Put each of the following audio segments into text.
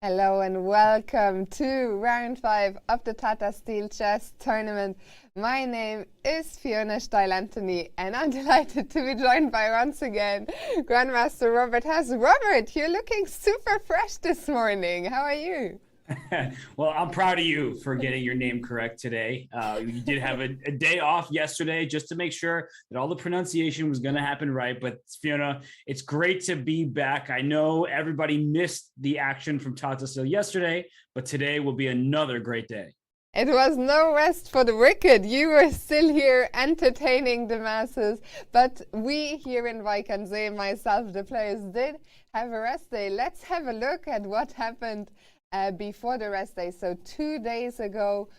Hello and welcome to round 5 of the Tata Steel Chess Tournament. My name is Fiona Steil-Antoni and I'm delighted to be joined by once again Grandmaster Robert Hess. Robert, you're looking super fresh this morning. How are you? Well, I'm proud of you for getting your name correct today. You did have a day off yesterday just to make sure that all the pronunciation was going to happen right. But Fiona, it's great to be back. I know everybody missed the action from Tata Steel yesterday, but today will be another great day. It was no rest for the wicked. You were still here entertaining the masses. But we here in Wijk and myself, the players, did have a rest day. Let's have a look at what happened before the rest day. So 2 days ago,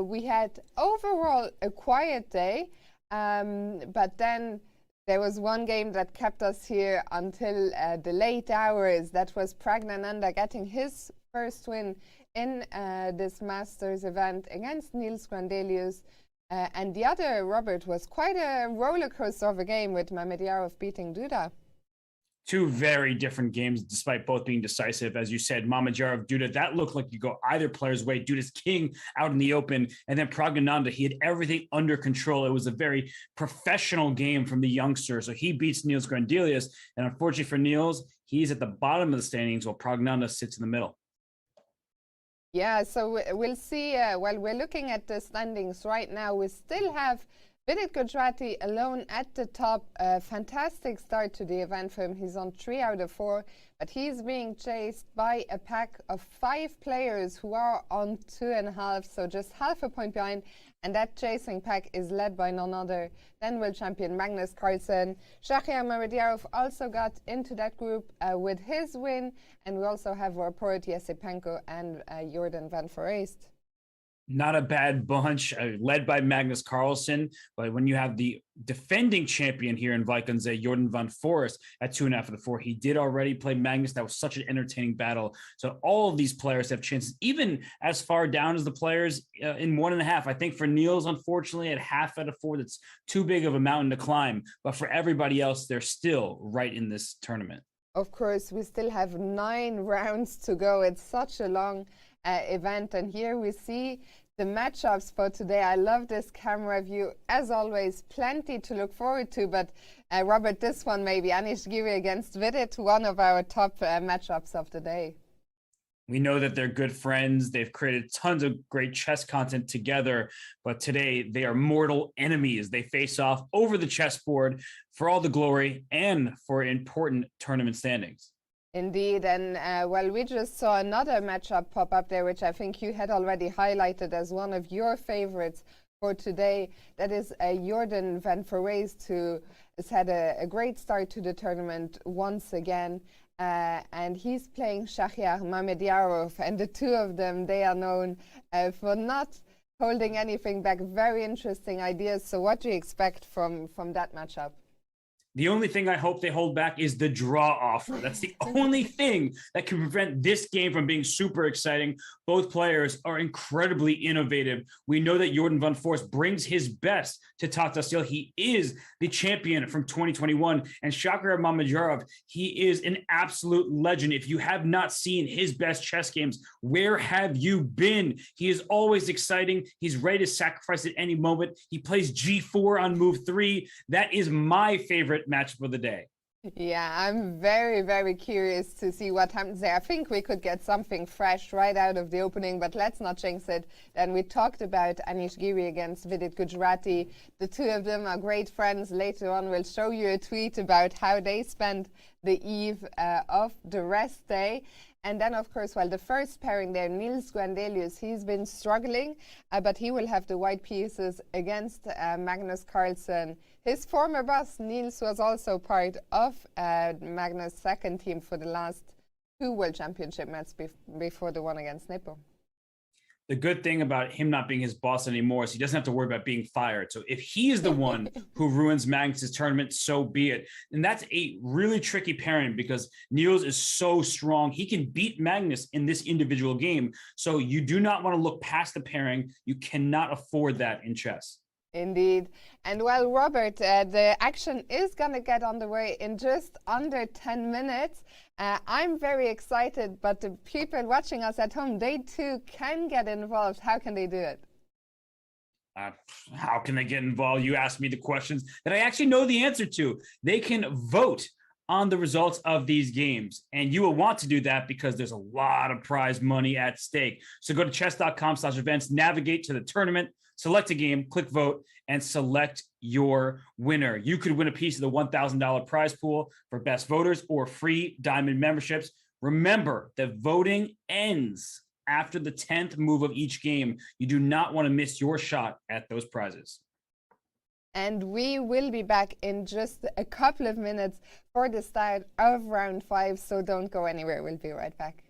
we had overall a quiet day, but then there was one game that kept us here until the late hours. That was Praggnanandhaa getting his first win in this Masters event against Niels Grandilius. And the other, Robert, was quite a roller coaster of a game with Mamedyarov beating Duda. Two very different games, despite both being decisive. As you said, Mamedyarov, Duda, that looked like you go either player's way. Duda's king out in the open. And then Praggnanandhaa, he had everything under control. It was a very professional game from the youngster. So he beats Niels Grandilius. And unfortunately for Niels, he's at the bottom of the standings while Praggnanandhaa sits in the middle. Yeah, so we'll see. Well, we're looking at the standings right now. We still have Vidit Gujrati alone at the top. Fantastic start to the event for him. He's on 3 out of 4, but he's being chased by a pack of 5 players who are on 2.5, so just half a point behind. And that chasing pack is led by none other than world champion Magnus Carlsen. Shahriar Mamedyarov also got into that group with his win. And we also have Raport Yesipenko and Jorden van Foreest. Not a bad bunch, led by Magnus Carlsen. But when you have the defending champion here in Wijk, Jorden van Foreest, at 2.5 out of 4, he did already play Magnus. That was such an entertaining battle. So all of these players have chances, even as far down as the players in 1.5. I think for Niels, unfortunately, at 0.5 out of 4, that's too big of a mountain to climb. But for everybody else, they're still right in this tournament. Of course, we still have 9 rounds to go. It's such a long event. And here we see the matchups for today. I love this camera view. As always, plenty to look forward to. But Robert, this one maybe, Anish Giri against Vidit, one of our top matchups of the day. We know that they're good friends. They've created tons of great chess content together, but today they are mortal enemies. They face off over the chessboard for all the glory and for important tournament standings. Indeed, and well, we just saw another matchup pop up there, which I think you had already highlighted as one of your favorites for today. That is Jorden van Foreest, who has had a great start to the tournament once again. And he's playing Shahriar Mamedyarov, and the two of them, they are known for not holding anything back. Very interesting ideas. So what do you expect from that matchup? The only thing I hope they hold back is the draw offer. That's the only thing that can prevent this game from being super exciting. Both players are incredibly innovative. We know that Jorden van Foreest brings his best to Tata Steel. He is the champion from 2021. And Shahriar Mamedyarov, he is an absolute legend. If you have not seen his best chess games, where have you been? He is always exciting. He's ready to sacrifice at any moment. He plays G4 on move 3. That is my favorite matchup of the day. Yeah, I'm very, very curious to see what happens there. I think we could get something fresh right out of the opening, but let's not jinx it. Then we talked about Anish Giri against Vidit Gujrati. The two of them are great friends. Later on, we'll show you a tweet about how they spent the eve of the rest day. And then, of course, well, the first pairing there, Niels Gwendelus, he's been struggling, but he will have the white pieces against Magnus Carlsen. His former boss, Niels, was also part of Magnus' second team for the last 2 World Championship matches before the one against Nippo. The good thing about him not being his boss anymore is he doesn't have to worry about being fired. So if he is the one who ruins Magnus' tournament, so be it. And that's a really tricky pairing because Niels is so strong. He can beat Magnus in this individual game. So you do not want to look past the pairing. You cannot afford that in chess. Indeed. And well, Robert, the action is going to get underway in just under 10 minutes. I'm very excited, but the people watching us at home, they too can get involved. How can they do it? How can they get involved? You asked me the questions that I actually know the answer to. They can vote on the results of these games. And you will want to do that because there's a lot of prize money at stake. So go to chess.com/events, navigate to the tournament, select a game, click vote, and select your winner. You could win a piece of the $1,000 prize pool for best voters or free diamond memberships. Remember that voting ends after the 10th move of each game. You do not want to miss your shot at those prizes. And we will be back in just a couple of minutes for the start of round 5, so don't go anywhere. We'll be right back.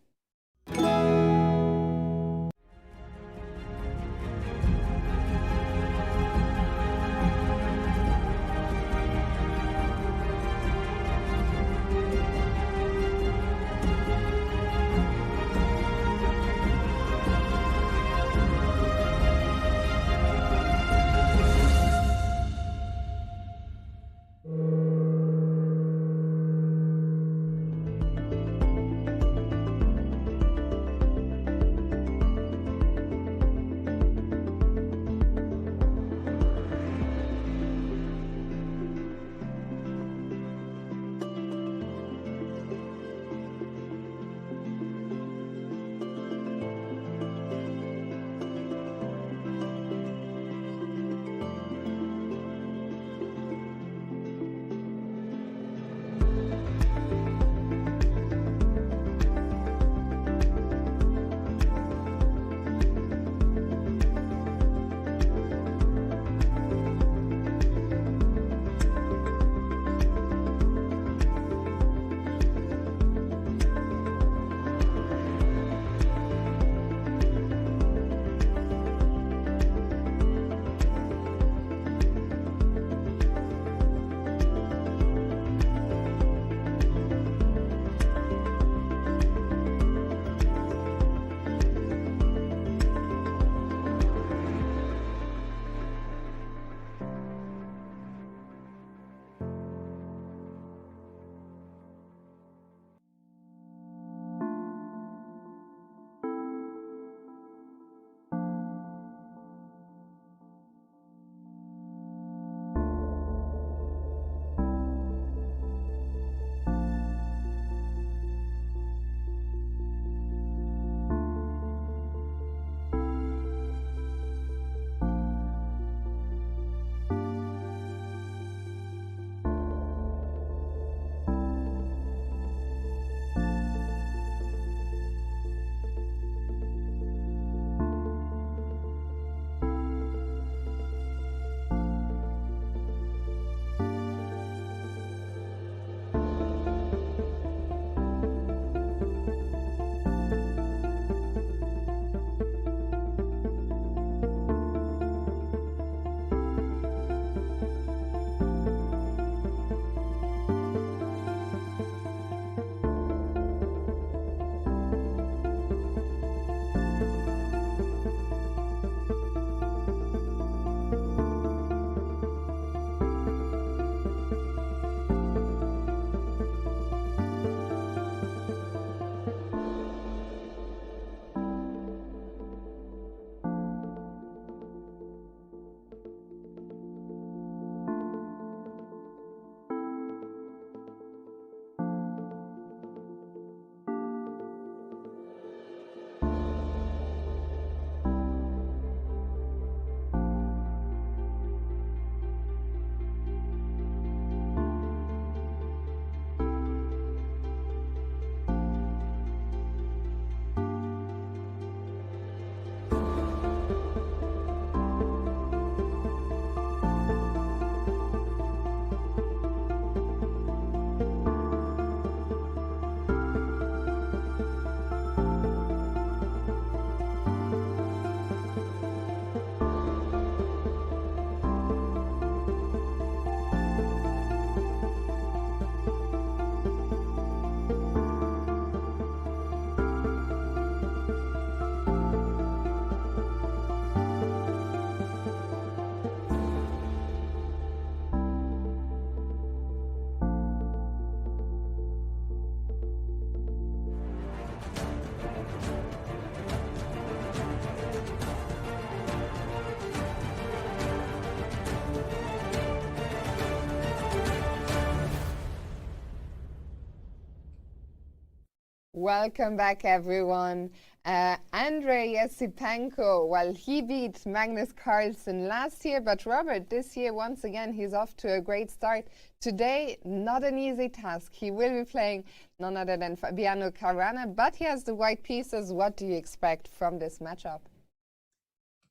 Welcome back, everyone. Andrei Yesipenko, well, he beat Magnus Carlsen last year, but Robert, this year, once again, he's off to a great start. Today, not an easy task. He will be playing none other than Fabiano Caruana, but he has the white pieces. What do you expect from this matchup?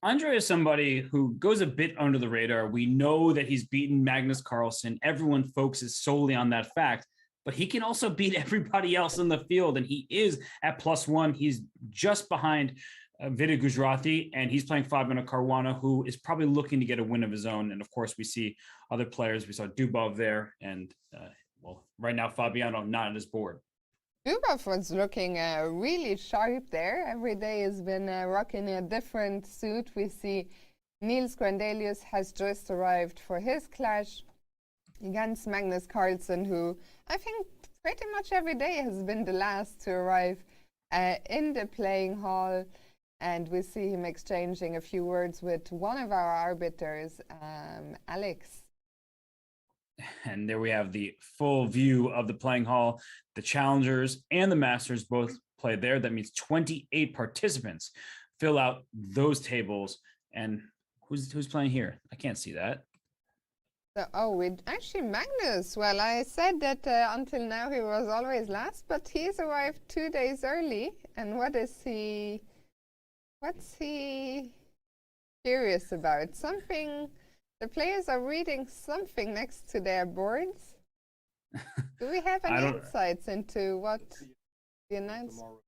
Andre is somebody who goes a bit under the radar. We know that he's beaten Magnus Carlsen. Everyone focuses solely on that fact, but he can also beat everybody else in the field, and he is at +1. He's just behind Vidit Gujrathi, and he's playing Fabiano Caruana, who is probably looking to get a win of his own. And of course, we see other players. We saw Dubov there, and well, right now Fabiano not on his board. Dubov was looking really sharp there. Every day has been rocking a different suit. We see Niels Grandilius has just arrived for his clash against Magnus Carlsen, who I think pretty much every day has been the last to arrive in the playing hall. And we see him exchanging a few words with one of our arbiters, Alex. And there we have the full view of the playing hall. The challengers and the masters both play there. That means 28 participants fill out those tables. And who's playing here? I can't see that. So, actually Magnus. Well, I said that until now he was always last, but he's arrived 2 days early. And what's he curious about? Something. The players are reading something next to their boards. Do we have any insights into what the announcement?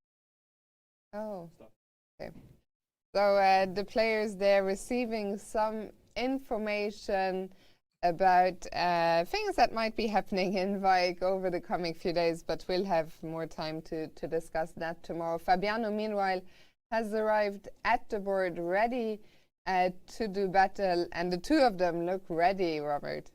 Oh, okay. So the players, they're receiving some information about things that might be happening in Wijk over the coming few days, but we'll have more time to discuss that tomorrow. Fabiano, meanwhile, has arrived at the board ready to do battle, and the two of them look ready, Robert.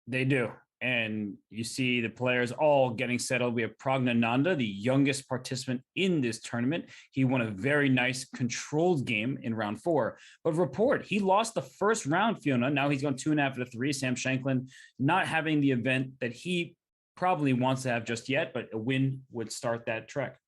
They do. And you see the players all getting settled. We have Pragnananda, the youngest participant in this tournament. He won a very nice controlled game in round 4. But report, he lost the first round, Fiona. Now he's gone 2.5 out of 3. Sam Shanklin not having the event that he probably wants to have just yet, but a win would start that trek.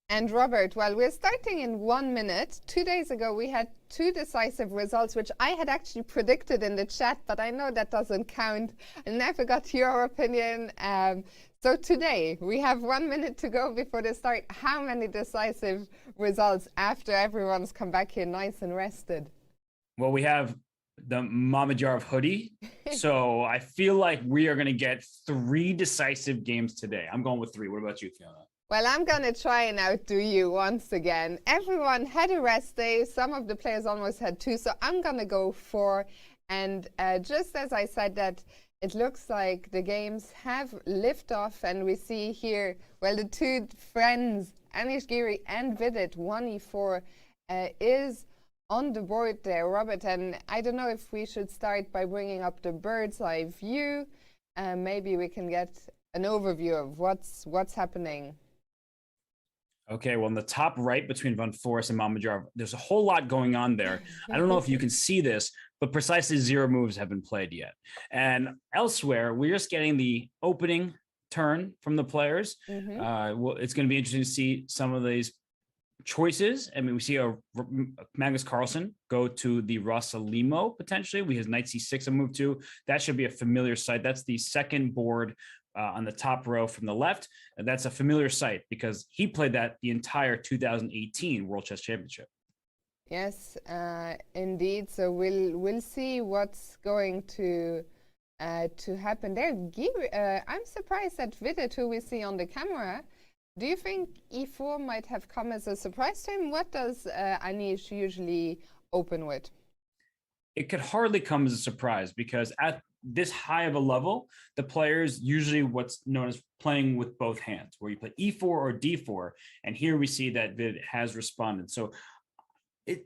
And Robert, well, we're starting in 1 minute. 2 days ago, we had 2 decisive results, which I had actually predicted in the chat, but I know that doesn't count. I never got your opinion. So today, we have 1 minute to go before the start. How many decisive results after everyone's come back here nice and rested? Well, we have the Mamadjarov hoodie. So I feel like we are going to get 3 decisive games today. I'm going with 3. What about you, Fiona? Well, I'm going to try and outdo you once again. Everyone had a rest day. Some of the players almost had 2, so I'm going to go 4. And just as I said that, it looks like the games have lift off, and we see here, well, the 2 friends, Anish Giri and Vidit, 1e4, is on the board there, Robert. And I don't know if we should start by bringing up the bird's eye view. Maybe we can get an overview of what's happening. Okay, well, in the top right between Van Foreest and Mamadjarov, there's a whole lot going on there. I don't know if you can see this, but precisely 0 moves have been played yet. And elsewhere, we're just getting the opening turn from the players. Well, it's going to be interesting to see some of these choices. I mean, we see a Magnus Carlsen go to the Rosalimo potentially. We have knight c6 a move to. That should be a familiar sight. That's the second board on the top row from the left. And that's a familiar sight because he played that the entire 2018 World Chess Championship. Yes, indeed. So we'll see what's going to happen there. I'm surprised that Vidit, who we see on the camera, do you think e4 might have come as a surprise to him? What does Anish usually open with? It could hardly come as a surprise because at this high of a level, the players usually what's known as playing with both hands, where you play e4 or d4. And here we see that Vidit has responded. So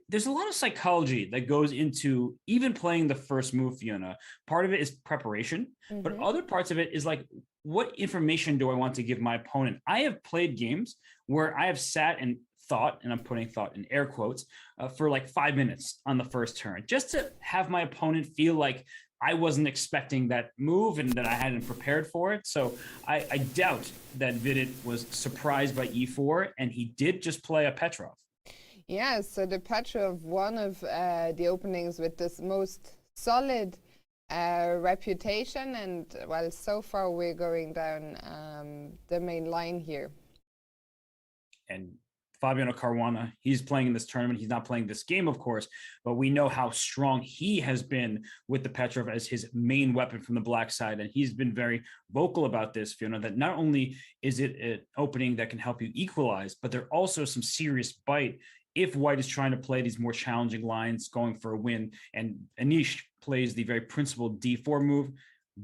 there's a lot of psychology that goes into even playing the first move, Fiona. Part of it is preparation, but other parts of it is like, what information do I want to give my opponent? I have played games where I have sat and thought, and I'm putting thought in air quotes, for like 5 minutes on the first turn, just to have my opponent feel like I wasn't expecting that move and that I hadn't prepared for it. So I doubt that Vidit was surprised by e4, and he did just play a Petrov. Yeah, so the Petrov, one of the openings with this most solid reputation, and well, so far we're going down the main line here. And Fabiano Caruana, he's playing in this tournament. He's not playing this game, of course, but we know how strong he has been with the Petrov as his main weapon from the black side. And he's been very vocal about this, Fiona, that not only is it an opening that can help you equalize, but there also some serious bite if White is trying to play these more challenging lines, going for a win. And Anish plays the very principled d4 move.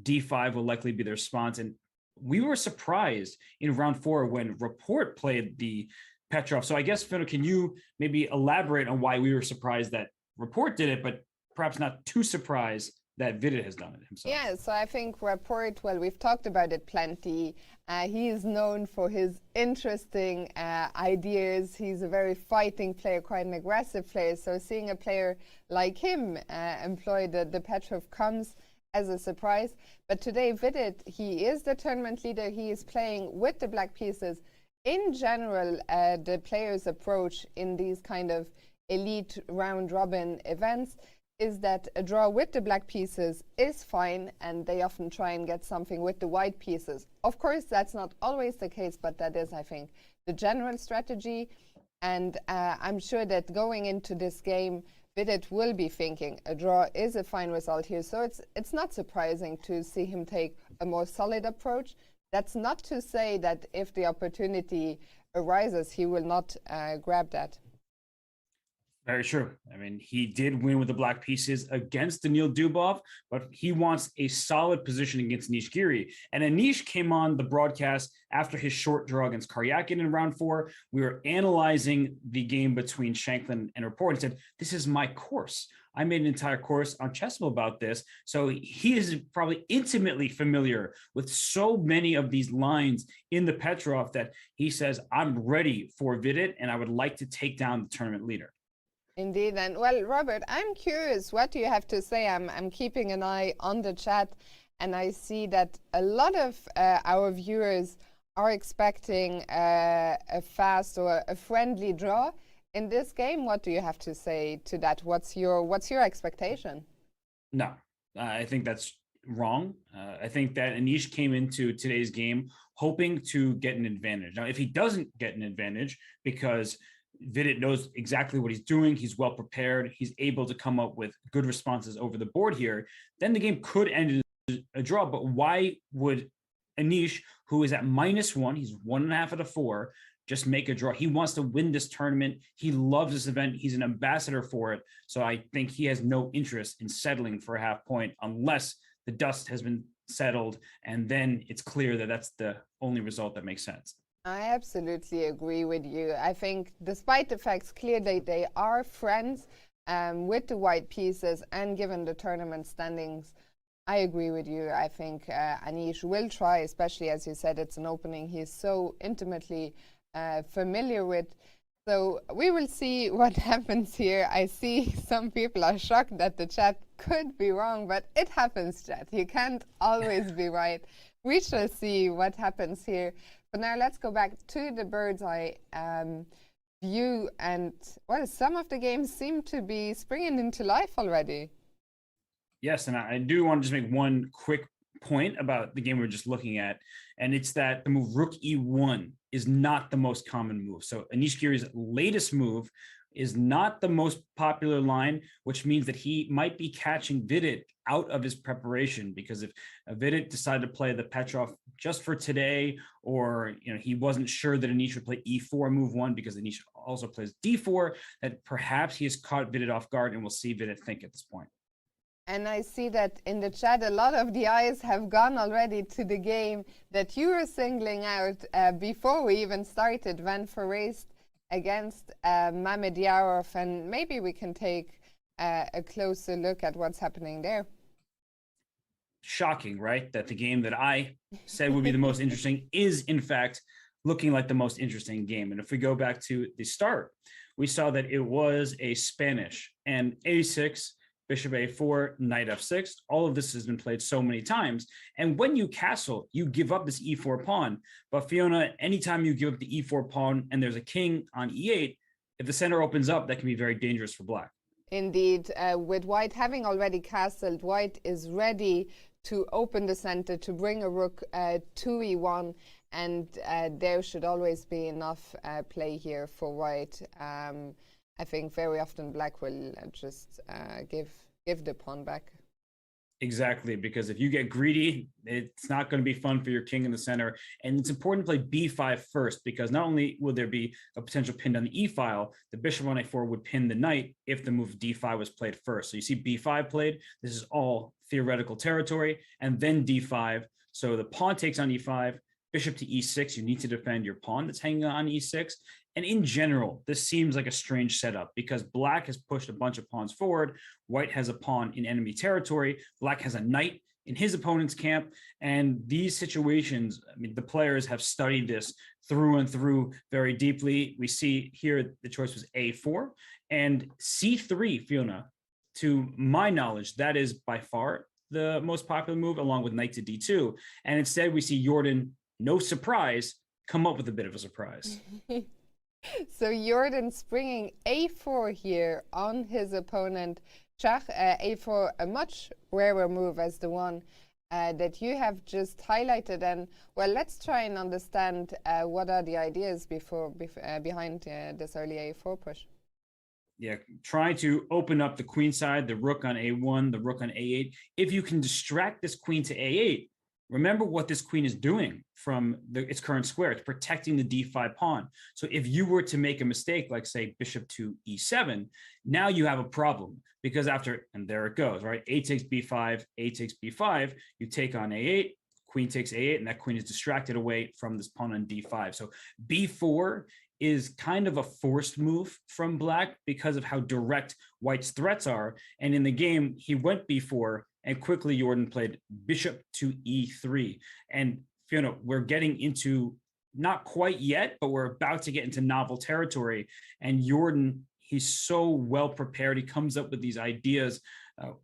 d5 will likely be the response. And we were surprised in round 4 when Report played the Petrov. So I guess, Fiona, can you maybe elaborate on why we were surprised that Report did it, but perhaps not too surprised that Vidit has done it himself? Yeah, so I think Report, well, we've talked about it plenty. He is known for his interesting ideas. He's a very fighting player, quite an aggressive player. So seeing a player like him employ the Petrov comes as a surprise. But today, Vidit, he is the tournament leader. He is playing with the black pieces. In general, the players' approach in these kind of elite round-robin events is that a draw with the black pieces is fine, and they often try and get something with the white pieces. Of course, that's not always the case, but that is, I think, the general strategy. And I'm sure that going into this game, Vidit will be thinking a draw is a fine result here. So it's not surprising to see him take a more solid approach. That's not to say that if the opportunity arises, he will not grab that. Very true. I mean, he did win with the black pieces against Daniil Dubov, but he wants a solid position against Anish Giri. And Anish came on the broadcast after his short draw against Karyakin in round 4. We were analyzing the game between Shanklin and Report. He said, "This is my course. I made an entire course on Chessable about this." So he is probably intimately familiar with so many of these lines in the Petrov that he says, "I'm ready for Vidit, and I would like to take down the tournament leader." Indeed. And well, Robert, I'm curious, what do you have to say? I'm keeping an eye on the chat, and I see that a lot of our viewers are expecting a fast or a friendly draw in this game. What do you have to say to that? What's your expectation? No, I think that's wrong. I think that Anish came into today's game hoping to get an advantage. Now, if he doesn't get an advantage because Vidit knows exactly what he's doing, he's well prepared, he's able to come up with good responses over the board here, then the game could end in a draw. But why would Anish, who is at -1, he's 1.5 out of 4, just make a draw? He wants to win this tournament. He loves this event. He's an ambassador for it. So I think he has no interest in settling for a half point unless the dust has been settled, and then it's clear that that's the only result that makes sense. I absolutely agree with you. I think despite the facts, clearly they are friends with the white pieces, and given the tournament standings, I agree with you. I think Anish will try, especially as you said, it's an opening he's so intimately familiar with. So we will see what happens here. I see some people are shocked that the chat could be wrong, but it happens, chat. You can't always be right. We shall see what happens here. But now let's go back to the bird's eye view. And, well, some of the games seem to be springing into life already. Yes, and I do want to just make one quick point about the game we we're just looking at, and it's that the move Rook E1 is not the most common move. So Anish Giri's latest move is not the most popular line, which means that he might be catching Vidit out of his preparation, because if Vidit decided to play the Petrov just for today, or he wasn't sure that Anish would play E4 move 1 because Anish also plays D4, that perhaps he has caught Vidit off guard, and we'll see Vidit think at this point. And I see that in the chat, a lot of the eyes have gone already to the game that you were singling out before we even started, Van Foreest against Mamedyarov, and maybe we can take a closer look at what's happening there. Shocking, right? That the game that I said would be the most interesting is, in fact, looking like the most interesting game. And if we go back to the start, we saw that it was a Spanish, and A6 bishop a4, knight f6. All of this has been played so many times. And when you castle, you give up this e4 pawn. But Fiona, anytime you give up the e4 pawn and there's a king on e8, if the center opens up, that can be very dangerous for black. Indeed, with white having already castled, white is ready to open the center, to bring a rook to e1, and there should always be enough play here for white. I think very often black will just give the pawn back. Exactly, because if you get greedy, it's not going to be fun for your king in the center. And it's important to play b5 first, because not only will there be a potential pin on the e file, the bishop on a4 would pin the knight if the move d5 was played first. So you see b5 played. This is all theoretical territory. And then d5. So the pawn takes on e5, bishop to e6. You need to defend your pawn that's hanging on e6. And in general, this seems like a strange setup because black has pushed a bunch of pawns forward. White has a pawn in enemy territory. Black has a knight in his opponent's camp. And these situations, I mean, the players have studied this through and through very deeply. We see here the choice was a4 and c3, Fiona. To my knowledge, that is by far the most popular move, along with knight to d2. And instead, we see Jorden, no surprise, come up with a bit of a surprise. So Jordan's bringing a4 here on his opponent, Schach. A4, a much rarer move as the one that you have just highlighted. And well, let's try and understand what are the ideas behind this early a4 push. Yeah, trying to open up the queen side, the rook on a1, the rook on a8. If you can distract this queen to a8, remember what this queen is doing from its current square. It's protecting the d5 pawn. So if you were to make a mistake, like say bishop to e7, now you have a problem because after, and there it goes, right? A takes b5, A takes b5, you take on a8, queen takes a8, and that queen is distracted away from this pawn on d5. So b4 is kind of a forced move from black because of how direct white's threats are. And in the game, he went b4, and quickly Jorden played bishop to e3. And Fiona, we're getting into, not quite yet, but we're about to get into novel territory. And Jorden, he's so well prepared. He comes up with these ideas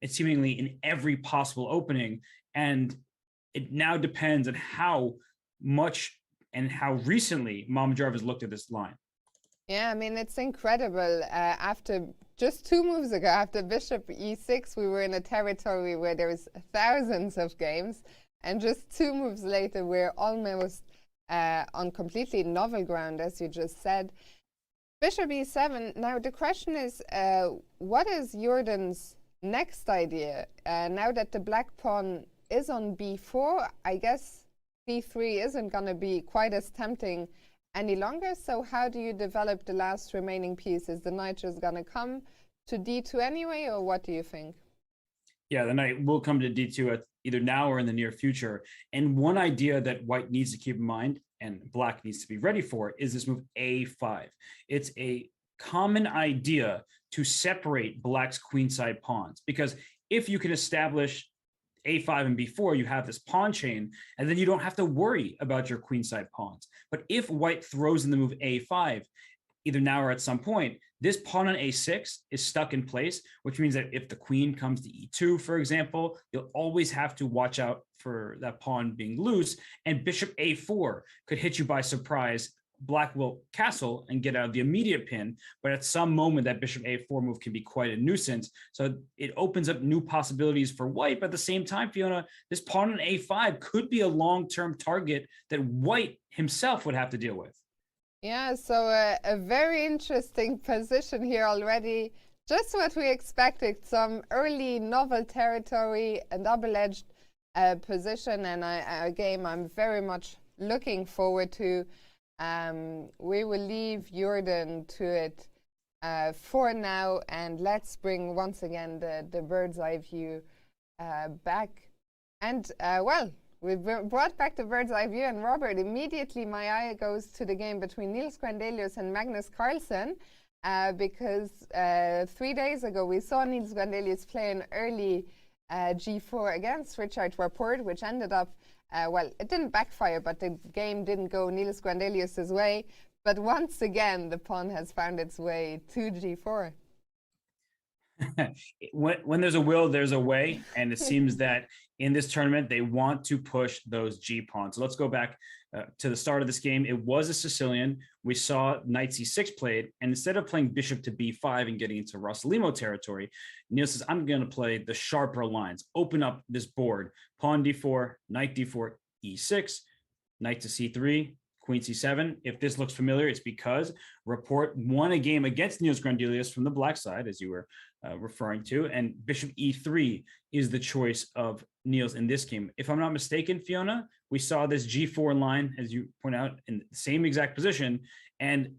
seemingly in every possible opening. And it now depends on how much and how recently Mamadjarv has looked at this line. Yeah, I mean, it's incredible. After just 2 moves ago, after bishop e6, we were in a territory where there's thousands of games. And just 2 moves later, we're almost on completely novel ground, as you just said. Bishop e7. Now, the question is, what is Jordan's next idea? Now that the black pawn is on b4, I guess b3 isn't going to be quite as tempting any longer. So how do you develop the last remaining piece? Is the knight just going to come to d2 anyway, or what do you think? Yeah, the knight will come to d2 at either now or in the near future. And one idea that white needs to keep in mind and black needs to be ready for is this move a5. It's a common idea to separate black's queenside pawns, because if you can establish a5 and b4, you have this pawn chain, and then you don't have to worry about your queenside pawns. But if white throws in the move a5, either now or at some point, this pawn on a6 is stuck in place, which means that if the queen comes to e2, for example, you'll always have to watch out for that pawn being loose, and bishop a4 could hit you by surprise. Black will castle and get out of the immediate pin, but at some moment that bishop a4 move can be quite a nuisance. So it opens up new possibilities for white, but at the same time, Fiona, this pawn on a5 could be a long-term target that white himself would have to deal with. Yeah, so a very interesting position here already. Just what we expected, some early novel territory, a double-edged position, and a game I'm very much looking forward to. We will leave Jorden to it for now, and let's bring once again the bird's eye view back. And well, we brought back the bird's eye view, and Robert, immediately my eye goes to the game between Niels Grandilius and Magnus Carlsen, because 3 days ago we saw Niels Gwendelus play an early g4 against Richard Rapport, which ended up well, it didn't backfire, but the game didn't go Niels Grandelius' way. But once again, the pawn has found its way to g4. When there's a will, there's a way. And it seems that in this tournament, they want to push those G pawns. So let's go back to the start of this game. It was a Sicilian. We saw knight c6 played. And instead of playing bishop to b5 and getting into Rossolimo territory, Niels says, I'm going to play the sharper lines, open up this board, pawn d4, knight d4, e6, knight to c3, queen c7. If this looks familiar, it's because Report won a game against Niels Grandilius from the black side, as you were referring to, and bishop e3 is the choice of Niels in this game. If I'm not mistaken, Fiona, we saw this g4 line, as you point out, in the same exact position, and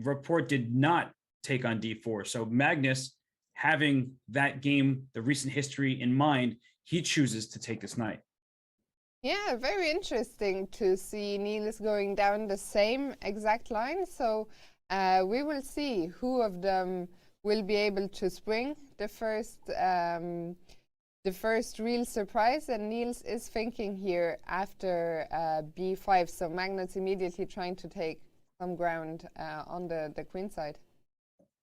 Report did not take on d4. So Magnus, having that game, the recent history in mind, he chooses to take this knight. Yeah, very interesting to see Niels going down the same exact line. So we will see who of them will be able to spring the first real surprise. And Niels is thinking here after b5. So Magnus immediately trying to take some ground on the queen side.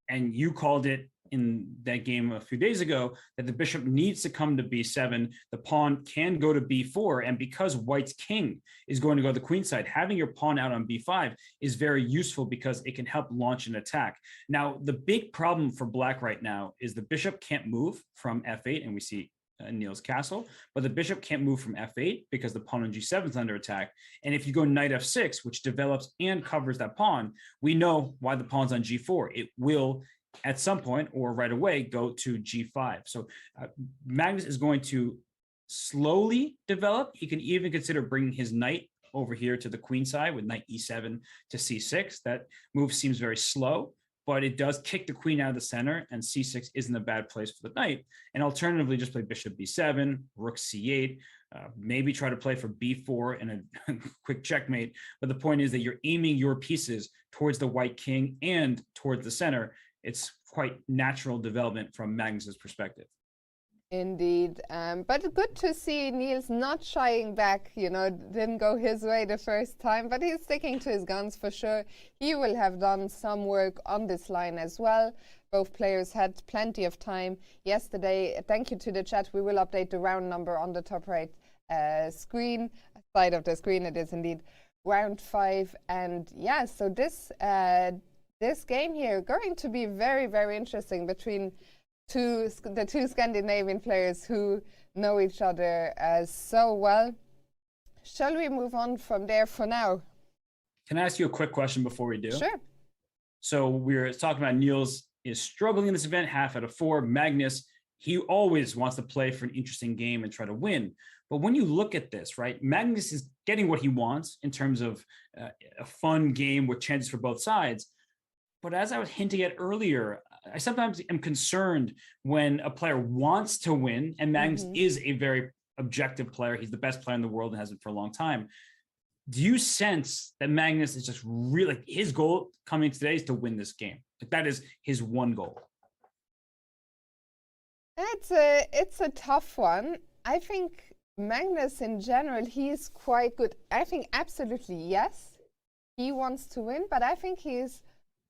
And you called it in that game a few days ago that the bishop needs to come to b7. The pawn can go to b4. And because White's king is going to go to the queen side, having your pawn out on b5 is very useful because it can help launch an attack. Now, the big problem for Black right now is the bishop can't move from f8, and we see Niels' castle, but the bishop can't move from f8 because the pawn on g7 is under attack. And if you go knight f6, which develops and covers that pawn, we know why the pawn's on g4. It will at some point or right away go to g5. So Magnus is going to slowly develop. He can even consider bringing his knight over here to the queen side with knight e7 to c6. That move seems very slow, but it does kick the queen out of the center, and c6 isn't a bad place for the knight. And alternatively, just play bishop b7, rook c8, maybe try to play for b4 and a quick checkmate. But the point is that you're aiming your pieces towards the white king and towards the center. It's quite natural development from Magnus's perspective. Indeed, but good to see Niels not shying back, you know, didn't go his way the first time, but he's sticking to his guns for sure. He will have done some work on this line as well. Both players had plenty of time yesterday. Thank you to the chat. We will update the round number on the top right screen, side of the screen. It is indeed round 5. And yeah, so this game here going to be very, very interesting between the two Scandinavian players who know each other so well. Shall we move on from there for now? Can I ask you a quick question before we do? Sure. So we're talking about Niels is struggling in this event, half out of 4. Magnus, he always wants to play for an interesting game and try to win. But when you look at this, right, Magnus is getting what he wants in terms of a fun game with chances for both sides. But as I was hinting at earlier, I sometimes am concerned when a player wants to win, and Magnus is a very objective player. He's the best player in the world and has been for a long time. Do you sense that Magnus is just really, his goal coming today is to win this game? Like that is his one goal. It's a tough one. I think Magnus in general, he is quite good. I think absolutely yes, he wants to win, but I think he's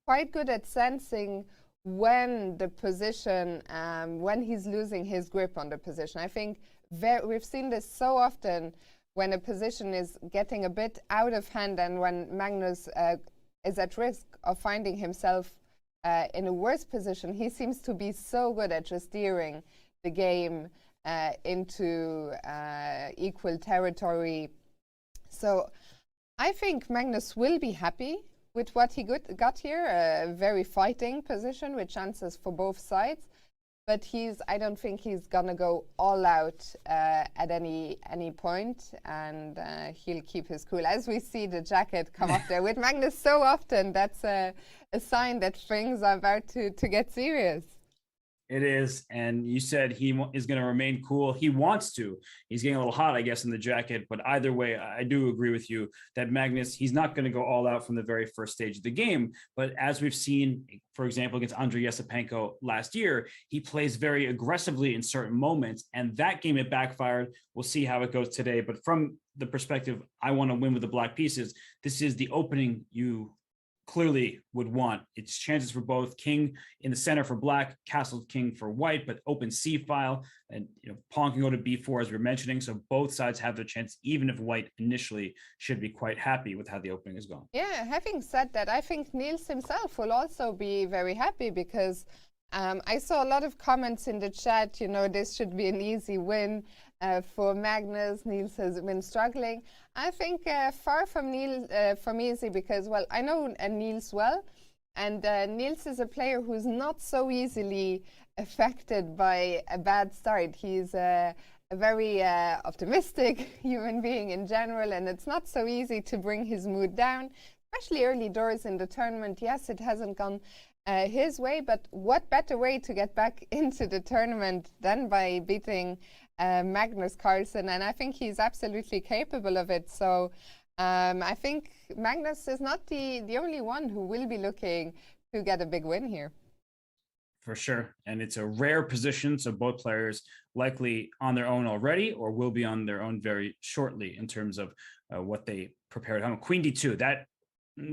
quite good at sensing when the position, when he's losing his grip on the position. I think we've seen this so often when a position is getting a bit out of hand and when Magnus is at risk of finding himself in a worse position. He seems to be so good at just steering the game into equal territory. So I think Magnus will be happy with what he got here, a very fighting position with chances for both sides. But I don't think he's gonna go all out at any point, and he'll keep his cool. As we see the jacket come up there with Magnus so often, that's a sign that things are about to get serious. It is, and you said he is going to remain cool. He wants to. He's getting a little hot, I guess, in the jacket. But either way, I do agree with you that Magnus, he's not going to go all out from the very first stage of the game. But as we've seen, for example, against Andrei Yesipenko last year, he plays very aggressively in certain moments. And that game, it backfired. We'll see how it goes today. But from the perspective, I want to win with the black pieces. This is the opening you clearly would want. It's chances for both, king in the center for black, castle king for white, but open c file, and pawn can go to b4 as we were mentioning. So both sides have their chance, even if white initially should be quite happy with how the opening is going. Yeah, having said that, I think Niels himself will also be very happy because I saw a lot of comments in the chat, this should be an easy win for Magnus. Niels has been struggling. I think far from easy because, well, I know Niels well, and Niels is a player who's not so easily affected by a bad start. He's a very optimistic human being in general, and it's not so easy to bring his mood down, especially early doors in the tournament. Yes, it hasn't gone his way, but what better way to get back into the tournament than by beating Magnus Carlsen? And I think he's absolutely capable of it. So I think Magnus is not the only one who will be looking to get a big win here. For sure. And it's a rare position. So both players likely on their own already or will be on their own very shortly in terms of what they prepared at home. Queen d2,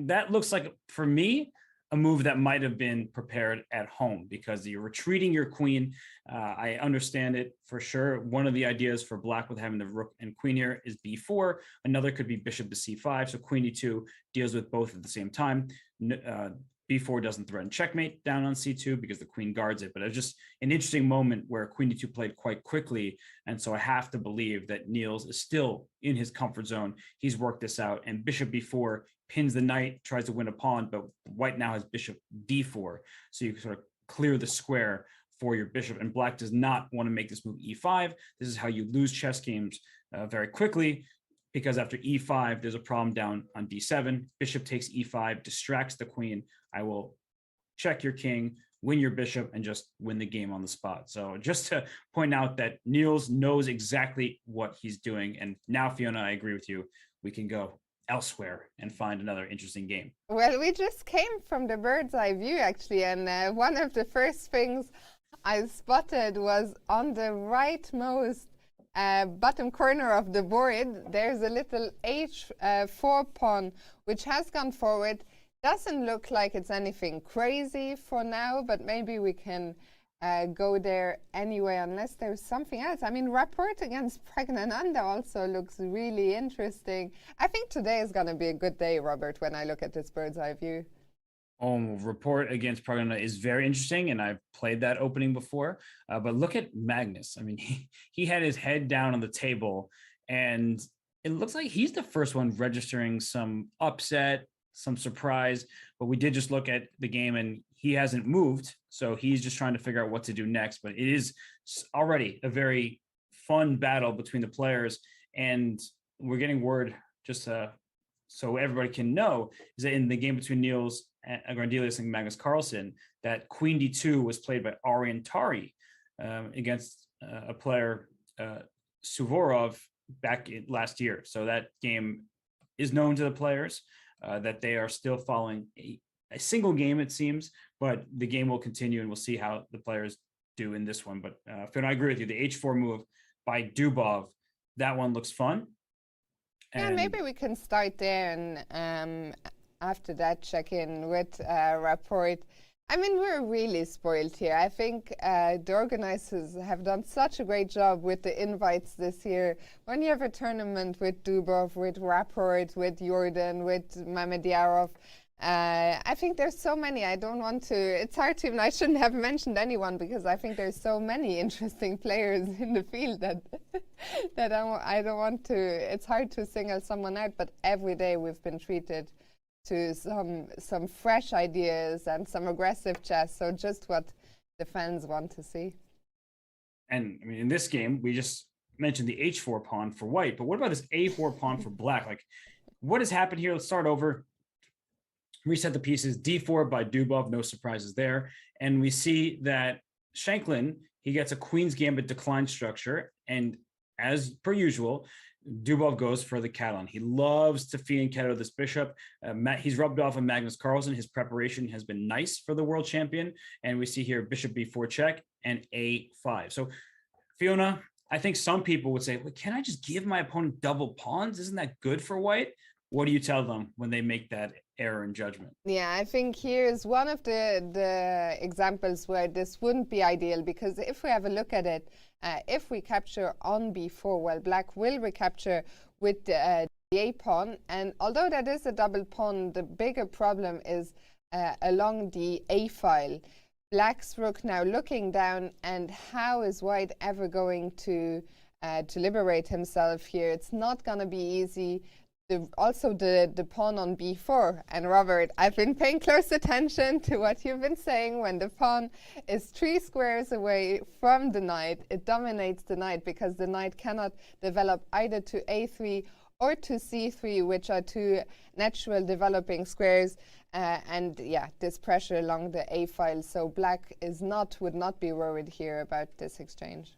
that looks like, for me, a move that might have been prepared at home because you're retreating your queen. I understand it for sure. One of the ideas for black with having the rook and queen here is b4. Another could be bishop to c5. So queen d2 deals with both at the same time. B4 doesn't threaten checkmate down on c2 because the queen guards it. But it was just an interesting moment where queen d2 played quite quickly. And so I have to believe that Niels is still in his comfort zone. He's worked this out. And bishop b4 pins the knight, tries to win a pawn, but white now has bishop d4. So you can sort of clear the square for your bishop. And black does not want to make this move e5. This is how you lose chess games very quickly, because after e5, there's a problem down on d7. Bishop takes e5, distracts the queen. I will check your king, win your bishop, and just win the game on the spot. So just to point out that Niels knows exactly what he's doing. And now, Fiona, I agree with you. We can go elsewhere and find another interesting game. Well, we just came from the bird's eye view, actually. And one of the first things I spotted was on the rightmost bottom corner of the board, there's a little h4 pawn, which has gone forward. Doesn't look like it's anything crazy for now, but maybe we can go there anyway, unless there's something else. I mean, rapport against Pragnananda also looks really interesting. I think today is going to be a good day, Robert, when I look at this bird's eye view. Report against Pragnananda is very interesting, and I've played that opening before. But look at Magnus. I mean, he had his head down on the table, and it looks like he's the first one registering some upset, some surprise. But we did just look at the game, and he hasn't moved, so he's just trying to figure out what to do next. But it is already a very fun battle between the players, and we're getting word, just so everybody can know, is that in the game between Niels and Grandilius and Magnus Carlsen, that queen d2 was played by Ariantari against a player, Suvorov, back last year. So that game is known to the players, that they are still following a single game, it seems, but the game will continue and we'll see how the players do in this one. But Finn, I agree with you. The h4 move by Dubov, that one looks fun. Yeah, maybe we can start there and after that check in with Rapport. I mean, we're really spoiled here. I think the organizers have done such a great job with the invites this year. When you have a tournament with Dubov, with Rapport, with Jorden, with Mamedyarov, I think there's so many. I don't want to, it's hard to, I shouldn't have mentioned anyone because I think there's so many interesting players in the field that I don't want to, it's hard to single someone out, but every day we've been treated to some fresh ideas and some aggressive chess. So just what the fans want to see. And I mean, in this game, we just mentioned the h4 pawn for white, but what about this a4 pawn for black? Like, what has happened here? Let's start over. Reset the pieces. D4 by Dubov, no surprises there. And we see that Shanklin, he gets a queen's gambit decline structure. And as per usual, Dubov goes for the Catalan. He loves to fianchetto this bishop. He's rubbed off on Magnus Carlsen. His preparation has been nice for the world champion. And we see here bishop b4 check and a5. So Fiona, I think some people would say, well, can I just give my opponent double pawns? Isn't that good for white? What do you tell them when they make that error in judgment? Yeah, I think here's one of the examples where this wouldn't be ideal, because if we have a look at it, if we capture on b4, well, black will recapture with the a pawn, and although that is a double pawn, the bigger problem is along the a file. Black's rook now looking down, and how is white ever going to liberate himself here? It's not going to be easy. Also the pawn on b4. And Robert, I've been paying close attention to what you've been saying. When the pawn is 3 squares away from the knight, it dominates the knight, because the knight cannot develop either to a3 or to c3, which are 2 natural developing squares. And yeah, this pressure along the a file. So black would not be worried here about this exchange.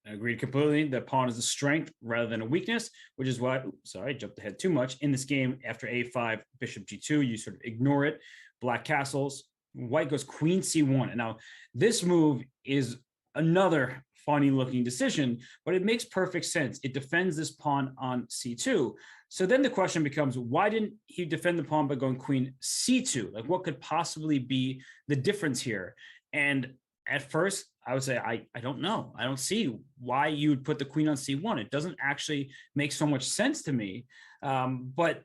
Agreed completely. The pawn is a strength rather than a weakness, which is why, sorry, I jumped ahead too much. In this game, after a5, bishop g2, you sort of ignore it. Black castles, white goes queen c1. And now this move is another funny looking decision, but it makes perfect sense. It defends this pawn on c2. So then the question becomes, why didn't he defend the pawn by going queen c2? Like, what could possibly be the difference here? And at first, I would say, I don't know. I don't see why you would put the queen on c1. It doesn't actually make so much sense to me. But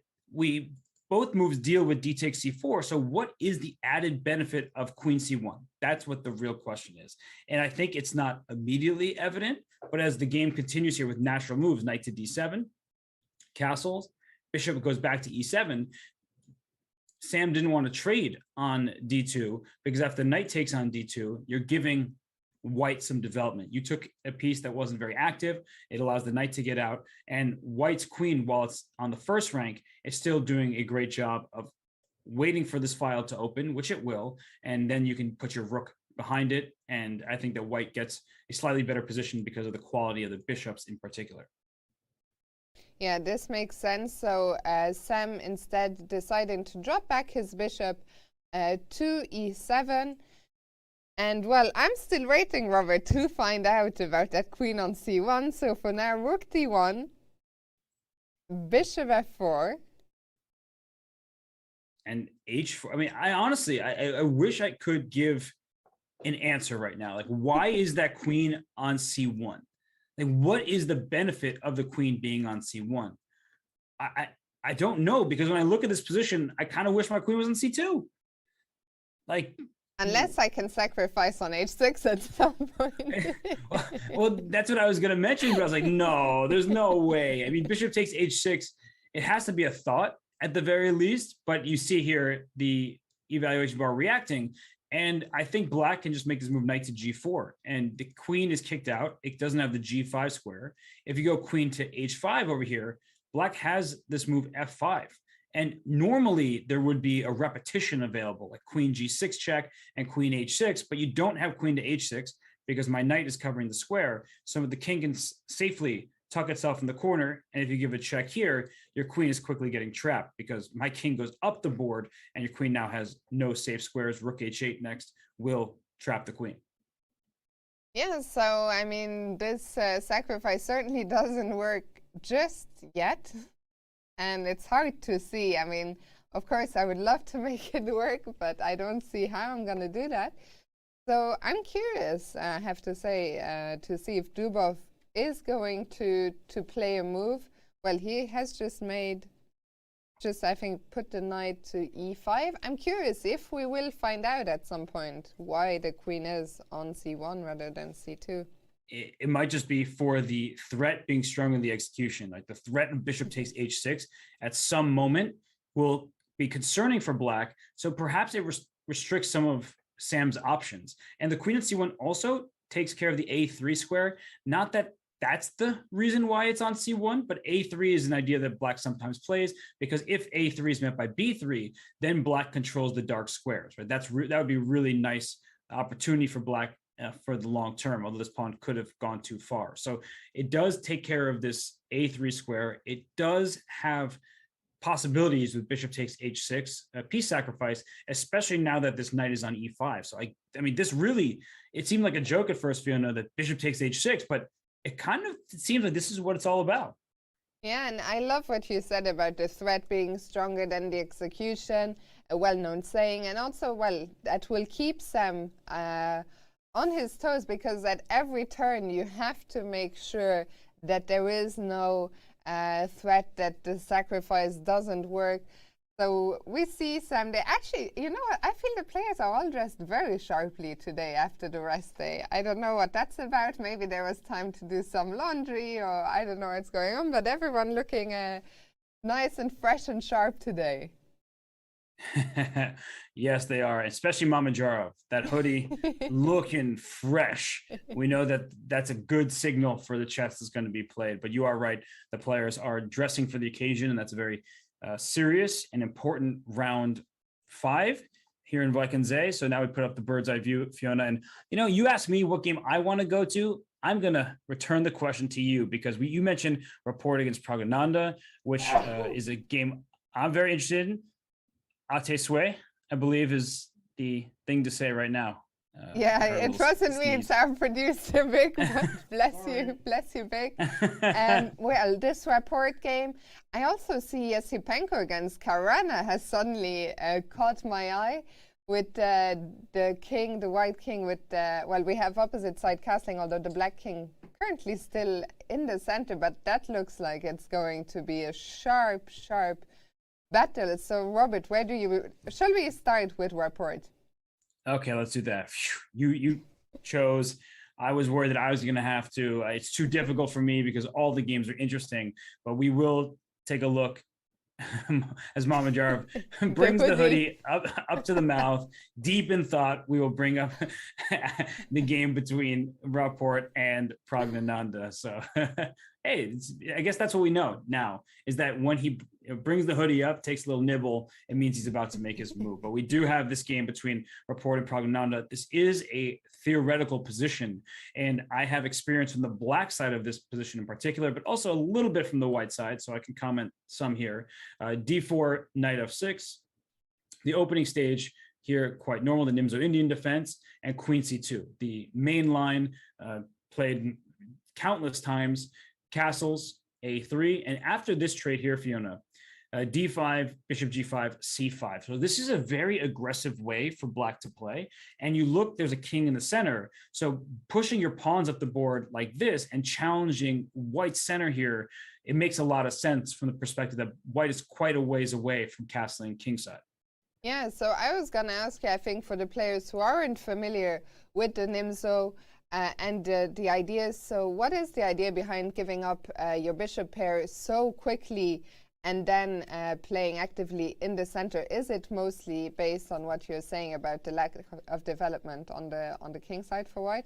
both moves deal with d takes c4. So what is the added benefit of queen c1? That's what the real question is. And I think it's not immediately evident, but as the game continues here with natural moves, knight to d7, castles, bishop goes back to e7, Sam didn't want to trade on d2, because after the knight takes on d2, you're giving white some development. You took a piece that wasn't very active. It allows the knight to get out, and white's queen, while it's on the first rank, is still doing a great job of waiting for this file to open, which it will, and then you can put your rook behind it. And I think that white gets a slightly better position because of the quality of the bishops in particular. Yeah, this makes sense. So Sam instead deciding to drop back his bishop to e7. And well, I'm still waiting, Robert, to find out about that queen on c1. So for now, rook d1, bishop f4. And h4. I mean, I honestly, I wish I could give an answer right now. Like, why is that queen on c1? Like, what is the benefit of the queen being on c1? I don't know, because when I look at this position, I kind of wish my queen was on c2. Like, unless I can sacrifice on h6 at some point. well, that's what I was going to mention, but I was like, no, there's no way. I mean, bishop takes h6. It has to be a thought at the very least, but you see here the evaluation bar reacting. And I think black can just make this move knight to g4, and the queen is kicked out. It doesn't have the g5 square. If you go queen to h5 over here, black has this move f5. And normally there would be a repetition available, like queen g6 check and queen h6, but you don't have queen to h6 because my knight is covering the square. So the king can safely tuck itself in the corner. And if you give a check here, your queen is quickly getting trapped because my king goes up the board and your queen now has no safe squares. Rook h8 next will trap the queen. Yeah, so I mean, this sacrifice certainly doesn't work just yet. And it's hard to see. I mean, of course, I would love to make it work, but I don't see how I'm going to do that. So I'm curious, I have to say, to see if Dubov is going to play a move. Well, he has just I think, put the knight to e5. I'm curious if we will find out at some point why the queen is on c1 rather than c2. It might just be for the threat being strong in the execution. Like the threat of bishop takes h6 at some moment will be concerning for black. So perhaps it restricts some of Sam's options. And the queen at c1 also takes care of the a3 square. Not that that's the reason why it's on c1, but a3 is an idea that black sometimes plays, because if a3 is met by b3, then black controls the dark squares, right? That would be a really nice opportunity for black for the long term, although this pawn could have gone too far. So it does take care of this a3 square. It does have possibilities with bishop takes h6, piece sacrifice, especially now that this knight is on e5. So I mean, this really, it seemed like a joke at first, Fiona, that bishop takes h6, but it kind of seems like this is what it's all about. Yeah, and I love what you said about the threat being stronger than the execution, a well-known saying, and also, well, that will keep Sam on his toes, because at every turn you have to make sure that there is no threat that the sacrifice doesn't work. So we see Sam, they actually, you know what, I feel the players are all dressed very sharply today after the rest day. I don't know what that's about. Maybe there was time to do some laundry, or I don't know what's going on, but everyone looking nice and fresh and sharp today. Yes, they are, especially Mamedyarov. That hoodie looking fresh. We know that that's a good signal for the chess that's going to be played. But you are right. The players are dressing for the occasion, and that's a very serious and important round 5 here in Wijk. So now we put up the bird's eye view, Fiona. And, you know, you asked me what game I want to go to. I'm going to return the question to you, because you mentioned Rapport against Pragananda, which is a game I'm very interested in. Ate Sway, I believe, is the thing to say right now. Yeah, it wasn't me, it's our producer, Vic. Bless you, Vic. Well, this report game, I also see Yasipenko against Caruana has suddenly caught my eye with the king, the white king with, well, we have opposite side castling, although the black king currently still in the center, but that looks like it's going to be a sharp battle. So, Robert, shall we start with report? Okay, let's do that. You chose. I was worried that I was going to have to. It's too difficult for me because all the games are interesting, but we will take a look as Mamedyarov brings the hoodie up to the mouth, deep in thought. We will bring up the game between Rapport and Pragnananda. So, hey, I guess that's what we know now, is that when he brings the hoodie up, takes a little nibble, it means he's about to make his move. But we do have this game between Rapport and Pragnananda. This is a theoretical position, and I have experience from the black side of this position in particular, but also a little bit from the white side, so I can comment some here. D4, knight f6. The opening stage here, quite normal, the Nimzo Indian defense, and queen c2. The main line played countless times, castles, a3, and after this trade here, Fiona, d5, bishop g5, c5. So this is a very aggressive way for black to play. And you look, there's a king in the center. So pushing your pawns up the board like this and challenging white's center here, it makes a lot of sense from the perspective that white is quite a ways away from castling kingside. Yeah, so I was going to ask you, I think, for the players who aren't familiar with the Nimzo and the ideas, so what is the idea behind giving up your bishop pair so quickly and then playing actively in the center? Is it mostly based on what you're saying about the lack of development on the king side for white?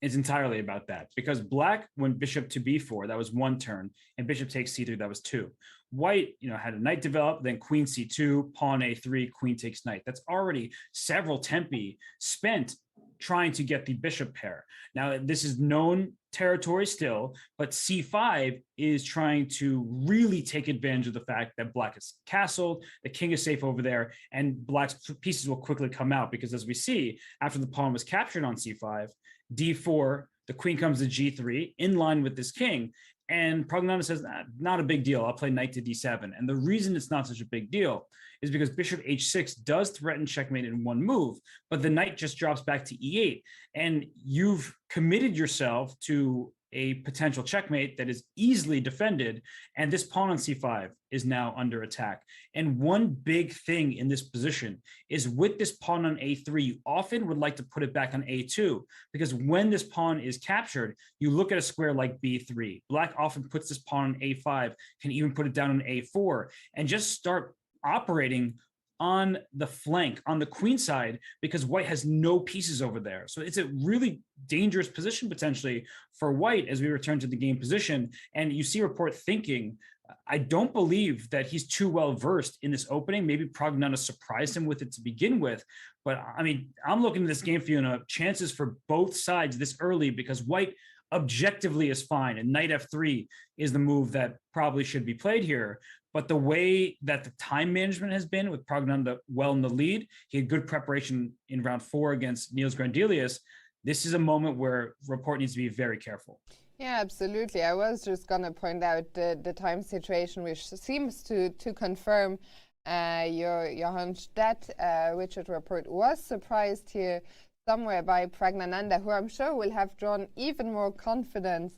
It's entirely about that, because black went bishop to b4, that was 1 turn, and bishop takes c3, that was 2. White, had a knight develop, then queen c2, pawn a3, queen takes knight. That's already several tempi spent trying to get the bishop pair. Now, this is known territory still, but c5 is trying to really take advantage of the fact that black is castled, the king is safe over there, and black's pieces will quickly come out, because as we see, after the pawn was captured on c5, d4, the queen comes to g3 in line with this king, and Pragnananda says, not a big deal, I'll play knight to d7. And the reason it's not such a big deal is because bishop h6 does threaten checkmate in one move, but the knight just drops back to e8, and you've committed yourself to a potential checkmate that is easily defended, and this pawn on c5 is now under attack. And one big thing in this position is with this pawn on a3, you often would like to put it back on a2, because when this pawn is captured, you look at a square like b3. Black often puts this pawn on a5, can even put it down on a4, and just start operating on the flank, on the queen side, because white has no pieces over there. So it's a really dangerous position potentially for white as we return to the game position. And you see Rapport thinking, I don't believe that he's too well versed in this opening. Maybe Pragnananda surprised him with it to begin with. But I mean, I'm looking at this game, Fiona, chances for both sides this early, because white objectively is fine, and knight f3 is the move that probably should be played here. But the way that the time management has been, with Pragnananda well in the lead, he had good preparation in round 4 against Niels Grandilius. This is a moment where Rapport needs to be very careful. Yeah, absolutely. I was just going to point out the time situation, which seems to confirm your hunch that Richard Rapport was surprised here somewhere by Pragnananda, who I'm sure will have drawn even more confidence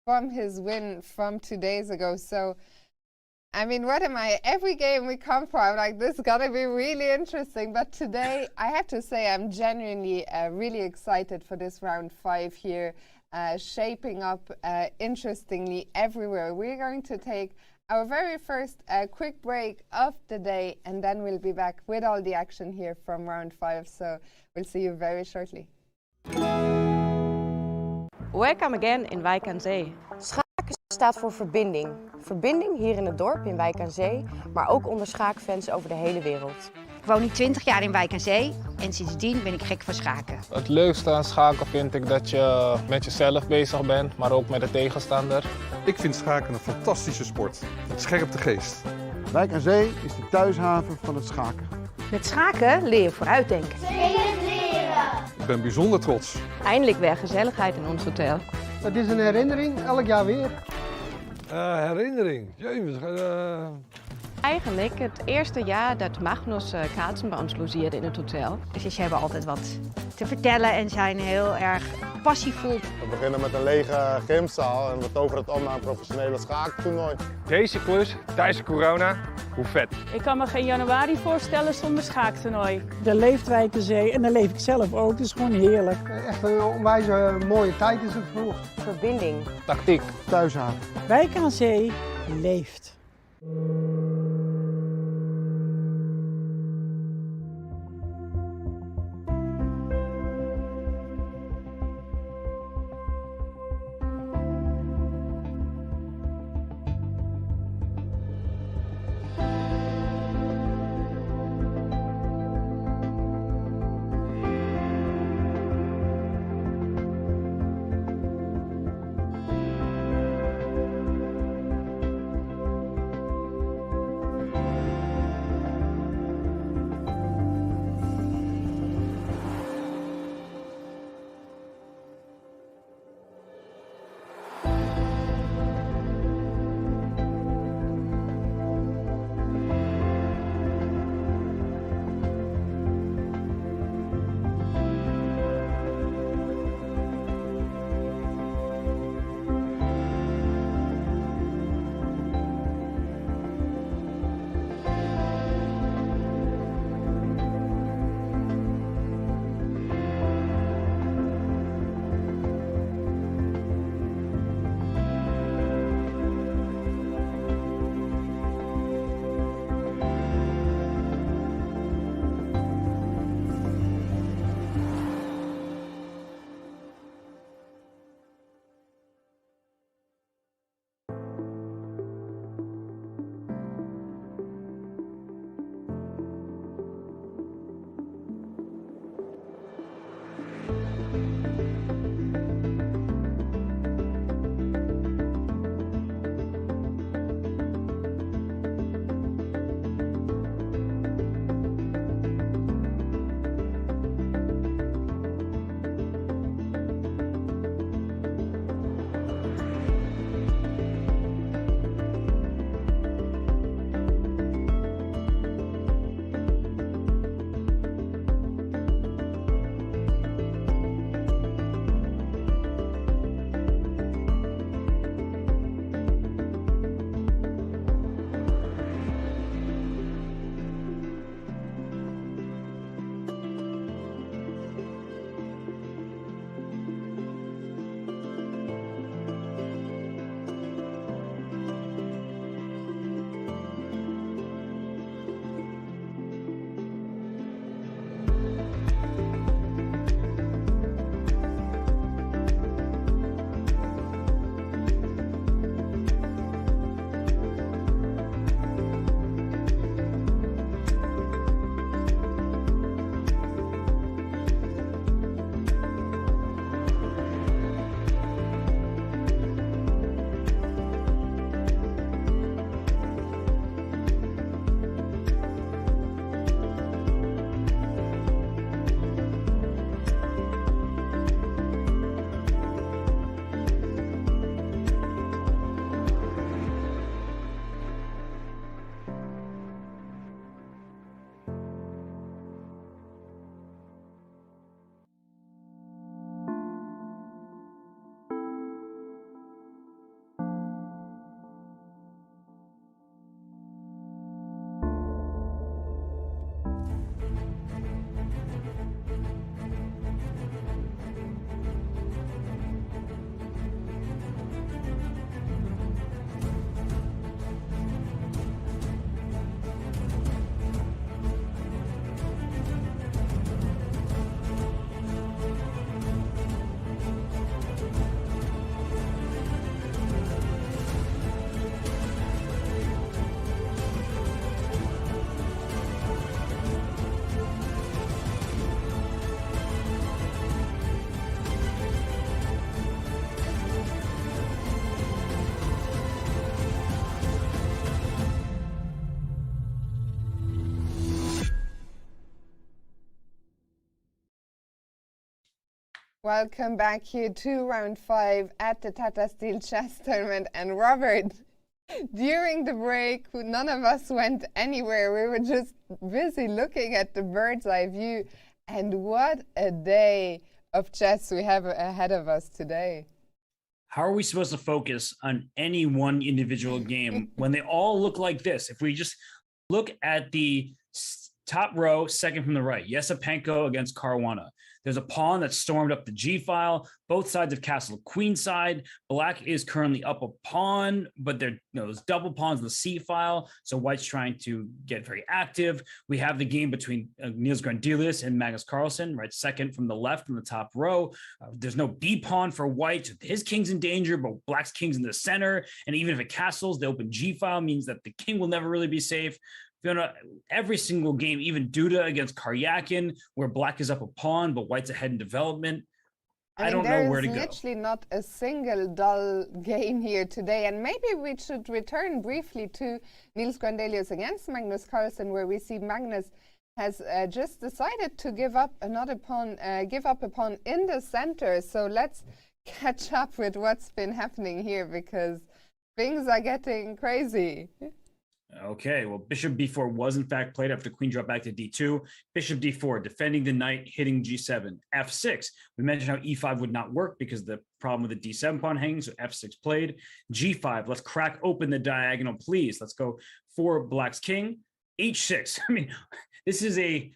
from his win from 2 days ago. So, I mean, every game we come for, I'm like, this is going to be really interesting. But today, I have to say, I'm genuinely really excited for this round 5 here, shaping up interestingly everywhere. We're going to take our very first quick break of the day, and then we'll be back with all the action here from round 5. So we'll see you very shortly. Welcome again in Wijk aan Zee. Schaken staat voor verbinding. Verbinding hier in het dorp in Wijk aan Zee, maar ook onder schaakfans over de hele wereld. Ik woon nu 20 jaar in Wijk aan Zee en sindsdien ben ik gek van schaken. Het leukste aan schaken vind ik dat je met jezelf bezig bent, maar ook met de tegenstander. Ik vind schaken een fantastische sport. Het scherpt de geest. Wijk aan Zee is de thuishaven van het schaken. Met schaken leer je vooruitdenken. Ik ben bijzonder trots. Eindelijk weer gezelligheid in ons hotel. Het is een herinnering, elk jaar weer. Herinnering? Eigenlijk het eerste jaar dat Magnus Carlsen bij ons logeerde in het hotel. Dus ze hebben altijd wat te vertellen en zijn heel erg passievol. We beginnen met een lege gymzaal en we toveren het om naar een professionele schaaktoernooi. Deze klus, tijdens corona, hoe vet. Ik kan me geen januari voorstellen zonder schaaktoernooi. Er leeft Wijk aan Zee en daar leef ik zelf ook. Het is gewoon heerlijk. Echt een onwijs mooie tijd is het voor. Verbinding. Tactiek. Thuishaven. Wijk aan Zee leeft. Welcome back here to round 5 at the Tata Steel Chess Tournament. And Robert, during the break, none of us went anywhere. We were just busy looking at the bird's eye view. And what a day of chess we have ahead of us today. How are we supposed to focus on any one individual game when they all look like this? If we just look at the top row, second from the right, Yesepenko against Caruana. There's a pawn that stormed up the G file. Both sides of castle queenside. Black is currently up a pawn, but there's double pawns in the C file. So White's trying to get very active. We have the game between Niels Grandilius and Magnus Carlsen, right? Second from the left from the top row. There's no B pawn for White. His king's in danger, but Black's king's in the center. And even if it castles, the open G file means that the king will never really be safe. Every single game, even Duda against Karyakin, where Black is up a pawn, but White's ahead in development. I don't know where to go. There's literally not a single dull game here today. And maybe we should return briefly to Niels Grandilius against Magnus Carlsen, where we see Magnus has just decided to give up another pawn, give up a pawn in the center. So let's catch up with what's been happening here, because things are getting crazy. Okay, well, bishop b4 was in fact played after queen dropped back to d2. Bishop d4, defending the knight, hitting g7. f6, we mentioned how e5 would not work because of the problem with the d7 pawn hanging, so f6 played. g5, let's crack open the diagonal, please. Let's go for Black's king. h6, I mean, this is a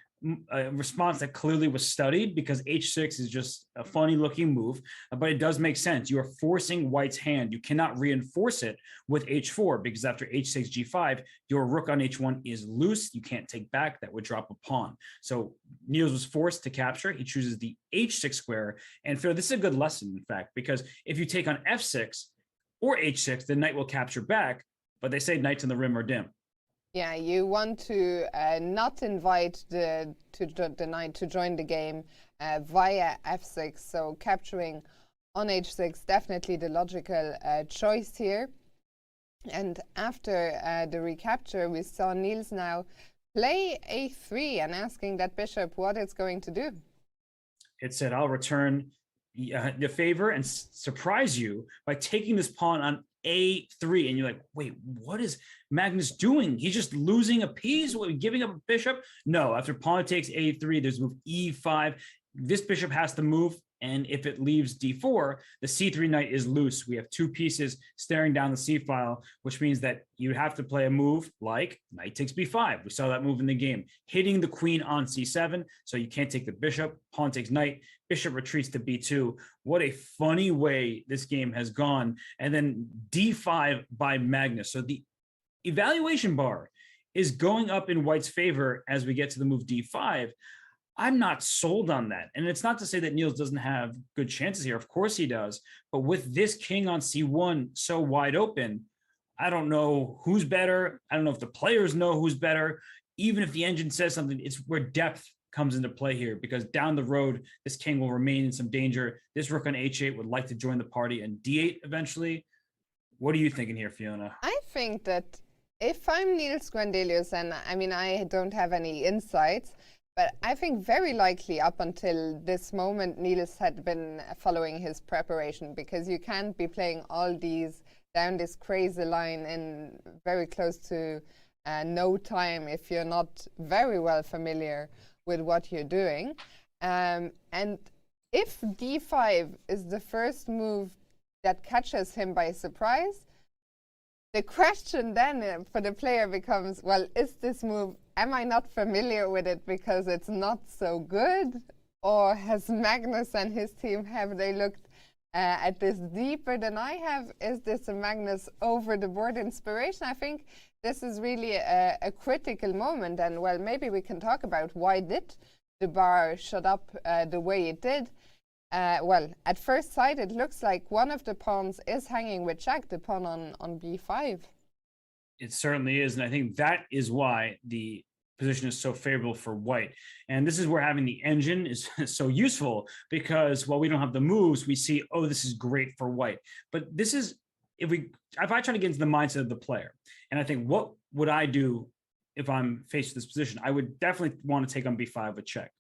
response that clearly was studied, because h6 is just a funny looking move, but it does make sense. You are forcing White's hand. You cannot reinforce it with h4, because after h6 g5, your rook on h1 is loose. You can't take back. That would drop a pawn. So Niels was forced to capture. He chooses the h6 square. And Phil, this is a good lesson, in fact, because if you take on f6 or h6, the knight will capture back, but they say knights in the rim are dim. Yeah, you want to not invite the knight to join the game via f6. So capturing on h6, definitely the logical choice here. And after the recapture, we saw Niels now play a3 and asking that bishop what it's going to do. It said, I'll return the favor and surprise you by taking this pawn on a3, and you're like, wait, what is Magnus doing? He's just losing a piece, giving up a bishop? No, after pawn takes a3, there's move e5. This bishop has to move, and if it leaves d4, the c3 knight is loose. We have two pieces staring down the c file, which means that you have to play a move like knight takes b5. We saw that move in the game, hitting the queen on c7, so you can't take the bishop. Pawn takes knight, bishop retreats to b2. What a funny way this game has gone. And then d5 by Magnus. So the evaluation bar is going up in White's favor as we get to the move d5. I'm not sold on that. And it's not to say that Niels doesn't have good chances here. Of course he does. But with this king on c1 so wide open, I don't know who's better. I don't know if the players know who's better. Even if the engine says something, it's where depth comes into play here, because down the road, this king will remain in some danger. This rook on h8 would like to join the party, and d8 eventually. What are you thinking here, Fiona? I think that if I'm Niels Grandilius, and I mean, I don't have any insights, but I think very likely up until this moment, Niels had been following his preparation, because you can't be playing all these down this crazy line in very close to no time if you're not very well familiar with what you're doing. And if d5 is the first move that catches him by surprise, the question then for the player becomes, well, is this move, am I not familiar with it because it's not so good? Or has Magnus and his team, have they looked at this deeper than I have? Is this a Magnus over the board inspiration? I think this is really a critical moment, and well, maybe we can talk about why did the bar shut up the way it did. Well, at first sight, it looks like one of the pawns is hanging with Jack, the pawn on b5. It certainly is, and I think that is why the position is so favorable for White. And this is where having the engine is so useful, because while we don't have the moves, we see, oh, this is great for White. But this is, if I try to get into the mindset of the player, and I think, what would I do if I'm faced with this position, I would definitely want to take on b5 with check.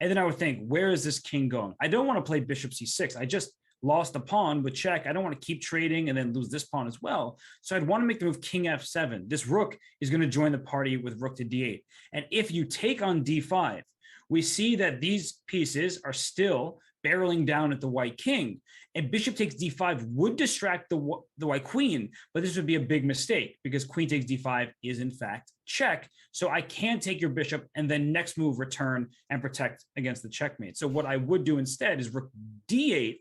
And then I would think, where is this king going? I don't want to play bishop c6. I just lost a pawn with check. I don't want to keep trading and then lose this pawn as well. So I'd want to make the move king f7. This rook is going to join the party with rook to d8. And if you take on d5, we see that these pieces are still barreling down at the white king. And bishop takes d5 would distract the white queen, but this would be a big mistake because queen takes d5 is in fact check. So I can take your bishop and then next move return and protect against the checkmate. So what I would do instead is rook d8,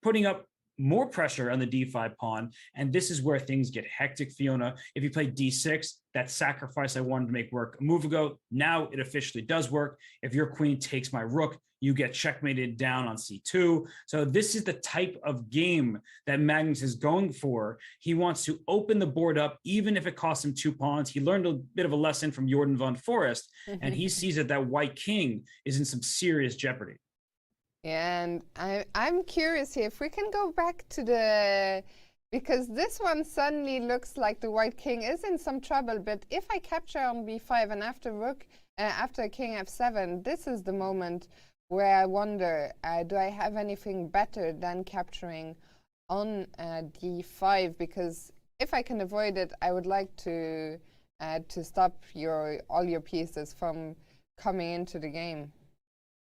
putting up more pressure on the d5 pawn. And this is where things get hectic, Fiona. If you play d6, that sacrifice I wanted to make work a move ago, now it officially does work. If your queen takes my rook, you get checkmated down on c2. So this is the type of game that Magnus is going for. He wants to open the board up, even if it costs him 2 pawns. He learned a bit of a lesson from Jorden van Foreest, and he sees that that white king is in some serious jeopardy. Yeah, and I'm curious here if we can go back to the, because this one suddenly looks like the white king is in some trouble, but if I capture on b5 and after king f7, this is the moment where I wonder, do I have anything better than capturing on d5? Because if I can avoid it, I would like to stop all your pieces from coming into the game.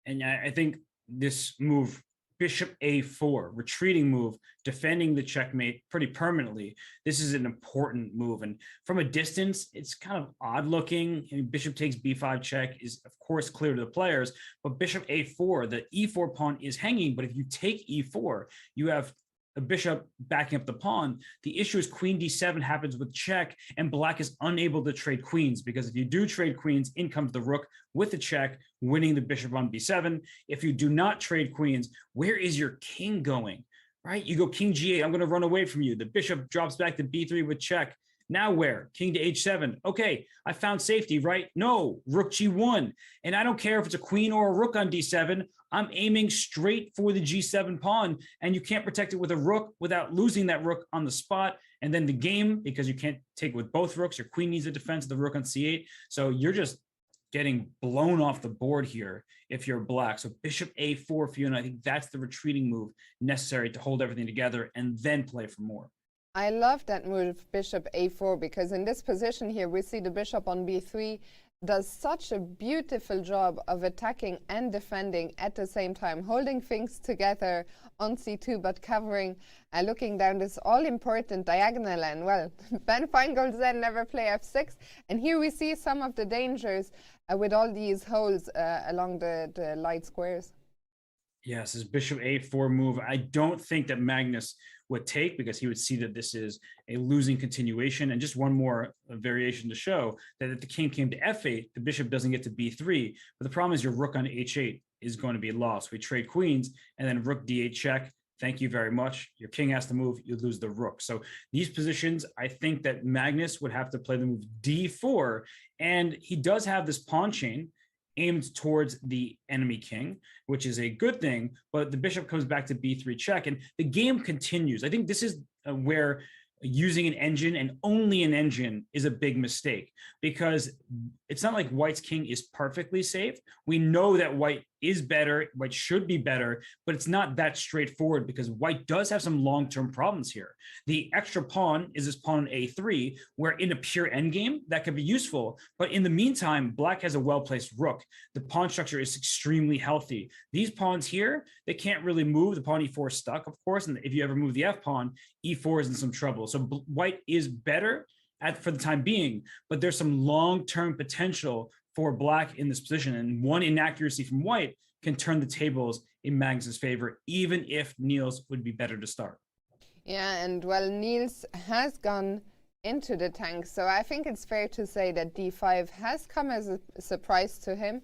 And I think this move, bishop a4, retreating move, defending the checkmate pretty permanently. This is an important move. And from a distance, it's kind of odd looking. I mean, bishop takes b5 check is, of course, clear to the players. But bishop a4, the e4 pawn is hanging. But if you take e4, you have a bishop backing up the pawn. The issue is queen d7 happens with check, and black is unable to trade queens, because if you do trade queens, in comes the rook with the check, winning the bishop on b7. If you do not trade queens, where is your king going, right? You go king g8, I'm going to run away from you. The bishop drops back to b3 with check. Now where? King to h7. Okay, I found safety, right? No, rook g1. And I don't care if it's a queen or a rook on d7. I'm aiming straight for the g7 pawn, and you can't protect it with a rook without losing that rook on the spot. And then the game, because you can't take it with both rooks, your queen needs a defense of the rook on c8. So you're just getting blown off the board here if you're black. So bishop a4, Fiona, I think that's the retreating move necessary to hold everything together and then play for more. I love that move, bishop a4, because in this position here, we see the bishop on b3 does such a beautiful job of attacking and defending at the same time, holding things together on c2, but covering, looking down this all-important diagonal. And, well, Ben Feingold said never play f6. And here we see some of the dangers with all these holes along the light squares. Yes, this bishop a4 move, I don't think that Magnus would take, because he would see that this is a losing continuation. And just one more variation to show that if the king came to f8, the bishop doesn't get to b3. But the problem is your rook on h8 is going to be lost. We trade queens, and then rook d8 check. Thank you very much. Your king has to move, you lose the rook. So these positions, I think that Magnus would have to play the move d4. And he does have this pawn chain aimed towards the enemy king, which is a good thing, but the bishop comes back to b3 check, and the game continues. I think this is where using an engine and only an engine is a big mistake, because it's not like white's king is perfectly safe. We know that white is better, white should be better, but it's not that straightforward, because white does have some long-term problems here. The extra pawn is this pawn on a3, where in a pure endgame that could be useful, but in the meantime, black has a well-placed rook. The pawn structure is extremely healthy. These pawns here, they can't really move. The pawn e4 is stuck, of course, and if you ever move the f pawn, e4 is in some trouble. So white is better for the time being, but there's some long-term potential for black in this position, and one inaccuracy from white can turn the tables in Magnus's favor, even if Niels would be better to start. Yeah, and well, Niels has gone into the tank, so I think it's fair to say that d5 has come as a surprise to him,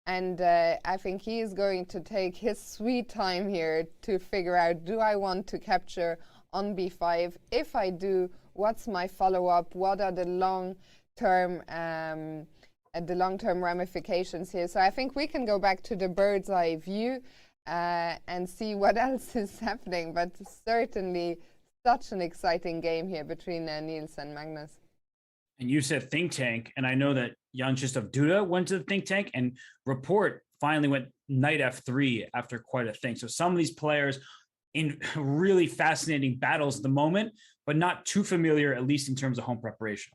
and I think he is going to take his sweet time here to figure out, do I want to capture on b5? If I do, what's my follow-up? What are the long-term ramifications here? So I think we can go back to the bird's eye view and see what else is happening. But certainly such an exciting game here between Niels and Magnus. And you said think tank, and I know that Jan Krzysztof Duda went to the think tank, and Report finally went knight f3 after quite a thing. So some of these players in really fascinating battles at the moment, but not too familiar, at least in terms of home preparation.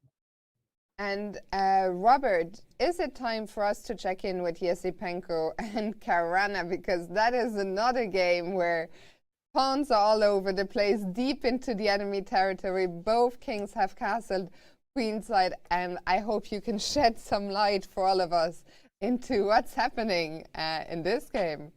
And Robert, is it time for us to check in with Yesipenko and Caruana? Because that is another game where pawns are all over the place, deep into the enemy territory. Both kings have castled queenside, and I hope you can shed some light for all of us into what's happening in this game.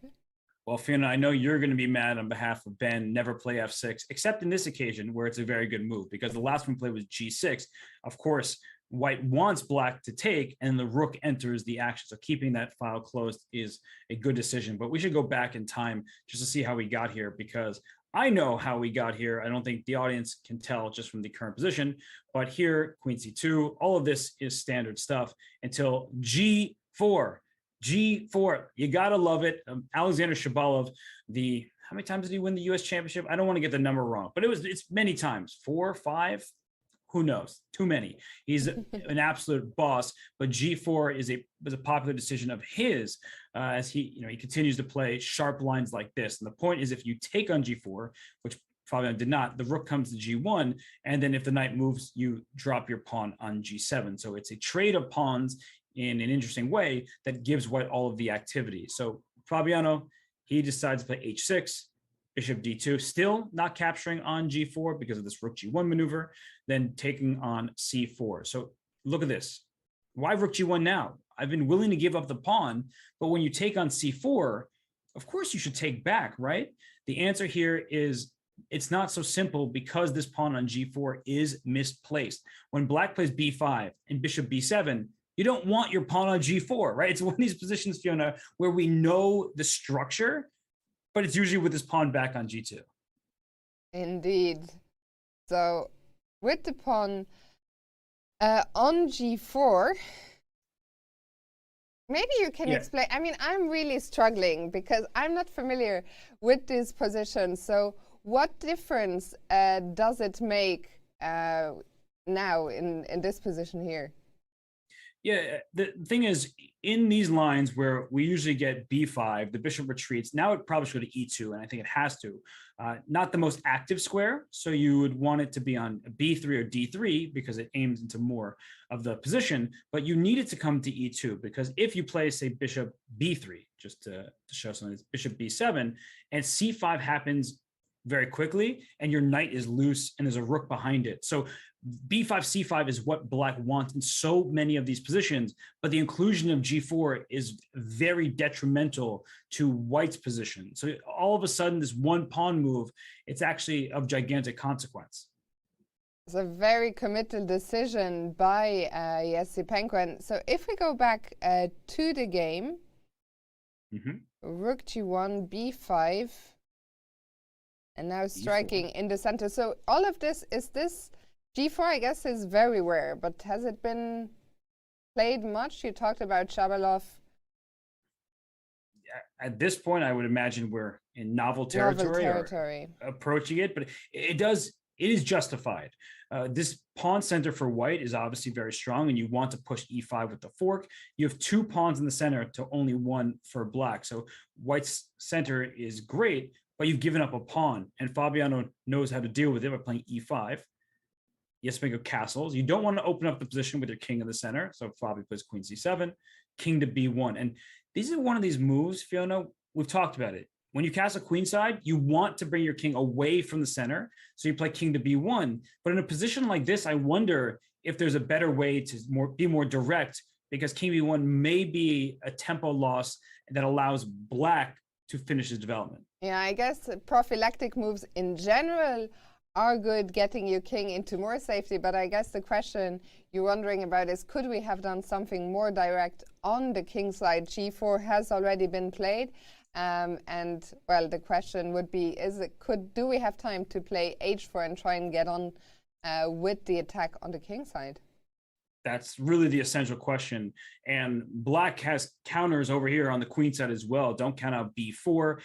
Well, Fiona, I know you're going to be mad on behalf of Ben, never play f6, except in this occasion where it's a very good move, because the last one played was g6. Of course, White wants Black to take, and the rook enters the action. So keeping that file closed is a good decision. But we should go back in time just to see how we got here, because I know how we got here. I don't think the audience can tell just from the current position. But here, queen c2, all of this is standard stuff until g4. G4, you gotta love it. Alexander Shabalov, how many times did he win the U.S. Championship? I don't want to get the number wrong, but it's many times, 4, 5. Who knows? Too many. He's an absolute boss. But G4 was a popular decision of his, as he continues to play sharp lines like this. And the point is, if you take on G4, which Fabiano did not, the rook comes to G1, and then if the knight moves, you drop your pawn on G7. So it's a trade of pawns in an interesting way that gives White all of the activity. So Fabiano, he decides to play H6. Bishop d2, still not capturing on g4 because of this rook g1 maneuver, then taking on c4. So look at this. Why rook g1 now? I've been willing to give up the pawn, but when you take on c4, of course you should take back, right? The answer here is it's not so simple, because this pawn on g4 is misplaced. When Black plays b5 and bishop b7, you don't want your pawn on g4, right? It's one of these positions, Fiona, where we know the structure, but it's usually with this pawn back on g2. Indeed. So with the pawn on g4, maybe you can explain. I mean, I'm really struggling because I'm not familiar with this position. So what difference does it make now in this position here? Yeah, the thing is, in these lines where we usually get b5, the bishop retreats. Now it probably should go to e2, and I think it has to. Not the most active square, so you would want it to be on b3 or d3 because it aims into more of the position, but you need it to come to e2, because if you play, say, bishop b3, just to show something, it's bishop b7, and c5 happens very quickly, and your knight is loose, and there's a rook behind it. So b5, c5 is what Black wants in so many of these positions, but the inclusion of g4 is very detrimental to White's position. So all of a sudden, this one pawn move, it's actually of gigantic consequence. It's a very committed decision by Yesipenko. And so if we go back to the game, rook g1, b5, and now striking in the center. So all of this, is this g4, I guess, is very rare, but has it been played much? You talked about Shabalov. At this point, I would imagine we're in novel territory. Or approaching it, but it is justified. This pawn center for White is obviously very strong, and you want to push e5 with the fork. You have two pawns in the center to only one for Black. So White's center is great, but you've given up a pawn, and Fabiano knows how to deal with it by playing e5. Yesipenko castles. You don't want to open up the position with your king in the center. So Fabi plays queen c7, king to b1. And these are one of these moves, Fiona, we've talked about it. When you castle queenside, you want to bring your king away from the center. So you play king to b1. But in a position like this, I wonder if there's a better way to be more direct, because king b1 may be a tempo loss that allows Black to finish his development. Yeah, I guess prophylactic moves in general are good, getting your king into more safety, but I guess the question you're wondering about is, could we have done something more direct on the king side? g4 has already been played, and well, the question would be, do we have time to play h4 and try and get on with the attack on the king side? That's really the essential question. And Black has counters over here on the queen side as well. Don't count out b4,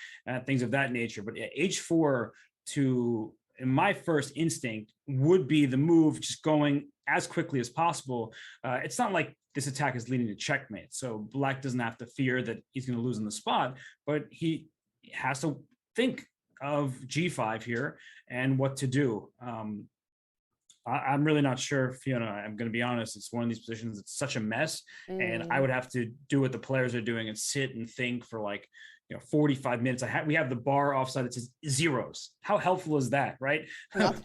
things of that nature. But h4 to my first instinct would be the move just going as quickly as possible. It's not like this attack is leading to checkmate, so black doesn't have to fear that he's going to lose on the spot, but he has to think of g5 here and what to do. I'm really not sure, Fiona. I'm going to be honest. It's one of these positions. It's such a mess, and I would have to do what the players are doing and sit and think for like 45 minutes. We have the bar offside that says zeros. How helpful is that, right?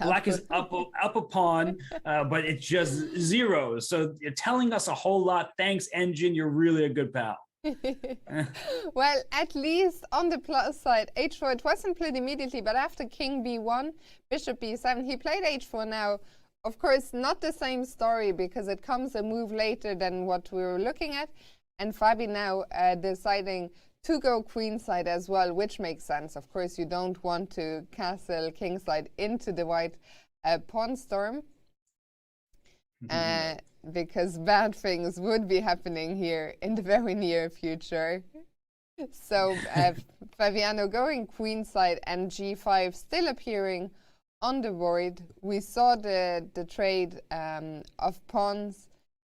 Black is up a pawn, but it's just zeros. So you're telling us a whole lot. Thanks, engine. You're really a good pal. Well, at least on the plus side, h4, it wasn't played immediately, but after king b1, bishop b7, he played h4 now. Of course, not the same story because it comes a move later than what we were looking at. And Fabi now deciding to go queenside as well, which makes sense. Of course, you don't want to castle kingside into the white pawn storm because bad things would be happening here in the very near future. So Fabiano going queenside and g5 still appearing on the board. We saw the trade of pawns,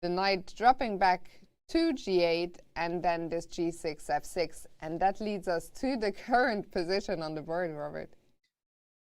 the knight dropping back to g8 and then this g6, f6, and that leads us to the current position on the board, Robert.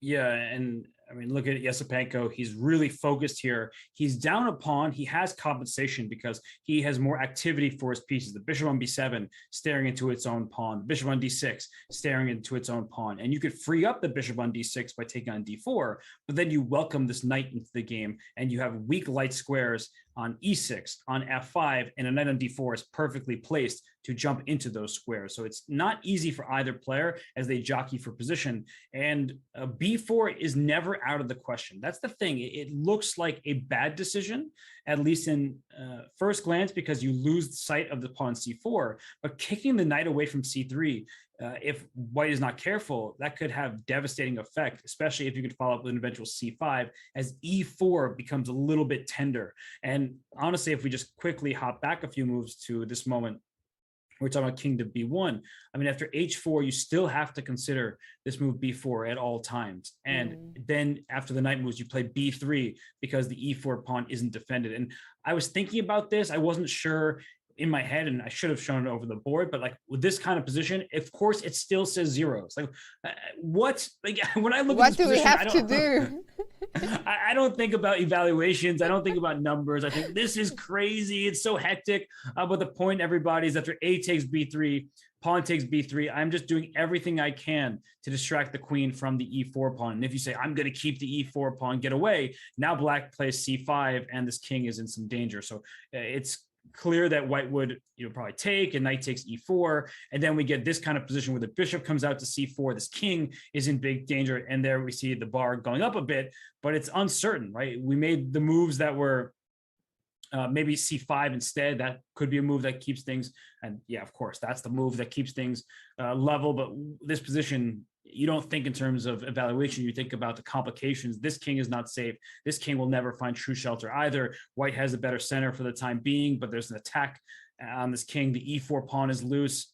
Yeah, and I mean, look at Yasipenko. He's really focused here. He's down a pawn. He has compensation because he has more activity for his pieces. The bishop on b7 staring into its own pawn. The bishop on d6 staring into its own pawn. And you could free up the bishop on d6 by taking on d4, but then you welcome this knight into the game and you have weak light squares on e6, on f5, and a knight on d4 is perfectly placed to jump into those squares. So it's not easy for either player as they jockey for position. And b4 is never out of the question. That's the thing. It looks like a bad decision, at least in first glance, because you lose sight of the pawn c4, but kicking the knight away from c3, if white is not careful, that could have devastating effect, especially if you could follow up with an eventual c5 as e4 becomes a little bit tender. And honestly, if we just quickly hop back a few moves to this moment, we're talking about king to b1. I mean, after h4, you still have to consider this move b4 at all times. And then after the knight moves, you play b3 because the e4 pawn isn't defended. And I was thinking about this. I wasn't sure in my head, and I should have shown it over the board, but like with this kind of position, of course, it still says zeros. Like what? Like when I look at this position, what do we have to do? I don't think about evaluations. I don't think about numbers. I think this is crazy. It's so hectic. But the point, everybody, is after a takes b3, pawn takes b3, I'm just doing everything I can to distract the queen from the e4 pawn. And if you say, I'm going to keep the e4 pawn, get away, now black plays c5, and this king is in some danger. So it's clear that white would probably take, and knight takes e4, and then we get this kind of position where the bishop comes out to c4. This king is in big danger, and there we see the bar going up a bit, but it's uncertain, right? We made the moves that were maybe c5 instead. That could be a move that keeps things, and yeah, of course, that's the move that keeps things level. But this position, you don't think in terms of evaluation, you think about the complications. This king is not safe. This king will never find true shelter either. White has a better center for the time being, but there's an attack on this king. The e4 pawn is loose.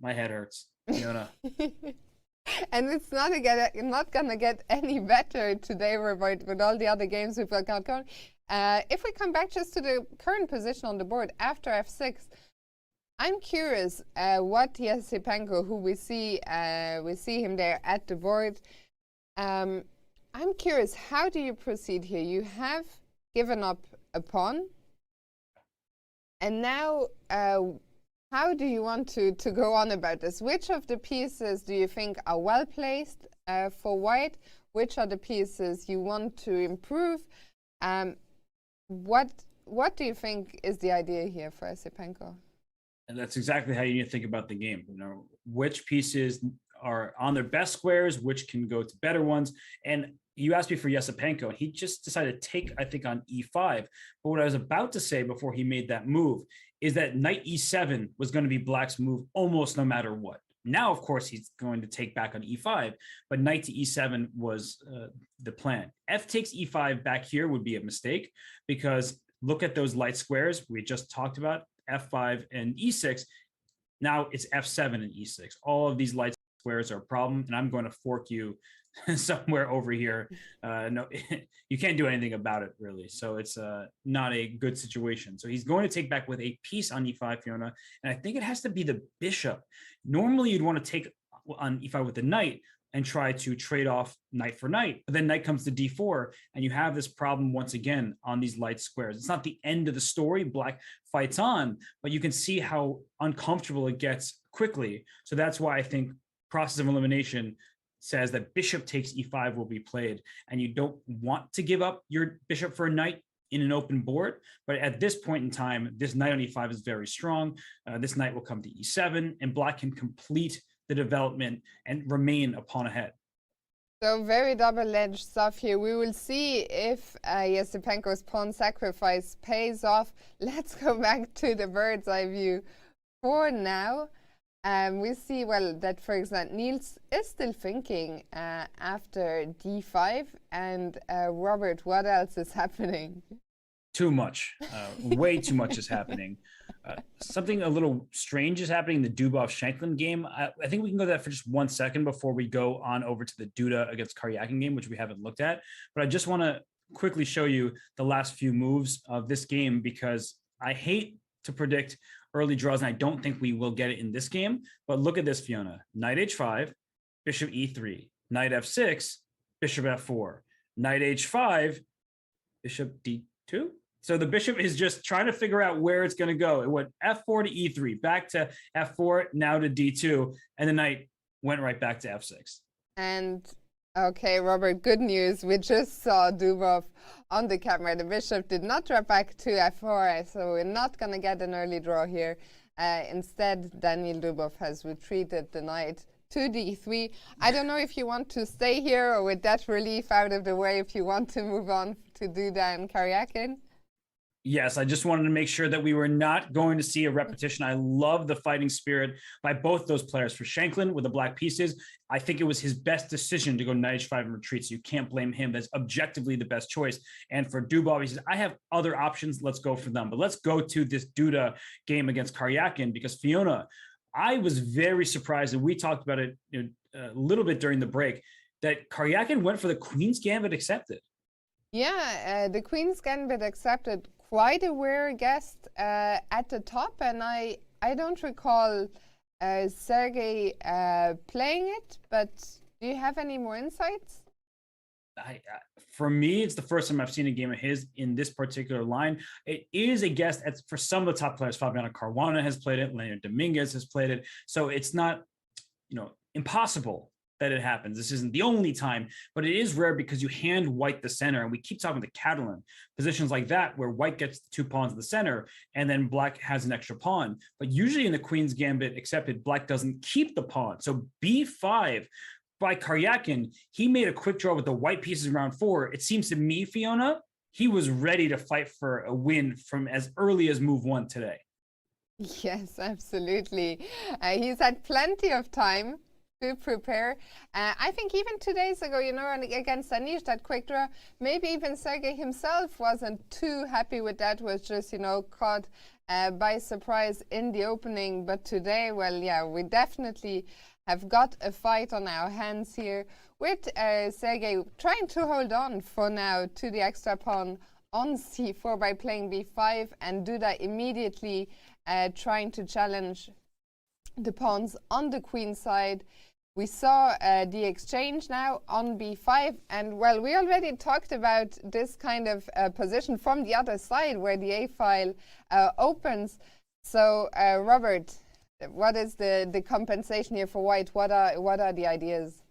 My head hurts. Fiona. And it's not gonna get any better today, Robert, with all the other games we've got going. If we come back just to the current position on the board after f6, I'm curious what Yasipenko, who we see him there at the board. I'm curious, how do you proceed here? You have given up a pawn, and now how do you want to go on about this? Which of the pieces do you think are well placed for white? Which are the pieces you want to improve? What do you think is the idea here for Yasipenko? And that's exactly how you need to think about the game. Which pieces are on their best squares, which can go to better ones. And you asked me for Yasipenko, and he just decided to take, I think, on e5. But what I was about to say before he made that move is that knight e7 was going to be black's move almost no matter what. Now, of course, he's going to take back on e5, but knight to e7 was the plan. F takes e5 back here would be a mistake, because look at those light squares we just talked about, f5 and e6. Now it's f7 and e6. All of these light squares are a problem, and I'm going to fork you somewhere over here. No, you can't do anything about it really. So it's not a good situation. So he's going to take back with a piece on e5, Fiona. And I think it has to be the bishop. Normally you'd want to take on e5 with the knight and try to trade off knight for knight, but then knight comes to d4, and you have this problem once again on these light squares. It's not the end of the story. Black fights on, but you can see how uncomfortable it gets quickly. So that's why I think process of elimination says that bishop takes e5 will be played, and you don't want to give up your bishop for a knight in an open board. But at this point in time, this knight on e5 is very strong. This knight will come to e7, and black can complete the development and remain a pawn ahead. So very double-edged stuff here. We will see if Yestepenko's pawn sacrifice pays off. Let's go back to the bird's eye view for now. We see, well, that, for example, Niels is still thinking after d5. And Robert, what else is happening? Too much. Way too much is happening. Something a little strange is happening in the Dubov-Shanklin game. I think we can go to that for just 1 second before we go on over to the Duda against Karyakin game, which we haven't looked at. But I just want to quickly show you the last few moves of this game, because I hate to predict early draws, and I don't think we will get it in this game. But look at this, Fiona. Knight h5, bishop e3, knight f6, bishop f4, knight h5, bishop d2. So the bishop is just trying to figure out where it's going to go. It went f4 to e3, back to f4, now to d2, and the knight went right back to f6. And okay, Robert, good news. We just saw Dubov on the camera. The bishop did not drop back to f4, so we're not going to get an early draw here. Instead, Daniel Dubov has retreated the knight to d3. I don't know if you want to stay here, or with that relief out of the way, if you want to move on to Duda and Karyakin. Yes, I just wanted to make sure that we were not going to see a repetition. I love the fighting spirit by both those players. For Shanklin with the black pieces, I think it was his best decision to go knight h5 and retreat, so you can't blame him. That's objectively the best choice. And for Dubov, he says, I have other options. Let's go for them. But let's go to this Duda game against Karyakin, because Fiona, I was very surprised, and we talked about it a little bit during the break, that Karyakin went for the Queen's Gambit accepted. Yeah, the Queen's Gambit accepted. Quite a rare guest at the top, and I don't recall Sergey playing it, but do you have any more insights? For me, it's the first time I've seen a game of his in this particular line. It is a guest for some of the top players. Fabiano Caruana has played it. Leonard Dominguez has played it. So it's not, impossible that it happens. This isn't the only time, but it is rare because you hand white the center, and we keep talking to Catalan positions like that where white gets the 2 pawns in the center and then black has an extra pawn. But usually in the Queen's Gambit accepted, black doesn't keep the pawn. So b5 by Karyakin, he made a quick draw with the white pieces in round 4. It seems to me, Fiona, he was ready to fight for a win from as early as move 1 today. Yes, absolutely. He's had plenty of time to prepare. I think even 2 days ago, against Anish, that quick draw, maybe even Sergey himself wasn't too happy with that, was just, caught by surprise in the opening. But today, well, yeah, we definitely have got a fight on our hands here, with Sergey trying to hold on for now to the extra pawn on c4 by playing b5, and Duda immediately trying to challenge the pawns on the queen side. We saw the exchange now on b5, and well, we already talked about this kind of position from the other side where the a file opens. So Robert, what is the compensation here for white? What are the ideas?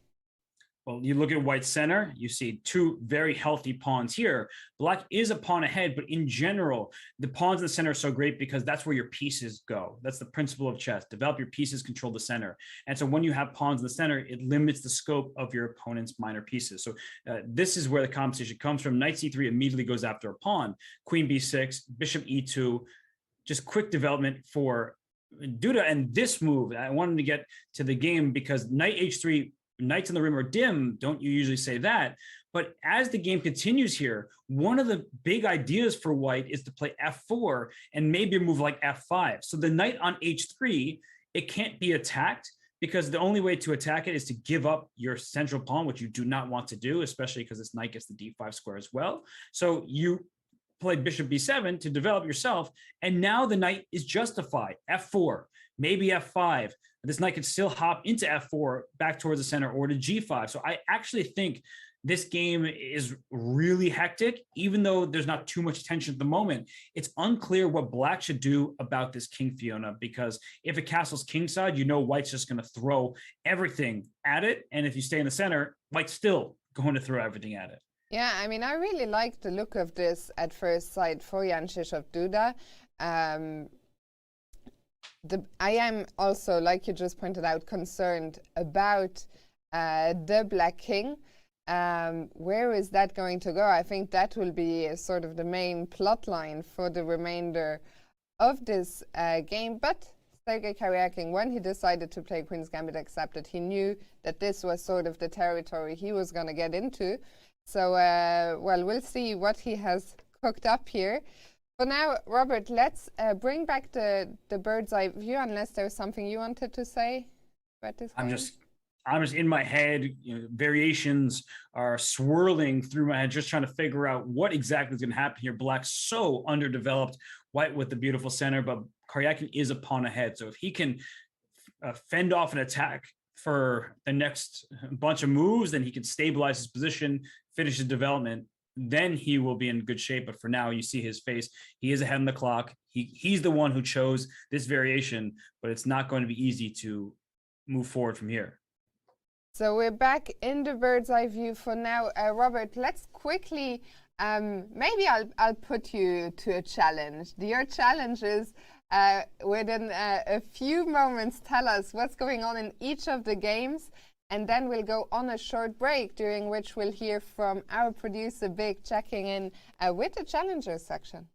Well, you look at white center, you see 2 very healthy pawns here. Black is a pawn ahead, but in general, the pawns in the center are so great because that's where your pieces go. That's the principle of chess. Develop your pieces, control the center. And so when you have pawns in the center, it limits the scope of your opponent's minor pieces. So this is where the compensation comes from. Knight c3 immediately goes after a pawn. Queen b6, bishop e2, just quick development for Duda. And this move, I wanted to get to the game because knight h3, knights in the rim are dim. Don't you usually say that? But as the game continues here, one of the big ideas for white is to play f4 and maybe a move like f5. So the knight on h3, it can't be attacked because the only way to attack it is to give up your central pawn, which you do not want to do, especially because this knight gets the d5 square as well. So you played bishop b7 to develop yourself, and now the knight is justified. f4, maybe f5. This knight can still hop into f4 back towards the center or to g5. So I actually think this game is really hectic, even though there's not too much tension at the moment. It's unclear what black should do about this king Fiona, because if it castles kingside, you know white's just going to throw everything at it. And if you stay in the center, white's still going to throw everything at it. Yeah, I mean, I really like the look of this at first sight for Jan Krzysztof Duda. I am also, like you just pointed out, concerned about the black king. Where is that going to go? I think that will be sort of the main plot line for the remainder of this game. But Sergei Karyakin, when he decided to play Queen's Gambit Accepted, he knew that this was sort of the territory he was going to get into. So, well, we'll see what he has cooked up here. For now, Robert, let's bring back the bird's eye view, unless there's something you wanted to say about this game. I'm just in my head, variations are swirling through my head, just trying to figure out what exactly is going to happen here. Black's so underdeveloped, white with the beautiful center, but Karyakin is a pawn ahead. So if he can fend off an attack for the next bunch of moves, then he can stabilize his position, finish his development, then he will be in good shape. But for now, you see his face. He is ahead on the clock. He's the one who chose this variation, but it's not going to be easy to move forward from here. So we're back in the bird's eye view for now. Robert, let's quickly, maybe I'll put you to a challenge. Your challenge is within a few moments, tell us what's going on in each of the games, and then we'll go on a short break, during which we'll hear from our producer, Big, checking in with the challengers section.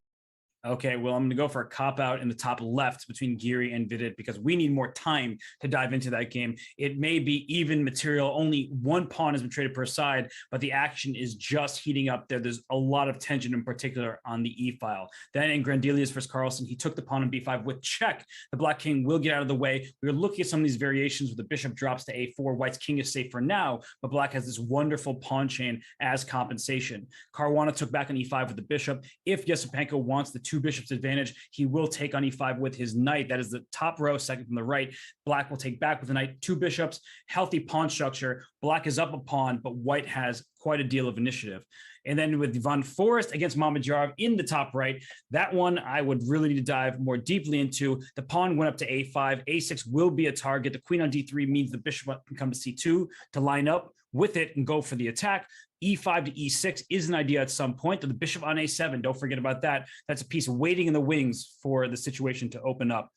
Okay, well, I'm going to go for a cop-out in the top left between Giri and Vidit, because we need more time to dive into that game. It may be even material. Only one pawn has been traded per side, but the action is just heating up there. There's a lot of tension, in particular on the e-file. Then in Grandilius versus Carlson, he took the pawn on b5 with check. The black king will get out of the way. We were looking at some of these variations where the bishop drops to a4. White's king is safe for now, but black has this wonderful pawn chain as compensation. Caruana took back on e5 with the bishop. If Yasipenko wants the two bishops advantage, he will take on e5 with his knight. That is the top row, second from the right. Black will take back with the knight, two bishops, healthy pawn structure. Black is up a pawn, but white has quite a deal of initiative. And then with Van Foreest against Mamadjarov in the top right, that one I would really need to dive more deeply into. The pawn went up to a5. a6 will be a target. The queen on d3 means the bishop can come to c2 to line up with it and go for the attack. e5 to e6 is an idea at some point. The bishop on a7, don't forget about that. That's a piece waiting in the wings for the situation to open up.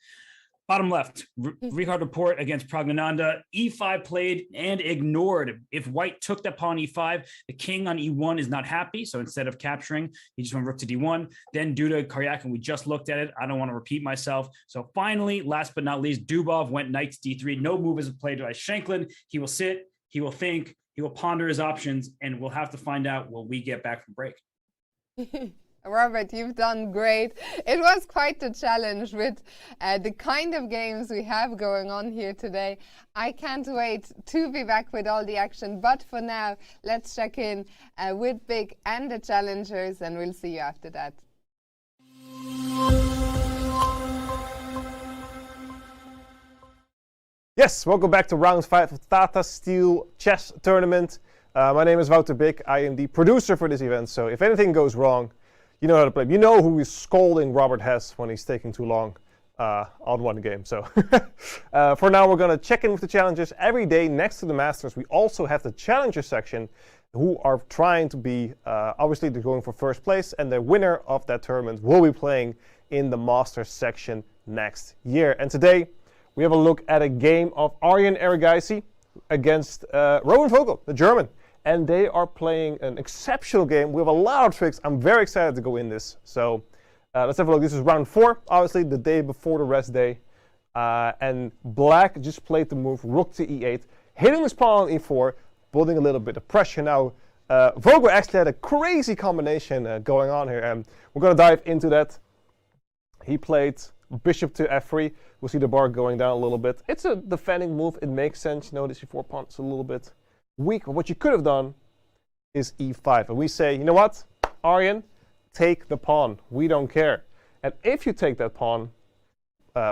Bottom left, Richard Report against Pragnananda. e5 played and ignored. If white took that pawn e5, the king on e1 is not happy. So instead of capturing, he just went rook to d1. Then Duda, Karyakin, we just looked at it. I don't want to repeat myself. So finally, last but not least, Dubov went knight to d3. No move is played by Shanklin. He will sit, he will think, he will ponder his options, and we'll have to find out when we get back from break. Robert, you've done great. It was quite a challenge with the kind of games we have going on here today. I can't wait to be back with all the action. But for now, let's check in with Big and the challengers, and we'll see you after that. Yes, welcome back to round 5 of Tata Steel Chess Tournament. My name is Wouter Big. I am the producer for this event, so if anything goes wrong, you know how to play. You know who is scolding Robert Hess when he's taking too long on one game. So for now, we're going to check in with the challengers every day. Next to the Masters, we also have the Challenger section, who are trying to be, obviously they're going for first place, and the winner of that tournament will be playing in the Masters section next year. And today, we have a look at a game of Arjen Erigaisi against Rowan Vogel, the German. And they are playing an exceptional game with a lot of tricks. I'm very excited to go in this. So let's have a look. This is round 4, obviously the day before the rest day. And Black just played the move rook to e8, hitting his pawn on e4, building a little bit of pressure. Now, Vogel actually had a crazy combination going on here. And we're going to dive into that. He played Bishop to f3. We'll see the bar going down a little bit. It's a defending move. It makes sense. You know, this e4 pawn is a little bit weak. But what you could have done is e5. And we say, you know what, Arjen, take the pawn. We don't care. And if you take that pawn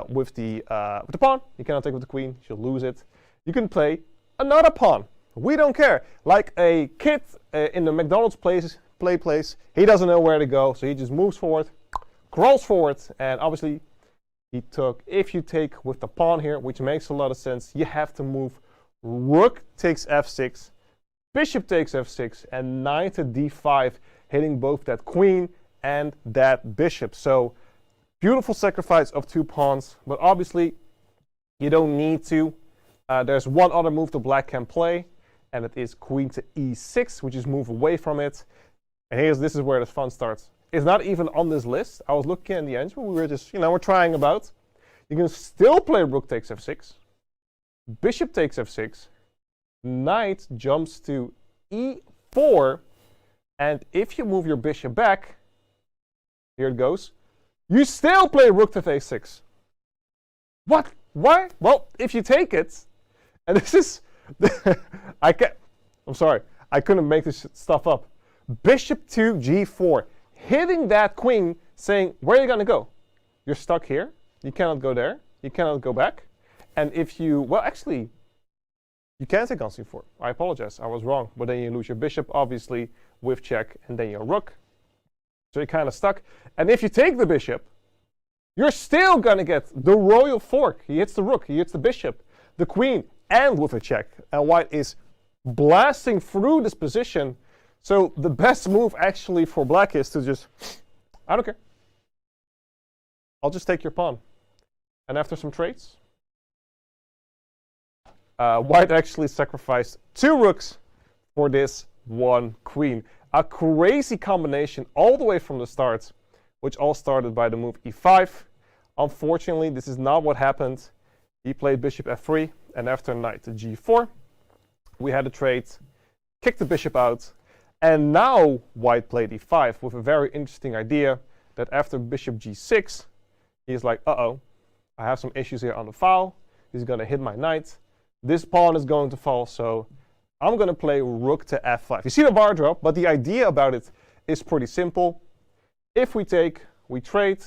with the pawn, you cannot take with the queen. She'll lose it. You can play another pawn. We don't care. Like a kid in the McDonald's play place, he doesn't know where to go, so he just moves forward, crawls forward, and obviously he took. If you take with the pawn here, which makes a lot of sense, you have to move rook takes f6, bishop takes f6, and knight to d5, hitting both that queen and that bishop. So beautiful sacrifice of 2 pawns, but obviously you don't need to. There's one other move the black can play, and it is queen to e6, which is move away from it. And this is where the fun starts. It's not even on this list. I was looking in the end, but we were just, we're trying about. You can still play rook takes f6, bishop takes f6, knight jumps to e4, and if you move your bishop back, here it goes, you still play rook to a6. What? Why? Well, if you take it, and this is, I'm sorry, I couldn't make this stuff up. Bishop to g4, hitting that queen, saying, where are you going to go? You're stuck here. You cannot go there. You cannot go back. And if you, well, actually, you can take on c4. I apologize. I was wrong. But then you lose your bishop, obviously, with check, and then your rook. So you're kind of stuck. And if you take the bishop, you're still going to get the royal fork. He hits the rook. He hits the bishop, the queen, and with a check. And white is blasting through this position. So the best move actually for black is to just, I don't care. I'll just take your pawn. And after some trades, white actually sacrificed 2 rooks for this 1 queen. A crazy combination all the way from the start, which all started by the move e5. Unfortunately, this is not what happened. He played bishop f3, and after knight to g4, we had a trade, kicked the bishop out, and now white played e5 with a very interesting idea that after bishop g6, he's like, uh-oh, I have some issues here on the file. He's going to hit my knight. This pawn is going to fall, so I'm going to play rook to f5. You see the bar drop, but the idea about it is pretty simple. If we take, we trade,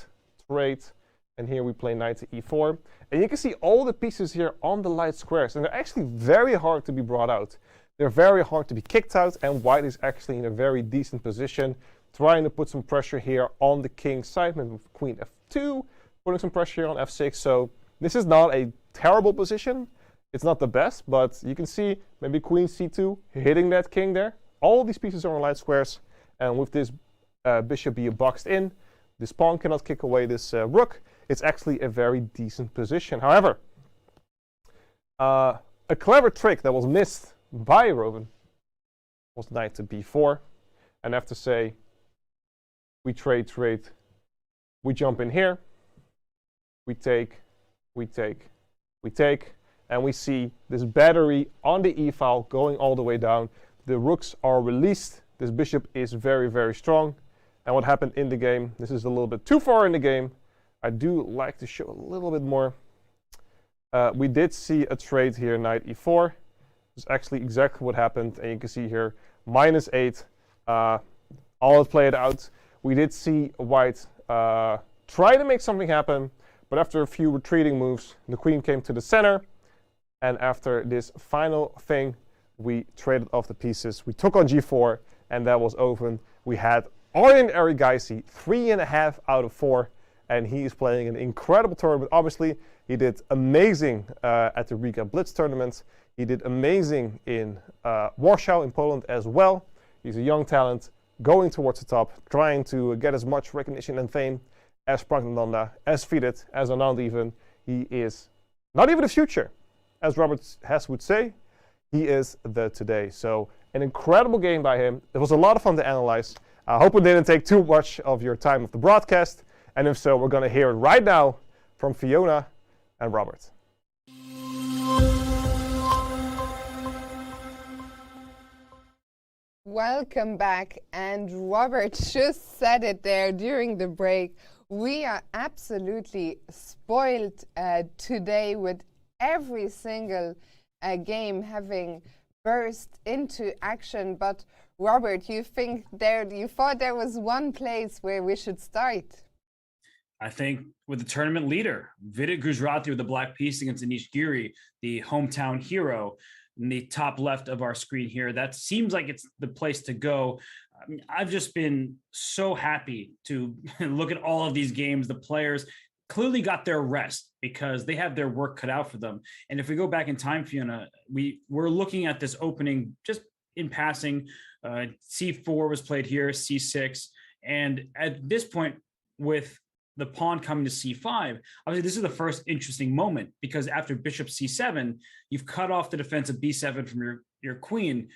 and here we play knight to e4. And you can see all the pieces here on the light squares, and they're actually very hard to be brought out. They're very hard to be kicked out, and white is actually in a very decent position, trying to put some pressure here on the king's side, maybe with queen f2, putting some pressure here on f6. So this is not a terrible position. It's not the best, but you can see maybe queen c2, hitting that king there. All these pieces are on light squares, and with this bishop being boxed in, this pawn cannot kick away this rook. It's actually a very decent position. However, a clever trick that was missed by Roven was knight to b4. And after say, we trade, we jump in here, we take, and we see this battery on the e-file going all the way down. The rooks are released. This bishop is very, very strong. And what happened in the game, this is a little bit too far in the game. I do like to show a little bit more. We did see a trade here, knight e4. It's actually exactly what happened. And you can see here, -8. All it played out. We did see white try to make something happen. But after a few retreating moves, the queen came to the center. And after this final thing, we traded off the pieces. We took on g4, and that was over. We had Arjen Erigaisi, 3.5 out of 4. And he is playing an incredible tournament. Obviously, he did amazing at the Riga Blitz tournament. He did amazing in Warsaw in Poland as well. He's a young talent going towards the top, trying to get as much recognition and fame as Praggnanandhaa, as Vidit, as Anand even. He is not even the future, as Robert Hess would say. He is the today. So an incredible game by him. It was a lot of fun to analyze. I hope it didn't take too much of your time of the broadcast. And if so, we're going to hear it right now from Fiona and Robert. Welcome back. And Robert just said it there during the break. We are absolutely spoiled today with every single game having burst into action. But Robert, you thought there was one place where we should start? I think with the tournament leader, Vidit Gujrati with the black piece against Anish Giri, the hometown hero, in the top left of our screen here. That seems like it's the place to go. I mean, I've just been so happy to look at all of these games. The players clearly got their rest because they have their work cut out for them. And if we go back in time, Fiona, we're looking at this opening just in passing. C4 was played here, C6. And at this point, with the pawn coming to c5, obviously this is the first interesting moment, because after bishop c7, you've cut off the defense of b7 from your queen.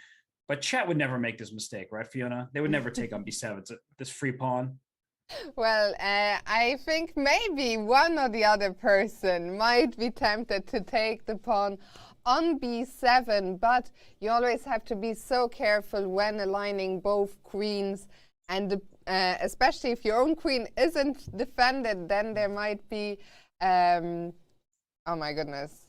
But Chet would never make this mistake, right, Fiona? They would never take on b7. It's this free pawn. Well, I think maybe one or the other person might be tempted to take the pawn on b7, but you always have to be so careful when aligning both queens, and especially if your own queen isn't defended, then there might be, oh my goodness.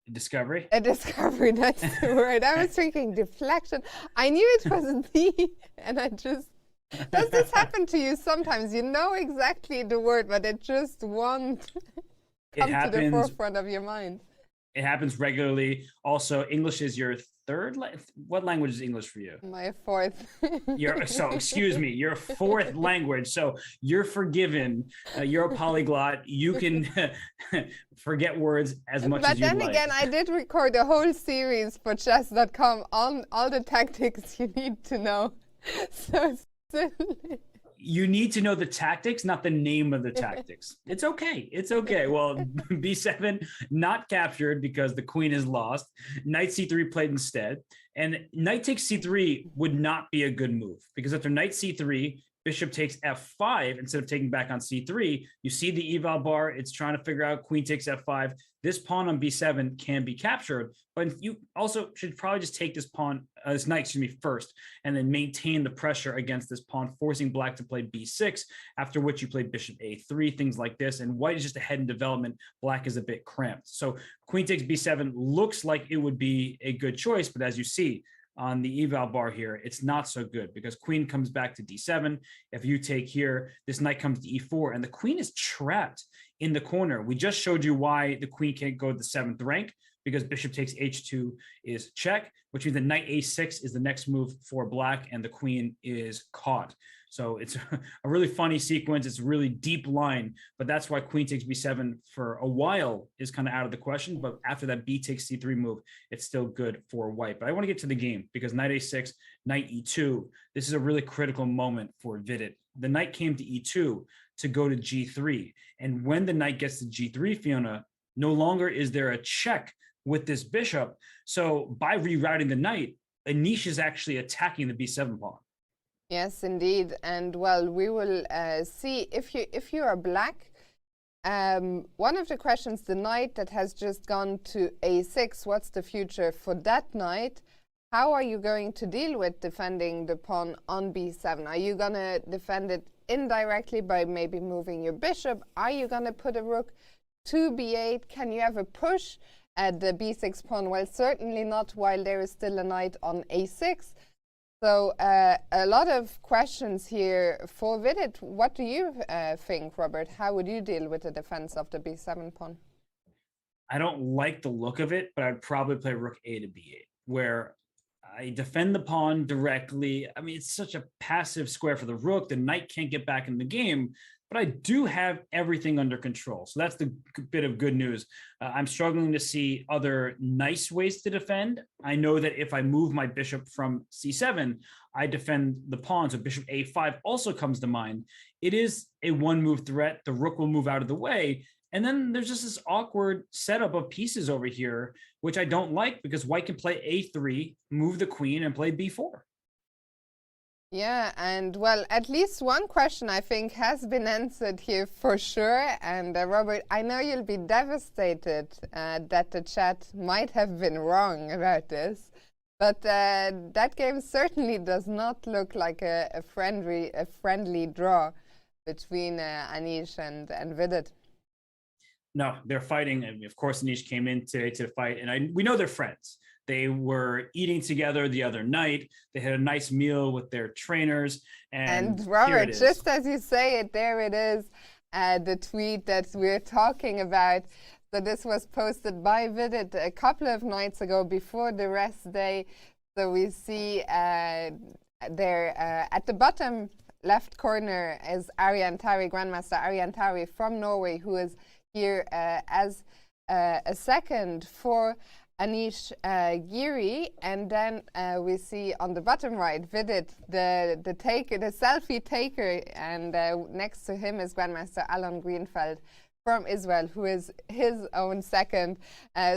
A discovery? A discovery, that's the word. I was thinking deflection. I knew it was B, and I just... Does this happen to you sometimes? You know exactly the word, but it just won't come to the forefront of your mind. It happens regularly. Also, English is your third. What language is English for you? My fourth. Excuse me, your fourth language. So you're forgiven. You're a polyglot. You can forget words as much as you like. But then again, I did record a whole series for Chess.com on all the tactics you need to know. So you need to know the tactics, not the name of the tactics. It's okay. It's okay. Well, b7 not captured because the queen is lost. Knight c3 played instead. And knight takes c3 would not be a good move, because after knight c3, bishop takes f5 instead of taking back on c3. You see the eval bar. It's trying to figure out queen takes f5. This pawn on b7 can be captured, but you also should probably just take this pawn, this knight, first, and then maintain the pressure against this pawn, forcing black to play b6, after which you play bishop a3, things like this. And white is just ahead in development. Black is a bit cramped. So queen takes b7 looks like it would be a good choice, but as you see, on the eval bar here, it's not so good, because queen comes back to d7. If you take here, this knight comes to e4, and the queen is trapped in the corner. We just showed you why the queen can't go to the 7th rank, because bishop takes h2 is check, which means the knight a6 is the next move for black, and the queen is caught. So it's a really funny sequence. It's a really deep line, but that's why queen takes b7 for a while is kind of out of the question. But after that b takes c3 move, it's still good for white. But I want to get to the game, because knight a6, knight e2, this is a really critical moment for Vidit. The knight came to e2 to go to g3. And when the knight gets to g3, Fiona, no longer is there a check with this bishop. So by rerouting the knight, Anish is actually attacking the b7 pawn. Yes, indeed. And well, we will see if you are black. One of the questions, the knight that has just gone to a6, what's the future for that knight? How are you going to deal with defending the pawn on b7? Are you going to defend it indirectly by maybe moving your bishop? Are you going to put a rook to b8? Can you ever push at the b6 pawn? Well, certainly not while there is still a knight on a6. So a lot of questions here for Vidit. What do you think, Robert? How would you deal with the defense of the b7 pawn? I don't like the look of it, but I'd probably play rook a to b8, where I defend the pawn directly. I mean, it's such a passive square for the rook. The knight can't get back in the game, but I do have everything under control. So that's the bit of good news. I'm struggling to see other nice ways to defend. I know that if I move my bishop from c7, I defend the pawn. So bishop a5 also comes to mind. It is a one-move threat. The rook will move out of the way. And then there's just this awkward setup of pieces over here, which I don't like, because white can play a3, move the queen, and play b4. Yeah, and well, at least one question I think has been answered here for sure. And Robert, I know you'll be devastated that the chat might have been wrong about this, but that game certainly does not look like a friendly draw. between Anish and Vidit. No, they're fighting. And of course, Anish came in today to fight, and we know they're friends. They were eating together the other night. They had a nice meal with their trainers. And Robert, just as you say it, there it is, the tweet that we're talking about. So this was posted by Vidit a couple of nights ago before the rest day. So we see there at the bottom left corner is Ariantari, Grandmaster Ariantari from Norway, who is here as a second for Anish Giri, and then we see on the bottom right Vidit, the selfie taker, and next to him is Grandmaster Alon Greenfeld from Israel, who is his own second.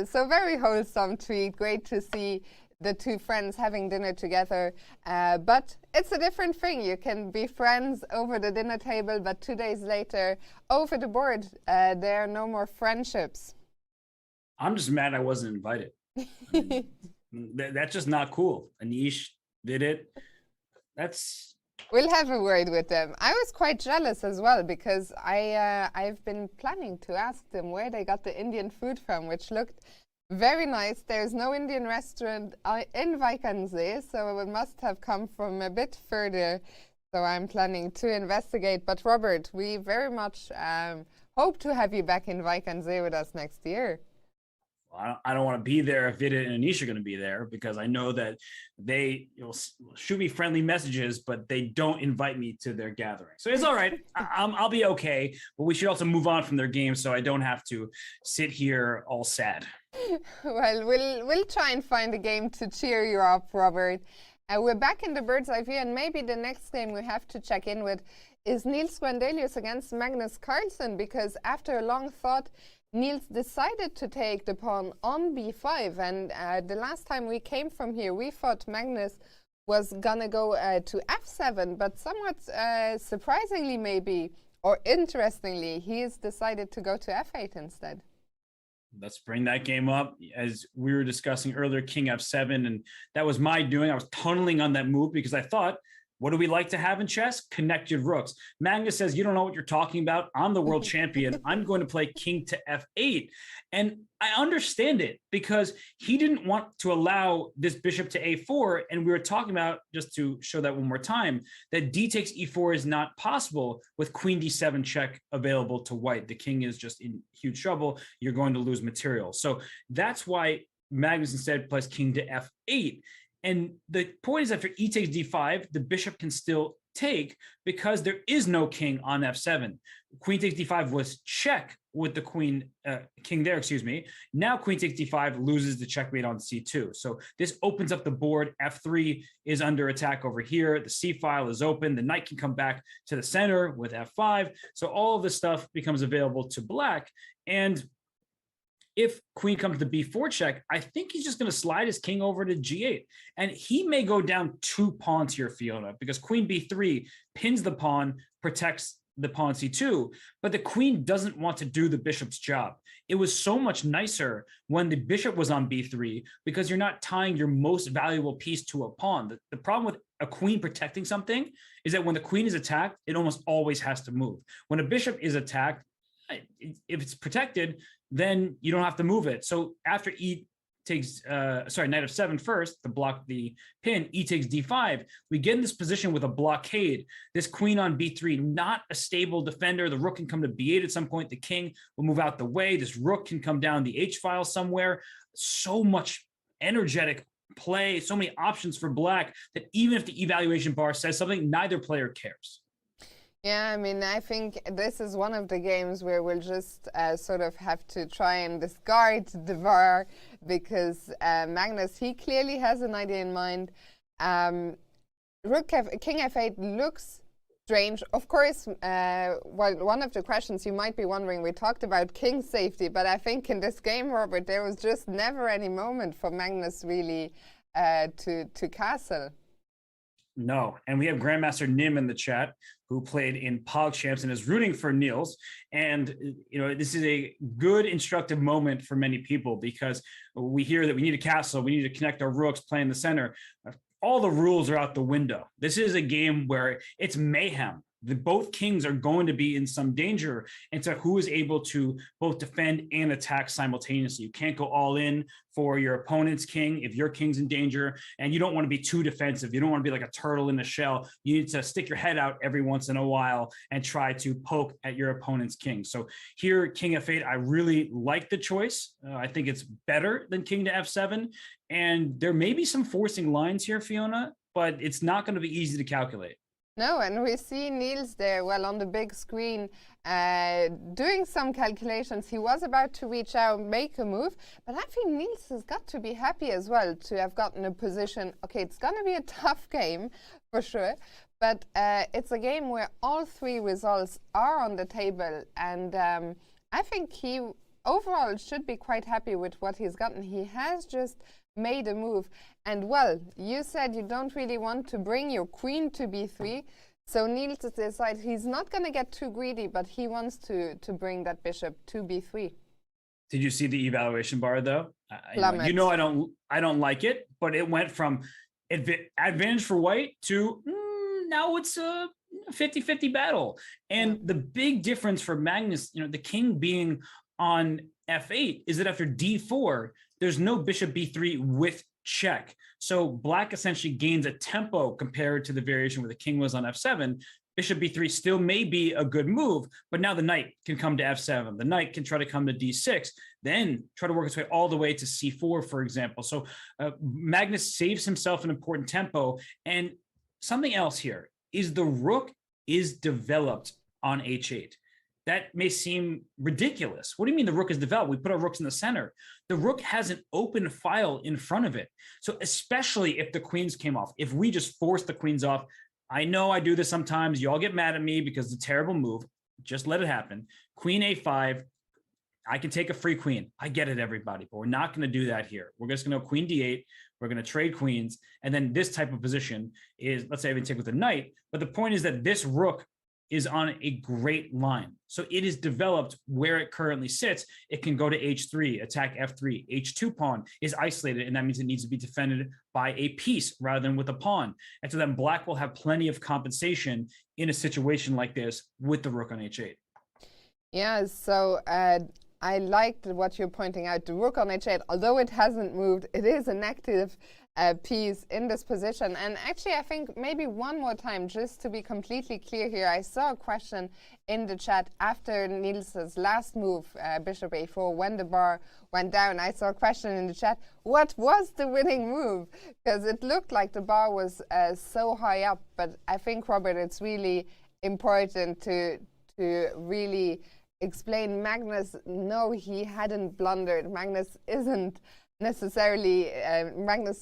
So very wholesome tweet. Great to see the two friends having dinner together, but it's a different thing. You can be friends over the dinner table, but 2 days later, over the board, there are no more friendships. I'm just mad I wasn't invited. That's just not cool. Anish did it. We'll have a word with them. I was quite jealous as well because I've been planning to ask them where they got the Indian food from, which looked very nice. There's no Indian restaurant in Wijk aan Zee, so it must have come from a bit further. So I'm planning to investigate. But Robert, we very much hope to have you back in Wijk aan Zee with us next year. Well, I don't want to be there if Vidit and Anish are going to be there, because I know that they shoot me friendly messages, but they don't invite me to their gathering. So it's all right. I'll be okay. But we should also move on from their game so I don't have to sit here all sad. Well, we'll try and find a game to cheer you up, Robert. We're back in the bird's eye view, and maybe the next game we have to check in with is Niels Gwendelus against Magnus Carlsen, because after a long thought, Niels decided to take the pawn on b5, and the last time we came from here, we thought Magnus was gonna go to f7, but somewhat surprisingly maybe, or interestingly, he's decided to go to f8 instead. Let's bring that game up. As we were discussing earlier, king f7, and that was my doing. I was tunneling on that move because I thought, what do we like to have in chess? Connected rooks. Magnus says, you don't know what you're talking about. I'm the world champion. I'm going to play king to f8. And I understand it because he didn't want to allow this bishop to a4. And we were talking about, just to show that one more time, that d takes e4 is not possible with queen d7 check available to white. The king is just in huge trouble. You're going to lose material. So that's why Magnus instead plays king to f8. And the point is that for e takes d5, the bishop can still take because there is no king on f7. Queen takes d5 was check with the king there, excuse me. Now queen takes d5 loses the checkmate on c2. So this opens up the board. f3 is under attack over here. The c file is open. The knight can come back to the center with f5. So all of this stuff becomes available to black. And if queen comes to b4 check, I think he's just going to slide his king over to g8. And he may go down 2 pawns here, Fiona, because queen b3 pins the pawn, protects the pawn c2, but the queen doesn't want to do the bishop's job. It was so much nicer when the bishop was on b3 because you're not tying your most valuable piece to a pawn. The problem with a queen protecting something is that when the queen is attacked, it almost always has to move. When a bishop is attacked, if it's protected, then you don't have to move it. So after knight f7 first to block the pin, e takes d5, we get in this position with a blockade. This queen on b3, not a stable defender. The rook can come to b8 at some point. The king will move out the way. This rook can come down the h file somewhere. So much energetic play, so many options for black that even if the evaluation bar says something, neither player cares. Yeah, I mean, I think this is one of the games where we'll just sort of have to try and discard the VAR because Magnus, he clearly has an idea in mind. King f8 looks strange. Of course, one of the questions you might be wondering, we talked about king safety, but I think in this game, Robert, there was just never any moment for Magnus really to castle. No, and we have Grandmaster Nim in the chat who played in PogChamps and is rooting for Niels. And, this is a good instructive moment for many people because we hear that we need a castle, we need to connect our rooks, play in the center. All the rules are out the window. This is a game where it's mayhem. both kings are going to be in some danger into who is able to both defend and attack simultaneously. You can't go all in for your opponent's king if your king's in danger, and you don't want to be too defensive. You don't want to be like a turtle in a shell. You need to stick your head out every once in a while and try to poke at your opponent's king. So here, king f8, I really like the choice. I think it's better than king to f7, and there may be some forcing lines here, Fiona, but it's not going to be easy to calculate. No, and we see Niels there, well, on the big screen, doing some calculations. He was about to reach out, make a move, but I think Niels has got to be happy as well to have gotten a position. Okay, it's going to be a tough game, for sure, but it's a game where all three results are on the table, and I think he overall should be quite happy with what he's gotten. He has just made a move, and well, you said you don't really want to bring your queen to b3, so Niels decides he's not going to get too greedy, but he wants to bring that bishop to b3. Did you see the evaluation bar though? Plummet. I don't like it, but it went from advantage for white to now it's a 50-50 battle. And the big difference for Magnus, the king being on f8, is that after d4, there's no bishop b3 with check. So black essentially gains a tempo compared to the variation where the king was on f7. Bishop b3 still may be a good move, but now the knight can come to f7. The knight can try to come to d6, then try to work its way all the way to c4, for example. So Magnus saves himself an important tempo. And something else here is the rook is developed on h8. That may seem ridiculous. What do you mean the rook is developed? We put our rooks in the center. The rook has an open file in front of it. So especially if the queens came off, if we just force the queens off, I know I do this sometimes. You all get mad at me because it's a terrible move. Just let it happen. Queen a5. I can take a free queen. I get it, everybody, but we're not going to do that here. We're just going to go queen d8. We're going to trade queens. And then this type of position is, let's say I even take with the knight. But the point is that this rook is on a great line. So it is developed where it currently sits. It can go to h3, attack f3, h2 pawn is isolated, and that means it needs to be defended by a piece rather than with a pawn. And so then black will have plenty of compensation in a situation like this with the rook on h8. Yeah, so I liked what you're pointing out. The rook on h8, although it hasn't moved, it is an active piece in this position. And actually, I think maybe one more time, just to be completely clear here, I saw a question in the chat after Niels's last move, bishop a4, when the bar went down. I saw a question in the chat, what was the winning move? Because it looked like the bar was so high up. But I think, Robert, it's really important to really explain Magnus. No, he hadn't blundered. Magnus isn't necessarily,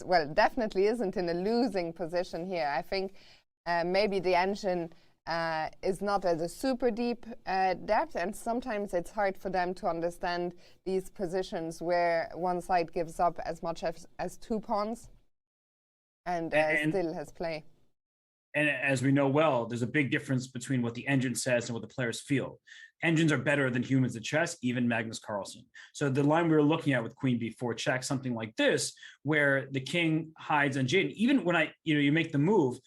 well, definitely isn't in a losing position here. I think maybe the engine is not at a super deep depth, and sometimes it's hard for them to understand these positions where one side gives up as much as 2 pawns and still has play. And as we know well, there's a big difference between what the engine says and what the players feel. Engines are better than humans at chess, even Magnus Carlsen. So the line we were looking at with queen b4 check, something like this, where the king hides on Jaden, even when you make the move,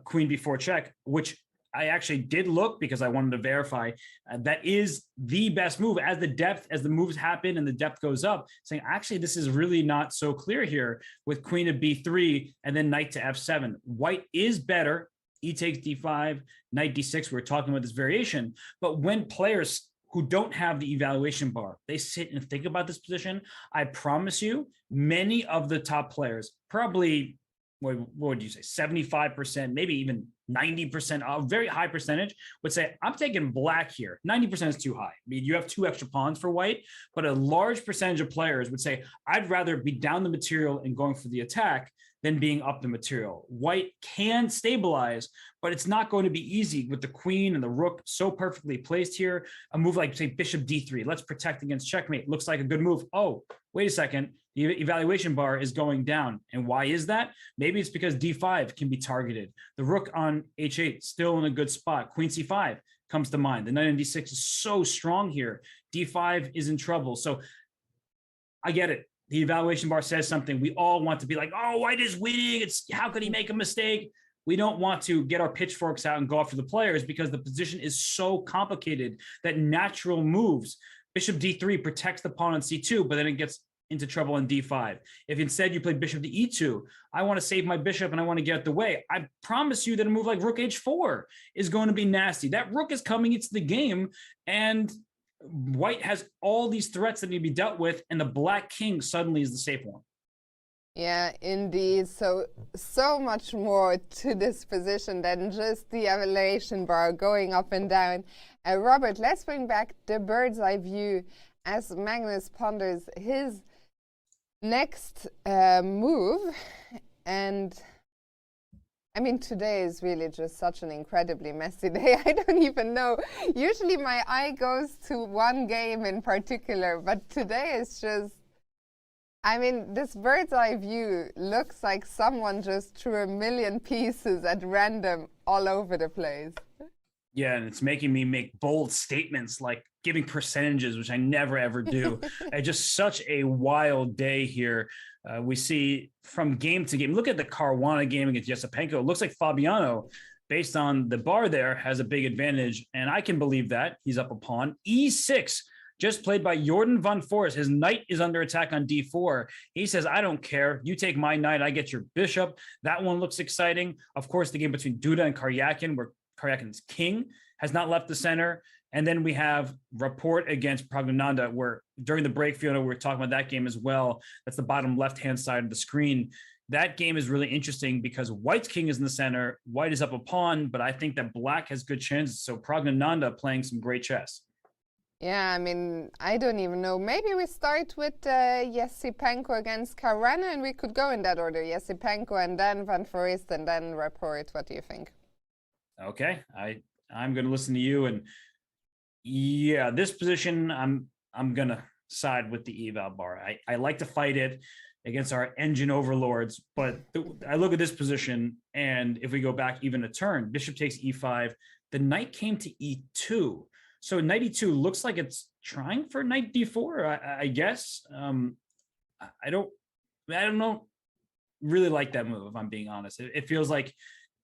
queen b4 check, which I actually did look because I wanted to verify that is the best move as the moves happen and the depth goes up, saying actually this is really not so clear here with queen of b3 and then knight to f7. White is better. E takes d5, knight d6. We were talking about this variation, but when players who don't have the evaluation bar, they sit and think about this position, I promise you, many of the top players, probably, what would you say, 75%, maybe even 90%, a very high percentage, would say, I'm taking black here. 90% is too high. I mean, you have 2 extra pawns for white, but a large percentage of players would say, I'd rather be down the material and going for the attack than being up the material. White can stabilize, but it's not going to be easy with the queen and the rook so perfectly placed here. A move like, say, bishop d3, let's protect against checkmate. Looks like a good move. Oh, wait a second. The evaluation bar is going down. And why is that? Maybe it's because d5 can be targeted. The rook on h8 still in a good spot. Queen c5 comes to mind. The knight on d6 is so strong here. d5 is in trouble. So I get it. The evaluation bar says something. We all want to be like, oh, white is winning. It's how could he make a mistake? we don't want to get our pitchforks out and go after the players because the position is so complicated that natural moves, bishop d3 protects the pawn on c2, but then it gets into trouble on d5. If instead you play bishop to e2, I want to save my bishop and I want to get out the way. I promise you that a move like rook h4 is going to be nasty. That rook is coming into the game, and white has all these threats that need to be dealt with, and the black king suddenly is the safe one. Yeah, indeed. So much more to this position than just the elevation bar going up and down. Robert, let's bring back the bird's eye view as Magnus ponders his next move. And I mean, today is really just such an incredibly messy day. I don't even know. Usually my eye goes to one game in particular, but today is just, I mean, this bird's eye view looks like someone just threw a million pieces at random all over the place. Yeah, and it's making me make bold statements like giving percentages, which I never ever do. Just such a wild day here. We see from game to game. Look at the Caruana game against Yesipenko. It looks like Fabiano, based on the bar there, has a big advantage, and I can believe that. He's up a pawn. E6. Just played by Jorden van Foreest. His knight is under attack on d4. He says, I don't care. You take my knight, I get your bishop. That one looks exciting. Of course, the game between Duda and Karyakin, where Karyakin's king has not left the center. And then we have Rapport against Pragnananda, where during the break, Fiona, we were talking about that game as well. That's the bottom left-hand side of the screen. That game is really interesting because white's king is in the center. White is up a pawn, but I think that black has good chances. So Pragnananda playing some great chess. Yeah, I mean, I don't even know. Maybe we start with Yesipenko against Caruana, and we could go in that order. Yesipenko and then Van Foreest and then Rapport. What do you think? Okay, I'm going to listen to you. And yeah, this position, I'm going to side with the eval bar. I like to fight it against our engine overlords, but I look at this position, and if we go back even a turn, bishop takes e5, the knight came to e2. So knight e2 looks like it's trying for knight d4, I guess. I don't know, really like that move, if I'm being honest. It feels like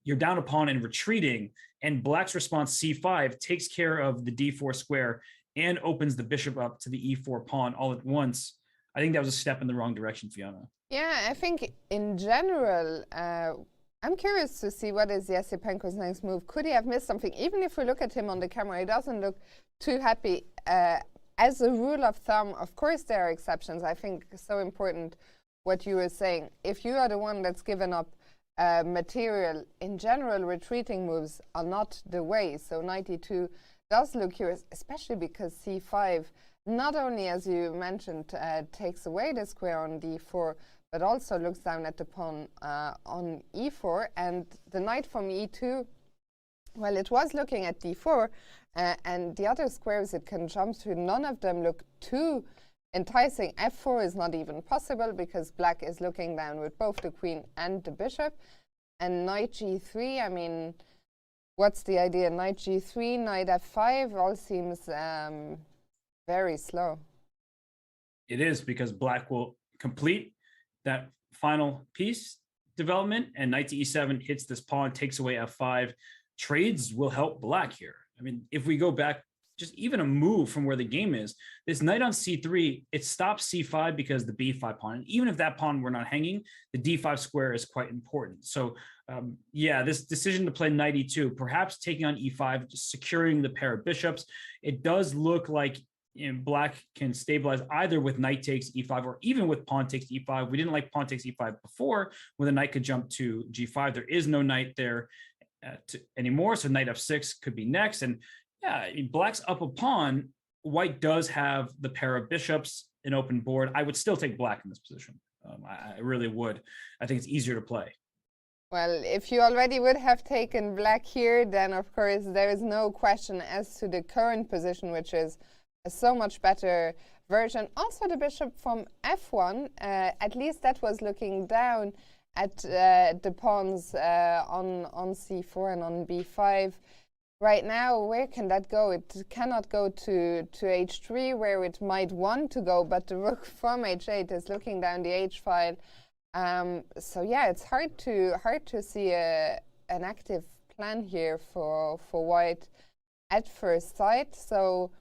you're down a pawn and retreating, and black's response c5 takes care of the d4 square and opens the bishop up to the e4 pawn all at once. I think that was a step in the wrong direction, Fiona. Yeah, I think in general, I'm curious to see what is Yesipenko's next move. Could he have missed something? Even if we look at him on the camera, he doesn't look too happy. As a rule of thumb, of course there are exceptions. I think it's so important what you were saying. If you are the one that's given up material, in general, retreating moves are not the way. So knight e2 does look curious, especially because c5, not only, as you mentioned, takes away the square on d4, but also looks down at the pawn on e4, and the knight from e2, well, it was looking at d4, and the other squares it can jump to, none of them look too enticing. f4 is not even possible because black is looking down with both the queen and the bishop, and knight g3, I mean, what's the idea? Knight g3, knight f5, all seems very slow. It is, because black will complete that final piece development, and knight to e7 hits this pawn, takes away f5. Trades will help black here. I mean, if we go back just even a move from where the game is, this knight on c3, it stops c5 because the b5 pawn, and even if that pawn were not hanging, the d5 square is quite important. So yeah, this decision to play knight e2, perhaps taking on e5, just securing the pair of bishops, it does look like black can stabilize either with knight takes e5 or even with pawn takes e5. We didn't like pawn takes e5 before, when the knight could jump to g5. There is no knight there anymore, so knight f6 could be next. And yeah, black's up a pawn. White does have the pair of bishops, an open board. I would still take black in this position. I really would. I think it's easier to play. Well, if you already would have taken black here, then of course there is no question as to the current position, which is a so much better version. Also the bishop from f1, at least that was looking down at the pawns on c4 and on b5. Right now, where can that go? It cannot go to h3, where it might want to go, but the rook from h8 is looking down the h file. So yeah, it's hard to see a an active plan here for White at first sight. So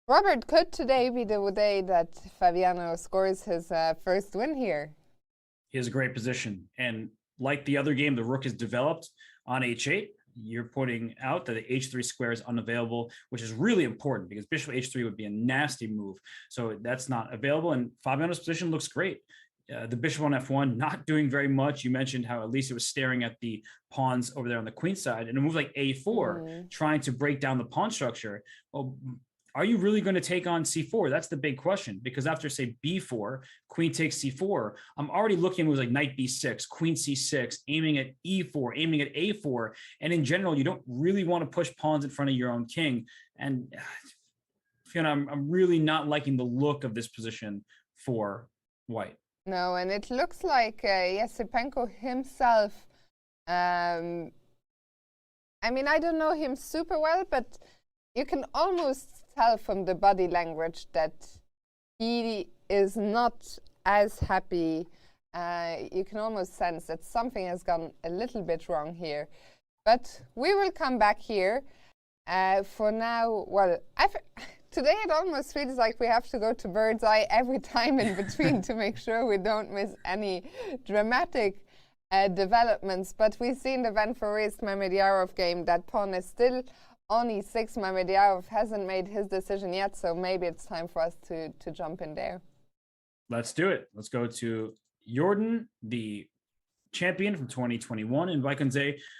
Robert, could today be the day that Fabiano scores his first win here? He has a great position. And like the other game, the rook is developed on h8. You're pointing out that the h3 square is unavailable, which is really important because bishop h3 would be a nasty move. So that's not available. And Fabiano's position looks great. The bishop on f1, not doing very much. You mentioned how at least it was staring at the pawns over there on the queen side. And a move like a4, trying to break down the pawn structure. Well, are you really going to take on c4? That's the big question, because after, say, b4, queen takes c4, I'm already looking at moves like knight b6, queen c6, aiming at e4, aiming at a4. And in general, you don't really want to push pawns in front of your own king. And Fiona, I'm really not liking the look of this position for White. No, and it looks like Yasipenko himself, I mean, I don't know him super well, but you can almost tell from the body language that he is not as happy. You can almost sense that something has gone a little bit wrong here. But we will come back here. For now, well, today it almost feels like we have to go to bird's eye every time in between to make sure we don't miss any dramatic developments. But we've seen the Van Foreest Mamedyarov game. That pawn is still on e6. Mamedyarov hasn't made his decision yet, so maybe it's time for us to jump in there. Let's do it. Let's go to Jorden, the champion from 2021 in Wijk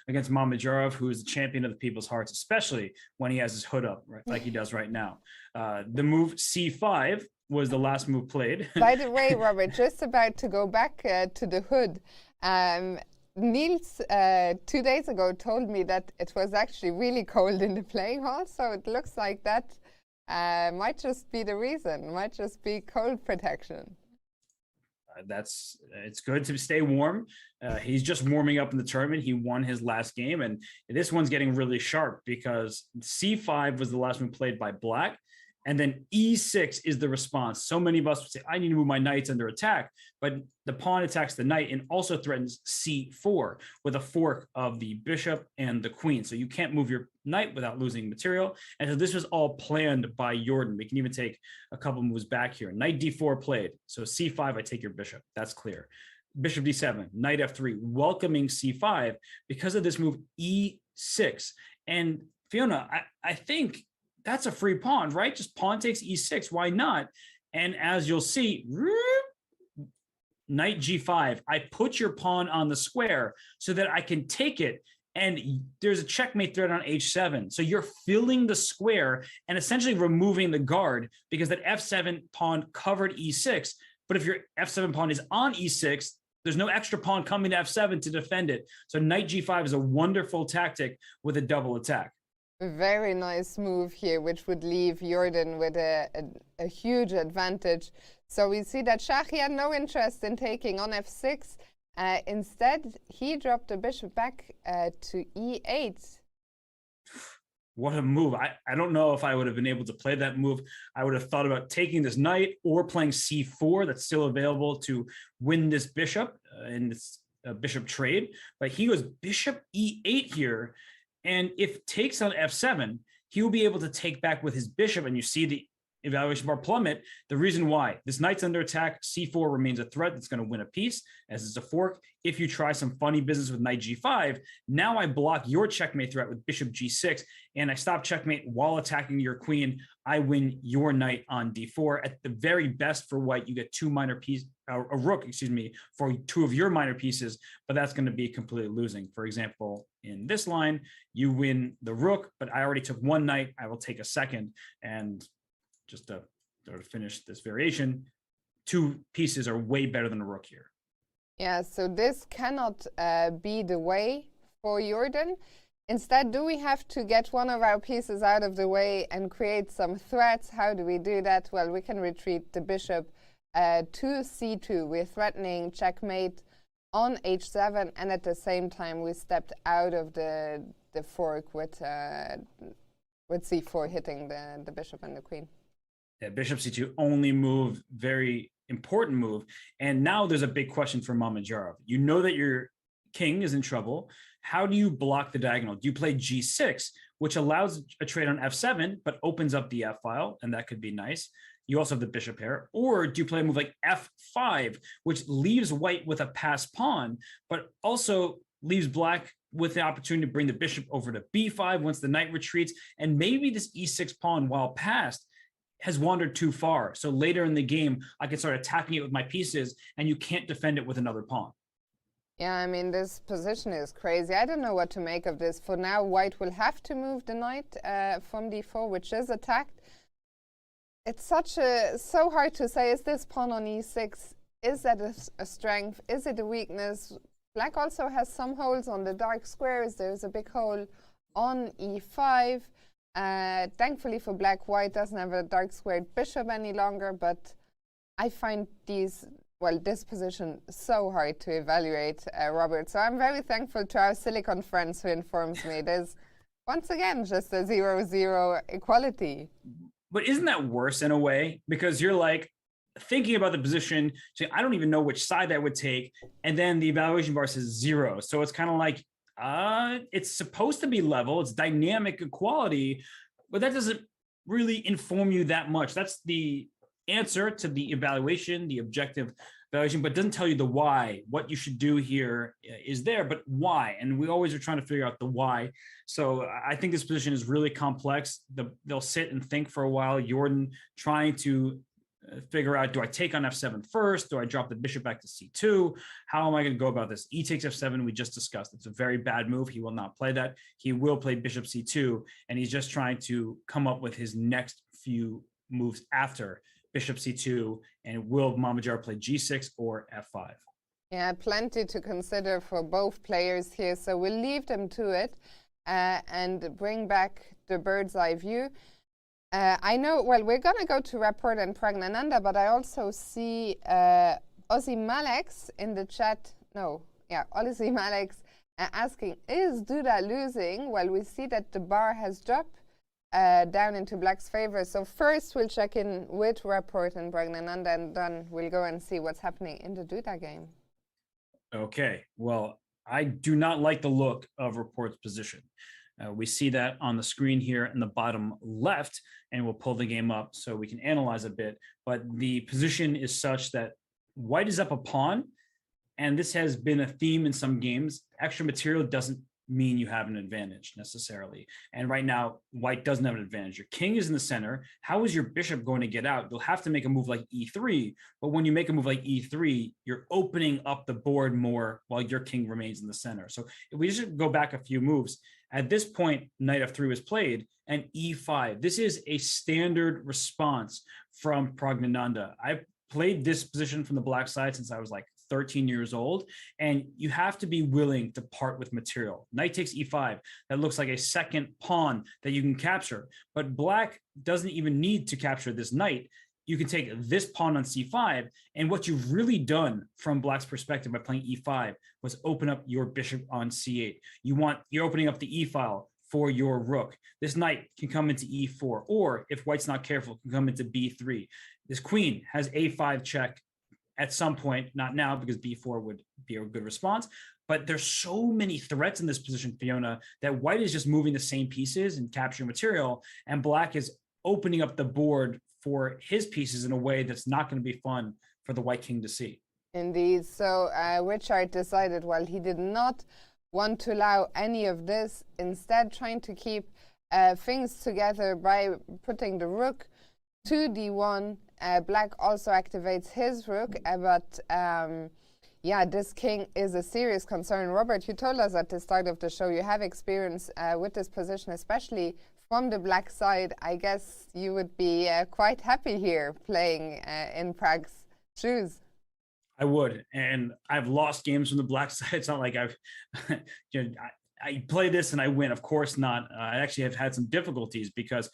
against Mamedyarov, who is the champion of the people's hearts, especially when he has his hood up, right, like he does right now. The move c5 was the last move played. By the way, Robert, just about to go back to the hood. Niels 2 days ago told me that it was actually really cold in the playing hall, so it looks like that might just be the reason, might just be cold protection. It's good to stay warm. He's just warming up in the tournament. He won his last game, and this one's getting really sharp because c5 was the last one played by Black, and then e6 is the response. So many of us would say, I need to move my knights under attack, but the pawn attacks the knight and also threatens c4 with a fork of the bishop and the queen. So you can't move your knight without losing material. And so this was all planned by Jorden. We can even take a couple moves back here. Knight d4 played. So c5, I take your bishop. That's clear. Bishop d7, knight f3, welcoming c5 because of this move e6. And Fiona, I think that's a free pawn, right? Just pawn takes e6. Why not? And as you'll see, knight g5, I put your pawn on the square so that I can take it. And there's a checkmate threat on h7. So you're filling the square and essentially removing the guard because that f7 pawn covered e6. But if your f7 pawn is on e6, there's no extra pawn coming to f7 to defend it. So knight g5 is a wonderful tactic with a double attack. Very nice move here, which would leave Jorden with a huge advantage. So we see that Shahi had no interest in taking on f6. Instead, he dropped the bishop back to e8. What a move. I don't know if I would have been able to play that move. I would have thought about taking this knight or playing c4. That's still available to win this bishop in this bishop trade. But he goes bishop e8 here. And if takes on f7, he will be able to take back with his bishop. And you see the evaluation bar plummet. The reason why this knight's under attack, c4 remains a threat that's going to win a piece as it's a fork. If you try some funny business with knight g5, now I block your checkmate threat with bishop g6, and I stop checkmate while attacking your queen. I win your knight on d4. At the very best for White, you get two minor pieces, a rook, excuse me, for two of your minor pieces, but that's going to be completely losing. For example, in this line, you win the rook, but I already took one knight. I will take a second. And just to finish this variation, two pieces are way better than a rook here. Yeah, so this cannot be the way for Jorden. Instead, do we have to get one of our pieces out of the way and create some threats? How do we do that? Well, we can retreat the bishop to c2. We're threatening checkmate on h7, and at the same time, we stepped out of the fork with c4 hitting the bishop and the queen. Yeah, bishop c2, only move, very important move. And now there's a big question for Mamedyarov. You know that your king is in trouble. how do you block the diagonal? Do you play G6, which allows a trade on F7, but opens up the F file, and that could be nice. You also have the bishop pair. Or do you play a move like F5, which leaves white with a passed pawn, but also leaves black with the opportunity to bring the bishop over to B5 once the knight retreats, and maybe this E6 pawn, while passed, has wandered too far. So later in the game, I can start attacking it with my pieces, and you can't defend it with another pawn. Yeah, I mean, this position is crazy. I don't know what to make of this. For now, white will have to move the knight from d4, which is attacked. It's so hard to say, is this pawn on e6, is that a strength? Is it a weakness? Black also has some holes on the dark squares. There's a big hole on e5. Thankfully for black, white doesn't have a dark squared bishop any longer, but I find this position so hard to evaluate, Robert. So I'm very thankful to our Silicon friends who informs me. There's, once again, just a 0-0 equality. But isn't that worse in a way? Because you're like, thinking about the position, saying, I don't even know which side that would take. And then the evaluation bar says 0. So it's kind of like, it's supposed to be level. It's dynamic equality, but that doesn't really inform you that much. That's the answer to the evaluation, the objective evaluation, but doesn't tell you the why. What you should do here is there, but why? And we always are trying to figure out the why. So I think this position is really complex. They'll sit and think for a while. Jorden trying to figure out, do I take on F7 first? Do I drop the bishop back to C2? How am I going to go about this? E takes F7, we just discussed. It's a very bad move. He will not play that. He will play bishop C2, and he's just trying to come up with his next few moves after bishop C2, and will Mamadjar play G6 or F5? Yeah, plenty to consider for both players here, so we'll leave them to it and bring back the bird's eye view. I know, well, we're going to go to Rapport and Pragnananda, but I also see Ozzy Malex in the chat. Ozzy Malex asking, is Duda losing? Well, we see that the bar has dropped down into black's favor. So first we'll check in with Rapport and Pragnananda, and then we'll go and see what's happening in the Duda game. Okay, well, I do not like the look of Rapport's position. We see that on the screen here in the bottom left, and we'll pull the game up so we can analyze a bit. But the position is such that white is up a pawn, and this has been a theme in some games. Extra material doesn't mean you have an advantage necessarily. And right now, white doesn't have an advantage. Your king is in the center. How is your bishop going to get out? You'll have to make a move like E3, but when you make a move like E3, you're opening up the board more while your king remains in the center. So if we just go back a few moves, at this point, knight F3 was played, and E5. This is a standard response from Pragnananda. I've played this position from the black side since I was like 13 years old, and you have to be willing to part with material. Knight takes E5. That looks like a second pawn that you can capture, but black doesn't even need to capture this knight. You can take this pawn on C5, and what you've really done from black's perspective by playing E5 was open up your bishop on C8. You're opening up the E file for your rook. This knight can come into E4, or if white's not careful, can come into B3. This queen has A5 check at some point, not now because B4 would be a good response, but there's so many threats in this position, Fiona, that white is just moving the same pieces and capturing material, and black is opening up the board for his pieces in a way that's not going to be fun for the white king to see. Indeed. So Richard decided, well, he did not want to allow any of this, instead trying to keep things together by putting the rook to D1. Black also activates his rook, but yeah, this king is a serious concern. Robert, you told us at the start of the show you have experience with this position, especially from the black side. I guess you would be quite happy here playing in Prague's shoes. I would, and I've lost games from the black side. It's not like I play this and I win. Of course not. I actually have had some difficulties because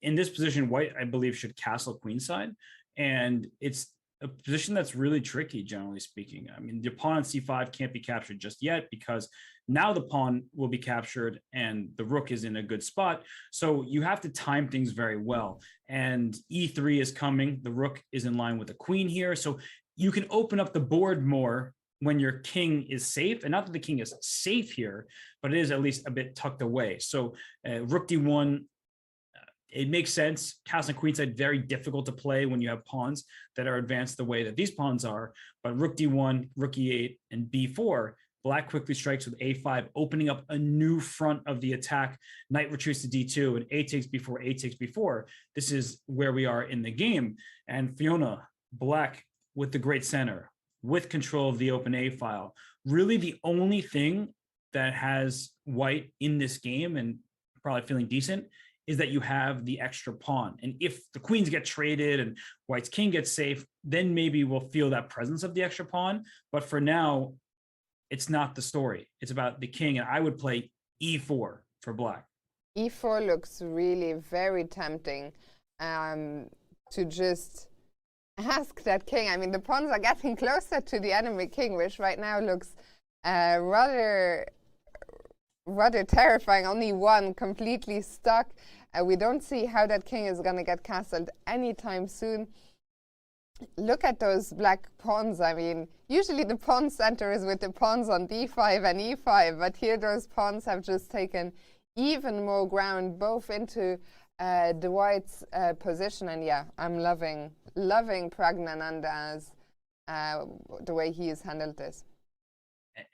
in this position, white, I believe, should castle queenside, and it's a position that's really tricky, generally speaking. I mean, the pawn on C5 can't be captured just yet because now the pawn will be captured and the rook is in a good spot. So you have to time things very well. And E3 is coming. The rook is in line with the queen here. So you can open up the board more when your king is safe, and not that the king is safe here, but it is at least a bit tucked away. So rook d1, it makes sense. Castle and queenside, very difficult to play when you have pawns that are advanced the way that these pawns are. But rook d1, rook e8, and b4, black quickly strikes with a5, opening up a new front of the attack. Knight retreats to d2, and a takes b4, a takes b4. This is where we are in the game. And Fiona, black with the great center, with control of the open A file. Really the only thing that has white in this game, and probably feeling decent, is that you have the extra pawn. And if the queens get traded and white's king gets safe, then maybe we'll feel that presence of the extra pawn. But for now, it's not the story. It's about the king, and I would play e4 for black. E4 looks really very tempting to just ask that king. I mean, the pawns are getting closer to the enemy king, which right now looks rather terrifying. Only one completely stuck. We don't see how that king is going to get castled anytime soon. Look at those black pawns. I mean, usually the pawn center is with the pawns on d5 and e5, but here those pawns have just taken even more ground, both into the white's position. And yeah, I'm loving Praggnanandha's the way he has handled this.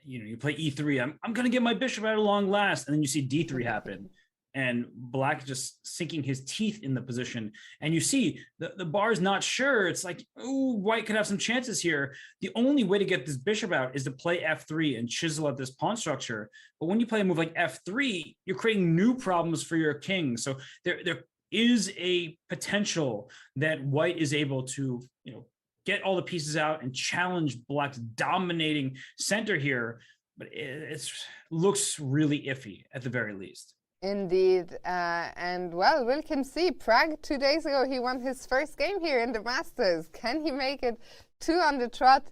You know, you play e3, I'm going to get my bishop at a long last, and then you see d3 happen, and black just sinking his teeth in the position. And you see the bar is not sure. It's like, oh, white could have some chances here. The only way to get this bishop out is to play f3 and chisel at this pawn structure. But when you play a move like f3, you're creating new problems for your king. So there is a potential that white is able to, you know, get all the pieces out and challenge black's dominating center here. But it looks really iffy at the very least. Indeed. And well, we can see Pragg 2 days ago, he won his first game here in the Masters. Can he make it 2 on the trot?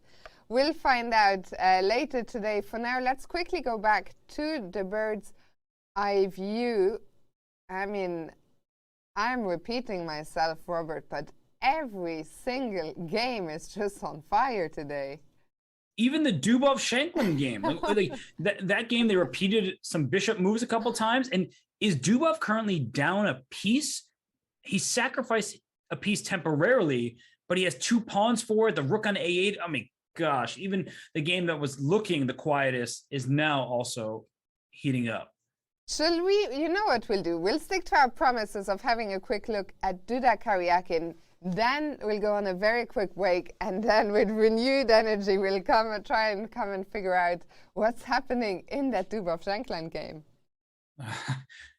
We'll find out later today. For now, let's quickly go back to the bird's eye view. I mean, I'm repeating myself, Robert, but every single game is just on fire today. Even the Dubov-Shanklin game, that game, they repeated some bishop moves a couple times. And is Dubov currently down a piece? He sacrificed a piece temporarily, but he has 2 pawns for it, the rook on a8. I mean, gosh, even the game that was looking the quietest is now also heating up. Shall we, you know what we'll do? We'll stick to our promises of having a quick look at Duda Karyakin. Then we'll go on a very quick break, and then with renewed energy, we'll try and figure out what's happening in that Dubov-Shanklin game.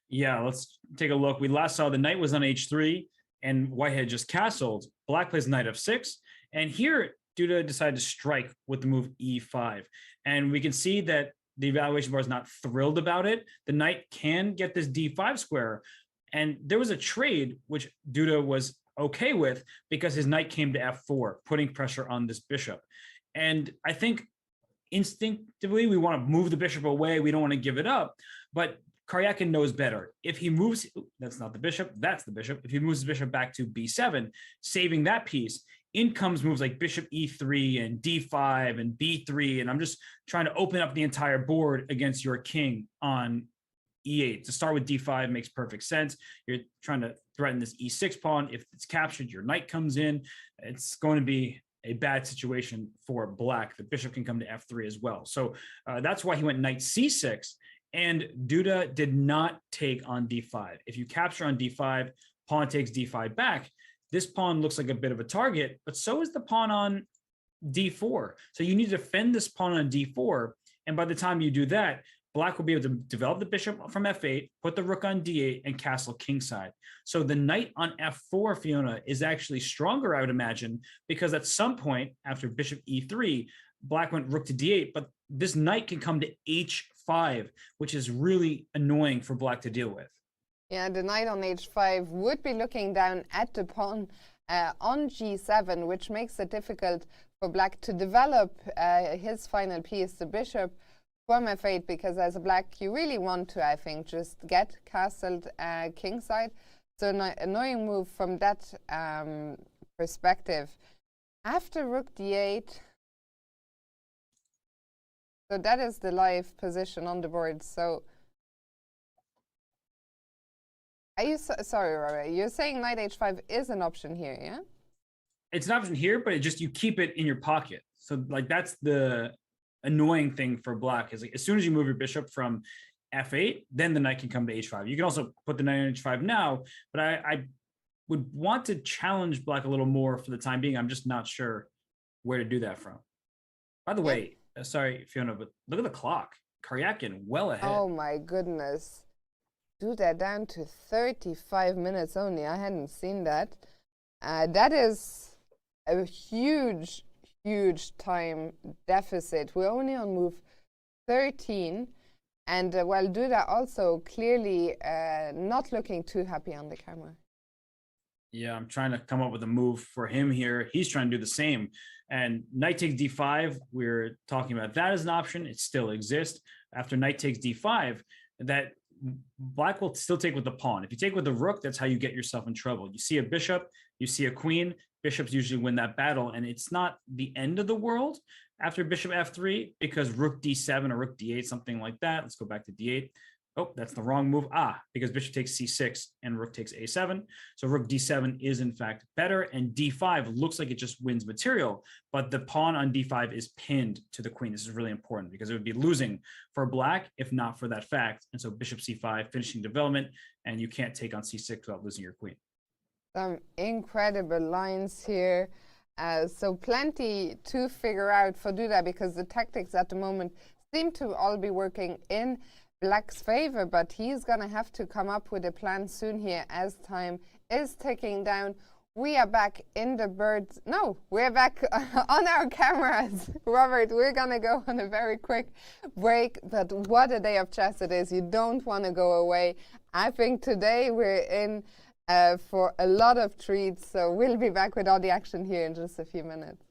Yeah, let's take a look. We last saw the knight was on h3, and white had just castled. Black plays knight f6, and here Duda decided to strike with the move e5. And we can see that the evaluation bar is not thrilled about it. The knight can get this d5 square, and there was a trade which Duda was okay with because his knight came to f4, putting pressure on this bishop. And I think instinctively we want to move the bishop away. We don't want to give it up, but Karyakin knows better. If he moves, that's not the bishop, that's the bishop. If he moves the bishop back to b7, saving that piece, in comes moves like bishop e3 and d5 and b3. And I'm just trying to open up the entire board against your king on e8. To start with d5 makes perfect sense. You're trying to threaten this e6 pawn. If it's captured, your knight comes in. It's going to be a bad situation for black. The bishop can come to f3 as well. So that's why he went knight c6. And Duda did not take on d5. If you capture on d5, pawn takes d5 back. This pawn looks like a bit of a target, but so is the pawn on d4. So you need to defend this pawn on d4. And by the time you do that, black will be able to develop the bishop from f8, put the rook on d8, and castle kingside. So the knight on f4, Fiona, is actually stronger, I would imagine, because at some point after bishop e3, black went rook to d8, but this knight can come to h5, which is really annoying for black to deal with. Yeah, the knight on h5 would be looking down at the pawn on g7, which makes it difficult for black to develop his final piece, the bishop, from f8, because as a black, you really want to, I think, just get castled kingside. So an annoying move from that perspective. After rook d8, So that is the live position on the board. So are you sorry, Robert? You're saying knight h5 is an option here, yeah? It's an option here, but you keep it in your pocket. So like that's the annoying thing for black is like as soon as you move your bishop from f8, then the knight can come to h5. You can also put the knight on h5 now, but I would want to challenge black a little more for the time being. I'm just not sure where to do that from. By the way, sorry, Fiona, but look at the clock. Karyakin well ahead. Oh my goodness. Do that down to 35 minutes only. I hadn't seen that. That is a huge, huge time deficit. We're only on move 13. And while Duda also clearly not looking too happy on the camera. Yeah, I'm trying to come up with a move for him here. He's trying to do the same. And knight takes d5, we're talking about that as an option. It still exists. After knight takes d5, that black will still take with the pawn. If you take with the rook, that's how you get yourself in trouble. You see a bishop, you see a queen. Bishops usually win that battle, and it's not the end of the world after bishop f3 because rook d7 or rook d8, something like that. Let's go back to d8. Oh, that's the wrong move. Because bishop takes c6 and rook takes a7. So rook d7 is in fact better, and d5 looks like it just wins material, but the pawn on d5 is pinned to the queen. This is really important because it would be losing for black if not for that fact. And so bishop c5, finishing development, and you can't take on c6 without losing your queen. Some incredible lines here. So plenty to figure out for Duda because the tactics at the moment seem to all be working in black's favor, but he's gonna have to come up with a plan soon here as time is ticking down. We are back in the birds. No, we're back on our cameras. Robert, we're gonna go on a very quick break, but what a day of chess it is. You don't want to go away. I think today we're in for a lot of treats, so we'll be back with all the action here in just a few minutes.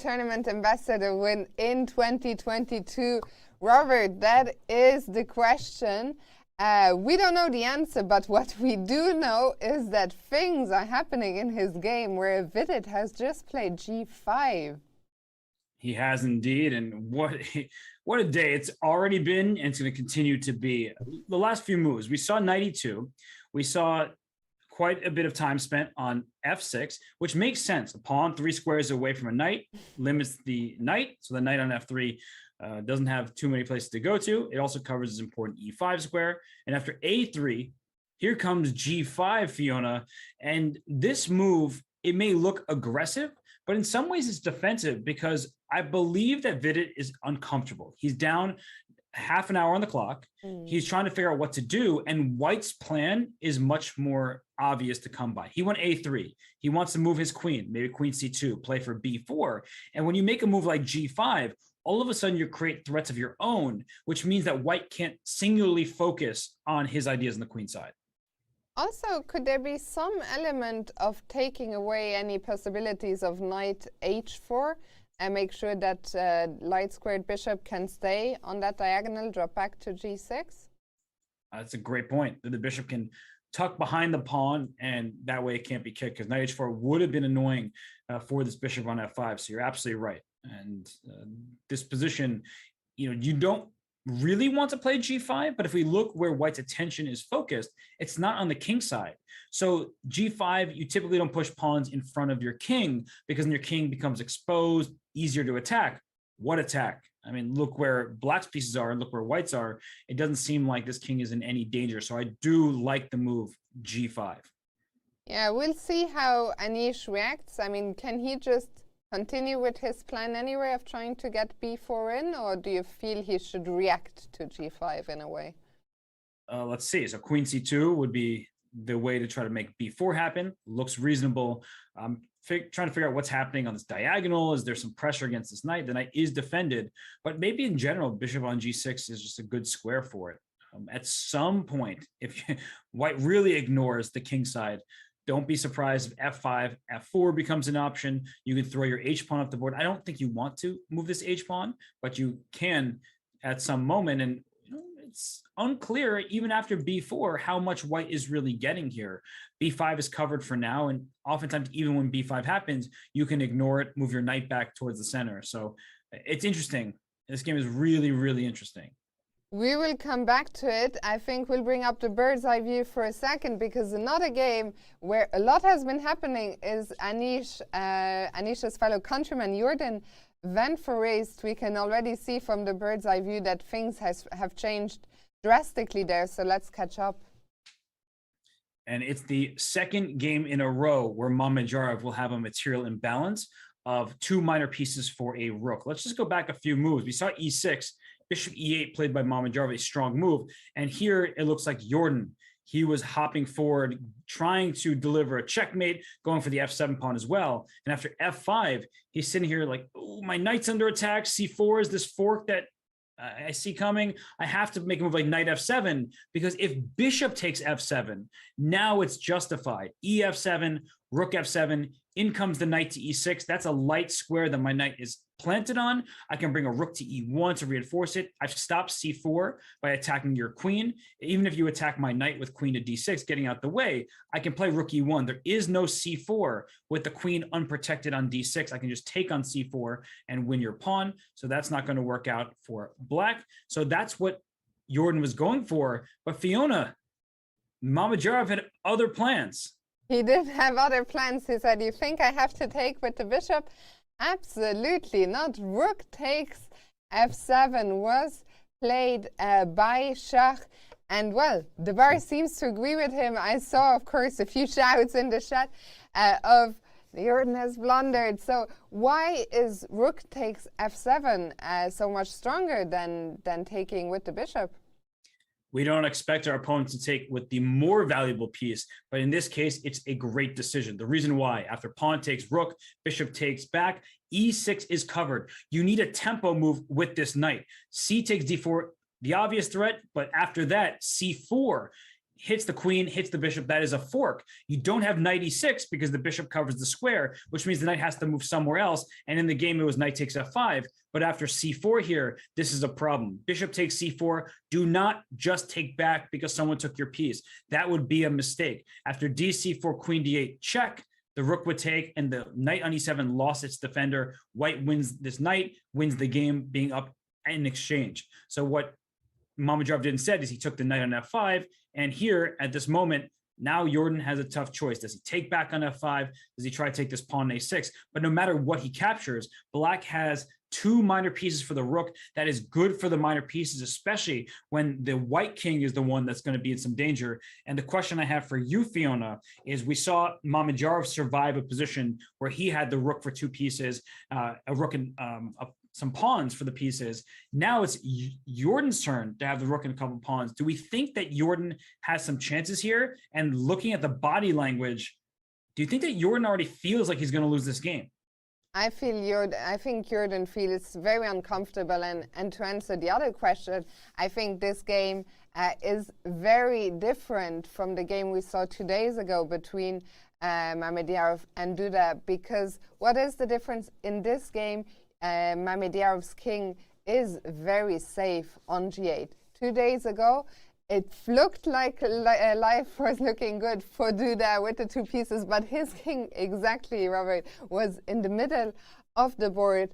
tournament ambassador win in 2022? Robert, that is the question. We don't know the answer, but what we do know is that things are happening in his game where Vidit has just played g5. He has indeed, and what a day it's already been, and it's going to continue to be. The last few moves, we saw knight e2, we saw quite a bit of time spent on f6, which makes sense. A pawn 3 squares away from a knight limits the knight, so the knight on f3 doesn't have too many places to go to. It also covers his important e5 square, and after a3, here comes g5, Fiona, and this move, it may look aggressive, but in some ways it's defensive because I believe that Vidit is uncomfortable. He's down half an hour on the clock. He's trying to figure out what to do. And White's plan is much more obvious to come by. He went a3. He wants to move his queen, maybe queen c2, play for b4. And when you make a move like g5, all of a sudden you create threats of your own, which means that White can't singularly focus on his ideas on the queen side. Also, could there be some element of taking away any possibilities of knight h4 and make sure that light squared bishop can stay on that diagonal, drop back to g6? That's a great point. The bishop can tuck behind the pawn, and that way it can't be kicked, because knight h4 would have been annoying for this bishop on f5. So you're absolutely right. And this position, you don't really want to play g5, but if we look where White's attention is focused, it's not on the king side. So g5, you typically don't push pawns in front of your king, because then your king becomes exposed, easier to attack. What attack? I mean, look where Black's pieces are and look where White's are. It doesn't seem like this king is in any danger. So I do like the move g5. Yeah, we'll see how Anish reacts. I mean, can he just continue with his plan anyway of trying to get b4 in, or do you feel he should react to g5 in a way? Let's see. So queen c2 would be the way to try to make b4 happen. Looks reasonable. Trying to figure out what's happening on this diagonal. Is there some pressure against this knight? The knight is defended, but maybe in general, bishop on g6 is just a good square for it. At some point, if White really ignores the king side, don't be surprised if f5, f4 becomes an option. You can throw your h-pawn off the board. I don't think you want to move this h-pawn, but you can at some moment. And it's unclear, even after b4, how much White is really getting here. b5 is covered for now, and oftentimes, even when b5 happens, you can ignore it, move your knight back towards the center. So it's interesting. This game is really, really interesting. We will come back to it. I think we'll bring up the bird's eye view for a second, because another game where a lot has been happening is Anish's fellow countryman, Jorden van Foreest. We can already see from the bird's eye view that things have changed drastically there. So let's catch up. And it's the second game in a row where Mamedyarov will have a material imbalance of 2 minor pieces for a rook. Let's just go back a few moves. We saw e6, bishop e8 played by Mamedyarov, a strong move. And here it looks like Jorden. He was hopping forward, trying to deliver a checkmate, going for the f7 pawn as well. And after f5, he's sitting here like, oh, my knight's under attack. c4 is this fork that I see coming. I have to make a move like knight f7, because if bishop takes f7, now it's justified. ef7, rook f7, in comes the knight to e6. That's a light square that my knight is planted on. I can bring a rook to e1 to reinforce it. I've stopped c4 by attacking your queen. Even if you attack my knight with queen to d6, getting out the way, I can play rook e1. There is no c4 with the queen unprotected on d6. I can just take on c4 and win your pawn. So that's not going to work out for Black. So that's what Jorden was going for. But Fiona, Mamedyarov had other plans. He did have other plans. He said, you think I have to take with the bishop? Absolutely not. Rook takes f7 was played by Schach. And well, the bar seems to agree with him. I saw, of course, a few shouts in the chat of Jorden has blundered. So why is rook takes f7 so much stronger than taking with the bishop? We don't expect our opponent to take with the more valuable piece, but in this case, it's a great decision. The reason why, after pawn takes rook, bishop takes back, e6 is covered. You need a tempo move with this knight. C takes d4, the obvious threat, but after that, c4. hits the queen, hits the bishop, that is a fork. You don't have knight e6 because the bishop covers the square, which means the knight has to move somewhere else. And in the game, it was knight takes f5. But after c4 here, this is a problem. Bishop takes c4. Do not just take back because someone took your piece. That would be a mistake. After dc4, queen d8, check. The rook would take, and the knight on e7 lost its defender. White wins this knight, wins the game, being up in exchange. So what Mamedyarov did instead is he took the knight on f5, and here at this moment, now Jorden has a tough choice. Does he take back on f5? Does he try to take this pawn on a6? But no matter what he captures, Black has two minor pieces for the rook. That is good for the minor pieces, especially when the white king is the one that's going to be in some danger. And the question I have for you, Fiona, is we saw Mamedyarov survive a position where he had the rook for two pieces, a rook and some pawns for the pieces. Now it's Jordan's turn to have the rook and a couple of pawns. Do we think that Jorden has some chances here? And looking at the body language, do you think that Jorden already feels like he's going to lose this game? I think Jorden feels very uncomfortable. And to answer the other question, I think this game is very different from the game we saw 2 days ago between Mamedyarov and Duda, because what is the difference in this game? Mamedyarov's king is very safe on g8. 2 days ago, it looked like life was looking good for Duda with the two pieces, but his king, exactly, Robert, was in the middle of the board.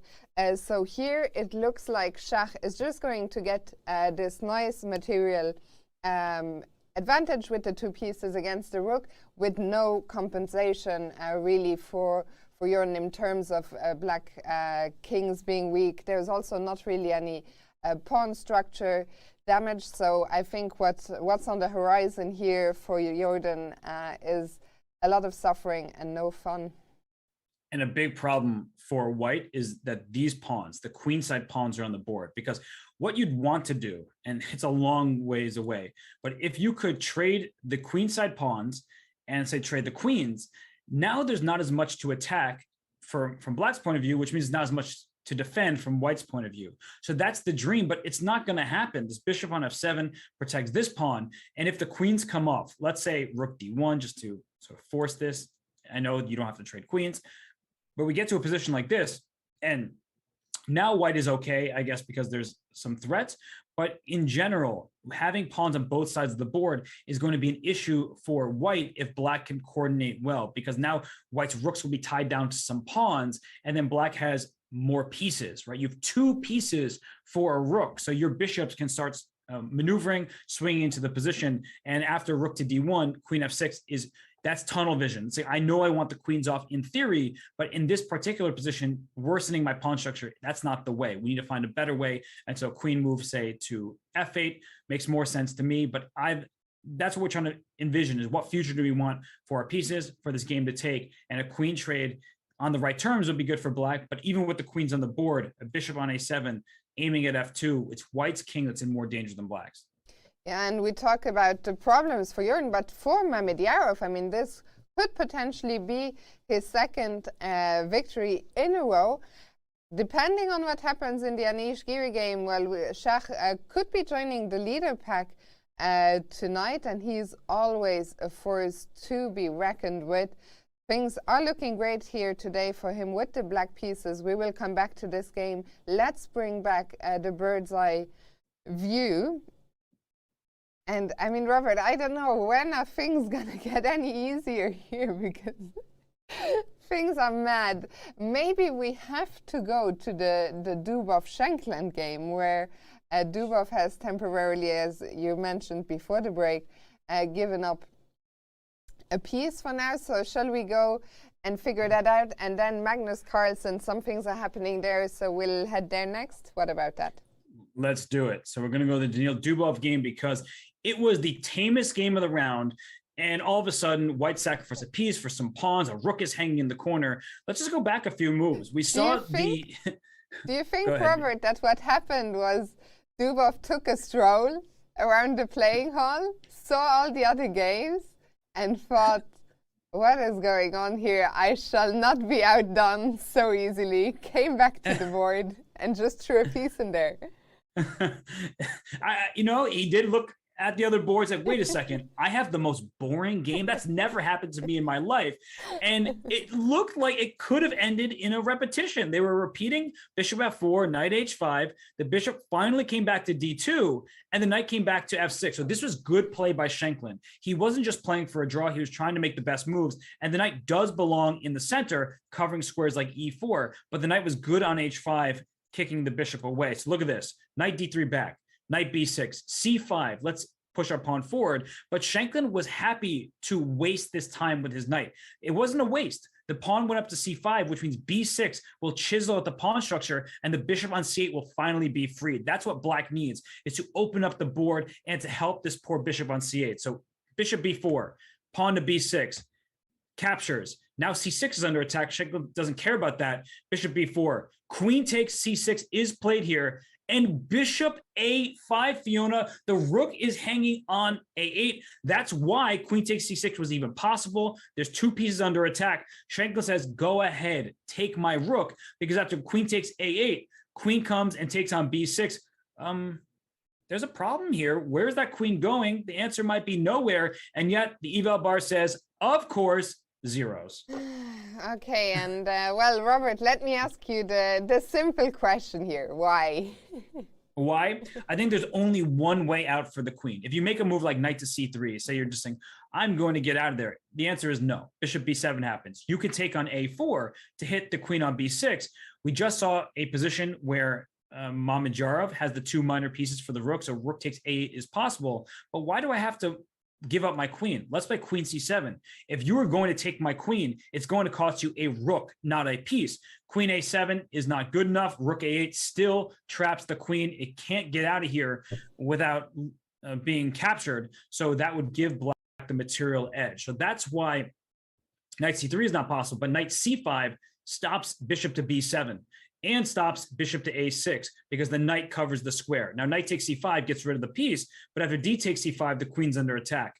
So here it looks like Schach is just going to get this nice material advantage with the two pieces against the rook, with no compensation really for Jorden in terms of black kings being weak. There's also not really any pawn structure damage. So I think what's on the horizon here for Jorden is a lot of suffering and no fun. And a big problem for white is that these pawns, the queenside pawns, are on the board, because what you'd want to do, and it's a long ways away, but if you could trade the queenside pawns and say trade the queens, now there's not as much to attack from black's point of view, which means not as much to defend from white's point of view. So that's the dream, but it's not going to happen. This bishop on f7 protects this pawn. And if the queens come off, let's say rook d1, just to sort of force this, I know you don't have to trade queens, but we get to a position like this, and now white is okay, I guess, because there's some threats. But in general, having pawns on both sides of the board is going to be an issue for white if black can coordinate well, because now white's rooks will be tied down to some pawns, and then black has more pieces, right? You have two pieces for a rook, so your bishops can start maneuvering, swinging into the position. And after rook to d1, queen f6 that's tunnel vision. So I know I want the queens off in theory, but in this particular position, worsening my pawn structure, that's not the way. We need to find a better way. And so queen move, say, to f8 makes more sense to me. But that's what we're trying to envision, is what future do we want for our pieces for this game to take? And a queen trade on the right terms would be good for black. But even with the queens on the board, a bishop on a7, aiming at f2, it's white's king that's in more danger than black's. Yeah, and we talk about the problems for Jorden, but for Mamedyarov, I mean, this could potentially be his second victory in a row. Depending on what happens in the Anish Giri game, well, Schach could be joining the leader pack tonight, and he's always a force to be reckoned with. Things are looking great here today for him with the black pieces. We will come back to this game. Let's bring back the bird's eye view. And I mean, Robert, I don't know, when are things gonna get any easier here, because things are mad. Maybe we have to go to the Dubov-Schenkland game, where Dubov has temporarily, as you mentioned before the break, given up a piece for now. So shall we go and figure that out? And then Magnus Carlsen, some things are happening there, so we'll head there next. What about that? Let's do it. So we're going to go to the Daniil Dubov game, because it was the tamest game of the round. And all of a sudden, white sacrificed a piece for some pawns. A rook is hanging in the corner. Let's just go back a few moves. We saw Do you think, Robert, that what happened was Dubov took a stroll around the playing hall, saw all the other games, and thought, what is going on here? I shall not be outdone so easily. Came back to the board and just threw a piece in there. He did look at the other boards like, wait a second, I have the most boring game. That's never happened to me in my life. And it looked like it could have ended in a repetition. They were repeating bishop f4, knight h5. The bishop finally came back to d2, and the knight came back to f6. So this was good play by Schenklin. He wasn't just playing for a draw. He was trying to make the best moves. And the knight does belong in the center, covering squares like e4, but the knight was good on h5, kicking the bishop away. So look at this, knight d3 back, knight b6, c5. Let's push our pawn forward. But Schenklin was happy to waste this time with his knight. It wasn't a waste. The pawn went up to c5, which means b6 will chisel at the pawn structure, and the bishop on c8 will finally be freed. That's what black needs, is to open up the board and to help this poor bishop on c8. So bishop b4, pawn to b6, captures. Now c6 is under attack. Schenklin doesn't care about that. Bishop b4, queen takes c6 is played here, and bishop a5, Fiona. The rook is hanging on a8. That's why queen takes c6 was even possible. There's two pieces under attack. Schenklin says, go ahead, take my rook, because after queen takes a8, queen comes and takes on b6. There's a problem here. Where's that queen going? The answer might be nowhere, and yet the eval bar says, of course, zeros. Okay, and well, Robert, let me ask you the simple question here. Why? Why? I think there's only one way out for the queen. If you make a move like knight to c3, say you're just saying, I'm going to get out of there. The answer is no. Bishop b7 happens. You could take on a4 to hit the queen on b6. We just saw a position where Mamedyarov has the two minor pieces for the rook, so rook takes a8 is possible. But why do I have to give up my queen? Let's play queen c7. If you are going to take my queen, it's going to cost you a rook, not a piece. Queen a7 is not good enough. Rook a8 still traps the queen. It can't get out of here without being captured. So that would give black the material edge. So that's why knight c3 is not possible, but knight c5 stops bishop to b7 and stops bishop to a6 because the knight covers the square. Now, knight takes c5 gets rid of the piece, but after d takes c5, the queen's under attack.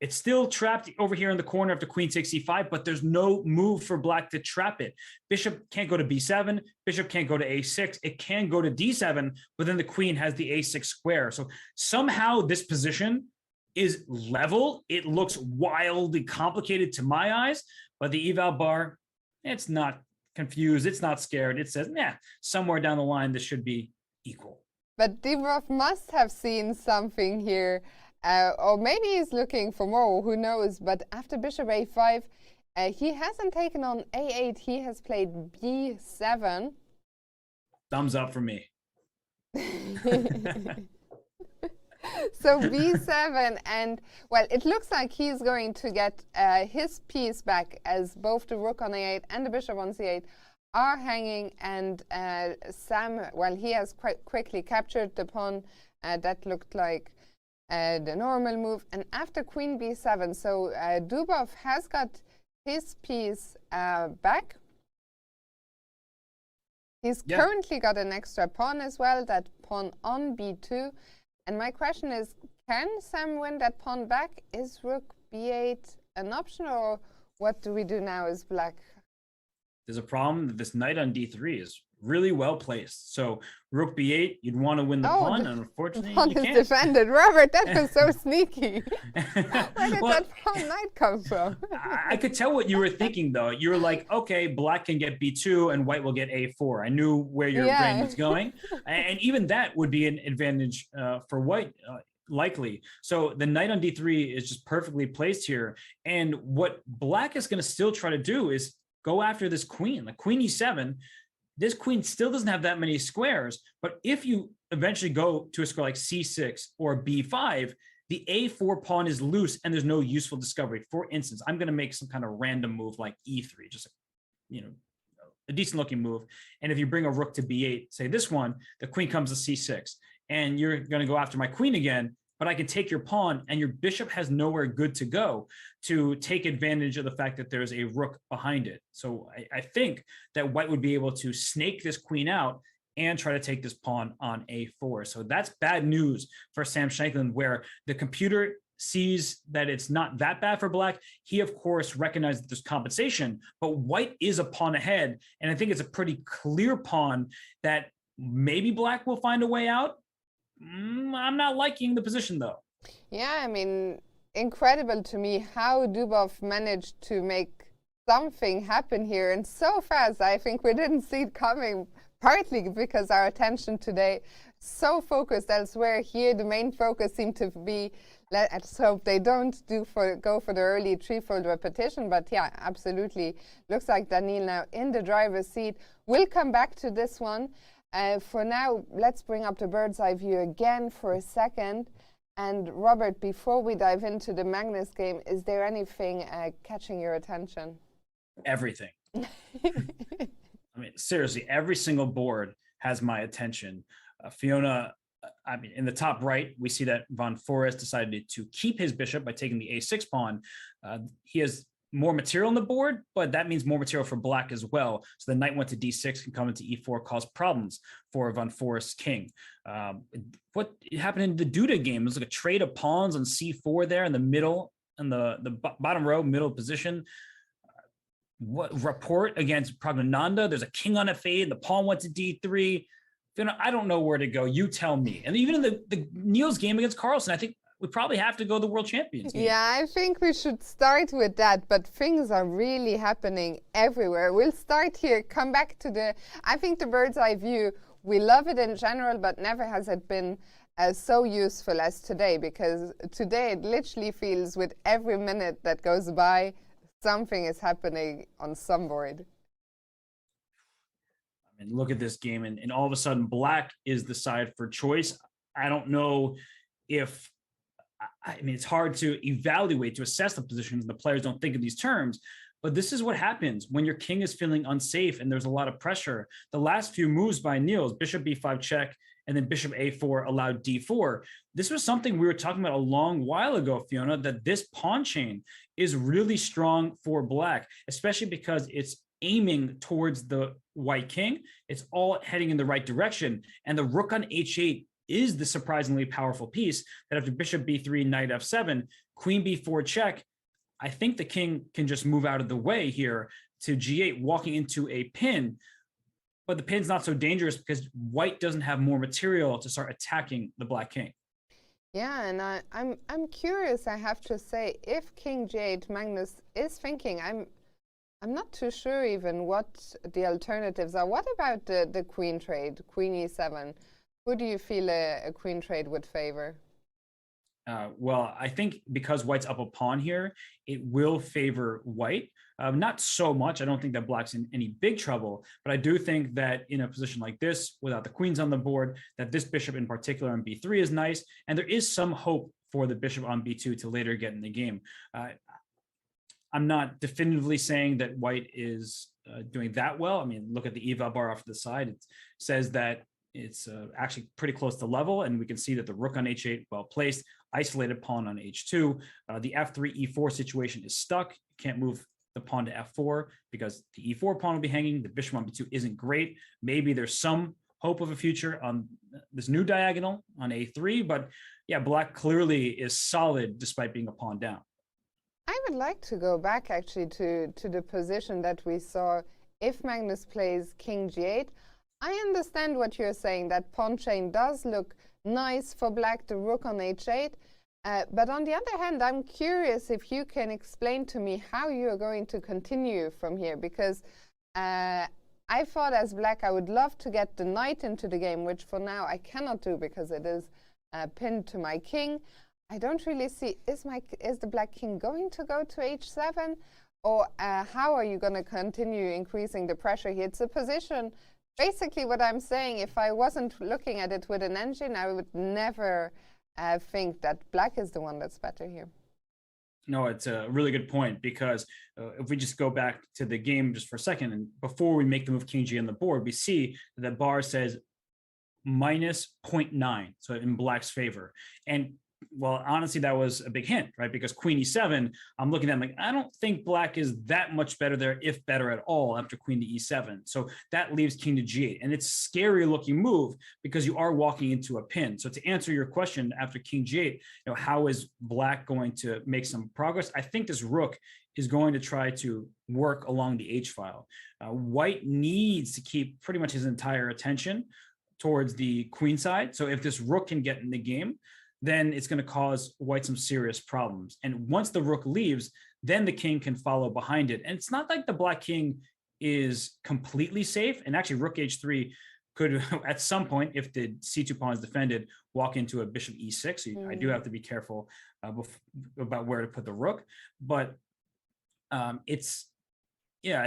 It's still trapped over here in the corner after queen takes c5, but there's no move for black to trap it. Bishop can't go to b7, bishop can't go to a6, it can go to d7, but then the queen has the a6 square. So somehow this position is level. It looks wildly complicated to my eyes, but the eval bar, it's not confused, it's not scared. It says, nah, somewhere down the line, this should be equal. But Dibov must have seen something here, or maybe he's looking for more, who knows. But after bishop a5, he hasn't taken on a8, he has played b7. Thumbs up for me. So b7, and well, it looks like he's going to get his piece back, as both the rook on a8 and the bishop on c8 are hanging, and Sam, well, he has quite quickly captured the pawn. That looked like the normal move. And after queen b7, so Dubov has got his piece back. He's currently got an extra pawn as well, that pawn on b2. And my question is, can Sam win that pawn back? Is rook b8 an option, or what do we do now as black? There's a problem that this knight on d3 is really well placed. So rook b8, you'd want to win the pawn, and unfortunately the pawn you is can't. defended. Robert, that was so sneaky. Where did that pawn knight come from? I could tell what you were thinking, though. You were like, okay, black can get b2 and white will get a4. I knew where your brain was going. And even that would be an advantage for white. Likely. So the knight on d3 is just perfectly placed here. And what black is going to still try to do is go after this queen, like queen e7. This queen still doesn't have that many squares, but if you eventually go to a square like c6 or b5, the a4 pawn is loose and there's no useful discovery. For instance, I'm going to make some kind of random move like e3, just a decent looking move. And if you bring a rook to b8, say this one, the queen comes to c6, and you're going to go after my queen again, but I can take your pawn, and your bishop has nowhere good to go to take advantage of the fact that there's a rook behind it. So I think that white would be able to snake this queen out and try to take this pawn on a4. So that's bad news for Sam Schenklin, where the computer sees that it's not that bad for black. He, of course, recognizes that there's compensation, but white is a pawn ahead. And I think it's a pretty clear pawn that maybe black will find a way out. I'm not liking the position, though. Yeah, I mean, incredible to me how Dubov managed to make something happen here and so fast. I think we didn't see it coming, partly because our attention today so focused elsewhere. Here the main focus seemed to be, let's hope they don't go for the early threefold repetition. But yeah, absolutely, looks like Daniil now in the driver's seat. We'll come back to this one. For now, let's bring up the bird's eye view again for a second. And Robert, before we dive into the Magnus game, is there anything catching your attention? Everything. I mean, seriously, every single board has my attention. Fiona, I mean, in the top right, we see that Van Foreest decided to keep his bishop by taking the a6 pawn. He has more material on the board, but that means more material for black as well. So the knight went to d6, can come into e4, cause problems for Van Foreest's king. What happened in the Duda game? It was like a trade of pawns on c4 there in the middle, in the bottom row, middle position. What report against Pragnananda? There's a king on f8, the pawn went to d3. I don't know where to go. You tell me. And even in the Niels game against Carlson, I think we probably have to go the World Champions game. Yeah, I think we should start with that, but things are really happening everywhere. We'll start here, come back to I think the bird's eye view, we love it in general, but never has it been so useful as today, because today it literally feels with every minute that goes by, something is happening on some board. I mean, look at this game, and all of a sudden, black is the side for choice. I don't know if, I mean, it's hard to evaluate, to assess the positions. The players don't think of these terms, but this is what happens when your king is feeling unsafe and there's a lot of pressure. The last few moves by Niels, bishop b5 check, and then bishop a4 allowed d4. This was something we were talking about a long while ago, Fiona, that this pawn chain is really strong for black, especially because it's aiming towards the white king. It's all heading in the right direction. And the rook on h8 is the surprisingly powerful piece that after bishop b3, knight f7, queen b4 check, I think the king can just move out of the way here to g8, walking into a pin. But the pin's not so dangerous because white doesn't have more material to start attacking the black king. Yeah, and I'm curious, I have to say, if king g8 Magnus is thinking, I'm not too sure even what the alternatives are. What about the queen trade, queen e7? Who do you feel a queen trade would favor? Well, I think because white's up a pawn here, it will favor white. Not so much. I don't think that black's in any big trouble, but I do think that in a position like this, without the queens on the board, that this bishop in particular on b3 is nice, and there is some hope for the bishop on b2 to later get in the game. I'm not definitively saying that white is doing that well. I mean, look at the eval bar off to the side. It says that it's actually pretty close to level, and we can see that the rook on h8, well placed, isolated pawn on h2. The f3, e4 situation is stuck. You can't move the pawn to f4 because the e4 pawn will be hanging. The bishop on b2 isn't great. Maybe there's some hope of a future on this new diagonal on a3, but yeah, black clearly is solid despite being a pawn down. I would like to go back actually to the position that we saw if Magnus plays king g8. I understand what you're saying, that pawn chain does look nice for black, the rook on h8. But on the other hand, I'm curious if you can explain to me how you're going to continue from here, because I thought as black I would love to get the knight into the game, which for now I cannot do because it is pinned to my king. I don't really see, is the black king going to go to h7? Or how are you going to continue increasing the pressure here? It's a position. Basically, what I'm saying, if I wasn't looking at it with an engine, I would never think that black is the one that's better here. No, it's a really good point, because if we just go back to the game just for a second, and before we make the move king g on the board, we see that the bar says minus 0.9, so in black's favor. And well, honestly, that was a big hint, right? Because queen e7, I'm looking at it like, I don't think black is that much better there, if better at all, after queen to e7. So that leaves king to g8. And it's a scary looking move because you are walking into a pin. So to answer your question after king g8, how is black going to make some progress? I think this rook is going to try to work along the h-file. White needs to keep pretty much his entire attention towards the queen side. So if this rook can get in the game, then it's going to cause white some serious problems. And once the rook leaves, then the king can follow behind it. And it's not like the black king is completely safe. And actually rook h3 could, at some point, if the c2 pawn is defended, walk into a bishop e6. So I do have to be careful about where to put the rook. But I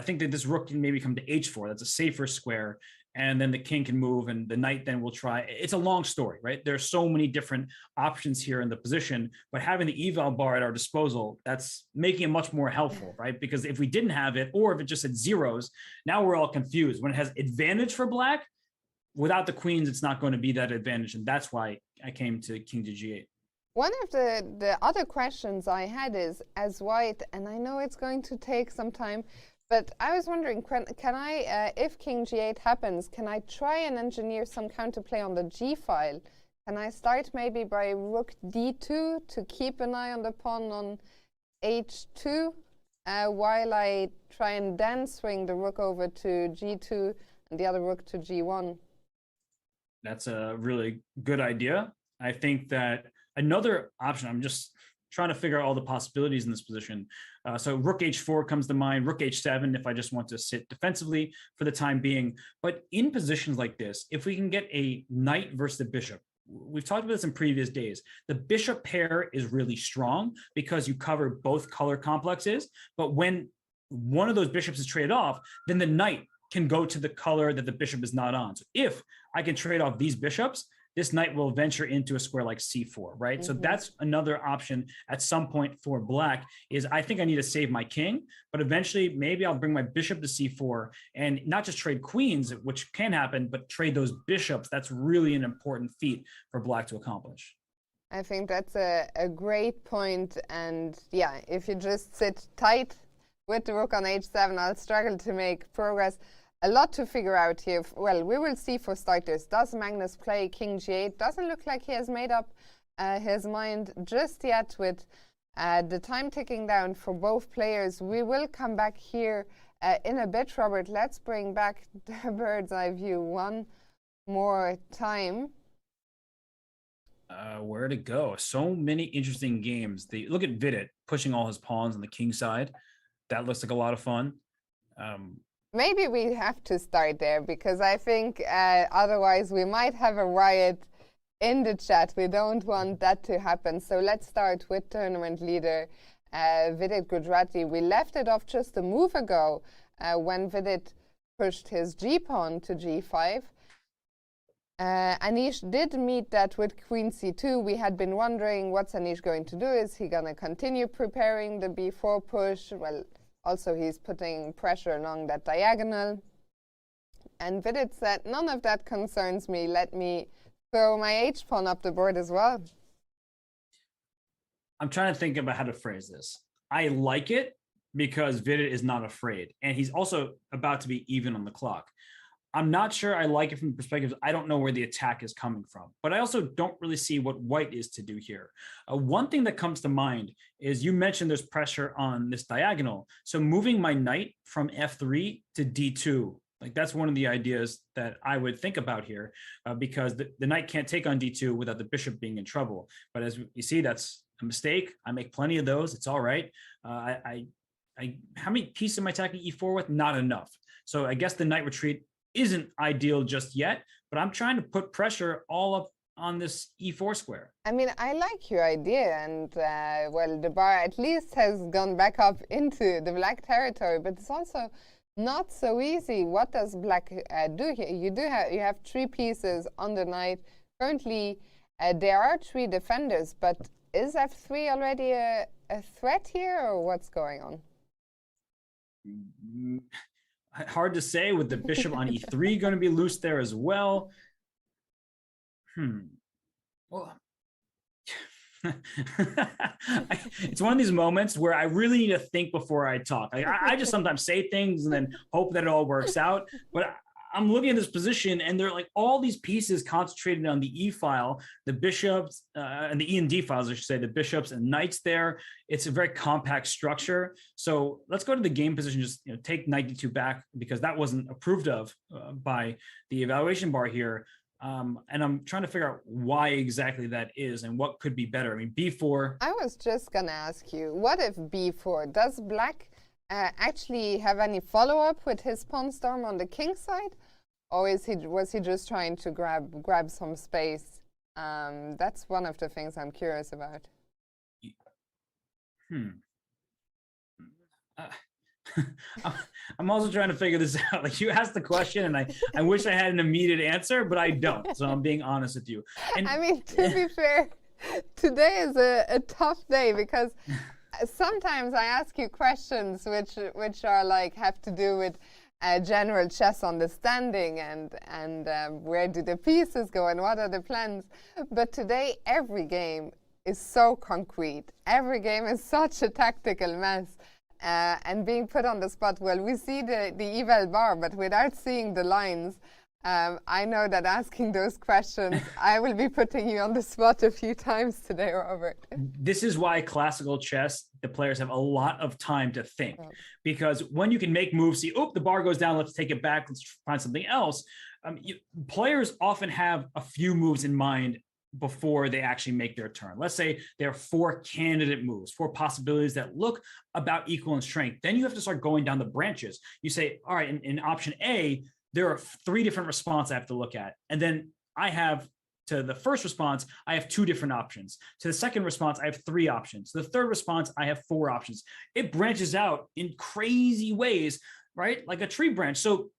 think that this rook can maybe come to h4. That's a safer square. And then the king can move and the knight then will try. It's a long story, right? There's so many different options here in the position, but having the eval bar at our disposal, that's making it much more helpful, right? Because if we didn't have it, or if it just had zeros, now we're all confused. When it has advantage for black, without the queens, it's not going to be that advantage. And that's why I came to king to g8. One of the other questions I had is, as white, and I know it's going to take some time, but I was wondering, can I, if king g8 happens, can I try and engineer some counterplay on the g file? Can I start maybe by rook d2 to keep an eye on the pawn on h2 while I try and then swing the rook over to g2 and the other rook to g1? That's a really good idea. I think that another option, I'm just trying to figure out all the possibilities in this position. So rook h4 comes to mind, rook h7 if I just want to sit defensively for the time being. But in positions like this, if we can get a knight versus the bishop, we've talked about this in previous days, the bishop pair is really strong because you cover both color complexes. But when one of those bishops is traded off, then the knight can go to the color that the bishop is not on. So if I can trade off these bishops, this knight will venture into a square like c4, right? So that's another option at some point for black, is I think I need to save my king, but eventually maybe I'll bring my bishop to c4 and not just trade queens, which can happen, but trade those bishops. That's really an important feat for black to accomplish. I think that's a great point. And yeah, if you just sit tight with the rook on h7, I'll struggle to make progress. A lot to figure out here. Well, we will see for starters. Does Magnus play king g8? Doesn't look like he has made up his mind just yet with the time ticking down for both players. We will come back here in a bit, Robert. Let's bring back the bird's eye view one more time. Where to go? So many interesting games. Look at Vidit pushing all his pawns on the king side. That looks like a lot of fun. Maybe we have to start there, because I think otherwise we might have a riot in the chat. We don't want that to happen. So let's start with tournament leader Vidit Gujrati. We left it off just a move ago when Vidit pushed his g-pawn to g5. Anish did meet that with queen c2. We had been wondering, what's Anish going to do? Is he going to continue preparing the b4 push? Well, also, he's putting pressure along that diagonal. And Vidit said, none of that concerns me. Let me throw my h-pawn up the board as well. I'm trying to think about how to phrase this. I like it because Vidit is not afraid. And he's also about to be even on the clock. I'm not sure I like it from the perspective, I don't know where the attack is coming from, but I also don't really see what white is to do here. One thing that comes to mind is you mentioned there's pressure on this diagonal. So moving my knight from f3 to d2, like that's one of the ideas that I would think about here, because the knight can't take on d2 without the bishop being in trouble. But as you see, that's a mistake. I make plenty of those. It's all right. How many pieces am I attacking e4 with? Not enough. So I guess the knight retreat isn't ideal just yet, but I'm trying to put pressure all up on this e4 square. I mean, I like your idea, and well, the bar at least has gone back up into the black territory, but it's also not so easy. What does black do here? You have three pieces on the knight. Currently, there are three defenders, but is f3 already a threat here, or what's going on? Hard to say, with the bishop on e3 going to be loose there as well. Well, it's one of these moments where I really need to think before I talk. Like, I just sometimes say things and then hope that it all works out. But I'm looking at this position, and there are like all these pieces concentrated on the E file, the bishops and the E and D files, I should say, the bishops and knights there. It's a very compact structure. So let's go to the game position, just take knight d2 back, because that wasn't approved of by the evaluation bar here. And I'm trying to figure out why exactly that is and what could be better. I mean, b4. I was just going to ask you, what if b4? Does black actually have any follow-up with his pawn storm on the king side? Or was he just trying to grab some space? That's one of the things I'm curious about. I'm also trying to figure this out. Like, you asked the question, and I wish I had an immediate answer, but I don't. So I'm being honest with you. And I mean, to be fair, today is a tough day because sometimes I ask you questions which are like have to do with general chess understanding and where do the pieces go and what are the plans. But today, every game is so concrete. Every game is such a tactical mess. And being put on the spot, well, we see the eval bar, but without seeing the lines, I know that asking those questions, I will be putting you on the spot a few times today, Robert. This is why classical chess, the players have a lot of time to think, because when you can make moves, see, oh, the bar goes down, let's take it back, let's find something else. Players often have a few moves in mind before they actually make their turn. Let's say there are 4 candidate moves, 4 possibilities that look about equal in strength. Then you have to start going down the branches. You say, all right, in option A, there are 3 different responses I have to look at. And then I have, to the first response, I have 2 different options. To the second response, I have 3 options. To the third response, I have 4 options. It branches out in crazy ways, right? Like a tree branch. So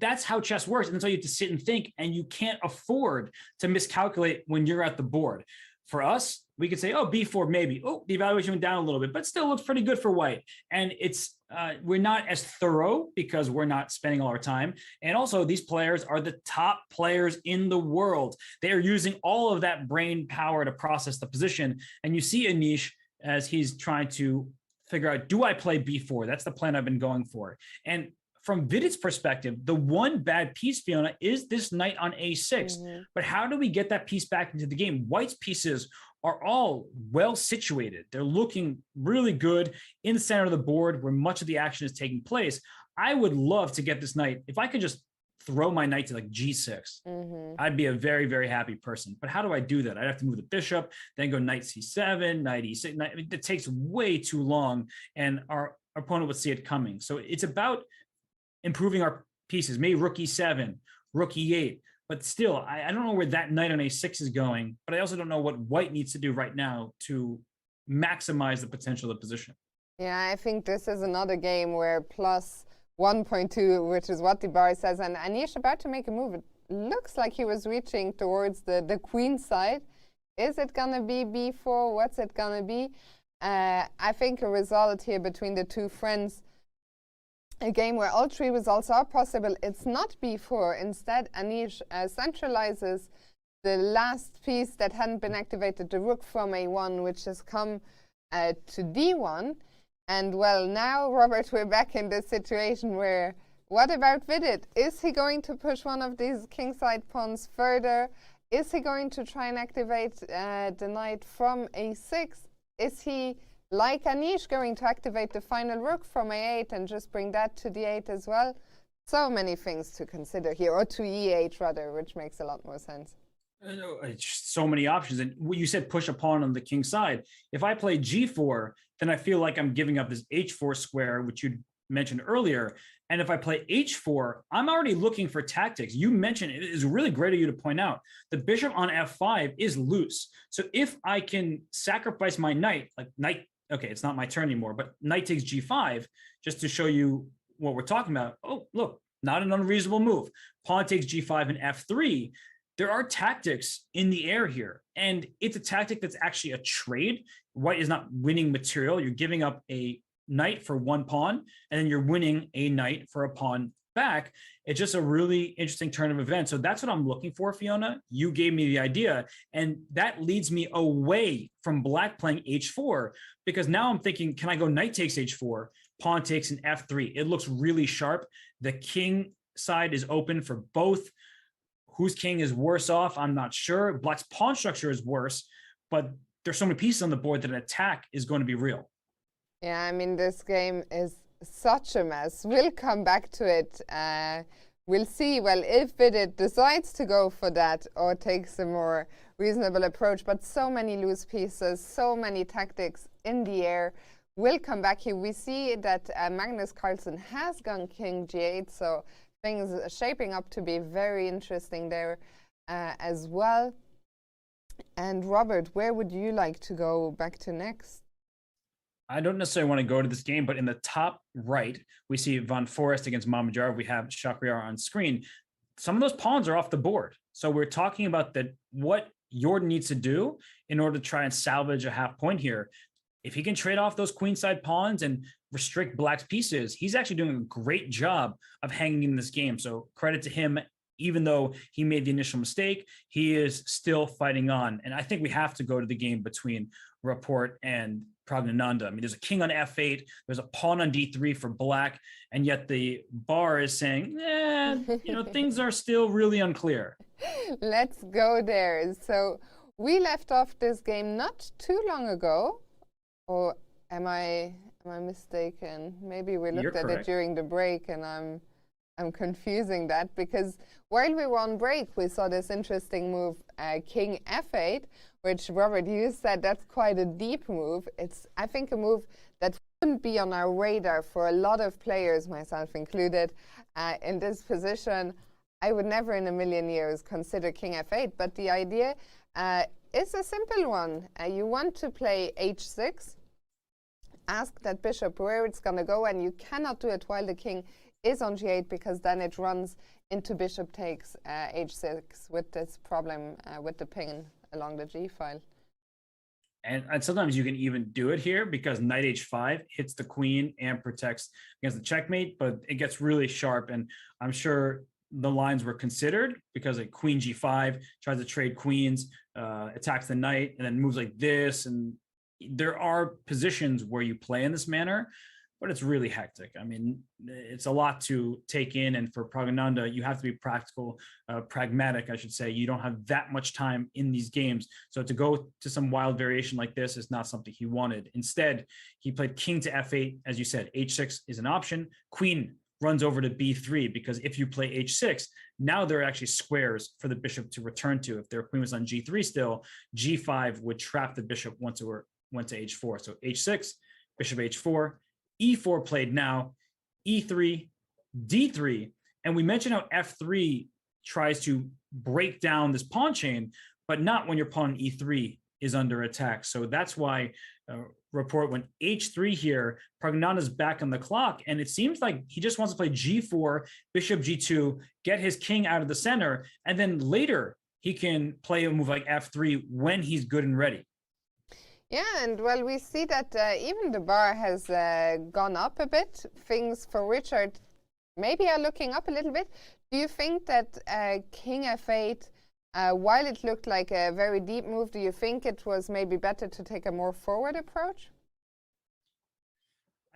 that's how chess works. And so you have to sit and think, and you can't afford to miscalculate when you're at the board. For us, we could say, oh, b4, maybe. Oh, the evaluation went down a little bit, but still looks pretty good for white. And it's we're not as thorough because we're not spending all our time. And also, these players are the top players in the world. They are using all of that brain power to process the position. And you see Anish as he's trying to figure out, do I play b4? That's the plan I've been going for. And from Vidit's perspective, the one bad piece, Fiona, is this knight on a6. But how do we get that piece back into the game? White's pieces are all well situated. They're looking really good in the center of the board where much of the action is taking place. I would love to get this knight. If I could just throw my knight to like g6, I'd be a very, very happy person. But how do I do that? I'd have to move the bishop, then go knight c7, knight e6. It takes way too long, and our opponent would see it coming. So it's about improving our pieces, maybe rook e7, rook e8, but still, I don't know where that knight on a6 is going, but I also don't know what white needs to do right now to maximize the potential of the position. Yeah, I think this is another game where plus 1.2, which is what the bar says, and Anish about to make a move. It looks like he was reaching towards the queen side. Is it gonna be b4? What's it gonna be? I think a result here between the two friends, a game where all 3 results are possible. It's not b4. Instead, Anish centralizes the last piece that hadn't been activated, the rook from a1, which has come to d1. And well, now, Robert, we're back in this situation where, what about Vidit? Is he going to push one of these kingside pawns further? Is he going to try and activate the knight from a6? Is he, like Anish, going to activate the final rook from a8 and just bring that to d8 as well? So many things to consider here, or to e8 rather, which makes a lot more sense. So many options. And you said push a pawn on the king side. If I play g4, then I feel like I'm giving up this h4 square, which you mentioned earlier. And if I play h4, I'm already looking for tactics. You mentioned, it is really great of you to point out, the bishop on f5 is loose. So if I can sacrifice my knight, like knight, okay, it's not my turn anymore, but knight takes g5, just to show you what we're talking about. Oh, look, not an unreasonable move. Pawn takes g5 and f3. There are tactics in the air here, and it's a tactic that's actually a trade. White is not winning material. You're giving up a knight for one pawn, and then you're winning a knight for a pawn back. It's just a really interesting turn of events. So that's what I'm looking for, Fiona. You gave me the idea, and that leads me away from black playing h4, because now I'm thinking, can I go knight takes h4, pawn takes an f3? It looks really sharp. The king side is open for both. Whose king is worse off? I'm not sure. Black's pawn structure is worse, but there's so many pieces on the board that an attack is going to be real. Yeah, I mean, this game is such a mess. We'll come back to it we'll see, well, if Vidit decides to go for that or takes a more reasonable approach. But so many loose pieces, so many tactics in the air. We'll come back here. We see that Magnus Carlsen has gone king g8, so things are shaping up to be very interesting there as well. And Robert, where would you like to go back to next? I don't necessarily want to go to this game, but in the top right, we see Van Foreest against Mamadjarov. We have Shakriar on screen. Some of those pawns are off the board. So we're talking about what Jorden needs to do in order to try and salvage a half point here. If he can trade off those queenside pawns and restrict Black's pieces, he's actually doing a great job of hanging in this game. So credit to him. Even though he made the initial mistake, he is still fighting on. And I think we have to go to the game between Rapport and Praggnanandhaa. I mean, there's a king on f8, there's a pawn on d3 for Black, and yet the bar is saying, things are still really unclear. Let's go there. So we left off this game not too long ago. Or am I mistaken? Maybe we looked at it during the break, and I'm confusing that, because while we were on break, we saw this interesting move, king f8, which, Robert, you said that's quite a deep move. It's, I think, a move that wouldn't be on our radar for a lot of players, myself included. In this position, I would never in a million years consider king f8, but the idea is a simple one. You want to play h6, ask that bishop where it's going to go, and you cannot do it while the king is on g8, because then it runs into bishop takes h6 with this problem with the pin along the g file. And sometimes you can even do it here because knight h5 hits the queen and protects against the checkmate, but it gets really sharp. And I'm sure the lines were considered because a queen g5 tries to trade queens, attacks the knight, and then moves like this. And there are positions where you play in this manner, but it's really hectic. I mean, it's a lot to take in. And for Praggnanandhaa, you have to be practical, pragmatic, I should say. You don't have that much time in these games. So to go to some wild variation like this is not something he wanted. Instead, he played king to f8. As you said, h6 is an option. Queen runs over to b3, because if you play h6, now there are actually squares for the bishop to return to. If their queen was on g3 still, g5 would trap the bishop once it went to h4. So h6, bishop h4, e4 played now, e3, d3, and we mentioned how f3 tries to break down this pawn chain, but not when your pawn on e3 is under attack. So that's why Rapport went h3 here. Praggnanandhaa's back on the clock, and it seems like he just wants to play g4, bishop g2, get his king out of the center, and then later he can play a move like f3 when he's good and ready. Yeah, and well, we see that even the bar has gone up a bit. Things for Richard maybe are looking up a little bit. Do you think that king f8, while it looked like a very deep move, do you think it was maybe better to take a more forward approach?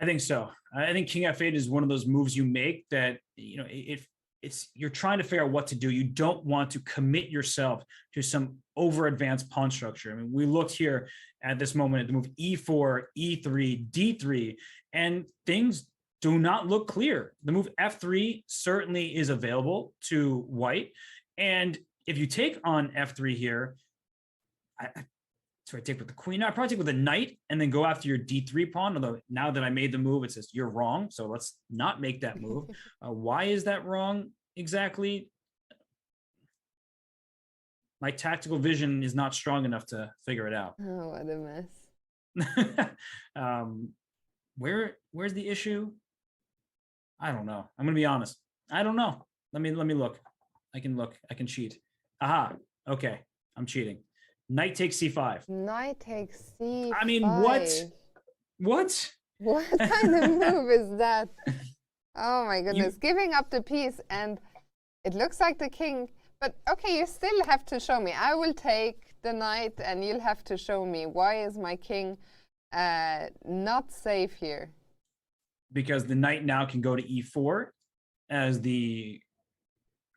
I think so. I think king f8 is one of those moves you make that, you're trying to figure out what to do. You don't want to commit yourself to some over advanced pawn structure. I mean, we looked here at this moment at the move e4, e3, d3, and things do not look clear. The move f3 certainly is available to white. And if you take on f3 here, so I take with the queen. I probably take with the knight and then go after your d3 pawn. Although now that I made the move, it says you're wrong. So let's not make that move. Why is that wrong exactly? My tactical vision is not strong enough to figure it out. Oh, what a mess. Where's the issue? I don't know. I'm gonna be honest. I don't know. Let me look. I can cheat. Aha. Okay. I'm cheating. Knight takes c5. Knight takes c5. I mean, what? What? What kind of move is that? Oh my goodness. Giving up the piece, and it looks like the king. But okay, you still have to show me. I will take the knight, and you'll have to show me why is my king not safe here? Because the knight now can go to e4 as the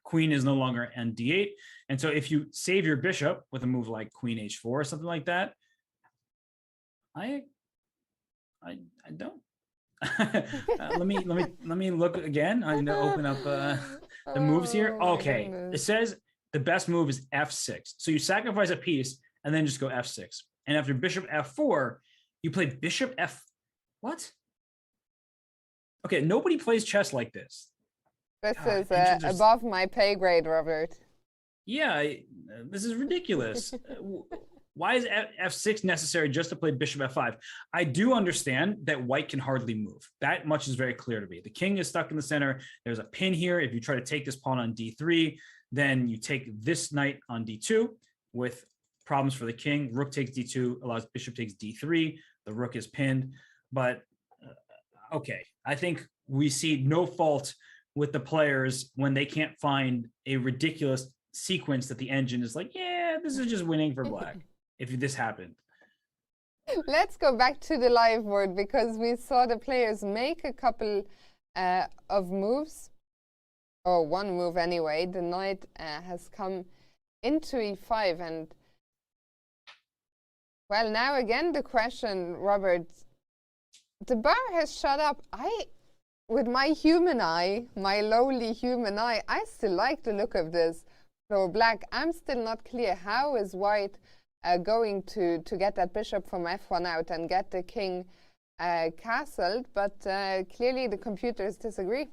queen is no longer on d8. And so if you save your bishop with a move like queen h4 or something like that, I don't. Let me look again. I'm going to open up The moves here, Oh, my okay. goodness. It says the best move is f6. So you sacrifice a piece and then just go f6. And after bishop f4, you play bishop f. What? Okay, nobody plays chess like this. This God, is engines are above my pay grade, Robert. Yeah, this is ridiculous. Why is f6 necessary just to play bishop f5? I do understand that white can hardly move. That much is very clear to me. The king is stuck in the center. There's a pin here. If you try to take this pawn on d3, then you take this knight on d2 with problems for the king. Rook takes d2, allows bishop takes d3. The rook is pinned. But okay, I think we see no fault with the players when they can't find a ridiculous sequence that the engine is like, yeah, this is just winning for black. If this happened. Let's go back to the live board because we saw the players make a couple of moves, or one move anyway. The knight has come into e5, and well, now again the question, Robert, the bar has shut up. With my human eye, my lowly human eye, I still like the look of this for black. I'm still not clear how is white going to get that bishop from f1 out and get the king castled, but clearly the computers disagree.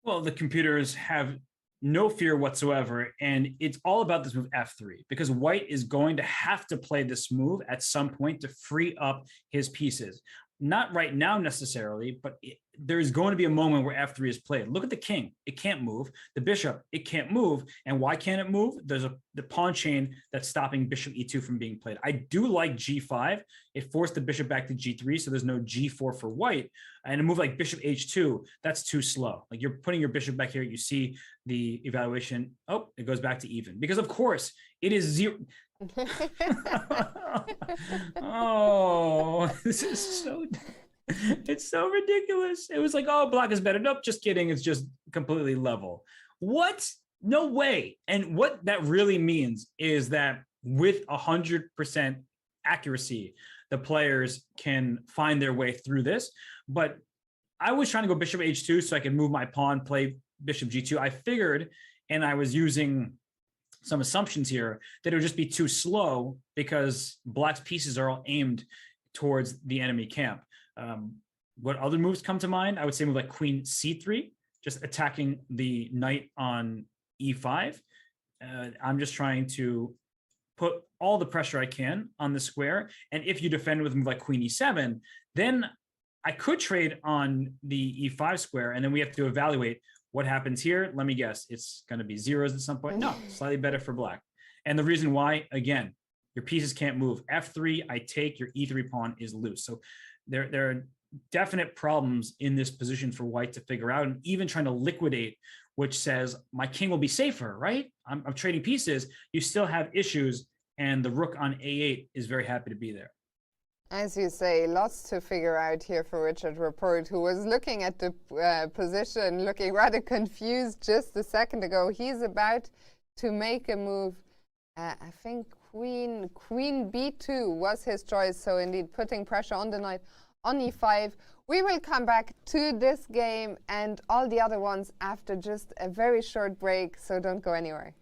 Well, the computers have no fear whatsoever, and it's all about this move f3, because white is going to have to play this move at some point to free up his pieces. Not right now necessarily, but there's going to be a moment where f3 is played. Look at the king. It can't move. The bishop, it can't move. And why can't it move? There's the pawn chain that's stopping bishop e2 from being played. I do like g5. It forced the bishop back to g3, so there's no g4 for white. And a move like bishop h2, that's too slow. Like you're putting your bishop back here. You see the evaluation. Oh, it goes back to even. Because of course, it is 0. Oh, this is so, it's so ridiculous. It was like, oh, black is better. Nope, just kidding. It's just completely level. What? No way. And what that really means is that with 100% accuracy, the players can find their way through this. But I was trying to go bishop h2 so I could move my pawn, play bishop g2. I figured, and I was using some assumptions here, that it would just be too slow because black's pieces are all aimed towards the enemy camp. What other moves come to mind? I would say move like queen c3, just attacking the knight on e5. I'm just trying to put all the pressure I can on the square. And if you defend with a move like queen e7, then I could trade on the e5 square, and then we have to evaluate what happens here. Let me guess, it's going to be zeros at some point. No, slightly better for black. And the reason why, again, your pieces can't move. f3, I take, your e3 pawn is loose. So there are definite problems in this position for white to figure out, and even trying to liquidate, which says my king will be safer, right? I'm trading pieces. You still have issues, and the rook on a8 is very happy to be there. As you say, lots to figure out here for Richard Rapport, who was looking at the position, looking rather confused just a second ago. He's about to make a move. I think queen b2 was his choice, so indeed putting pressure on the knight on e5. We will come back to this game and all the other ones after just a very short break, so don't go anywhere.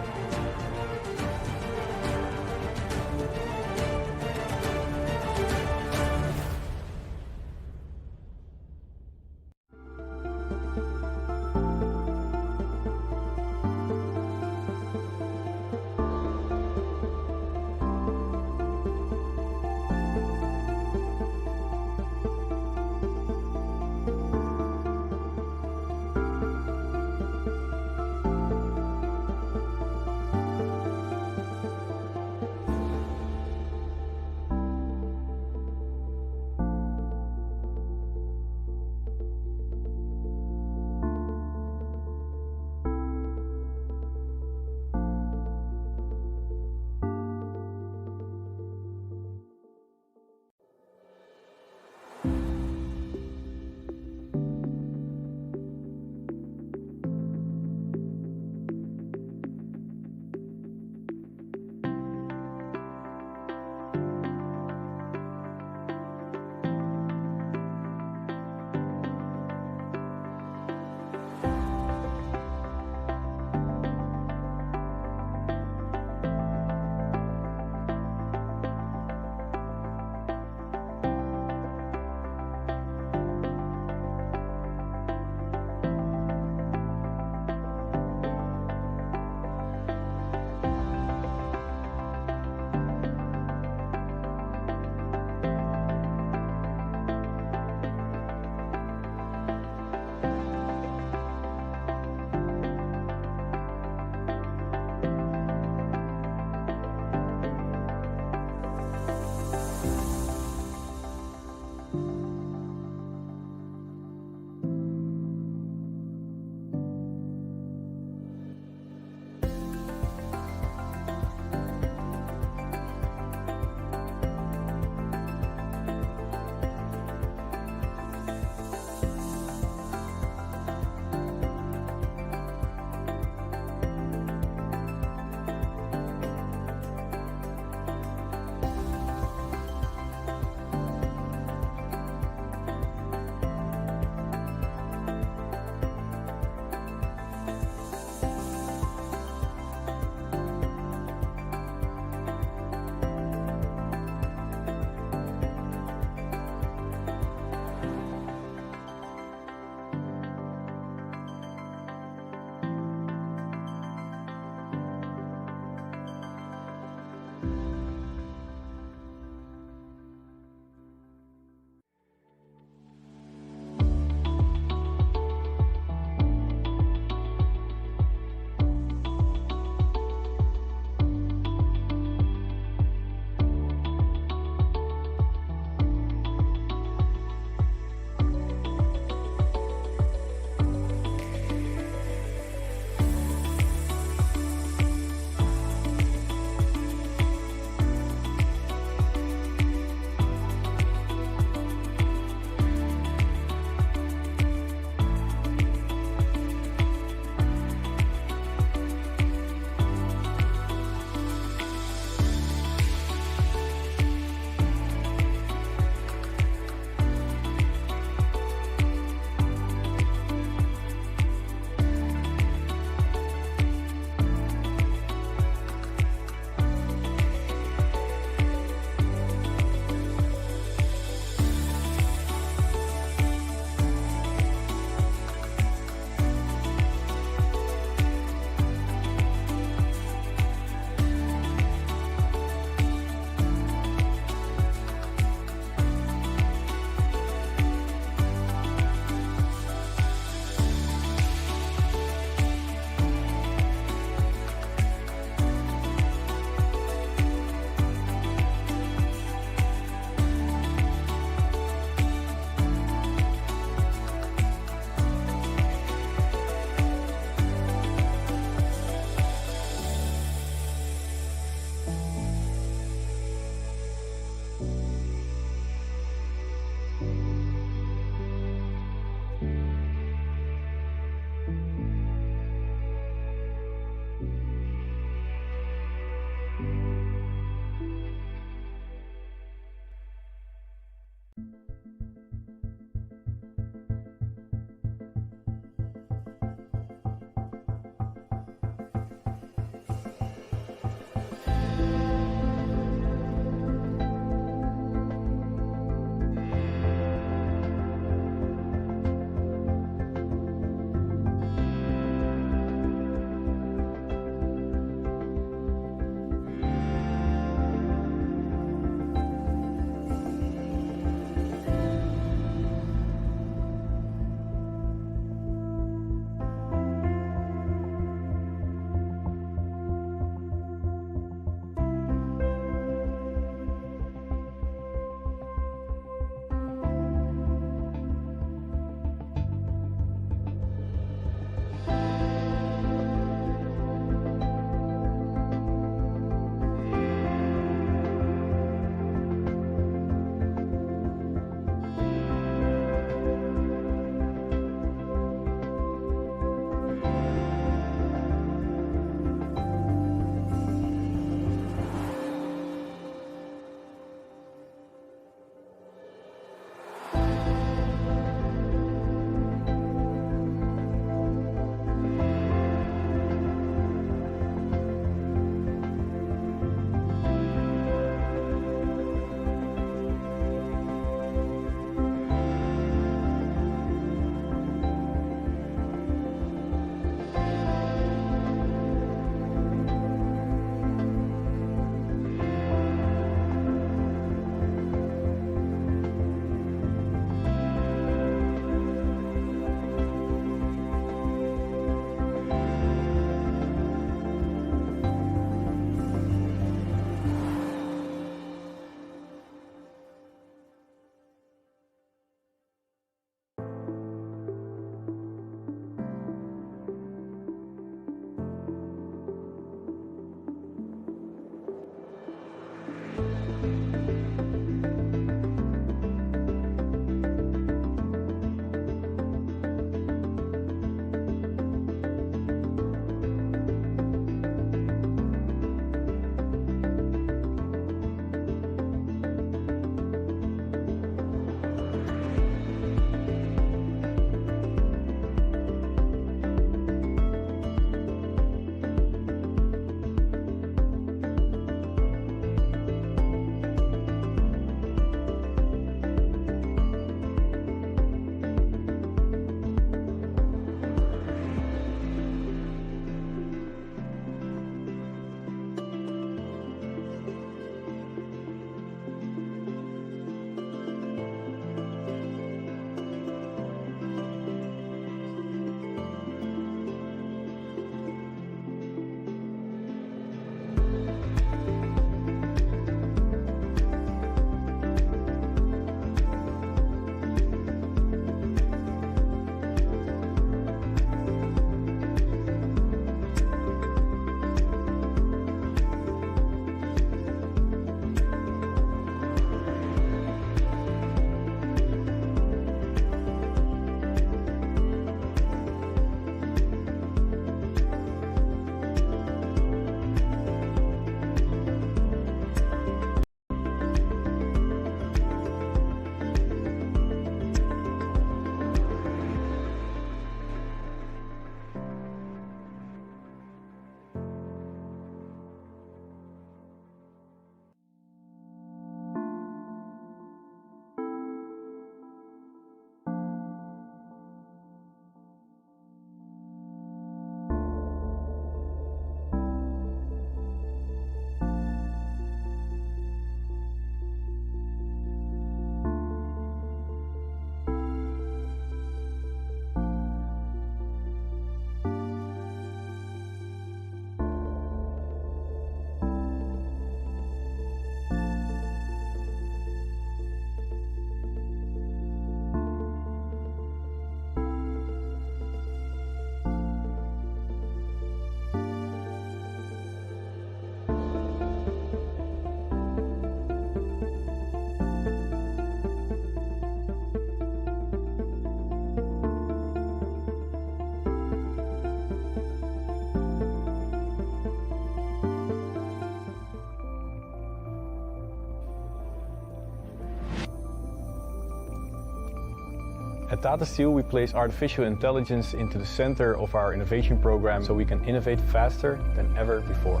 At Tata Steel, we place artificial intelligence into the center of our innovation program so we can innovate faster than ever before.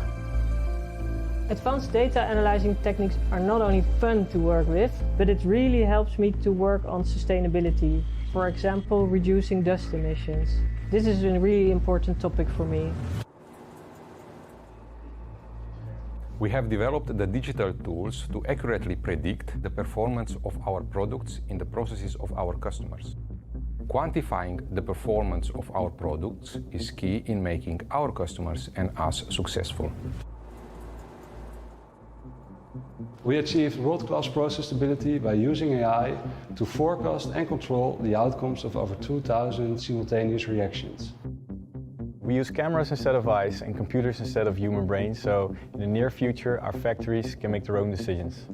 Advanced data analyzing techniques are not only fun to work with, but it really helps me to work on sustainability. For example, reducing dust emissions. This is a really important topic for me. We have developed the digital tools to accurately predict the performance of our products in the processes of our customers. Quantifying the performance of our products is key in making our customers and us successful. We achieved world-class process stability by using AI to forecast and control the outcomes of over 2,000 simultaneous reactions. We use cameras instead of eyes and computers instead of human brains, so in the near future our factories can make their own decisions.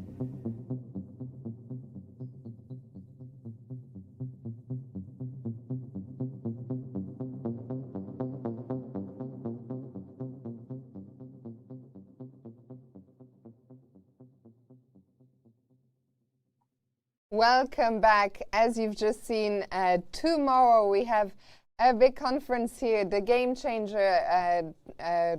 Welcome back. As you've just seen, tomorrow we have a big conference here, the Game Changer,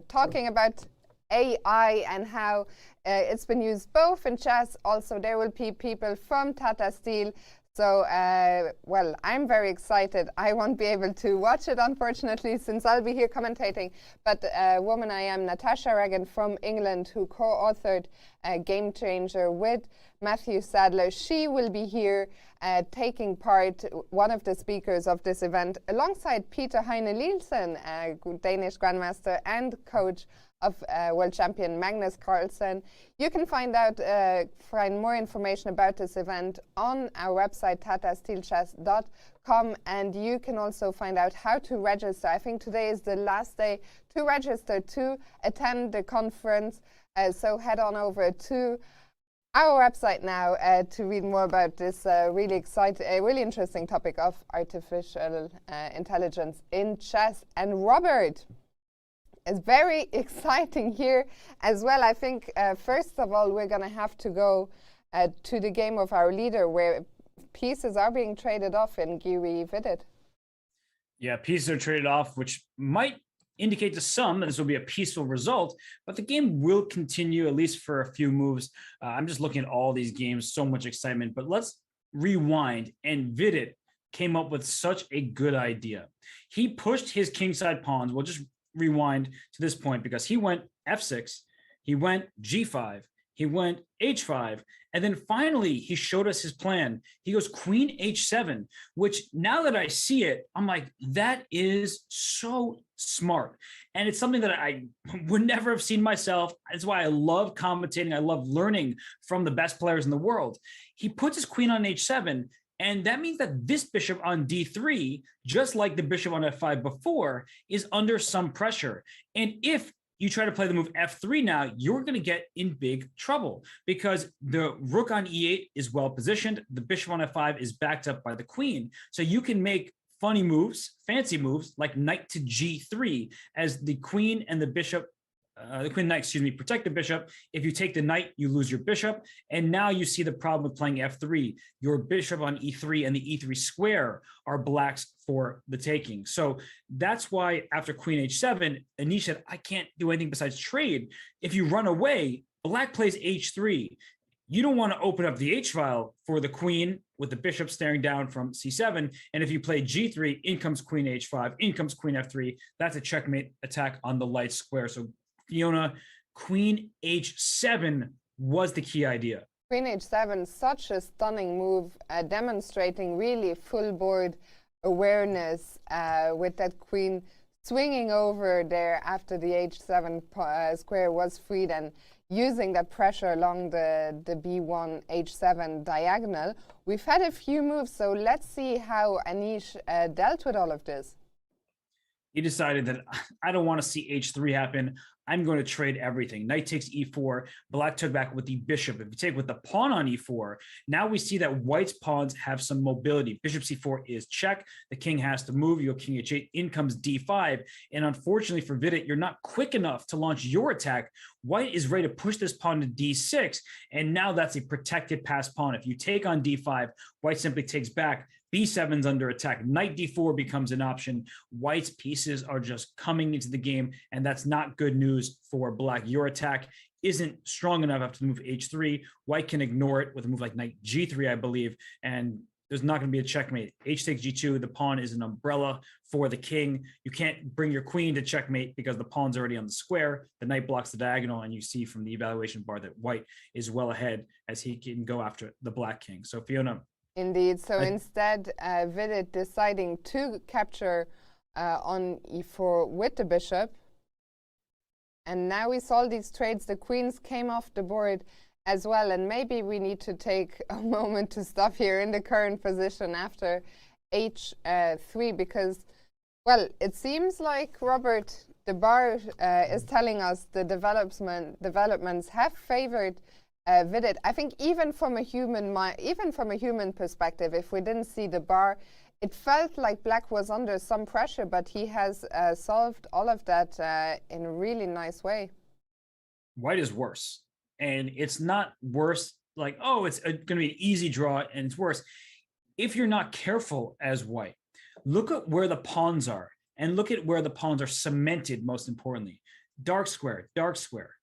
talking about AI and how it's been used both in chess. Also, there will be people from Tata Steel. So, well, I'm very excited. I won't be able to watch it, unfortunately, since I'll be here commentating. But woman I am, Natasha Regan from England, who co-authored Game Changer with Matthew Sadler. She will be here taking part, one of the speakers of this event, alongside Peter Heine Nielsen, Danish Grandmaster and coach of world champion Magnus Carlsen. You can find more information about this event on our website, tatasteelchess.com, and you can also find out how to register. I think today is the last day to register to attend the conference, so head on over to our website now to read more about this really interesting topic of artificial intelligence in chess. And Robert, it's very exciting here as well. I think, first of all, we're going to have to go to the game of our leader, where pieces are being traded off in Giri Vidit. Yeah, pieces are traded off, which might indicate to some that this will be a peaceful result, but the game will continue at least for a few moves. I'm just looking at all these games, so much excitement, but let's rewind. And Vidit came up with such a good idea. He pushed his kingside pawns. We'll just rewind to this point because he went f6, he went g5, he went h5, and then finally he showed us his plan. He goes queen h7, which now that I see it, I'm like, that is so smart. And it's something that I would never have seen myself. That's why I love commentating. I love learning from the best players in the world. He puts his queen on h7, and that means that this bishop on d3, just like the bishop on f5 before, is under some pressure. And if you try to play the move f3 now, you're going to get in big trouble because the rook on e8 is well positioned. The bishop on f5 is backed up by the queen. So you can make funny moves, fancy moves, like knight to g3, as the queen and the bishop, protect the bishop. If you take the knight, you lose your bishop. And now you see the problem with playing f3. Your bishop on e3 and the e3 square are blacks for the taking. So that's why after queen h7, Anish said, I can't do anything besides trade. If you run away, black plays h3. You don't want to open up the h-file for the queen with the bishop staring down from c7. And if you play g3, in comes queen h5, in comes queen f3. That's a checkmate attack on the light square. So Fiona, queen h7 was the key idea. Queen h7, such a stunning move, demonstrating really full board awareness with that queen swinging over there after the h7 square was freed and using that pressure along the b1 h7 diagonal. We've had a few moves, so let's see how Anish dealt with all of this. He decided that I don't want to see h3 happen. I'm going to trade everything. Knight takes e4. Black took back with the bishop. If you take with the pawn on e4, now we see that white's pawns have some mobility. Bishop c4 is check. The king has to move. You go king h8. In comes d5. And unfortunately for Vidit, you're not quick enough to launch your attack. White is ready to push this pawn to d6. And now that's a protected passed pawn. If you take on d5, white simply takes back. B7's under attack. Knight D4 becomes an option. White's pieces are just coming into the game, and that's not good news for black. Your attack isn't strong enough after the move H3. White can ignore it with a move like Knight G3, I believe, and there's not going to be a checkmate. H takes G2. The pawn is an umbrella for the king. You can't bring your queen to checkmate because the pawn's already on the square. The knight blocks the diagonal, and you see from the evaluation bar that white is well ahead as he can go after the black king. So Fiona. Indeed. So instead, Vidit deciding to capture on E4 with the bishop. And now we saw these trades. The queens came off the board as well, and maybe we need to take a moment to stop here in the current position after H3 because, well, it seems like, Robert, the bar is telling us the developments have favored Vidit. I think even from a human perspective, if we didn't see the bar, it felt like black was under some pressure, but he has solved all of that in a really nice way. White is worse. And it's not worse like, oh, it's going to be an easy draw and it's worse. If you're not careful as white, look at where the pawns are and look at where the pawns are cemented, most importantly. Dark square, dark square.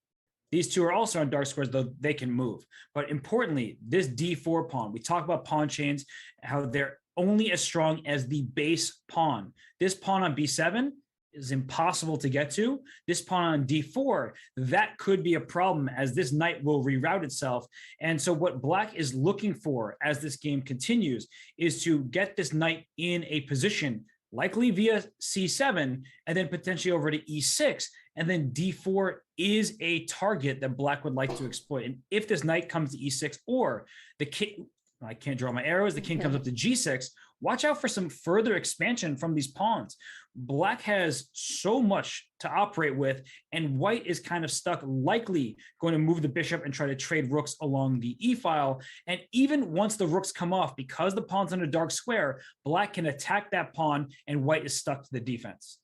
These two are also on dark squares, though they can move. But importantly, this D4 pawn, we talk about pawn chains, how they're only as strong as the base pawn. This pawn on B7 is impossible to get to. This pawn on D4, that could be a problem as this knight will reroute itself. And so what black is looking for as this game continues is to get this knight in a position, likely via C7, and then potentially over to E6. And then D4 is a target that black would like to exploit. And if this knight comes to E6 or the king, I can't draw my arrows, the king comes up to G6, watch out for some further expansion from these pawns. Black has so much to operate with, and white is kind of stuck, likely going to move the bishop and try to trade rooks along the E file. And even once the rooks come off, because the pawn's on a dark square, black can attack that pawn, and white is stuck to the defense.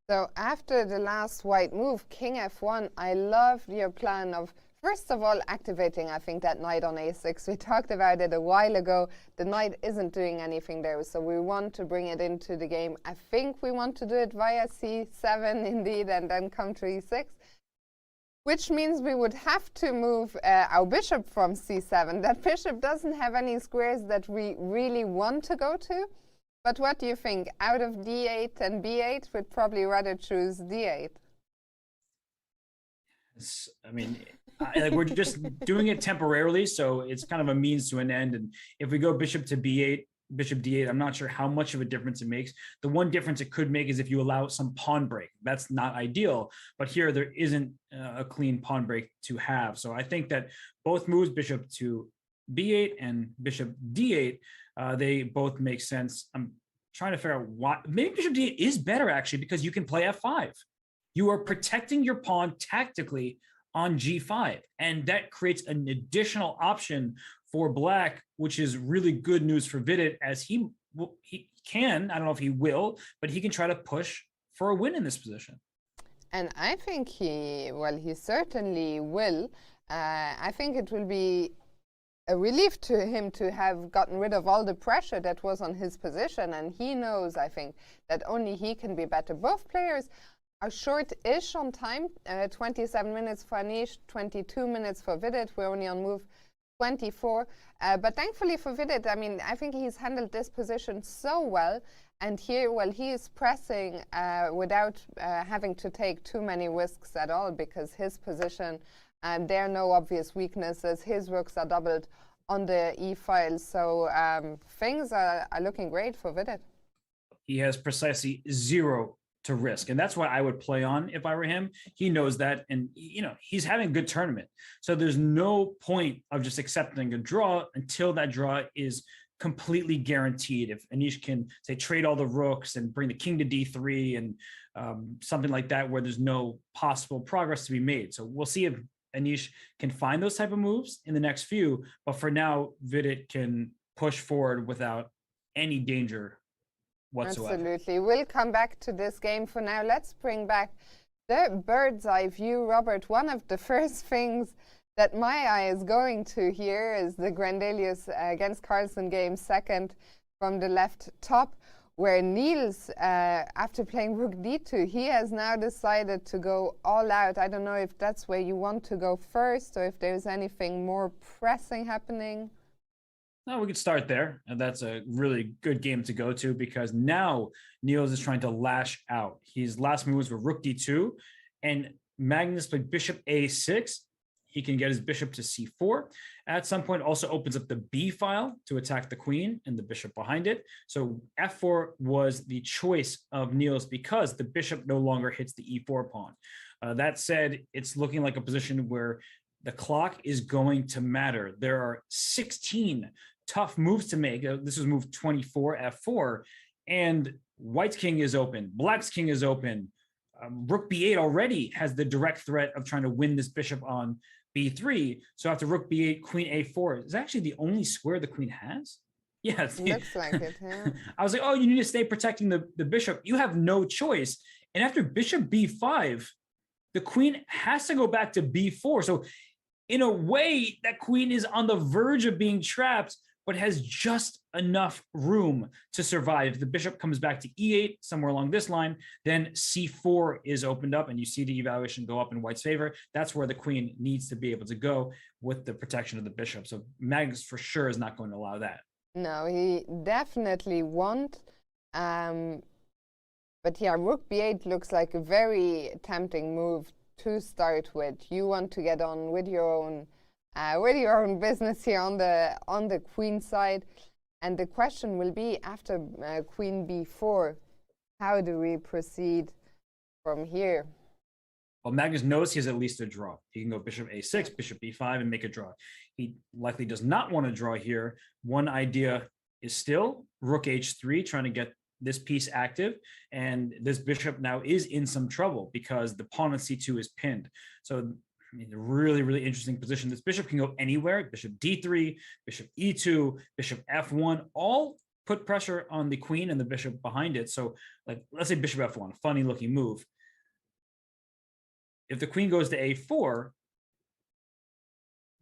So after the last white move, King F1, I love your plan of, first of all, activating, I think, that knight on A6. We talked about it a while ago. The knight isn't doing anything there, so we want to bring it into the game. I think we want to do it via C7, indeed, and then come to E6, which means we would have to move our bishop from C7. That bishop doesn't have any squares that we really want to go to. But what do you think? Out of D8 and B8, we'd probably rather choose D8. I mean, like we're just doing it temporarily, so it's kind of a means to an end. And if we go bishop to B8, bishop D8, I'm not sure how much of a difference it makes. The one difference it could make is if you allow some pawn break. That's not ideal, but here there isn't a clean pawn break to have. So I think that both moves, bishop to B8 and bishop D8, they both make sense. I'm trying to figure out why. Maybe bishop D8 is better, actually, because you can play F5. You are protecting your pawn tactically on G5, and that creates an additional option for black, which is really good news for Vidit, as he can, I don't know if he will, but he can try to push for a win in this position. And I think he certainly will. I think it will be a relief to him to have gotten rid of all the pressure that was on his position, and he knows, I think, that only he can be better. Both players are short-ish on time, 27 minutes for Anish, 22 minutes for Vidit. We're only on move 24. But thankfully for Vidit, I mean, I think he's handled this position so well. And here, well, he is pressing without having to take too many risks at all, because his position, there are no obvious weaknesses. His rooks are doubled on the E-file. So things are looking great for Vidit. He has precisely zero to risk, and that's what I would play on if I were him. He knows that, and you know, he's having a good tournament, so there's no point of just accepting a draw until that draw is completely guaranteed. If Anish can, say, trade all the rooks and bring the king to D3 and something like that, where there's no possible progress to be made. So we'll see if Anish can find those type of moves in the next few, but for now, Vidit can push forward without any danger whatsoever. Absolutely. We'll come back to this game. For now, let's bring back the bird's eye view. Robert, one of the first things that my eye is going to here is the Grandilius against Carlson game, second from the left top, where Niels, after playing rook d2, he has now decided to go all out. I don't know if that's where you want to go first or if there's anything more pressing happening. No, we could start there. And that's a really good game to go to because now Niels is trying to lash out. His last moves were rook d2 and Magnus played bishop a6. He can get his bishop to c4. At some point also opens up the b file to attack the queen and the bishop behind it. So f4 was the choice of Niels because the bishop no longer hits the e4 pawn. That said, it's looking like a position where the clock is going to matter. There are 16 tough moves to make. This was move 24, f4, and White's king is open. Black's king is open. Rook b8 already has the direct threat of trying to win this bishop on b3. So after rook b8, queen a4 is actually the only square the queen has. Yeah, looks like it. Yeah. I was like, oh, you need to stay protecting the bishop. You have no choice. And after bishop b5, the queen has to go back to b4. So in a way, that queen is on the verge of being trapped, but has just enough room to survive. If the bishop comes back to e8, somewhere along this line, then c4 is opened up and you see the evaluation go up in White's favor. That's where the queen needs to be able to go with the protection of the bishop. So Magnus for sure is not going to allow that. No, he definitely won't. But yeah, rook b8 looks like a very tempting move to start with. You want to get on with your own business here on the queen side, and the question will be after queen b4, how do we proceed from here? Well, Magnus knows he has at least a draw. He can go bishop a6, bishop b5, and make a draw. He likely does not want to draw here. One idea is still rook h3, trying to get this piece active, and this bishop now is in some trouble because the pawn on c2 is pinned. So I mean, a really, really interesting position. This bishop can go anywhere. Bishop d3, bishop e2, bishop f1, all put pressure on the queen and the bishop behind it. So like, let's say bishop f1, funny looking move. If the queen goes to a4,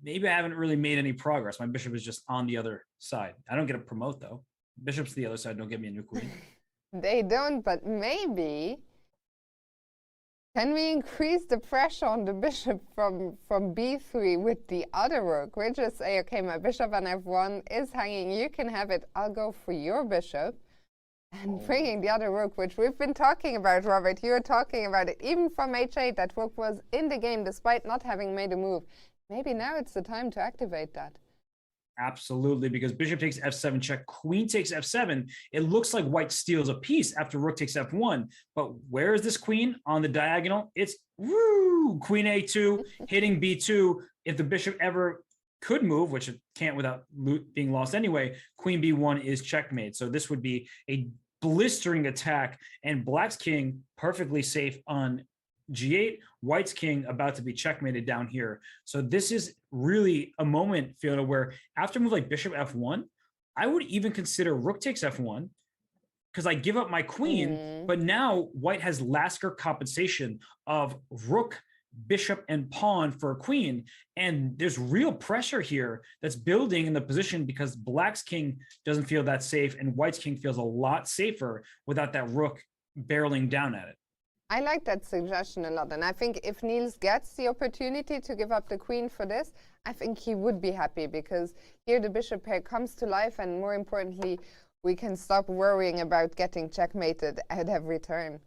maybe I haven't really made any progress. My bishop is just on the other side. I don't get to promote though. Bishops to the other side don't get me a new queen. They don't, but maybe can we increase the pressure on the bishop from b3 with the other rook? We just say, okay, my bishop on f1 is hanging. You can have it. I'll go for your bishop. And bringing the other rook, which we've been talking about, Robert. You were talking about it. Even from h8, that rook was in the game despite not having made a move. Maybe now it's the time to activate that. Absolutely, because bishop takes f7 check, queen takes f7. It looks like White steals a piece after rook takes f1. But where is this queen? On the diagonal. It's woo, queen a2, hitting b2. If the bishop ever could move, which it can't without being lost anyway, queen b1 is checkmate. So this would be a blistering attack, and Black's king perfectly safe on g8, White's king about to be checkmated down here. So this is really a moment, Fiona, where after a move like bishop f1, I would even consider rook takes f1 because I give up my queen, but now White has Lasker compensation of rook, bishop, and pawn for a queen. And there's real pressure here that's building in the position because Black's king doesn't feel that safe and White's king feels a lot safer without that rook barreling down at it. I like that suggestion a lot, and I think if Niels gets the opportunity to give up the queen for this, I think he would be happy because here the bishop pair comes to life, and more importantly, we can stop worrying about getting checkmated at every turn.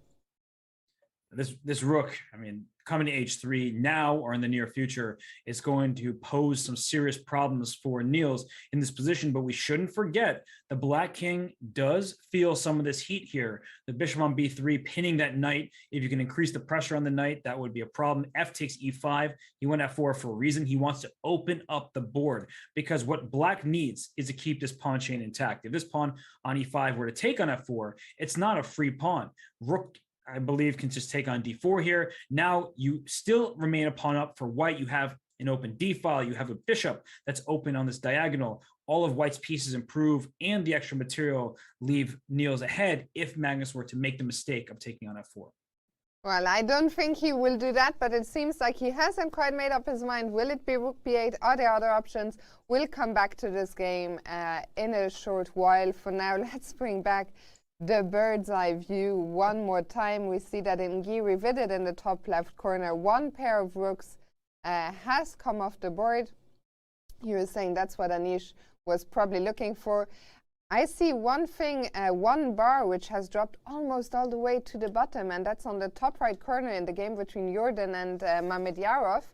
This rook, I mean, coming to h3 now or in the near future is going to pose some serious problems for Niels in this position, but we shouldn't forget the Black king does feel some of this heat here. The bishop on b3 pinning that knight. If you can increase the pressure on the knight, that would be a problem. F takes e5. He went f4 for a reason. He wants to open up the board because what Black needs is to keep this pawn chain intact. If this pawn on e5 were to take on f4, it's not a free pawn. Rook, I believe, can just take on d4 here. Now you still remain a pawn up for White. You have an open d file. You have a bishop that's open on this diagonal. All of White's pieces improve and the extra material leave Niels ahead if Magnus were to make the mistake of taking on f4. Well, I don't think he will do that, but it seems like he hasn't quite made up his mind. Will it be rook b8? Are there other options? We'll come back to this game in a short while. For now, let's bring back the bird's eye view one more time. We see that in Giri Vidit in the top left corner, one pair of rooks has come off the board. You were saying that's what Anish was probably looking for. I see one thing, one bar which has dropped almost all the way to the bottom, and that's on the top right corner in the game between Jorden and Mamedyarov.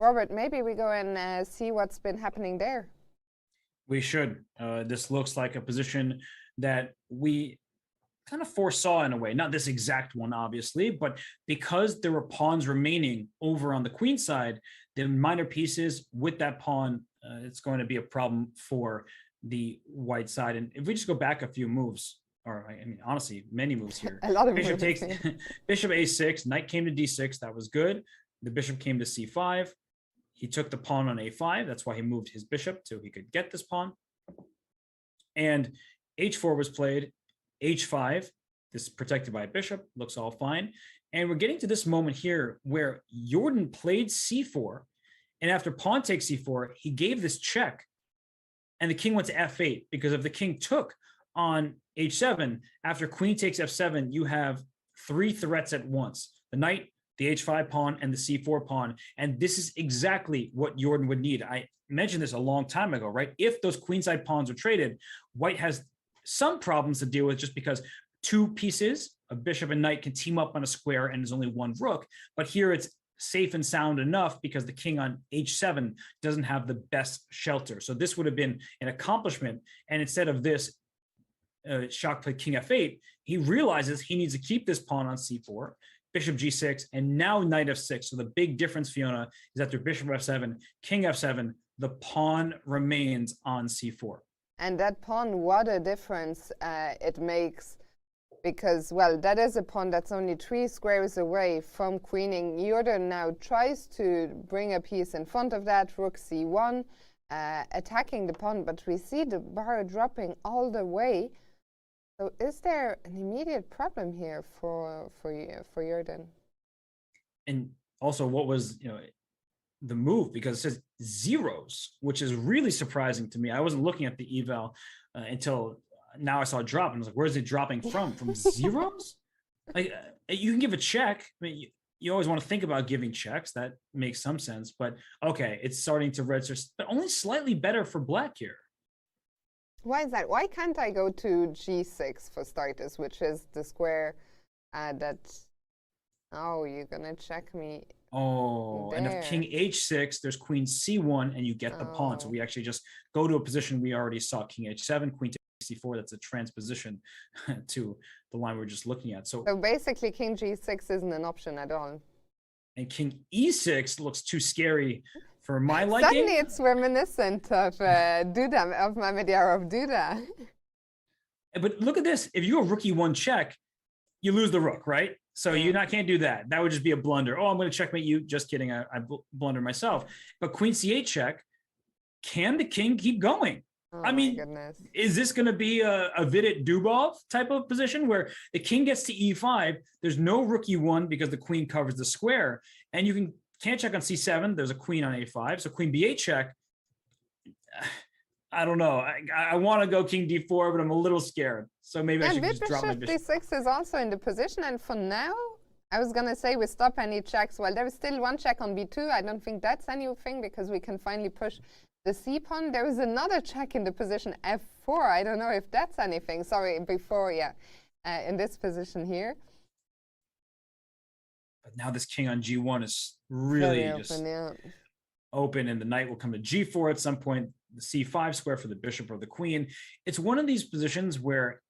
Robert, maybe we go and see what's been happening there. We should. This looks like a position that we kind of foresaw in a way. Not this exact one, obviously, but because there were pawns remaining over on the queen side, the minor pieces with that pawn, it's going to be a problem for the white side. And if we just go back a few moves, or I mean, honestly, many moves here. A lot of bishop moves, takes yeah. bishop a6, knight came to d6. That was good. The bishop came to c5. He took the pawn on a5. That's why he moved his bishop so he could get this pawn. And h4 was played. H5. This is protected by a bishop. Looks all fine. And we're getting to this moment here where Jorden played c4. And after pawn takes c4, he gave this check. And the king went to f8, because if the king took on h7, after queen takes f7, you have three threats at once: the knight, the h5 pawn, and the c4 pawn. And this is exactly what Jorden would need. I mentioned this a long time ago, right? If those queenside pawns are traded, white has some problems to deal with just because two pieces, a bishop and knight, can team up on a square and there's only one rook. But here it's safe and sound enough because the king on h7 doesn't have the best shelter. So this would have been an accomplishment. And instead of this, Schock played king f8, he realizes he needs to keep this pawn on c4, bishop g6, and now knight f6. So the big difference, Fiona, is after bishop f7, king f7, the pawn remains on c4. And that pawn, what a difference it makes. Because, well, that is a pawn that's only 3 squares away from queening. Jorden now tries to bring a piece in front of that, rook c1, attacking the pawn, but we see the bar dropping all the way. So is there an immediate problem here for Jorden? And also, what was the move? Because it says zeros, which is really surprising to me. I wasn't looking at the eval until now I saw it drop, and I was like, where's it dropping from? From zeros? Like, you can give a check. I mean, you always want to think about giving checks. That makes some sense. But okay, it's starting to register, but only slightly better for black here. Why is that? Why can't I go to g6 for starters, which is the square that... Oh, you're going to check me. Oh, and if king h6, there's queen c1, and you get the pawn. So we actually just go to a position we already saw, king h7, queen c4. That's a transposition to the line we're just looking at. So basically king g6 isn't an option at all. And king e6 looks too scary for my liking. Suddenly it's reminiscent of Duda, of Mamedyarov Duda. But look at this. If you go rook e1 check, you lose the rook, right? So you can't do that. That would just be a blunder. Oh, I'm going to checkmate you. Just kidding. I blundered myself. But queen c8 check, can the king keep going? Oh, I mean, is this going to be a Vidit-Dubov type of position where the king gets to e5, there's no rook e1 because the queen covers the square, and you can't check on c7, there's a queen on a5, so queen b8 check. I don't know. I want to go king d4, but I'm a little scared. So maybe I should just drop my bishop. d6 is also in the position, and for now, I was going to say we stop any checks. Well, there is still one check on b2. I don't think that's anything because we can finally push the c pawn. There is another check in the position f4. I don't know if that's anything. Sorry, before, in this position here. But now this king on g1 is really open, and the knight will come to g4 at some point. The c5 square for the bishop or the queen. It's one of these positions where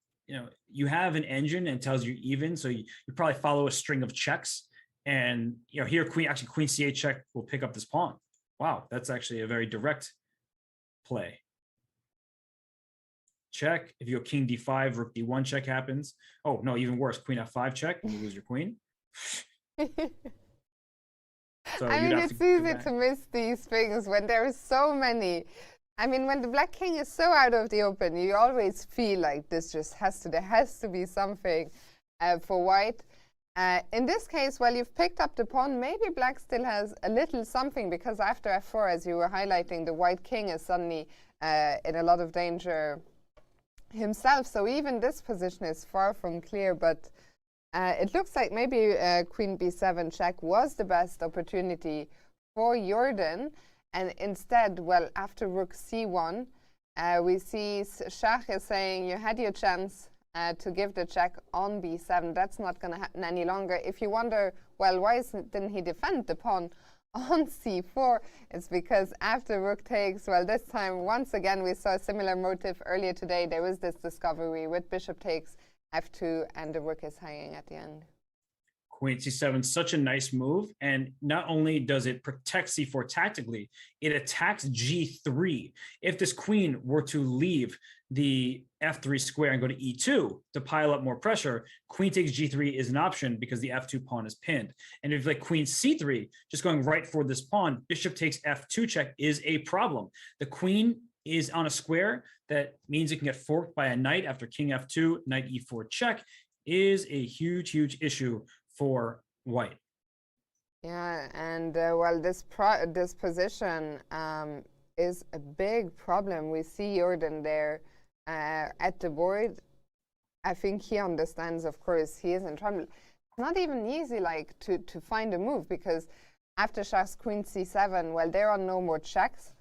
you have an engine and tells you even, so you probably follow a string of checks, and here queen c8 check will pick up this pawn. Wow, that's actually a very direct play. Check. If you go king d5, rook d1 check happens. Oh no, even worse, queen f5 check, and you lose your queen. So I mean, it's easy to miss these things when there is so many. I mean, when the black king is so out of the open, you always feel like this just there has to be something for white. In this case, well, you've picked up the pawn. Maybe black still has a little something, because after f4, as you were highlighting, the white king is suddenly in a lot of danger himself. So even this position is far from clear, but it looks like maybe queen b7 check was the best opportunity for Jorden. And instead, well, after rook c1, we see Schach is saying you had your chance to give the check on b7. That's not going to happen any longer. If you wonder, well, why didn't he defend the pawn on c4? It's because after rook takes, well, this time, once again, we saw a similar motive earlier today. There was this discovery with bishop takes f2, and the rook is hanging at the end. Queen c7, such a nice move. And not only does it protect c4 tactically, it attacks g3. If this queen were to leave the f3 square and go to e2 to pile up more pressure, queen takes g3 is an option because the f2 pawn is pinned. And if like queen c3, just going right for this pawn, bishop takes f2 check is a problem. The queen is on a square that means it can get forked by a knight after king f2, knight e4 check is a huge, huge issue for white. Yeah, and well, this position is a big problem. We see Jorden there at the board. I think he understands, of course, he is in trouble. It's not even easy, like, to find a move, because after Schach's queen c7, well, there are no more checks.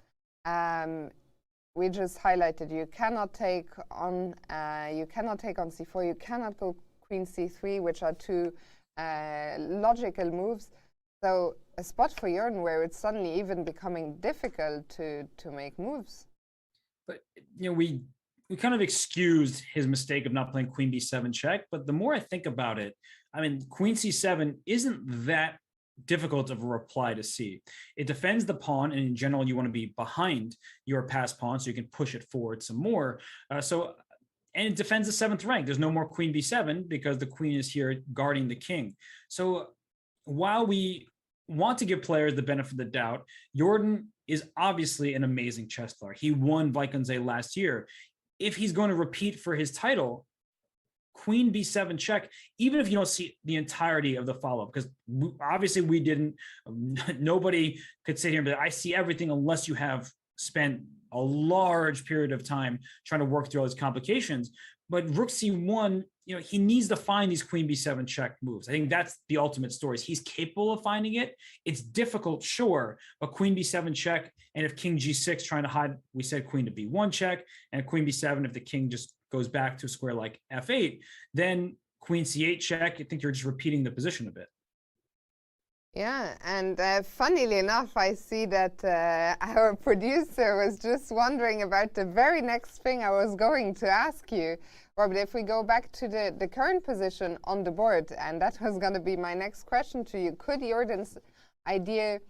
We just highlighted you cannot take on c4. You cannot go queen c3, which are two logical moves. So a spot for Jorden where it's suddenly even becoming difficult to make moves. But you know, we kind of excused his mistake of not playing queen b7 check, but the more I think about it, I mean, queen c7 isn't that difficult of a reply to see. It defends the pawn, and in general, you want to be behind your passed pawn so you can push it forward some more. And it defends the 7th rank. There's no more queen b7 because the queen is here guarding the king. So while we want to give players the benefit of the doubt, Jorden is obviously an amazing chess player. He won Wijk aan Zee last year. If he's going to repeat for his title, queen b7 check, even if you don't see the entirety of the follow-up, because obviously we didn't, nobody could sit here and be like, I see everything, unless you have spent a large period of time trying to work through all these complications. But rook c1, you know, he needs to find these queen b7 check moves. I think that's the ultimate story. He's capable of finding it. It's difficult, sure, but queen b7 check, and if king g6 trying to hide, we said queen to b1 check, and queen b7 if the king just goes back to a square like f8, then queen c8 check. I think you're just repeating the position a bit. Yeah, and funnily enough, I see that our producer was just wondering about the very next thing I was going to ask you. Robert, if we go back to the current position on the board, and that was going to be my next question to you, could Jorden's idea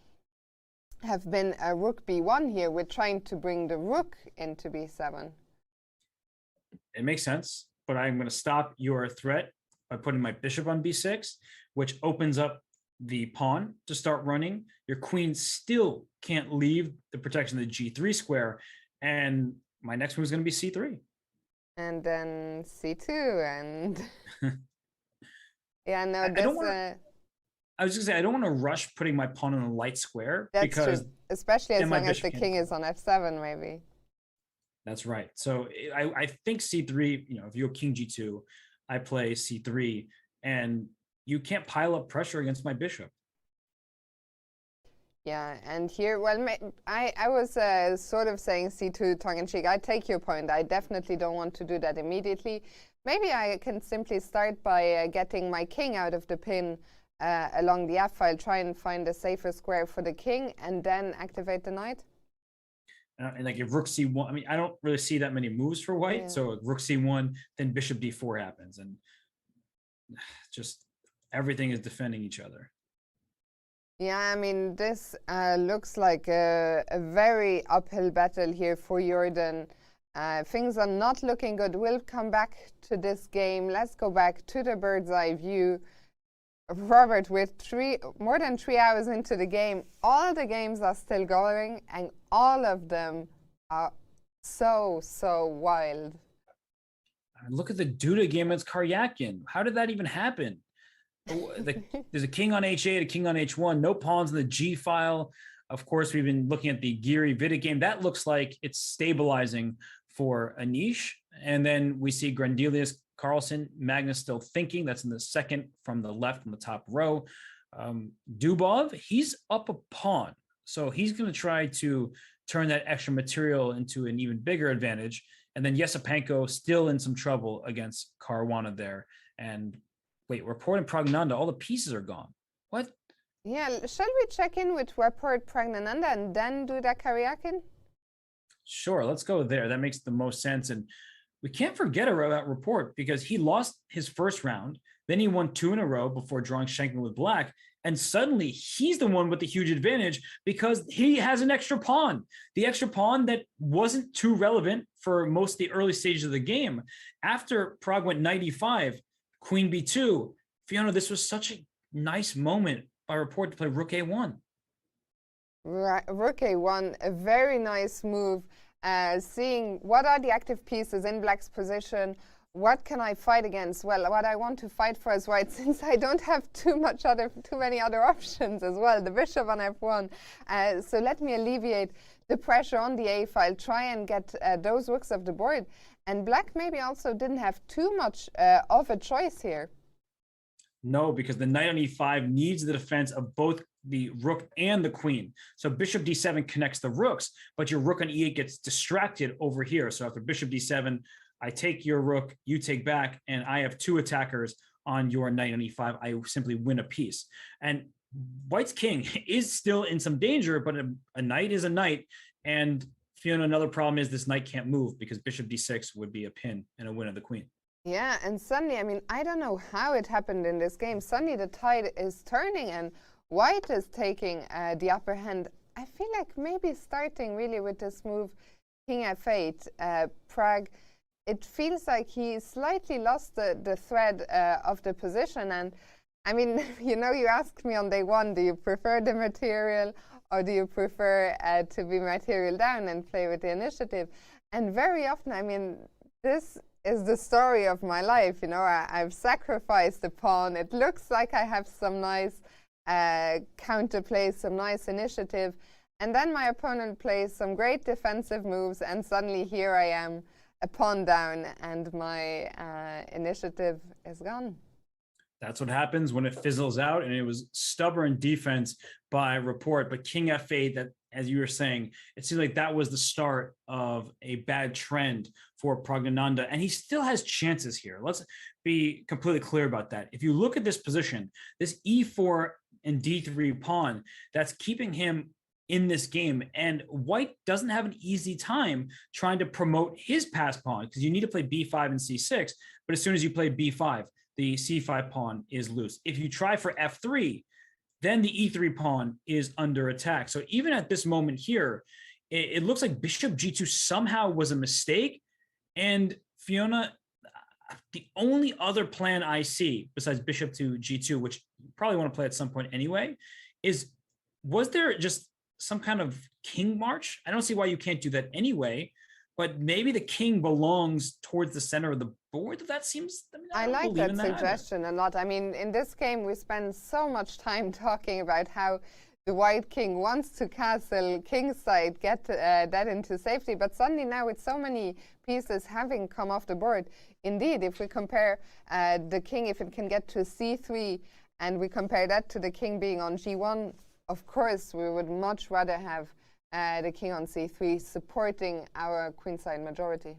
have been a rook b1 here with trying to bring the rook into b7? It makes sense, but I'm going to stop your threat by putting my bishop on b6, which opens up the pawn to start running. Your queen still can't leave the protection of the g3 square, and my next move is going to be c3. And then c2, and yeah, no, I was just gonna say, I don't want to rush putting my pawn on a light square. That's because true. Especially as long as the king is on f7, maybe. That's right. So I think c3, you know, if you go king g2, I play c3, and you can't pile up pressure against my bishop. Yeah, and here, well, I was sort of saying c2 tongue-in-cheek. I take your point. I definitely don't want to do that immediately. Maybe I can simply start by getting my king out of the pin along the f-file, try and find a safer square for the king, and then activate the knight. And like if rook c1, I mean, I don't really see that many moves for white. Yeah. So rook c1, then bishop d4 happens, and just everything is defending each other. Yeah, I mean, this looks like a very uphill battle here for Jorden. Things are not looking good. We'll come back to this game. Let's go back to the bird's eye view. Robert, with more than 3 hours into the game, all the games are still going, and all of them are so wild. Look at the Duda game against Karyakin. How did that even happen? There's a king on h8, a king on h1, no pawns in the g file. Of course, we've been looking at the Giri Vidic game. That looks like it's stabilizing for Anish. And then we see Grandilius, Carlson, Magnus still thinking. That's in the second from the left in the top row. Dubov, he's up a pawn. So he's going to try to turn that extra material into an even bigger advantage. And then Yesipenko still in some trouble against Caruana there. And wait, Report and Pragnananda, all the pieces are gone. What? Yeah, shall we check in with Report Pragnananda and then do that Karyakin? Sure, let's go there. That makes the most sense. And we can't forget about Report because he lost his first round. Then he won 2 in a row before drawing Schenken with black. And suddenly he's the one with the huge advantage because he has an extra pawn. The extra pawn that wasn't too relevant for most of the early stages of the game. After Pragg went knight e5, queen b2, Fiona, this was such a nice moment by Report to play rook a1. Right, rook a1, a very nice move. Seeing what are the active pieces in black's position, what can I fight against? Well, what I want to fight for is white, since I don't have too many other options as well. The bishop on f1. So let me alleviate the pressure on the a file, try and get those rooks off the board. And black maybe also didn't have too much of a choice here. No, because the knight on e5 needs the defense of both the rook and the queen. So bishop d7 connects the rooks, but your rook on e8 gets distracted over here. So after bishop d7, I take your rook, you take back, and I have 2 attackers on your knight on e5. I simply win a piece. And white's king is still in some danger, but a knight is a knight. And Fiona, another problem is this knight can't move because bishop d6 would be a pin and a win of the queen. Yeah, and suddenly, I mean, I don't know how it happened in this game. Suddenly the tide is turning and white is taking the upper hand. I feel like maybe starting really with this move, king f8, Pragg, it feels like he slightly lost the thread of the position. And I mean, you know, you asked me on day one, do you prefer the material or do you prefer to be material down and play with the initiative? And very often, I mean, this is the story of my life. You know, I've sacrificed a pawn. It looks like I have some nice counterplays, some nice initiative. And then my opponent plays some great defensive moves. And suddenly here I am, a pawn down, and my initiative is gone. That's what happens when it fizzles out. And it was stubborn defense by Report. But king f8, that, as you were saying, it seems like that was the start of a bad trend for Pragnananda. And he still has chances here. Let's be completely clear about that. If you look at this position, this e4 and d3 pawn, that's keeping him in this game. And white doesn't have an easy time trying to promote his pass pawn because you need to play b5 and c6. But as soon as you play b5, the c5 pawn is loose. If you try for f3, then the e3 pawn is under attack. So even at this moment here, it looks like bishop g2 somehow was a mistake. And Fiona, the only other plan I see besides bishop to g2, which you probably want to play at some point anyway, is was there just some kind of king march? I don't see why you can't do that anyway, but maybe the king belongs towards the center of the board. That seems, I like that suggestion a lot. I mean, in this game, we spend so much time talking about how the white king wants to castle kingside, get that into safety. But suddenly now with so many pieces having come off the board, indeed, if we compare the king, if it can get to c3, and we compare that to the king being on g1, of course, we would much rather have the king on c3 supporting our queenside majority.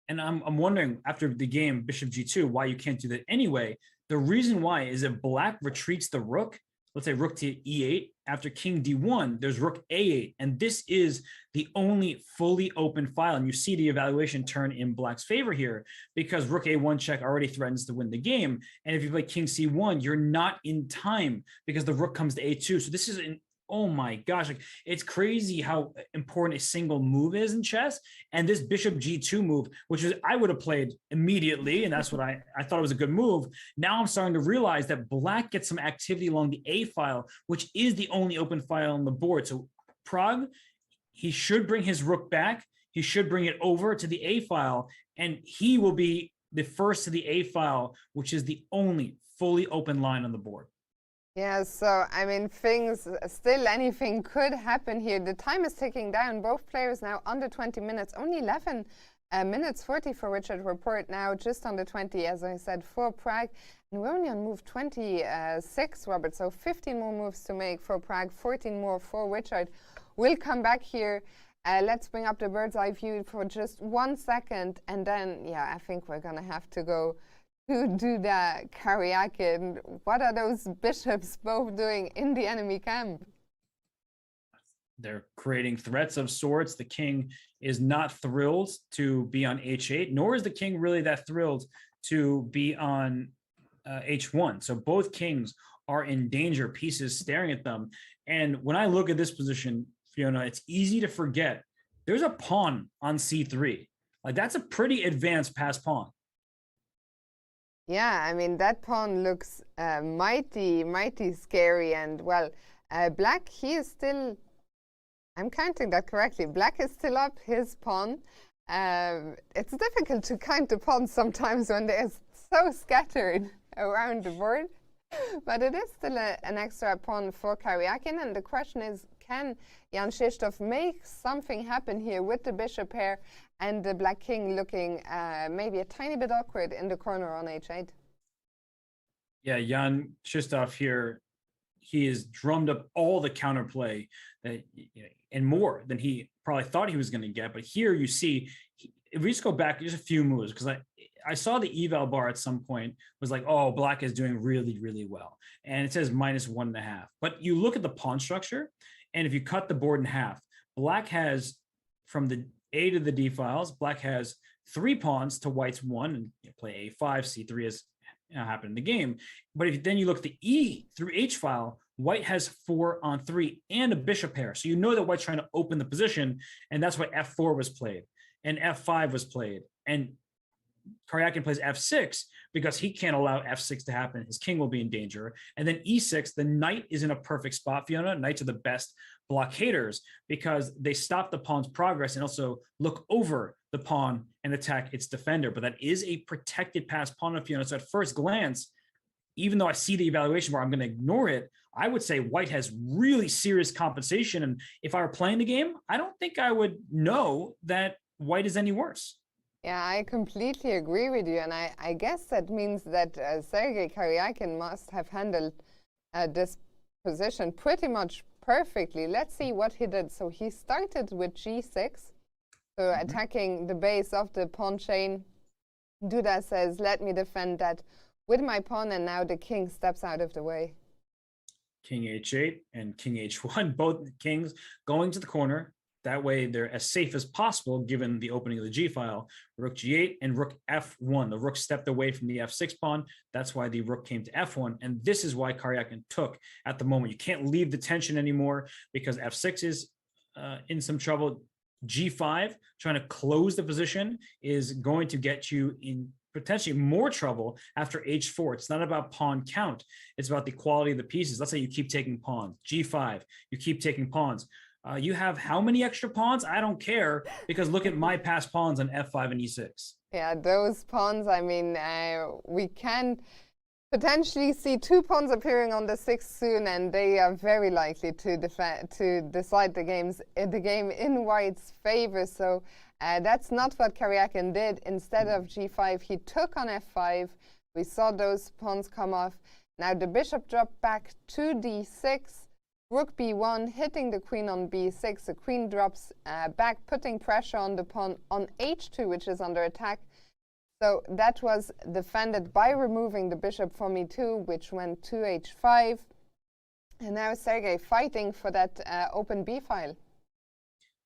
And I'm wondering, after the game, bishop g2, why you can't do that anyway. The reason why is if black retreats the rook, let's say rook to e8, after king d1, there's rook a8. And this is the only fully open file. And you see the evaluation turn in black's favor here because rook a1 check already threatens to win the game. And if you play king c1, you're not in time because the rook comes to a2. So this is an oh my gosh, like it's crazy how important a single move is in chess. And this bishop g2 move, which is I would have played immediately, and that's what I thought it was a good move. Now I'm starting to realize that black gets some activity along the a file, which is the only open file on the board. So Pragg, he should bring his rook back. He should bring it over to the a file, and he will be the first to the a file, which is the only fully open line on the board. Yeah, so I mean, anything could happen here. The time is ticking down. Both players now under 20 minutes, only 11 minutes 40 for Richard Report now, just under 20, as I said, for Prague. And we're only on move 26, Robert, so 15 more moves to make for Prague, 14 more for Richard. We'll come back here. Let's bring up the bird's eye view for just 1 second, and then, yeah, I think we're going to have to go to Duda, Karyakin. What are those bishops both doing in the enemy camp? They're creating threats of sorts. The king is not thrilled to be on h8, nor is the king really that thrilled to be on h1. So both kings are in danger, pieces staring at them. And when I look at this position, Fiona, it's easy to forget there's a pawn on c3. Like, that's a pretty advanced passed pawn. Yeah, I mean, that pawn looks mighty scary. And, well, Black, he is still, I'm counting that correctly, Black is still up his pawn. It's difficult to count the pawns sometimes when they're so scattered around the board. But it is still an extra pawn for Karyakin. And the question is, can Jan Krzysztof make something happen here with the bishop pair and the Black king looking maybe a tiny bit awkward in the corner on h8? Yeah, Jan Krzysztof here, he has drummed up all the counterplay that, and more than he probably thought he was going to get. But here you see, if we just go back just a few moves, because I saw the eval bar at some point was like, oh, Black is doing really, really well. And it says -1.5. But you look at the pawn structure, and if you cut the board in half, Black has, from the A to the D files, Black has 3 pawns to White's 1, and you play A5, C3 has happened in the game. But if then you look at the E through H file, White has 4 on 3 and a bishop pair. So you know that White's trying to open the position, and that's why F4 was played and F5 was played. And Karyakin plays F6 because he can't allow F6 to happen. His king will be in danger. And then E6, the knight is in a perfect spot, Fiona. Knights are the best blockaders because they stop the pawn's progress and also look over the pawn and attack its defender. But that is a protected pass pawn, Fiona. So at first glance, even though I see the evaluation bar, I'm going to ignore it. I would say White has really serious compensation. And if I were playing the game, I don't think I would know that White is any worse. Yeah, I completely agree with you. And I guess that means that Sergei Karyakin must have handled this position pretty much perfectly. Let's see what he did. So he started with G6, so attacking the base of the pawn chain. Duda says, let me defend that with my pawn, and now the king steps out of the way. King H8 and King H1, both kings going to the corner. That way they're as safe as possible given the opening of the G file. Rook G8 and Rook F1. The rook stepped away from the F6 pawn. That's why the rook came to F1. And this is why Karyakin took at the moment. You can't leave the tension anymore because F6 is in some trouble. G5, trying to close the position, is going to get you in potentially more trouble after H4. It's not about pawn count. It's about the quality of the pieces. Let's say you keep taking pawns. G5, you keep taking pawns. You have how many extra pawns? I don't care, because look at my passed pawns on F5 and E6. Yeah, those pawns, I mean, we can potentially see 2 pawns appearing on the 6 soon, and they are very likely to decide the game in White's favor. So that's not what Karyakin did. Instead of G5, he took on F5. We saw those pawns come off. Now the bishop dropped back to D6. Rook B1, hitting the queen on B6. The queen drops back, putting pressure on the pawn on H2, which is under attack. So that was defended by removing the bishop from E2, which went to H5. And now Sergei fighting for that open B file.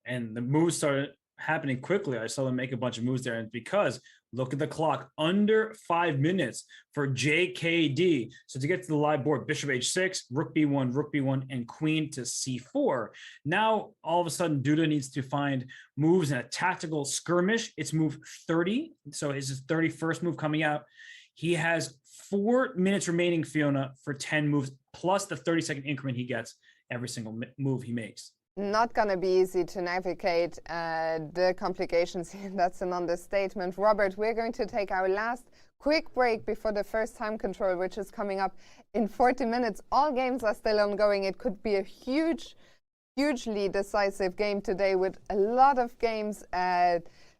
And the moves started happening quickly. I saw them make a bunch of moves there, and because look at the clock, under 5 minutes for JKD. So to get to the live board, bishop H6, rook B1, and queen to C4. Now, all of a sudden, Duda needs to find moves in a tactical skirmish. It's move 30. So it's his 31st move coming out. He has 4 minutes remaining, Fiona, for 10 moves, plus the 30-second increment he gets every single move he makes. Not going to be easy to navigate the complications here. That's an understatement. Robert, we're going to take our last quick break before the first time control, which is coming up in 40 minutes. All games are still ongoing. It could be a hugely decisive game today with a lot of games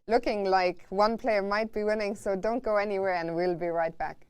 looking like one player might be winning. So don't go anywhere and we'll be right back.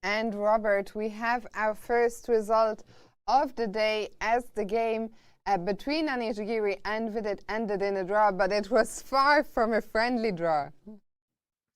And Robert, we have our first result of the day as the game between Anish Giri and Vidit ended in a draw, but it was far from a friendly draw.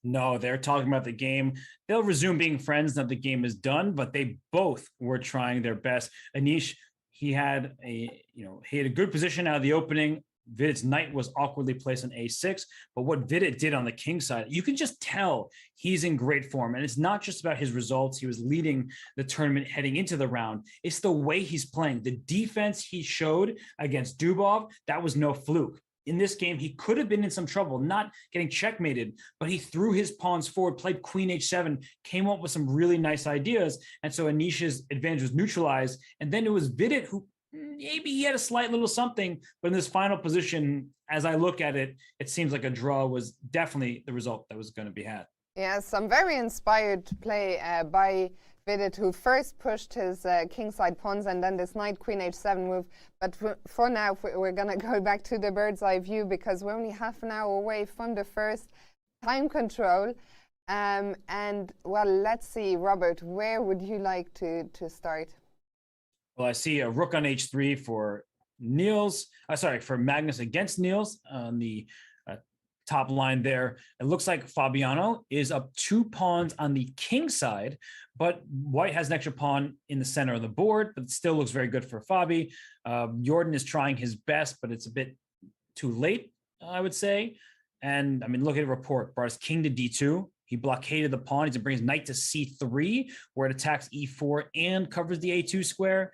No, they're talking about the game. They'll resume being friends now the game is done, but they both were trying their best. Anish, he had a good position out of the opening. Vidit's knight was awkwardly placed on a6, but what Vidit did on the king side, you can just tell he's in great form. And it's not just about his results. He was leading the tournament heading into the round. It's the way he's playing. The defense he showed against Dubov, that was no fluke. In this game, he could have been in some trouble, not getting checkmated, but he threw his pawns forward, played queen h7, came up with some really nice ideas. And so Anish's advantage was neutralized. And then it was Vidit who maybe he had a slight little something, but in this final position, as I look at it, it seems like a draw was definitely the result that was going to be had. Yes, I'm very inspired to play by Vidit, who first pushed his kingside pawns and then this knight queen h7 move. But for now, we're going to go back to the bird's eye view because we're only half an hour away from the first time control. And well, let's see, Robert, where would you like to start? Well, I see a rook on h3 for Niels. For Magnus against Niels on the top line there. It looks like Fabiano is up 2 pawns on the king side, but White has an extra pawn in the center of the board, but it still looks very good for Fabi. Jorden is trying his best, but it's a bit too late, I would say. And I mean, look at the report. Brought his king to d2. He blockaded the pawn. He's to bring his knight to c3, where it attacks e4 and covers the a2 square.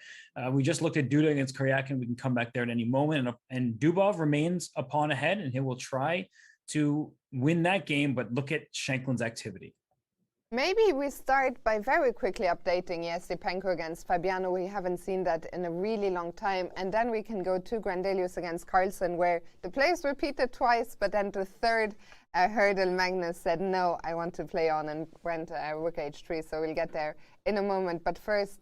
We just looked at Duda against Karyakin. We can come back there at any moment. And Dubov remains a pawn ahead, and he will try to win that game. But look at Shanklin's activity. Maybe we start by very quickly updating Yesipenko against Fabiano. We haven't seen that in a really long time. And then we can go to Grandilius against Carlson, where the plays repeated twice, but then the third hurdle, Magnus said, no, I want to play on, and went rook h3. So we'll get there in a moment. But first,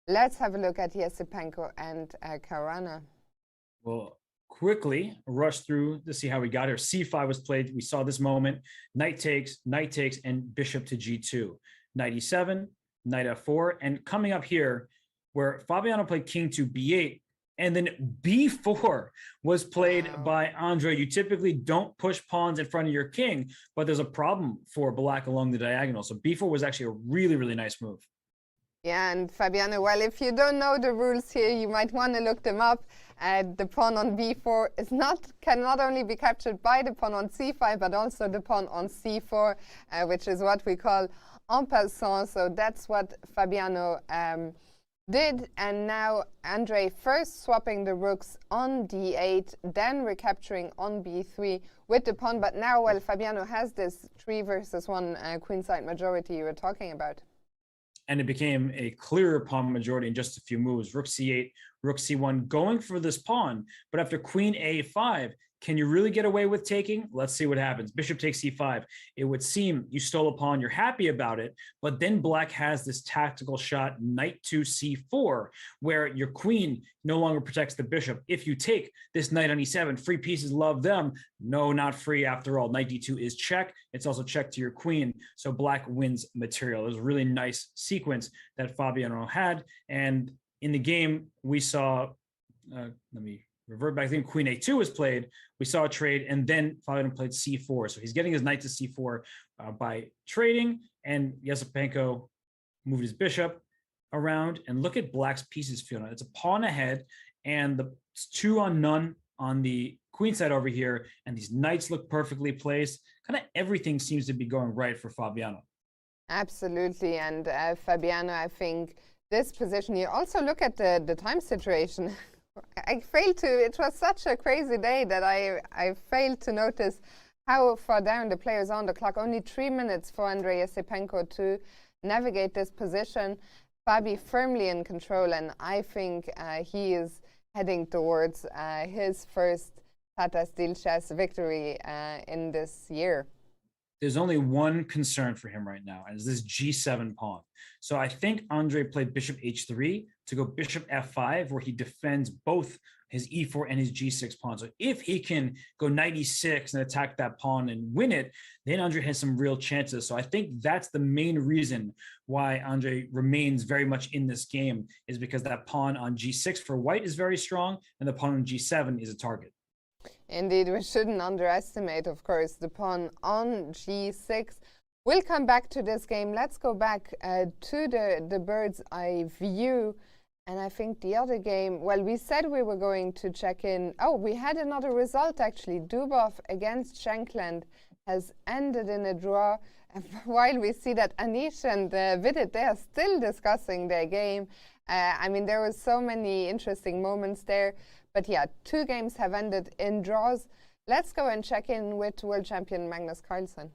let's have a look at Yesipenko and Caruana. Well, quickly rush through to see how we got here. c5 was played. We saw this moment. Knight takes, and bishop to g2. Knight e7, knight f4. And coming up here, where Fabiano played king to b8, and then b4 was played by Andre. You typically don't push pawns in front of your king, but there's a problem for black along the diagonal. So b4 was actually a really, really nice move. Yeah, and Fabiano, well, if you don't know the rules here, you might want to look them up. The pawn on b4 can not only be captured by the pawn on c5, but also the pawn on c4, which is what we call en passant. So that's what Fabiano did. And now Andre first swapping the rooks on d8, then recapturing on b3 with the pawn. But now, well, Fabiano has this 3 versus 1 queenside majority you were talking about. And it became a clearer pawn majority in just a few moves. Rook c8, rook c1, going for this pawn. But after queen a5, can you really get away with taking? Let's see what happens. Bishop takes c5. It would seem you stole a pawn, you're happy about it, but then black has this tactical shot, knight to c4, where your queen no longer protects the bishop. If you take this knight on e7, free pieces love them. No, not free after all. Knight d2 is check. It's also check to your queen. So black wins material. It was a really nice sequence that Fabiano had. And in the game, we saw, let me revert back. I think queen a2 was played. We saw a trade, and then Fabiano played c4. So he's getting his knight to c4 by trading, and Yesipenko moved his bishop around. And look at black's pieces, Fiona. It's a pawn ahead, and it's 2 on none on the queen side over here, and these knights look perfectly placed. Kind of everything seems to be going right for Fabiano. Absolutely, and Fabiano, I think this position, you also look at the time situation. I failed to, it was such a crazy day that I failed to notice how far down the players on the clock. Only 3 minutes for Andrei Yesipenko to navigate this position. Fabi firmly in control, and I think he is heading towards his first Tata Steel Chess victory in this year. There's only one concern for him right now, and it's this g7 pawn. So I think Andre played bishop h3 to go bishop f5, where he defends both his e4 and his g6 pawn. So if he can go knight e6 and attack that pawn and win it, then Andre has some real chances. So I think that's the main reason why Andre remains very much in this game, is because that pawn on g6 for white is very strong, and the pawn on g7 is a target. Indeed, we shouldn't underestimate, of course, the pawn on g6. We'll come back to this game. Let's go back to the bird's eye view. And I think the other game, well, we said we were going to check in. Oh, we had another result, actually. Dubov against Shankland has ended in a draw. And while we see that Anish and Vidit, they are still discussing their game. I mean, there were so many interesting moments there. But yeah, 2 games have ended in draws. Let's go and check in with world champion Magnus Carlsen.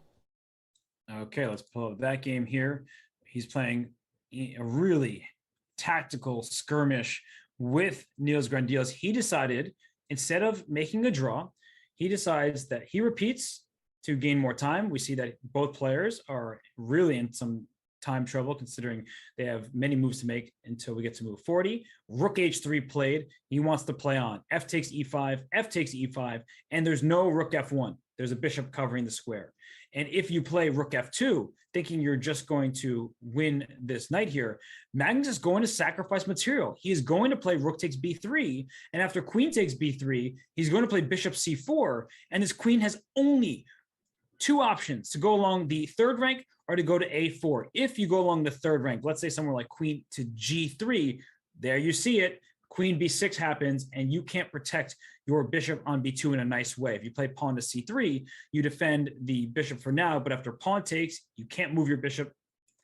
Okay, let's pull up that game here. He's playing a really tactical skirmish with Niels Grandilius. He decided, instead of making a draw, he decides that he repeats to gain more time. We see that both players are really in some time trouble, considering they have many moves to make until we get to move 40. Rook h3 played. He wants to play on. F takes e5, F takes e5, and there's no rook f1. There's a bishop covering the square. And if you play rook f2, thinking you're just going to win this knight here, Magnus is going to sacrifice material. He is going to play rook takes b3, and after queen takes b3, he's going to play bishop c4, and his queen has only 2 options: to go along the 3rd rank or to go to a4. If you go along the 3rd rank, let's say somewhere like queen to g3, there you see it. Queen b6 happens, and you can't protect your bishop on b2 in a nice way. If you play pawn to c3, you defend the bishop for now, but after pawn takes, you can't move your bishop.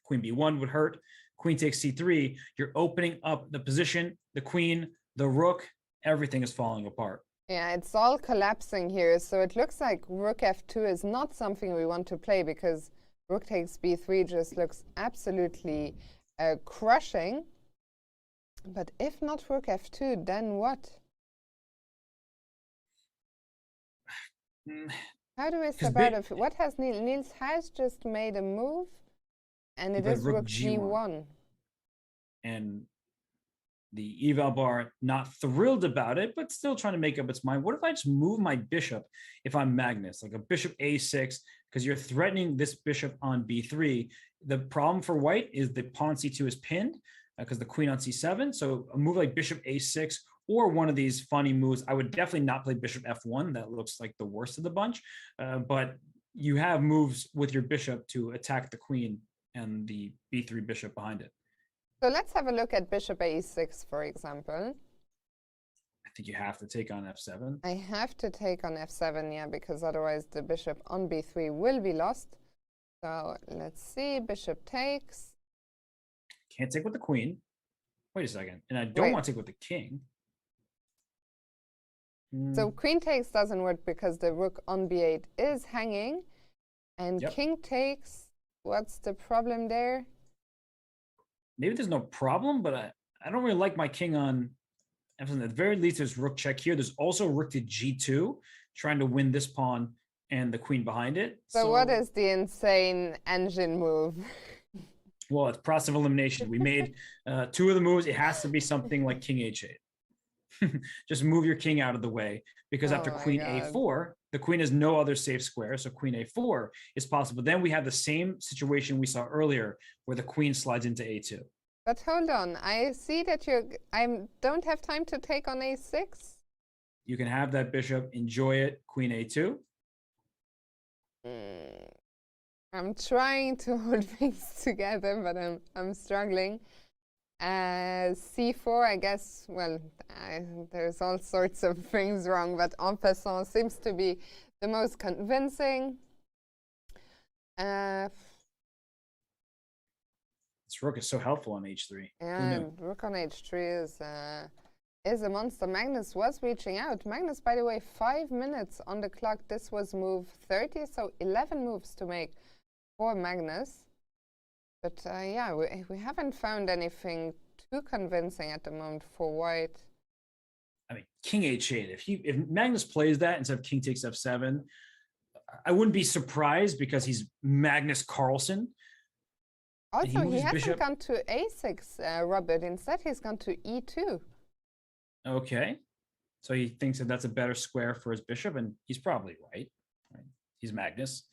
Queen b1 would hurt. Queen takes c3, you're opening up the position, the queen, the rook, everything is falling apart. Yeah, it's all collapsing here. So it looks like rook f2 is not something we want to play, because rook takes b3 just looks absolutely crushing. But if not rook f2, then what? How do we survive it? What has Niels? Niels has just made a move, and it is rook g1. And the eval bar not thrilled about it, but still trying to make up its mind. What if I just move my bishop if I'm Magnus, like a bishop a6, because you're threatening this bishop on b3. The problem for white is the pawn c2 is pinned, because the queen on c7. So a move like bishop a6 or one of these funny moves, I would definitely not play bishop f1. That looks like the worst of the bunch. But you have moves with your bishop to attack the queen and the b3 bishop behind it. So let's have a look at bishop a6, for example. I think you have to take on f7. I have to take on f7, yeah, because otherwise the bishop on b3 will be lost. So let's see, bishop takes. Can't take with the queen. Wait a second. And I don't want to take with the king. So queen takes doesn't work because the rook on b8 is hanging. And king takes, what's the problem there? Maybe there's no problem, but I don't really like my king on f7. At the very least, there's rook check here. There's also rook to g2, trying to win this pawn and the queen behind it. So what is the insane engine move? Well, it's process of elimination. We made 2 of the moves. It has to be something like king h8. Just move your king out of the way, because after queen a4, the queen has no other safe square. So queen a4 is possible. Then we have the same situation we saw earlier, where the queen slides into a2. But hold on. I see that I don't have time to take on a6. You can have that bishop. Enjoy it. Queen a2. I'm trying to hold things together, but I'm struggling. C4, I guess, well, there's all sorts of things wrong, but en passant seems to be the most convincing. This rook is so helpful on h3. Yeah, rook on h3 is a monster. Magnus was reaching out. Magnus, by the way, 5 minutes on the clock. This was move 30, so 11 moves to make for Magnus. But yeah, we haven't found anything too convincing at the moment for white. I mean, king h8. If Magnus plays that instead of king takes f7, I wouldn't be surprised, because he's Magnus Carlsen. Also, he hasn't gone to a6, Robert. Instead, he's gone to e2. Okay. So he thinks that that's a better square for his bishop, and he's probably right. He's Magnus.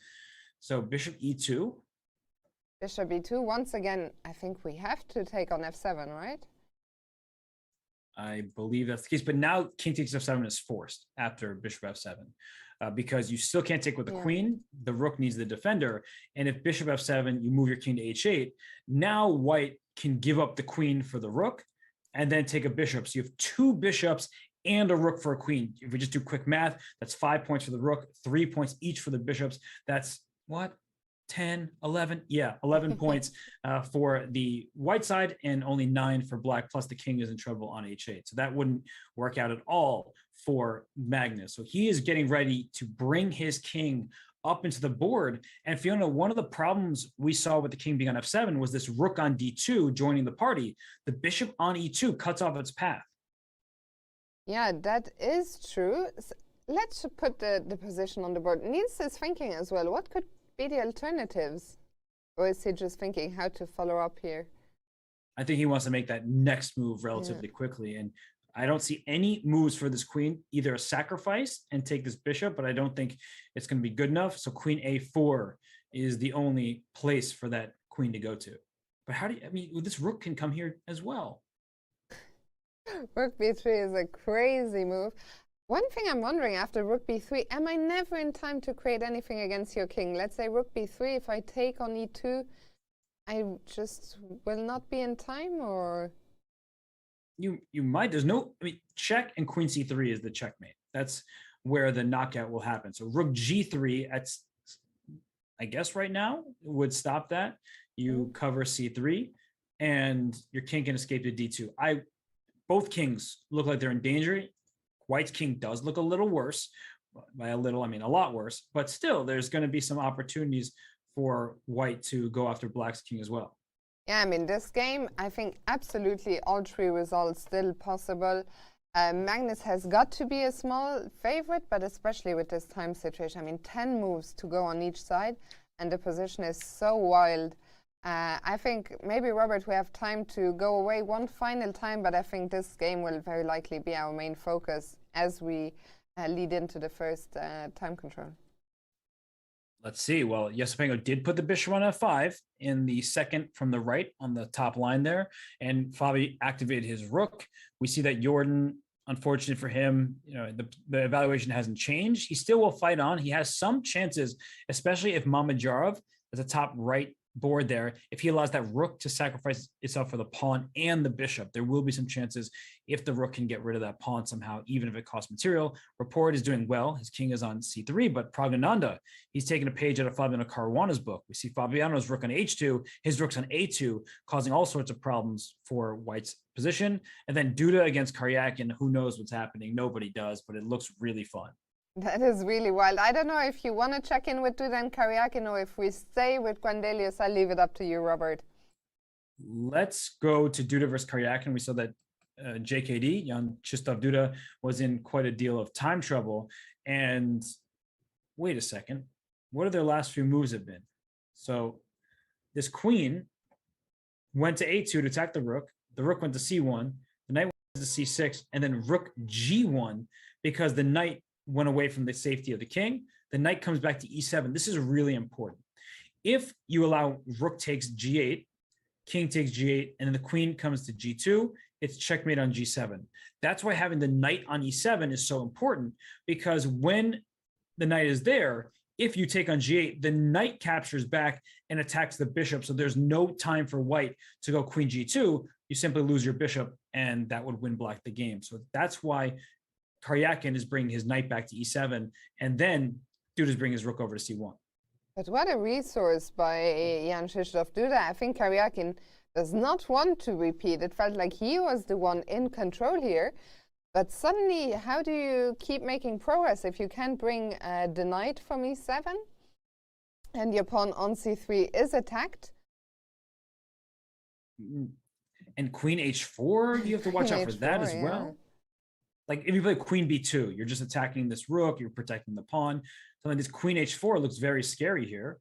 So bishop e2. Bishop e2. Once again, I think we have to take on f7, right? I believe that's the case, but now king takes f7 is forced after bishop f7 because you still can't take with the queen. The rook needs the defender, and if bishop f7, you move your king to h8. Now white can give up the queen for the rook and then take a bishop. So you have two bishops and a rook for a queen. If we just do quick math, that's 5 points for the rook, 3 points each for the bishops. That's what? 10, 11, 11 points for the white side and only 9 for black, plus the king is in trouble on h8. So that wouldn't work out at all for Magnus. So he is getting ready to bring his king up into the board. And Fiona, one of the problems we saw with the king being on f7 was this rook on d2 joining the party. The bishop on e2 cuts off its path. Yeah, that is true. Let's put the position on the board. Niels is thinking as well. What could be the alternatives? Or is he just thinking how to follow up here? I think he wants to make that next move relatively quickly. And I don't see any moves for this queen, either a sacrifice and take this bishop, but I don't think it's going to be good enough. So queen a4 is the only place for that queen to go to. But how do you, I mean, this rook can come here as well. Rook b3 is a crazy move. One thing I'm wondering after rook b3, am I never in time to create anything against your king? Let's say rook b3, if I take on e2, I just will not be in time, or? You might, there's no, I mean, check and queen c3 is the checkmate. That's where the knockout will happen. So rook g3, I guess right now, would stop that. You cover c3 and your king can escape to d2. Both kings look like they're in danger. White's king does look a little worse. By a little, I mean a lot worse. But still, there's going to be some opportunities for white to go after black's king as well. Yeah, I mean, this game, I think absolutely all 3 results still possible. Magnus has got to be a small favorite, but especially with this time situation. I mean, 10 moves to go on each side, and the position is so wild. I think maybe, Robert, we have time to go away one final time, but I think this game will very likely be our main focus as we lead into the first time control. Let's see. Well, Yesupenko did put the bishop on f5 in the second from the right on the top line there, and Fabi activated his rook. We see that Jorden, unfortunate for him, the evaluation hasn't changed. He still will fight on. He has some chances, especially if Mamedyarov at the top right board there, if he allows that rook to sacrifice itself for the pawn and the bishop, there will be some chances if the rook can get rid of that pawn somehow, even if it costs material. Rapport is doing well. His king is on c3, but Pragnananda, he's taking a page out of Fabiano Caruana's book. We see Fabiano's rook on h2, his rook's on a2, causing all sorts of problems for white's position. And then Duda against Karyakin, who knows what's happening? Nobody does, but it looks really fun. That is really wild. I don't know if you want to check in with Duda and Karyakin or if we stay with Gwendelus. I'll leave it up to you, Robert. Let's go to Duda versus Karyakin. We saw that JKD, Jan Krzysztof Duda, was in quite a deal of time trouble. And wait a second, what are their last few moves have been? So this queen went to a2 to attack the rook. The rook went to c1. The knight went to c6, and then rook g1 because the knight went away from the safety of the king. The knight comes back to e7. This is really important. If you allow rook takes g8, king takes g8, and then the queen comes to g2, it's checkmate on g7. That's why having the knight on e7 is so important, because when the knight is there, if you take on g8, the knight captures back and attacks the bishop. So there's no time for white to go queen g2. You simply lose your bishop, and that would win black the game. So that's why Karyakin is bringing his knight back to e7, and then Duda's bringing his rook over to c1. But what a resource by Jan Krzysztof Duda. I think Karyakin does not want to repeat. It felt like he was the one in control here. But suddenly, how do you keep making progress if you can't bring the knight from e7 and your pawn on c3 is attacked? And queen h4, you have to watch out for that as well. Like if you play queen b2, you're just attacking this rook, you're protecting the pawn. So like this queen h4 looks very scary here.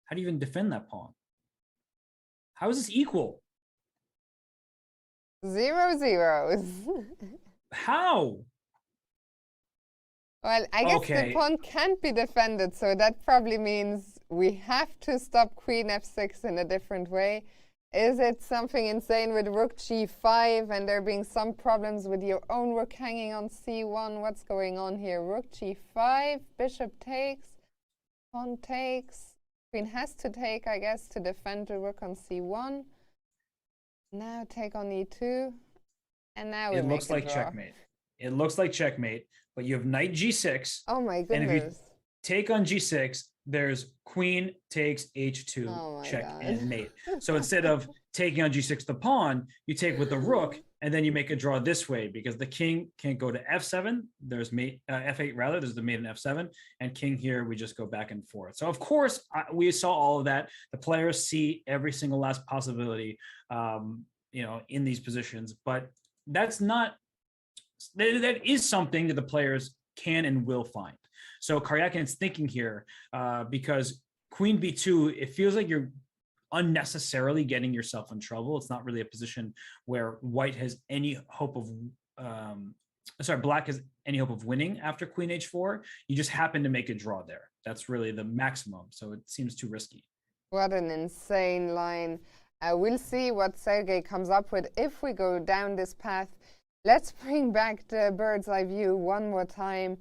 How do you even defend that pawn? How is this equal? 0-0. How? Well, I guess the pawn can't be defended, so that probably means we have to stop queen f6 in a different way. Is it something insane with rook g5 and there being some problems with your own rook hanging on c1? What's going on here? Rook g5, bishop takes, pawn takes. Queen has to take, I guess, to defend the rook on c1. Now take on e2. And now it looks like checkmate. It looks like checkmate, but you have knight g6. Oh my goodness. And if you take on g6, there's queen takes h2, check and mate. So instead of taking on g6 the pawn, you take with the rook, and then you make a draw this way because the king can't go to f7. There's mate, f8 rather. There's the mate in f7, and king here. We just go back and forth. So of course we saw all of that. The players see every single last possibility, in these positions, but that's not. That is something that the players can and will find. So Karyakin's thinking here because queen b2, it feels like you're unnecessarily getting yourself in trouble. It's not really a position where white has any hope of, black has any hope of winning after queen h4. You just happen to make a draw there. That's really the maximum. So it seems too risky. What an insane line. We'll see what Sergei comes up with if we go down this path. Let's bring back the bird's eye view one more time.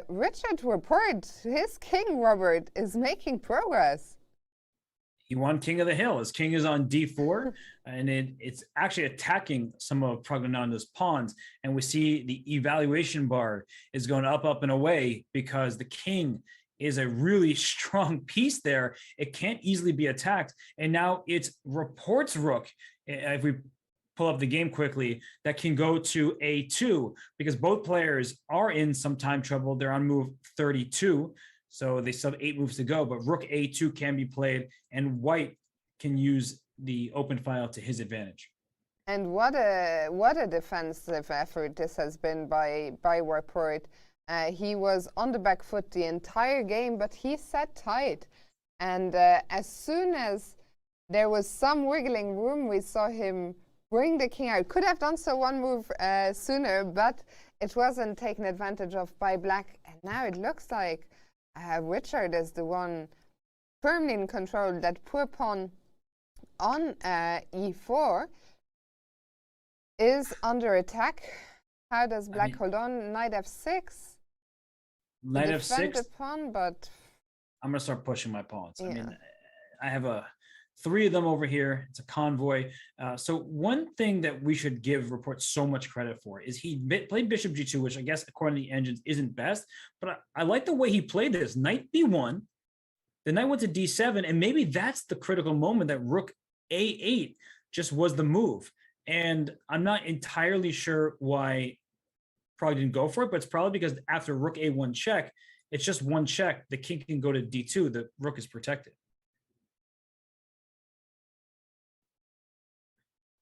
Richard Rapport, his king, Robert, is making progress. He won King of the Hill. His king is on d4, and it's actually attacking some of Prognona's pawns. And we see the evaluation bar is going up, up, and away because the king is a really strong piece there. It can't easily be attacked. And now it's Rapport's rook. If we pull up the game quickly, that can go to a2 because both players are in some time trouble. They're on move 32, so they still have 8 moves to go, but rook a2 can be played, and white can use the open file to his advantage. And what a defensive effort this has been by Rapport. He was on the back foot the entire game, but he sat tight. And as soon as there was some wiggling room, we saw him bring the king out. Could have done so one move sooner, but it wasn't taken advantage of by black. And now it looks like Richard is the one firmly in control. That poor pawn on e4 is under attack. How does black hold on? Knight f6. Knight f6. The pawn, but I'm going to start pushing my pawns. Yeah. I mean, I have 3 of them over here. It's a convoy. So one thing that we should give Rapport so much credit for is he played bishop g2, which I guess according to the engines isn't best, but I like the way he played this. Knight b1, the knight went to d7, and maybe that's the critical moment that rook a8 just was the move. And I'm not entirely sure why Prague didn't go for it, but it's probably because after rook a1 check, it's just one check. The king can go to d2. The rook is protected.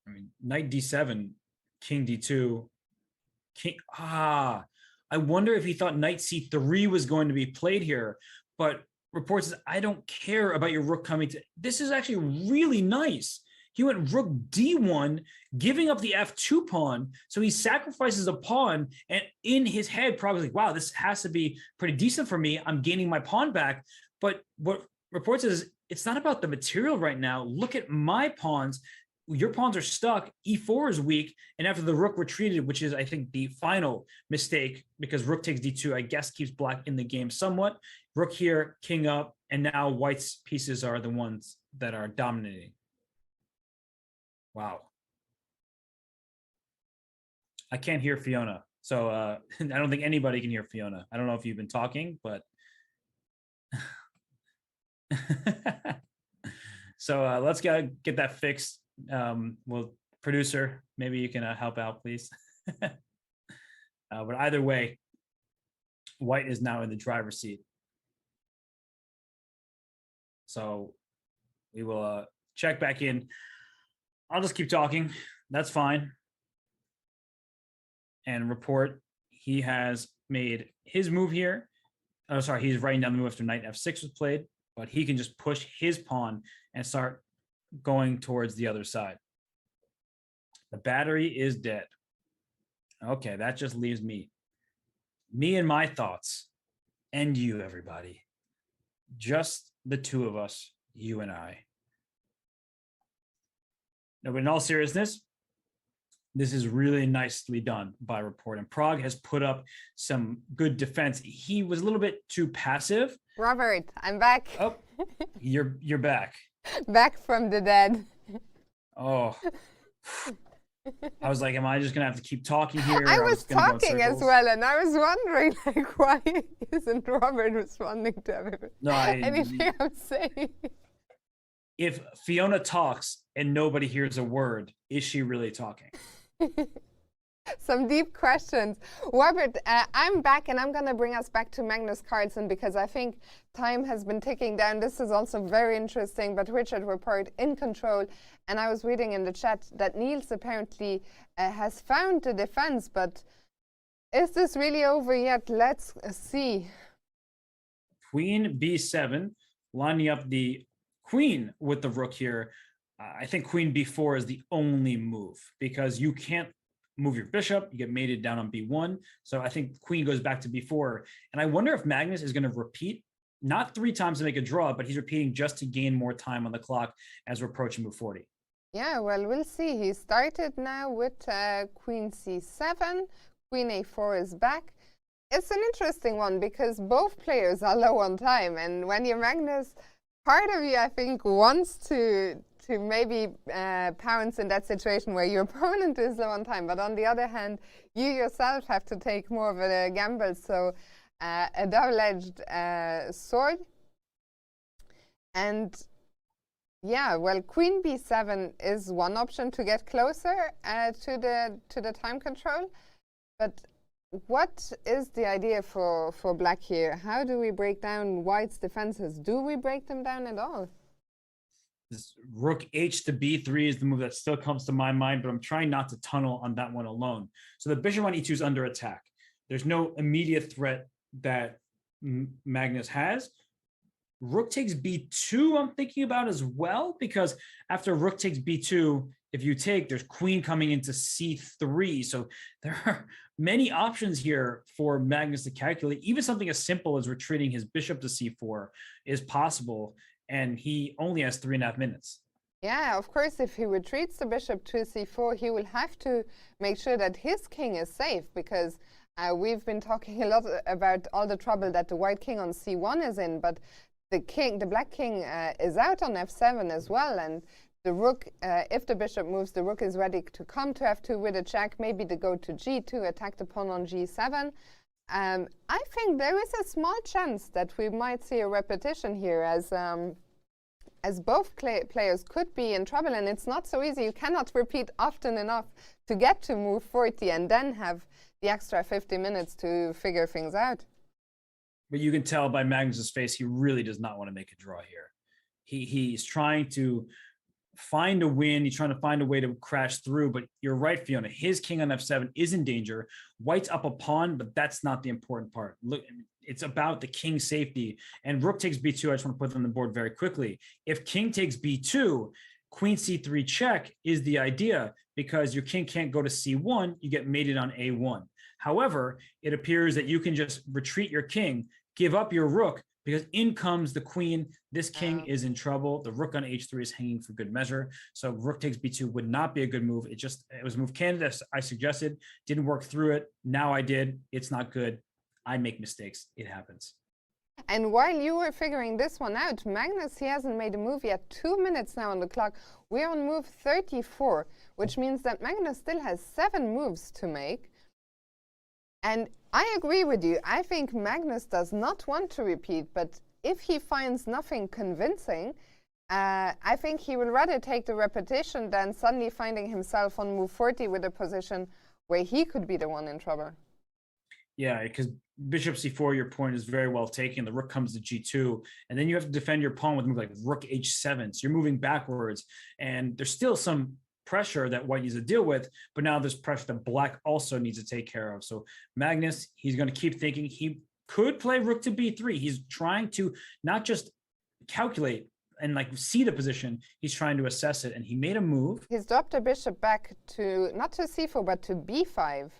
I mean, knight d7, king d2, king. I wonder if he thought knight c3 was going to be played here, but Rapport says, I don't care about your rook coming to. This is actually really nice. He went rook d1, giving up the f2 pawn. So he sacrifices a pawn, and in his head, probably like, wow, this has to be pretty decent for me. I'm gaining my pawn back. But what Rapport says, it's not about the material right now. Look at my pawns. Your pawns are stuck. e4 is weak. And after the rook retreated, which is, I think, the final mistake, because rook takes d2, I guess keeps black in the game somewhat. Rook here, king up, and now white's pieces are the ones that are dominating. Wow. I can't hear Fiona. So I don't think anybody can hear Fiona. I don't know if you've been talking, but. So let's get that fixed. Well, producer, maybe you can help out, please. But either way, white is now in the driver's seat. So we will check back in. I'll just keep talking. That's fine. And Rapport, he has made his move here. Oh, sorry, he's writing down the move after knight f6 was played, but he can just push his pawn and start going towards the other side. The battery is dead. Okay, that just leaves me and my thoughts, and you, everybody. Just the two of us, you and I. No, but in all seriousness, this is really nicely done by Report. And Prague has put up some good defense. He was a little bit too passive. Robert, I'm back. Oh, you're back. Back from the dead. Oh. I was like, am I just gonna have to keep talking here? I was talking as well, and I was wondering, like, why isn't Robert responding to anything I'm saying? If Fiona talks and nobody hears a word, is she really talking? Some deep questions. Robert, I'm back, and I'm going to bring us back to Magnus Carlsen because I think time has been ticking down. This is also very interesting, but Richard Report in control. And I was reading in the chat that Niels apparently has found the defense, but is this really over yet? Let's see. Queen b7, lining up the queen with the rook here. I think queen b4 is the only move because you can't move your bishop, you get mated down on b1. So I think queen goes back to b4. And I wonder if Magnus is going to repeat, not 3 times to make a draw, but he's repeating just to gain more time on the clock as we're approaching move 40. Yeah, well, we'll see. He started now with queen c7, queen a4 is back. It's an interesting one because both players are low on time. And when you're Magnus, part of you, I think, wants to maybe pounce in that situation where your opponent is low on time. But on the other hand, you yourself have to take more of a gamble. So a double-edged sword. And yeah, well, queen b7 is one option to get closer to the time control. But what is the idea for black here? How do we break down white's defenses? Do we break them down at all? This rook h to b3 is the move that still comes to my mind, but I'm trying not to tunnel on that one alone. So the bishop on e2 is under attack. There's no immediate threat that Magnus has. Rook takes b2 I'm thinking about as well, because after rook takes b2, if you take, there's queen coming into c3. So there are many options here for Magnus to calculate. Even something as simple as retreating his bishop to c4 is possible. And he only has 3.5 minutes. Yeah, of course, if he retreats the bishop to c4, he will have to make sure that his king is safe, because we've been talking a lot about all the trouble that the white king on c1 is in, but the black king is out on f7 as well, and the rook, if the bishop moves, the rook is ready to come to f2 with a check, maybe to go to g2, attack the pawn on g7. I think there is a small chance that we might see a repetition here as both players could be in trouble, and it's not so easy. You cannot repeat often enough to get to move 40 and then have the extra 50 minutes to figure things out. But you can tell by Magnus's face, he really does not want to make a draw here. He's trying to find a win. He's trying to find a way to crash through. But you're right, Fiona. His king on f7 is in danger. White's up a pawn, but that's not the important part. Look, it's about the king's safety. And rook takes b2. I just want to put them on the board very quickly. If king takes b2, queen c3 check is the idea, because your king can't go to c1. You get mated on a1. However, it appears that you can just retreat your king, give up your rook, because in comes the queen. This king is in trouble. The rook on h3 is hanging for good measure. So rook takes b2 would not be a good move. It was a move candidate I suggested, didn't work through it. Now I did. It's not good. I make mistakes. It happens. And while you were figuring this one out, Magnus, he hasn't made a move yet. 2 minutes now on the clock. We're on move 34, which means that Magnus still has 7 moves to make. And I agree with you. I think Magnus does not want to repeat, but if he finds nothing convincing, I think he will rather take the repetition than suddenly finding himself on move 40 with a position where he could be the one in trouble. Yeah, because bishop c4, your point is very well taken. The rook comes to g2, and then you have to defend your pawn with a move like rook h7. So you're moving backwards, and there's still some pressure that white needs to deal with, but now there's pressure that black also needs to take care of. So Magnus, he's going to keep thinking. He could play rook to b3. He's trying to not just calculate and like see the position, he's trying to assess it, and he made a move. He's dropped a bishop back to, not to c4, but to b5.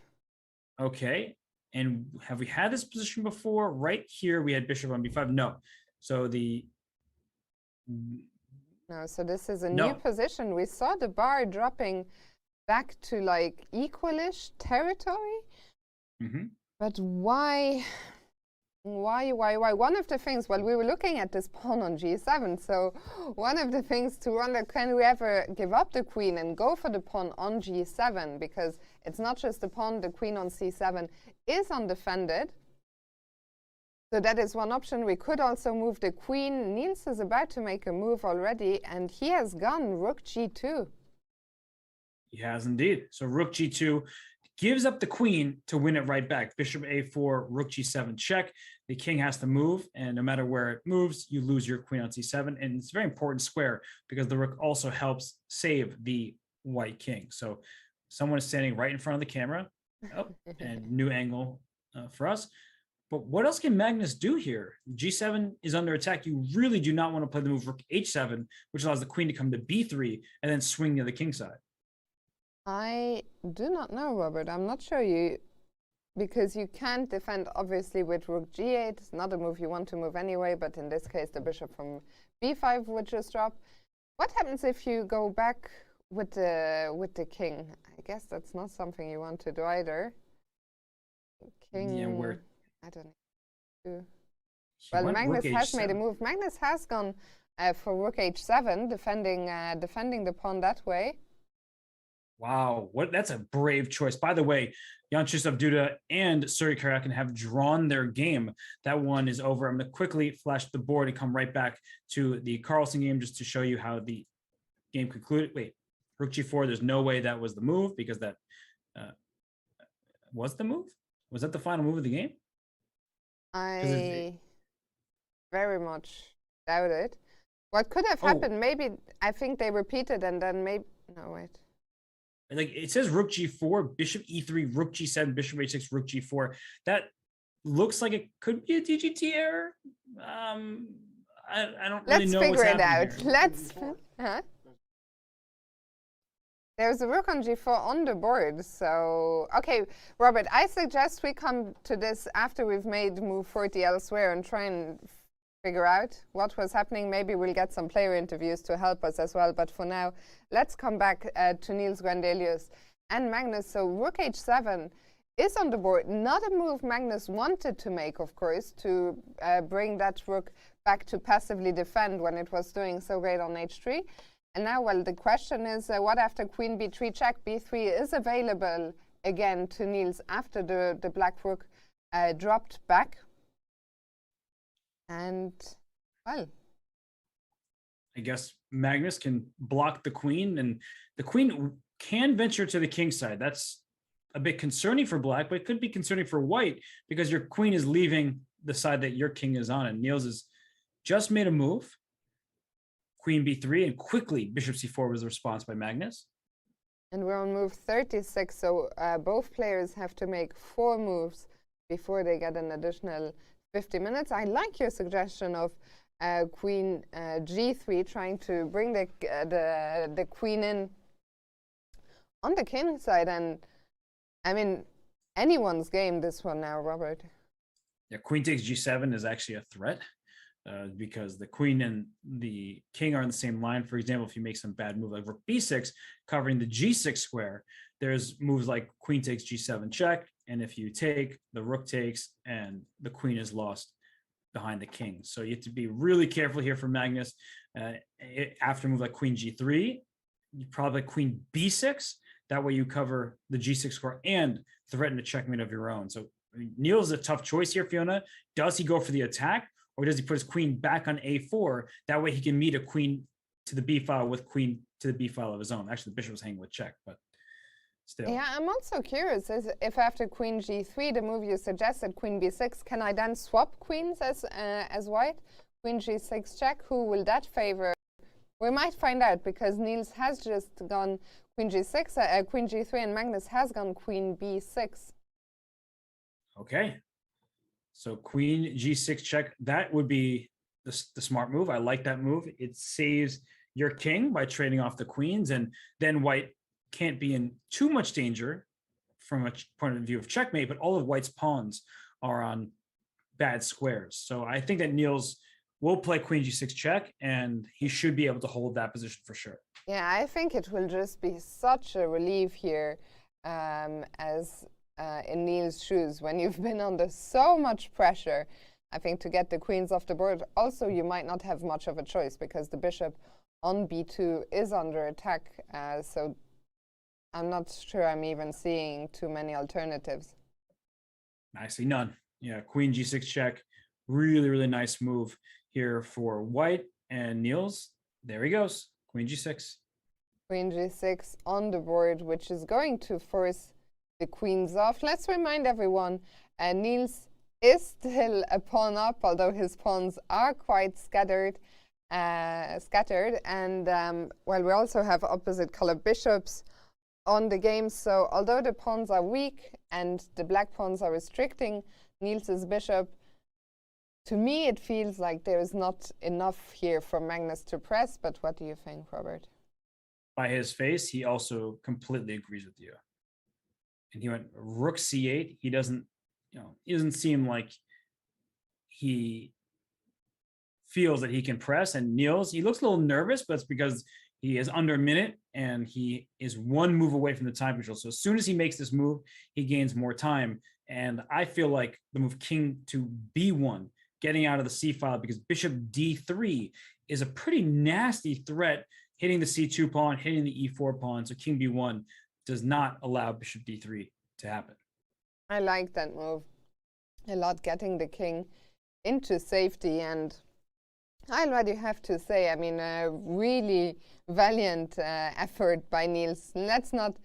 Okay. And have we had this position before? Right here, we had bishop on b5. No. So no, so this is a No. new position. We saw the bar dropping back to like equalish territory. But why? One of the things, well, we were looking at this pawn on g7, so one of the things to wonder, can we ever give up the queen and go for the pawn on g7? Because it's not just the pawn, the queen on c7 is undefended. So that is one option. We could also move the queen. Niels is about to make a move already, and he has gone rook g2. He has indeed. So rook g2 gives up the queen to win it right back. Bishop a4, rook g7 check. The king has to move, and no matter where it moves, you lose your queen on c7. And it's a very important square because the rook also helps save the white king. So someone is standing right in front of the camera. Oh, and new angle for us. But what else can Magnus do here? g7 is under attack. You really do not want to play the move rook h7, which allows the queen to come to b3 and then swing to the king side. I do not know, Robert. I'm not sure because you can't defend, obviously, with rook g8. It's not a move you want to move anyway, but in this case, the bishop from b5 would just drop. What happens if you go back with the king? I guess that's not something you want to do either. King, yeah, I don't know. Well, Magnus has made a move. Magnus has gone for rook h7, defending the pawn that way. Wow, that's a brave choice. By the way, Jan Krzysztof Duda and Suri Karakin have drawn their game. That one is over. I'm going to quickly flash the board and come right back to the Carlson game just to show you how the game concluded. Wait, rook g4, there's no way that was the move because that was the move? Was that the final move of the game? I very much doubt it. What could have happened? Maybe, I think they repeated and then maybe, no, wait. Like it says rook g4, bishop e3, rook g7, bishop h6, rook g4. That looks like it could be a DGT error. I don't really know what's happening. Let's figure it out. Let's. There's a rook on g4 on the board. So, okay, Robert, I suggest we come to this after we've made move 40 elsewhere and try and figure out what was happening. Maybe we'll get some player interviews to help us as well. But for now, let's come back to Niels, Grandilius and Magnus. So rook h7 is on the board. Not a move Magnus wanted to make, of course, to bring that rook back to passively defend when it was doing so great on h3. And now, well, the question is, what after queen b3 check? b3 is available again to Niels after the black rook dropped back. And, well, I guess Magnus can block the queen, and the queen can venture to the king side. That's a bit concerning for black, but it could be concerning for white because your queen is leaving the side that your king is on. And Niels has just made a move, queen b3, and quickly bishop c4 was the response by Magnus. And we're on move 36, so both players have to make 4 moves before they get an additional 50 minutes. I like your suggestion of queen g3, trying to bring the queen in on the king side. And I mean, anyone's game, this one now, Robert. Yeah, queen takes g7 is actually a threat because the queen and the king are in the same line. For example, if you make some bad move like rook b6 covering the g6 square, there's moves like queen takes g7 check, and if you take, the rook takes, and the queen is lost behind the king. So you have to be really careful here for Magnus. After a move like queen g3, you probably like queen b6. That way you cover the g6 square and threaten a checkmate of your own. So Niels is a tough choice here, Fiona. Does he go for the attack, or does he put his queen back on a4? That way he can meet a queen to the b file with queen to the b file of his own. Actually, the bishop was hanging with check, but still. Yeah, I'm also curious if after queen g3, the move you suggested, queen b6, can I then swap queens as white? Queen g6 check, who will that favor? We might find out because Niels has just gone queen g6, queen g3, and Magnus has gone queen b6. Okay. So queen g6 check, that would be the smart move. I like that move. It saves your king by trading off the queens, and then white can't be in too much danger from a point of view of checkmate, but all of White's pawns are on bad squares. So I think that Niels will play queen g6 check, and he should be able to hold that position for sure. Yeah, I think it will just be such a relief here as in Niels' shoes when you've been under so much pressure. I think to get the queens off the board. Also, you might not have much of a choice because the bishop on b2 is under attack. So I'm not sure I'm even seeing too many alternatives. I see none. Yeah, queen g6 check. Really, really nice move here for White. And Niels, there he goes. Queen g6. Queen g6 on the board, which is going to force the queens off. Let's remind everyone, Niels is still a pawn up, although his pawns are quite scattered. And well, we also have opposite color bishops on the game. So although the pawns are weak and the black pawns are restricting Niels's bishop, to me it feels like there is not enough here for Magnus to press. But what do you think, Robert? By his face, he also completely agrees with you. And he went rook c8. He doesn't, he doesn't seem like he feels that he can press. And Niels, he looks a little nervous, but it's because he is under a minute and he is one move away from the time control. So as soon as he makes this move, he gains more time. And I feel like the move king to b1, getting out of the c file, because bishop d3 is a pretty nasty threat, hitting the c2 pawn, hitting the e4 pawn. So king b1 does not allow bishop d3 to happen. I like that move a lot, getting the king into safety. And I already have to say, I mean, a really valiant effort by Niels. Let's not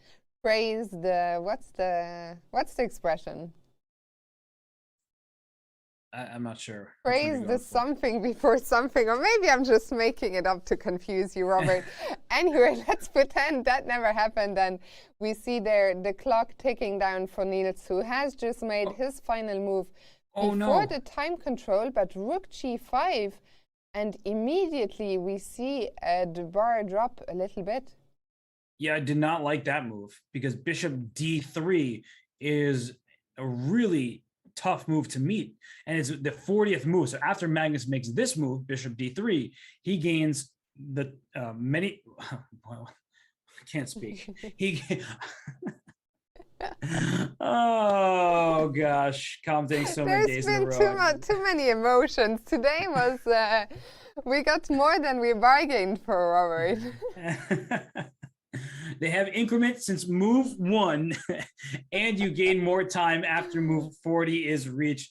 praise the, what's the expression? I'm not sure. Praise the something before something, or maybe I'm just making it up to confuse you, Robert. Anyway, let's pretend that never happened, and we see there the clock ticking down for Niels, who has just made his final move before the time control, but rook g5, and immediately we see the bar drop a little bit. Yeah, I did not like that move, because bishop d3 is a really tough move to meet, and it's the 40th move. So after Magnus makes this move, bishop d3, he gains the many well, I can't speak. He oh gosh, commenting so many days in a row. There's been too many emotions. Today was we got more than we bargained for, Robert. They have increment since move 1, and you gain more time after move 40 is reached.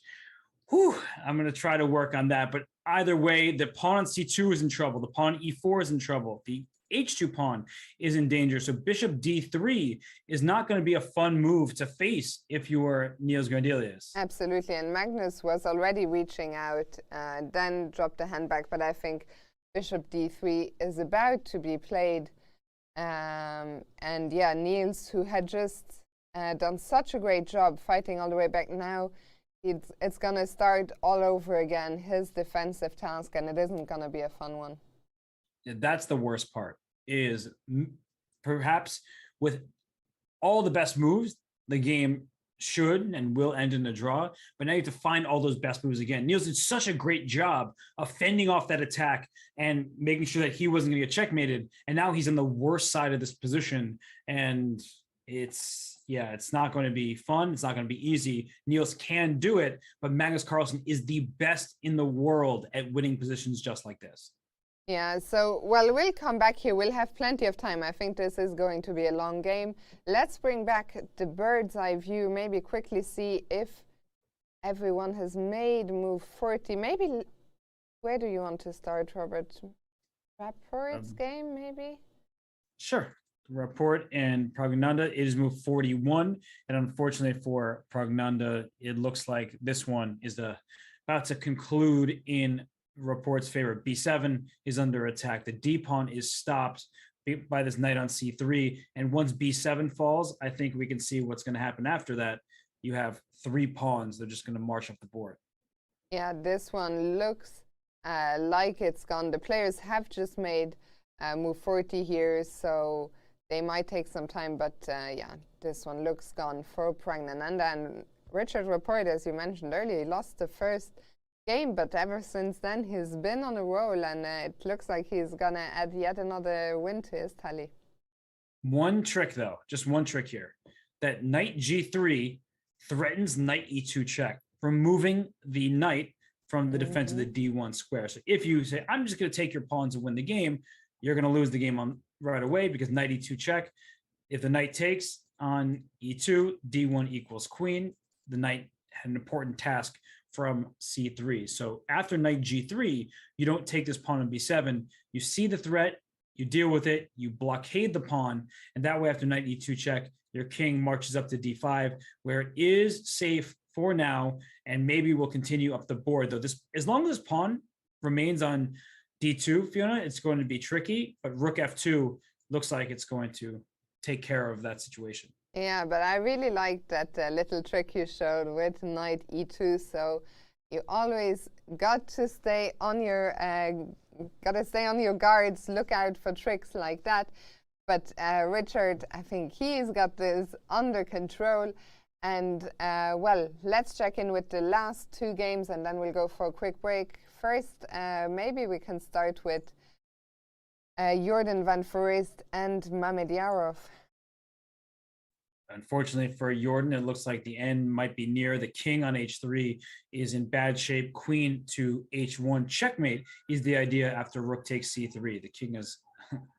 Whew, I'm going to try to work on that. But either way, the pawn on c2 is in trouble. The pawn e4 is in trouble. The h2 pawn is in danger. So bishop d3 is not going to be a fun move to face if you are Niels Grandilius. Absolutely. And Magnus was already reaching out, then dropped the hand back. But I think bishop d3 is about to be played. And yeah, Niels, who had just done such a great job fighting all the way back, now it's going to start all over again, his defensive task, and it isn't going to be a fun one. That's the worst part, is perhaps with all the best moves, the game should and will end in a draw, but now you have to find all those best moves again. Niels did such a great job of fending off that attack and making sure that he wasn't going to get checkmated, and now he's on the worst side of this position, and it's not going to be fun. It's not going to be easy. Niels can do it, but Magnus Carlsen is the best in the world at winning positions just like this. Yeah, so, well, we'll come back here. We'll have plenty of time. I think this is going to be a long game. Let's bring back the bird's eye view, maybe quickly see if everyone has made move 40. Maybe, where do you want to start, Robert? Rapport's game, maybe? Sure. Rapport and Pragnanda, it is move 41. And unfortunately for Pragnanda, it looks like this one is about to conclude in Rapport's favor. b7 is under attack. The d pawn is stopped by this knight on c3, and once b7 falls, I think we can see what's going to happen after that. You have 3 pawns. They're just going to march up the board. Yeah, this one looks like it's gone. The players have just made move 40 here, so they might take some time, but yeah, this one looks gone for Praggnanandhaa. And Richard Rapport, as you mentioned earlier, he lost the first game, but ever since then he's been on a roll, and it looks like he's gonna add yet another win to his tally. One trick though, just one trick here, that knight g3 threatens knight e2 check, removing the knight from the defense of the d1 square. So if you say, I'm just going to take your pawns and win the game, you're going to lose the game on right away, because knight e2 check. If the knight takes on e2, d1 equals queen. The knight had an important task from c3. So after knight g3, you don't take this pawn on b7. You see the threat, you deal with it, you blockade the pawn, and that way after knight e2 check, your king marches up to d5, where it is safe for now, and maybe will continue up the board. Though this, as long as this pawn remains on d2, Fiona, it's going to be tricky, but rook f2 looks like it's going to take care of that situation. Yeah, but I really like that little trick you showed with knight e2. So you always got to stay on your guards, look out for tricks like that. But Richard, I think he's got this under control. And well, let's check in with the last two games, and then we'll go for a quick break. First, maybe we can start with Jorden van Foreest and Mamedyarov. Unfortunately for Jorden, it looks like the end might be near. The king on h3 is in bad shape. Queen to h1 checkmate is the idea after rook takes c3. The king is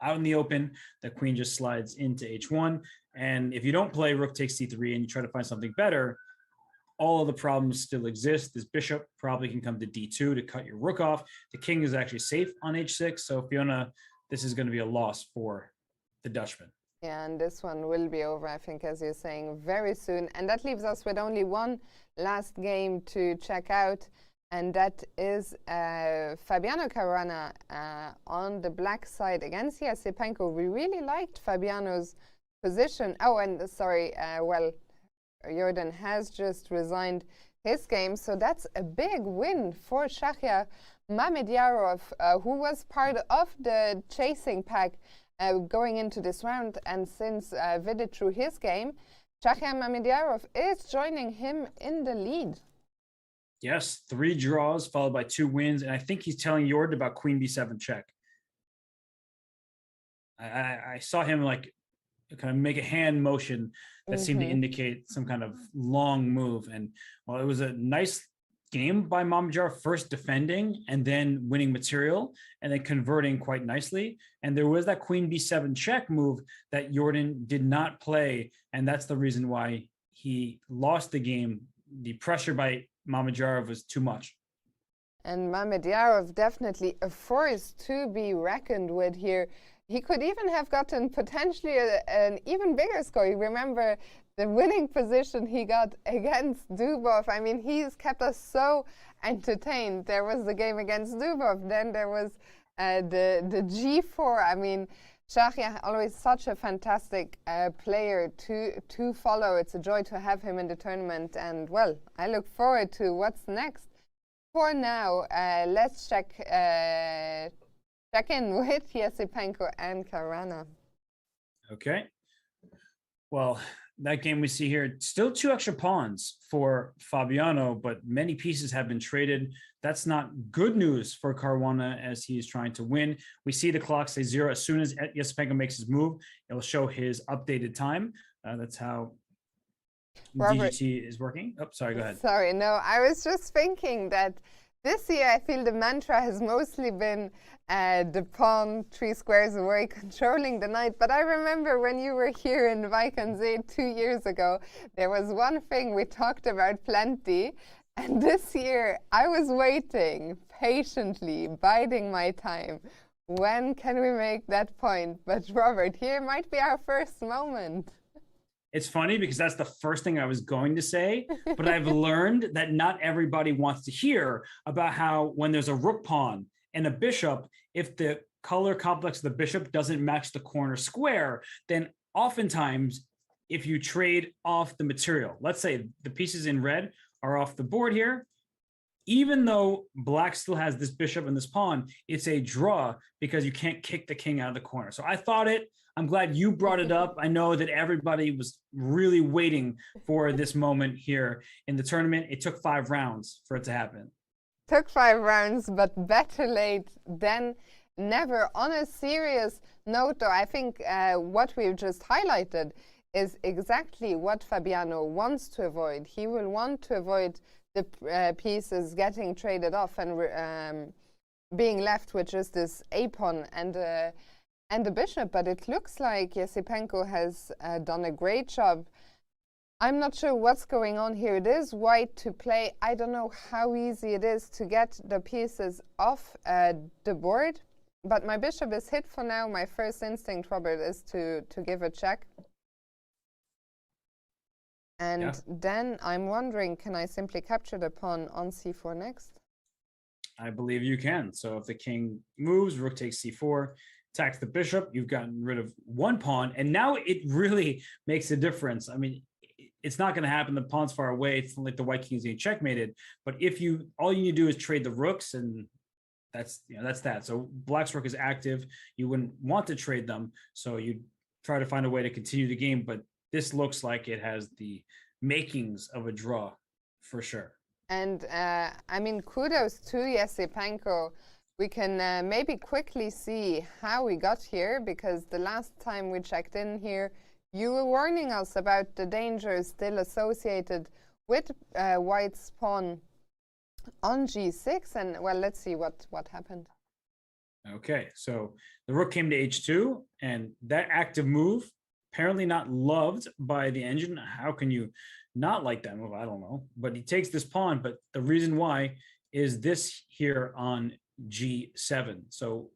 out in the open. The queen just slides into h1. And if you don't play rook takes c3 and you try to find something better, all of the problems still exist. This bishop probably can come to d2 to cut your rook off. The king is actually safe on h6. So Fiona, this is going to be a loss for the Dutchman. Yeah, and this one will be over, I think, as you're saying, very soon. And that leaves us with only one last game to check out, and that is Fabiano Caruana on the black side against Yasipenko. We really liked Fabiano's position. Oh, and sorry, well, Jorden has just resigned his game, so that's a big win for Shahriar Mamedyarov, who was part of the chasing pack going into this round, and since Vidit drew his game, Shahriar Mamedyarov is joining him in the lead. Yes, 3 draws followed by 2 wins, and I think he's telling Jorden about queen b7 check. I saw him like kind of make a hand motion that seemed to indicate some kind of long move, and well, it was a nice game by Mamedyarov, first defending and then winning material and then converting quite nicely. And there was that queen b7 check move that Jorden did not play, and that's the reason why he lost the game. The pressure by Mamedyarov was too much. And Mamedyarov definitely a force to be reckoned with here. He could even have gotten potentially an even bigger score. You remember the winning position he got against Dubov. I mean, he's kept us so entertained. There was the game against Dubov, then there was the G4. I mean, Shahriar, always such a fantastic player to follow. It's a joy to have him in the tournament, and well, I look forward to what's next. For now, let's check in with Yasipenko and Caruana. Okay. Well, that game we see here, still 2 extra pawns for Fabiano, but many pieces have been traded. That's not good news for Caruana as he is trying to win. We see the clock say 0. As soon as Yasipenko makes his move, it will show his updated time. That's how Robert, DGT is working. Oh, sorry, go ahead. Sorry, no, I was just thinking that this year I feel the mantra has mostly been the pawn 3 squares away controlling the knight. But I remember when you were here in Wijk aan Zee 2 years ago, there was one thing we talked about plenty. And this year I was waiting patiently, biding my time. When can we make that point? But Robert, here might be our first moment. It's funny because that's the first thing I was going to say, but I've learned that not everybody wants to hear about how when there's a rook pawn and a bishop, if the color complex of the bishop doesn't match the corner square, then oftentimes if you trade off the material, let's say the pieces in red are off the board here, even though black still has this bishop and this pawn, it's a draw because you can't kick the king out of the corner. So I thought it. I'm glad you brought it up. I know that everybody was really waiting for this moment here in the tournament. It took 5 rounds for it to happen. Took 5 rounds, but better late than never. On a serious note, though, I think what we've just highlighted is exactly what Fabiano wants to avoid. He will want to avoid the pieces getting traded off and being left with just this a-pawn and the bishop. But it looks like Yasipenko has done a great job. I'm not sure what's going on here. It is white to play. I don't know how easy it is to get the pieces off the board. But my bishop is hit for now. My first instinct, Robert, is to give a check. And then I'm wondering, can I simply capture the pawn on c4 next? I believe you can. So if the king moves, rook takes c4, attacks the bishop, you've gotten rid of 1 pawn. And now it really makes a difference. I mean, it's not going to happen. The pawn's far away. It's not like the white king is getting checkmated. But if all you need to do is trade the rooks, and that's that. So black's rook is active. You wouldn't want to trade them. So you try to find a way to continue the game. But this looks like it has the makings of a draw for sure. And I mean, kudos to Yasipenko. We can maybe quickly see how we got here, because the last time we checked in here, you were warning us about the dangers still associated with white's pawn on g6. And well, let's see what happened. Okay, so the rook came to h2, and that active move, apparently not loved by the engine. How can you not like that move? I don't know. But he takes this pawn, but the reason why is this here on g7. So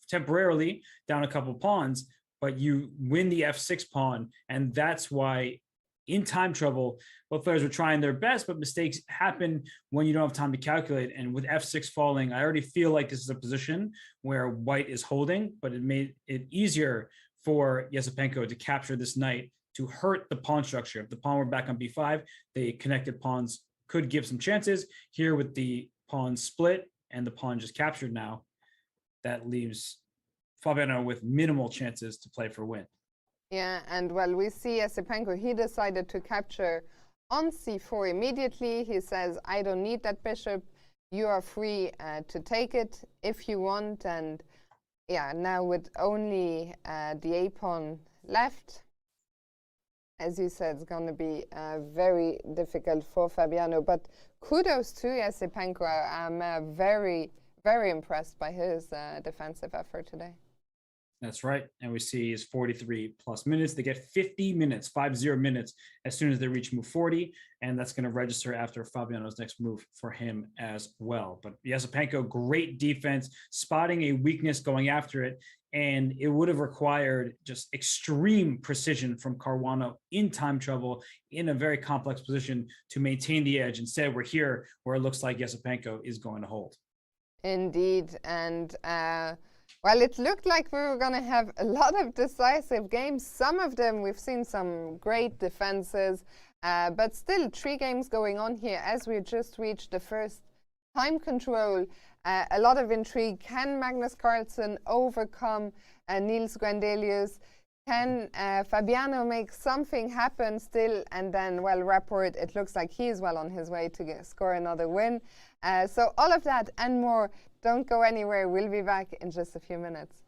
temporarily down a couple pawns, but you win the f6 pawn, and that's why in time trouble, both players were trying their best, but mistakes happen when you don't have time to calculate. And with f6 falling, I already feel like this is a position where white is holding, but it made it easier for Yasipenko to capture this knight to hurt the pawn structure. If the pawn were back on b5, the connected pawns could give some chances. Here with the pawn split and the pawn just captured now, that leaves Fabiano with minimal chances to play for win. Yeah, and well, we see Yasipenko, he decided to capture on c4 immediately. He says, I don't need that bishop. You are free to take it if you want. And yeah, now with only the a-pawn left, as you said, it's going to be very difficult for Fabiano. But kudos to Yasipenko. I'm very, very impressed by his defensive effort today. That's right. And we see his 43 plus minutes. They get 50 minutes, 50 minutes as soon as they reach move 40. And that's going to register after Fabiano's next move for him as well. But Yasipenko, great defense, spotting a weakness, going after it. And it would have required just extreme precision from Caruana in time trouble in a very complex position to maintain the edge. Instead, we're here where it looks like Yasipenko is going to hold. Indeed. And well, it looked like we were going to have a lot of decisive games. Some of them, we've seen some great defenses, but still 3 games going on here as we just reached the first time control. A lot of intrigue. Can Magnus Carlsen overcome Niels Grandilius? Can Fabiano make something happen still? And then, well, Rapport, it looks like he's well on his way to score another win. So all of that and more. Don't go anywhere. We'll be back in just a few minutes.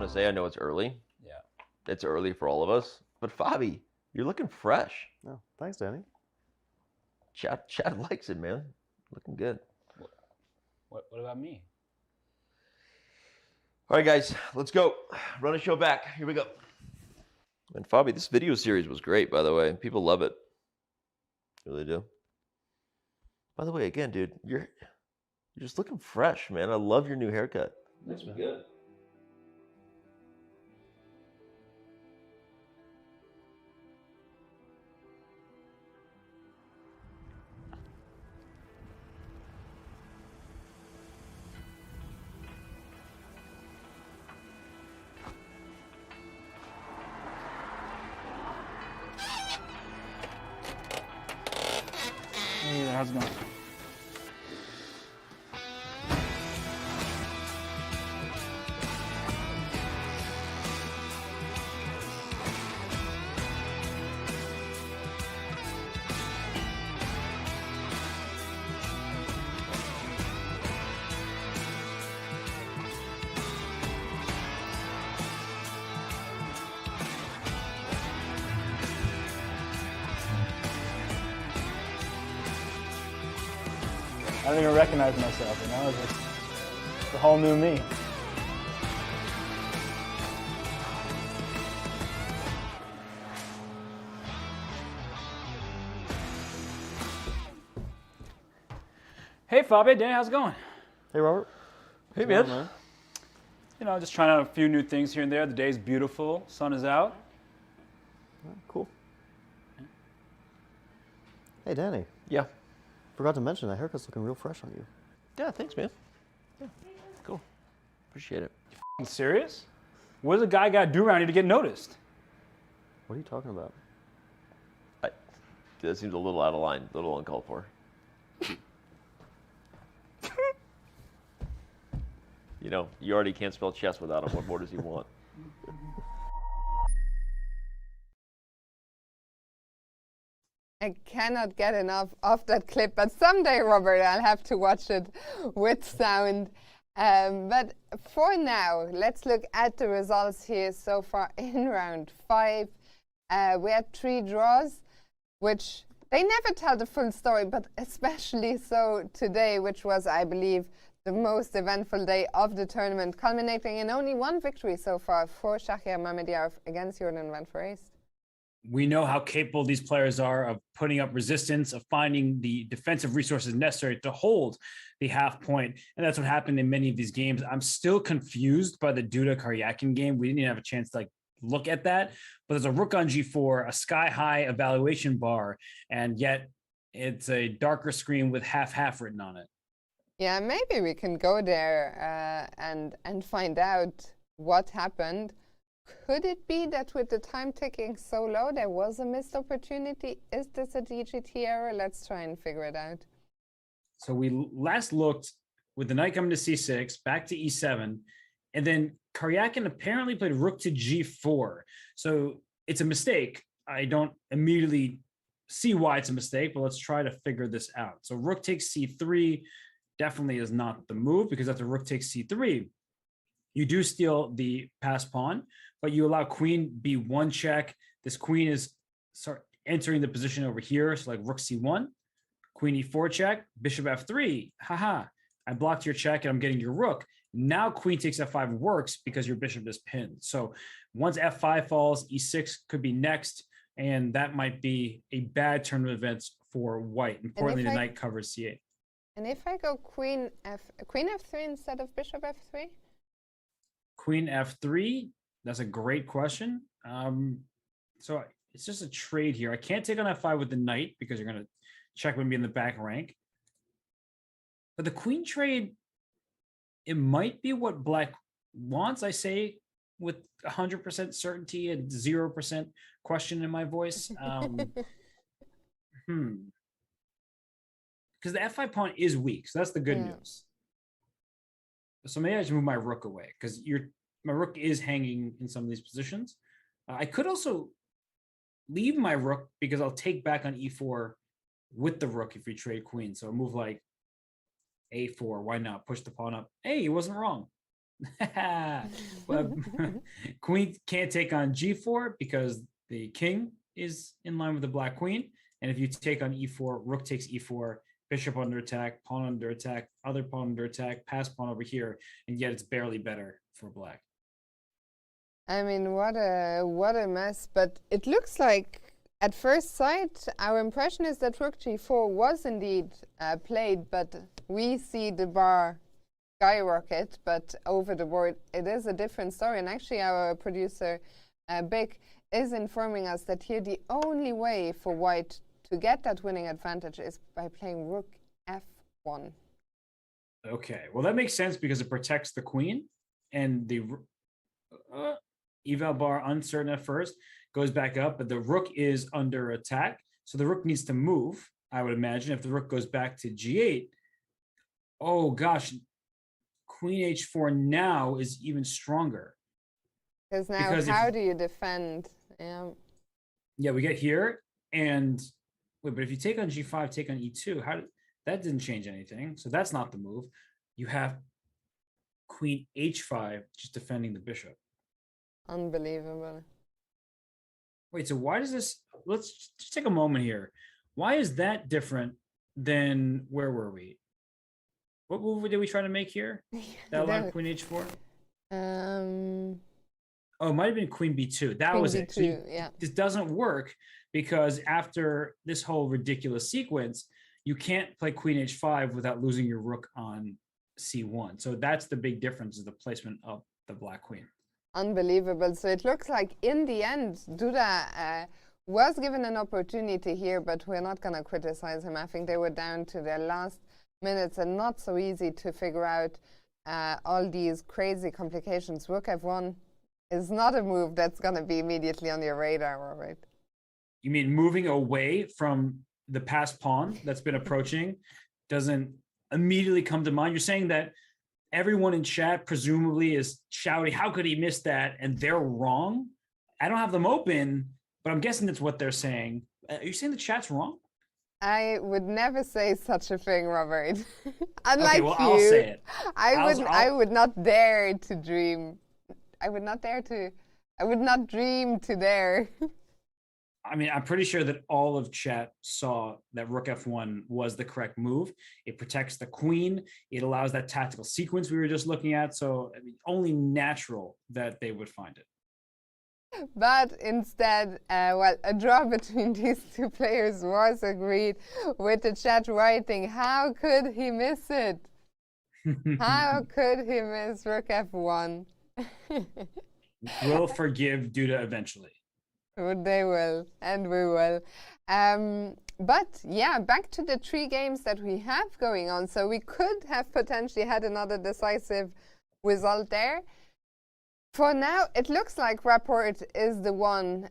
to say, I know it's early. Yeah. It's early for all of us. But Fabi, you're looking fresh. Oh, thanks, Danny. Chat likes it, man. Looking good. What about me? All right, guys, let's go. Run a show back. Here we go. And Fabi, this video series was great, by the way. People love it. Really do. By the way, again, dude, you're just looking fresh, man. I love your new haircut. Looks good. Hey there, how's it going? I don't even recognize myself, you know? It's a whole new me. Hey, Fabi, Danny, how's it going? Hey, Robert. Hey, What's going man. on, man. You know, just trying out a few new things here and there. The day's beautiful, sun is out. Cool. Hey, Danny. Yeah. Forgot to mention, that haircut's looking real fresh on you. Yeah, thanks, man. Yeah, cool. Appreciate it. You f***ing serious? What does a guy got to do around here to get noticed? What are you talking about? That seems a little out of line, a little uncalled for. You know, you already can't spell chess without him. What more does he want? I cannot get enough of that clip, but someday, Robert, I'll have to watch it with sound. But for now, let's look at the results here so far in round 5. We had 3 draws, which they never tell the full story, but especially so today, which was, I believe, the most eventful day of the tournament, culminating in only 1 victory so far for Shahriar Mamediyarov against Jorden van Foreest. We know how capable these players are of putting up resistance, of finding the defensive resources necessary to hold the half point. And that's what happened in many of these games. I'm still confused by the Duda Karyakin game. We didn't even have a chance to look at that, but there's a rook on G4, a sky high evaluation bar, and yet it's a darker screen with half written on it. Yeah, maybe we can go there and find out what happened. Could it be that with the time ticking so low, there was a missed opportunity? Is this a DGT error? Let's try and figure it out. So we last looked with the knight coming to C6, back to E7, and then Karyakin apparently played rook to G4. So it's a mistake. I don't immediately see why it's a mistake, but let's try to figure this out. So rook takes C3 definitely is not the move, because after rook takes C3, you do steal the pass pawn, but you allow queen B1 check. This queen is entering the position over here. So like rook C1, queen E4 check, bishop F3. Haha, I blocked your check and I'm getting your rook. Now queen takes F5 works because your bishop is pinned. So once F5 falls, E6 could be next, and that might be a bad turn of events for white. Importantly, the knight covers C8. And if I go queen F3 instead of bishop F3? Queen F3, that's a great question. So it's just a trade here. I can't take on F5 with the knight because you're going to check with me in the back rank. But the queen trade, it might be what black wants, I say, with 100% certainty and 0% question in my voice. Because the F5 pawn is weak, so that's the good news. So maybe I should move my rook away, because my rook is hanging in some of these positions. I could also leave my rook because I'll take back on E4 with the rook if we trade queen. So a move like A4, why not? Push the pawn up. Hey, he wasn't wrong. Well, queen can't take on g4 because the king is in line with the black queen. And if you take on e4, rook takes e4, bishop under attack, pawn under attack, other pawn under attack, pass pawn over here, and yet it's barely better for black. I mean, what a mess. But it looks like, at first sight, our impression is that rook g4 was indeed played, but we see the bar skyrocket, but over the board it is a different story. And actually our producer Bick is informing us that here the only way for white to get that winning advantage is by playing rook f1. Okay, well that makes sense because it protects the queen, and the eval bar uncertain at first goes back up, but the rook is under attack, so the rook needs to move. I would imagine if the rook goes back to g8, oh gosh, queen h4 now is even stronger. Because now, how do you defend? Yeah, we get here, and wait, but if you take on g5, take on e2, that didn't change anything, so that's not the move. You have queen h5 just defending the bishop. Unbelievable. Wait, so why does this, let's just take a moment here. Why is that different than, where were we? What move did we try to make here? That line, queen h4? Oh, it might have been queen b2. That queen was B2, it. So this doesn't work because after this whole ridiculous sequence, you can't play queen h5 without losing your rook on c1. So that's the big difference, is the placement of the black queen. Unbelievable. So it looks like in the end, Duda was given an opportunity here, but we're not going to criticize him. I think they were down to their last minutes and not so easy to figure out all these crazy complications. Rook f1 is not a move that's going to be immediately on your radar, all right? You mean moving away from the passed pawn that's been approaching doesn't immediately come to mind? You're saying that everyone in chat presumably is shouting, how could he miss that? And they're wrong? I don't have them open, but I'm guessing that's what they're saying. Are you saying the chat's wrong? I would never say such a thing, Robert. Unlike okay, well, you, I'll say it. I would not dare to dream. I would not dream to dare. I mean, I'm pretty sure that all of chat saw that rook f1 was the correct move. It protects the queen. It allows that tactical sequence we were just looking at. So I mean, only natural that they would find it. But instead, well, a draw between these two players was agreed, with the chat writing, how could he miss it? How could he miss rook f1? We'll forgive Duda eventually. They will, and we will. But yeah, back to the 3 games that we have going on. So we could have potentially had another decisive result there. For now, it looks like Rapport is the one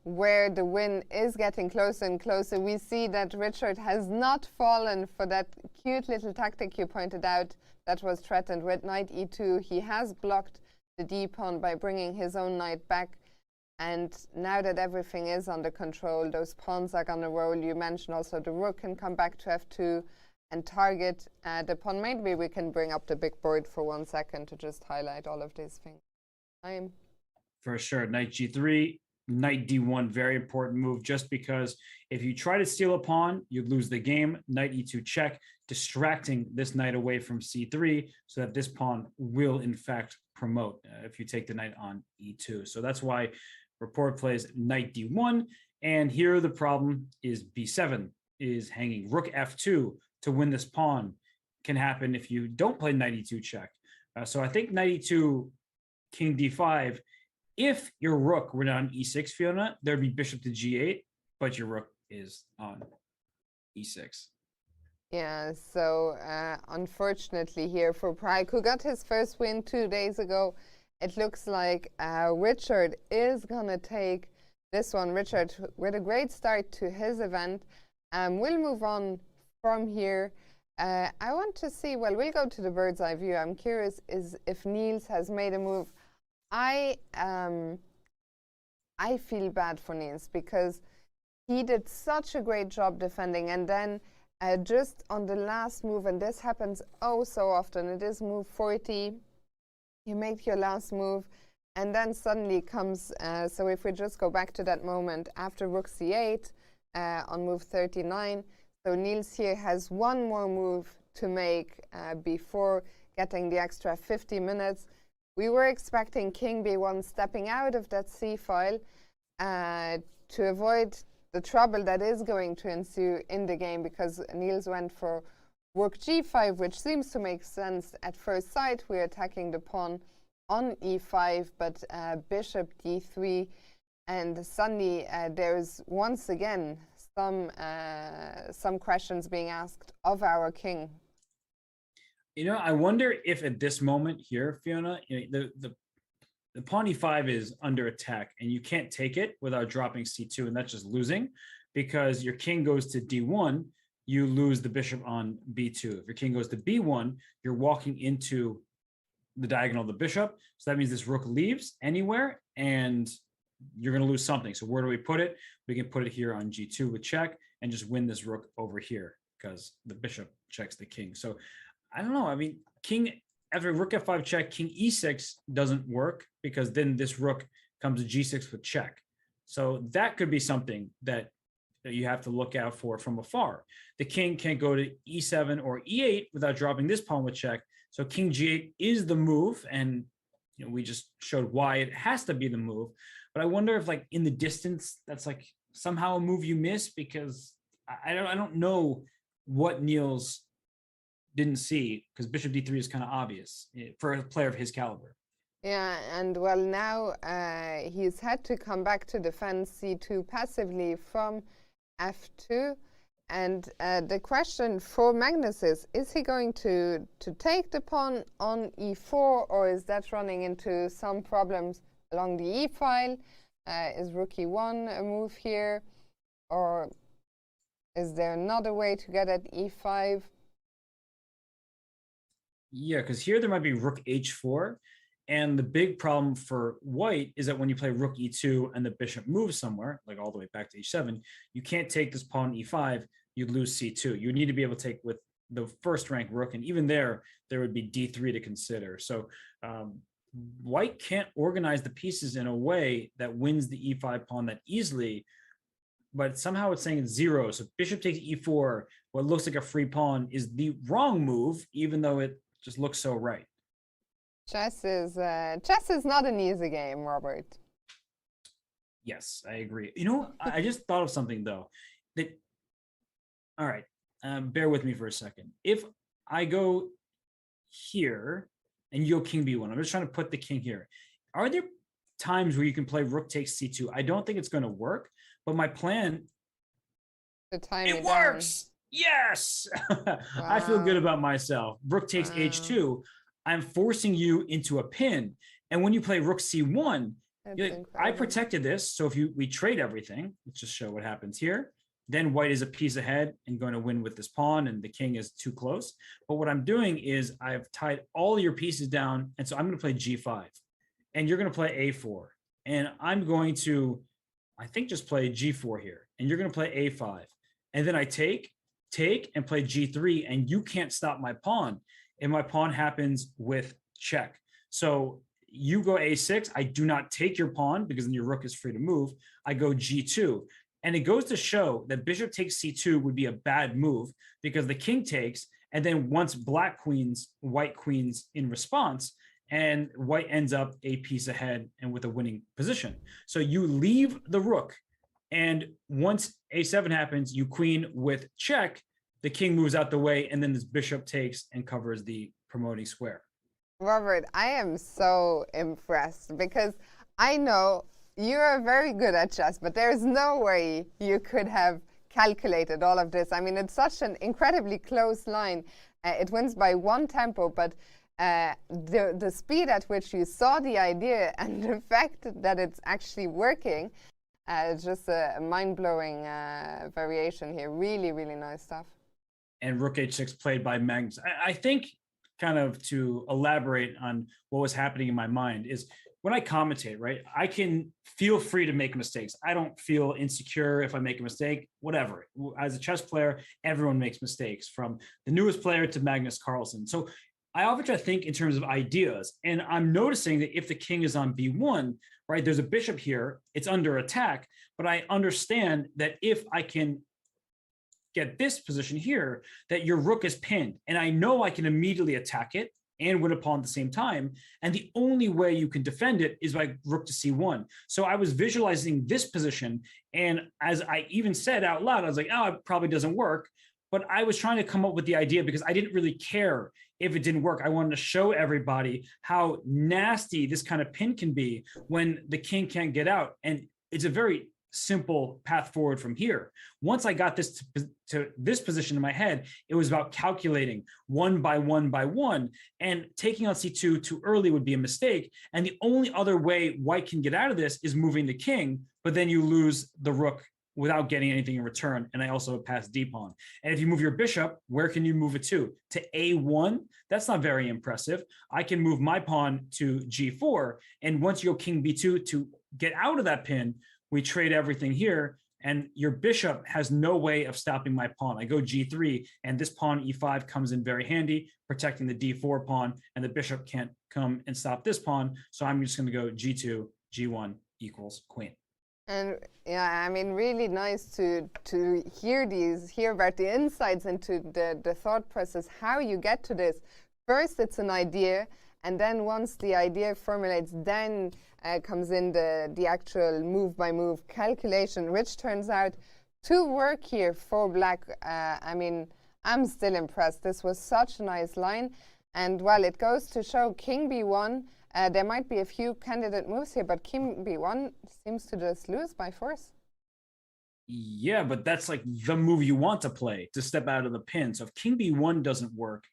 where the win is getting closer and closer. We see that Richard has not fallen for that cute little tactic you pointed out that was threatened with knight e2. He has blocked the d-pawn by bringing his own knight back. And now that everything is under control, those pawns are going to roll. You mentioned also the rook can come back to f2 and target the pawn. Maybe we can bring up the big board for 1 second to just highlight all of these things. For sure. Knight g3, knight d1, very important move, just because if you try to steal a pawn, you lose the game. Knight e2 check, distracting this knight away from c3 so that this pawn will in fact promote if you take the knight on e2. So that's why Rapport plays knight d1. And here the problem is b7 is hanging. Rook f2 to win this pawn can happen if you don't play knight e2 check. So I think knight e2, king d5, if your rook were on e6, Fiona, there'd be bishop to g8, but your rook is on e6. Yeah, so unfortunately here for Prague, who got his first win 2 days ago, it looks like Richard is going to take this one. Richard, with a great start to his event, we'll move on from here. I want to see, well, we'll go to the bird's eye view. I'm curious if Niels has made a move. I feel bad for Niels because he did such a great job defending, and then just on the last move, and this happens oh so often. It is move 40. You make your last move, and then suddenly comes, so if we just go back to that moment after rook c8 on move 39, so Niels here has one more move to make before getting the extra 50 minutes. We were expecting king b1 stepping out of that c-file to avoid the trouble that is going to ensue in the game, because Niels went for rook g5, which seems to make sense at first sight. We're attacking the pawn on e5, but bishop d3, and suddenly there's once again some questions being asked of our king. You know, I wonder if at this moment here, Fiona, you know, the pawn e5 is under attack, and you can't take it without dropping c2, and that's just losing, because your king goes to d1, you lose the bishop on b2. If your king goes to b1, you're walking into the diagonal of the bishop, so that means this rook leaves anywhere, and you're going to lose something. So where do we put it? We can put it here on g2 with check, and just win this rook over here, because the bishop checks the king. So I don't know. I mean, king after rook f5 check, king e6 doesn't work, because then this rook comes to g6 with check. So that could be something that you have to look out for from afar. The king can't go to e7 or e8 without dropping this pawn with check. So king g8 is the move, and you know, we just showed why it has to be the move. But I wonder if, like, in the distance, that's like somehow a move you miss, because I don't know what Niels didn't see, because bishop d3 is kind of obvious for a player of his caliber. Yeah, and well, now he's had to come back to defend c2 passively from f2. And the question for Magnus is he going to take the pawn on e4, or is that running into some problems along the e-file? Is rook e1 a move here, or is there another way to get at e5? Yeah, because here there might be rook h4, and the big problem for white is that when you play rook e2 and the bishop moves somewhere, like all the way back to h7, you can't take this pawn e5, you'd lose c2. You need to be able to take with the first rank rook, and even there would be d3 to consider. So white can't organize the pieces in a way that wins the e5 pawn that easily, but somehow it's saying it's zero. So bishop takes e4, what looks like a free pawn, is the wrong move, even though it just looks so right. Chess is not an easy game, Robert. Yes, I agree. You know, I just thought of something though. That, all right, bear with me for a second. If I go here and you go king b1, I'm just trying to put the king here. Are there times where you can play rook takes c2? I don't think it's going to work, but my plan, it works. Yes. Wow. I feel good about myself. Rook takes h2. I'm forcing you into a pin. And when you play rook c1, I protected this. So if we trade everything, let's just show what happens here. Then white is a piece ahead and going to win with this pawn, and the king is too close. But what I'm doing is I've tied all your pieces down. And so I'm going to play g5, and you're going to play a4. And I'm going to, I think, just play g4 here. And you're going to play a5. And then I take and play g3, and you can't stop my pawn. And my pawn happens with check. So you go a6. I do not take your pawn, because then your rook is free to move. I go g2. And it goes to show that bishop takes c2 would be a bad move, because the king takes, and then once black queens, white queens in response, and white ends up a piece ahead and with a winning position. So you leave the rook, and once a7 happens, you queen with check, the king moves out the way, and then this bishop takes and covers the promoting square. Robert, I am so impressed, because I know you're very good at chess, but there's no way you could have calculated all of this. I mean, it's such an incredibly close line. It wins by one tempo, but the speed at which you saw the idea and the fact that it's actually working, it's just a mind-blowing variation here. Really, really nice stuff. And rook h6 played by Magnus. I think, kind of to elaborate on what was happening in my mind, is when I commentate, right, I can feel free to make mistakes. I don't feel insecure if I make a mistake, whatever. As a chess player, everyone makes mistakes, from the newest player to Magnus Carlsen. So I often try to think in terms of ideas. And I'm noticing that if the king is on b1, right, there's a bishop here, it's under attack, but I understand that if I can get this position here, that your rook is pinned. And I know I can immediately attack it and win a pawn at the same time. And the only way you can defend it is by rook to c1. So I was visualizing this position. And as I even said out loud, I was like, oh, it probably doesn't work. But I was trying to come up with the idea because I didn't really care if it didn't work. I wanted to show everybody how nasty this kind of pin can be when the king can't get out. And it's a very simple path forward from here. Once I got this to this position in my head, it was about calculating one by one, and taking on c2 too early would be a mistake. And the only other way White can get out of this is moving the king, but then you lose the rook without getting anything in return. And I also pass d pawn. And if you move your bishop, where can you move it to? To a1? That's not very impressive. I can move my pawn to g4. And once you go king b2 to get out of that pin, we trade everything here, and your bishop has no way of stopping my pawn. I go g3, and this pawn e5 comes in very handy, protecting the d4 pawn, and the bishop can't come and stop this pawn. So I'm just going to go g2, g1 equals queen. And yeah, I mean, really nice to hear about the insights into the thought process, how you get to this. First, it's an idea, and then once the idea formulates, then comes in the actual move-by-move calculation, which turns out to work here for Black. I mean, I'm still impressed. This was such a nice line. And while it goes to show king b1, there might be a few candidate moves here, but king b1 seems to just lose by force. Yeah, but that's like the move you want to play, to step out of the pin. So if king b1 doesn't work,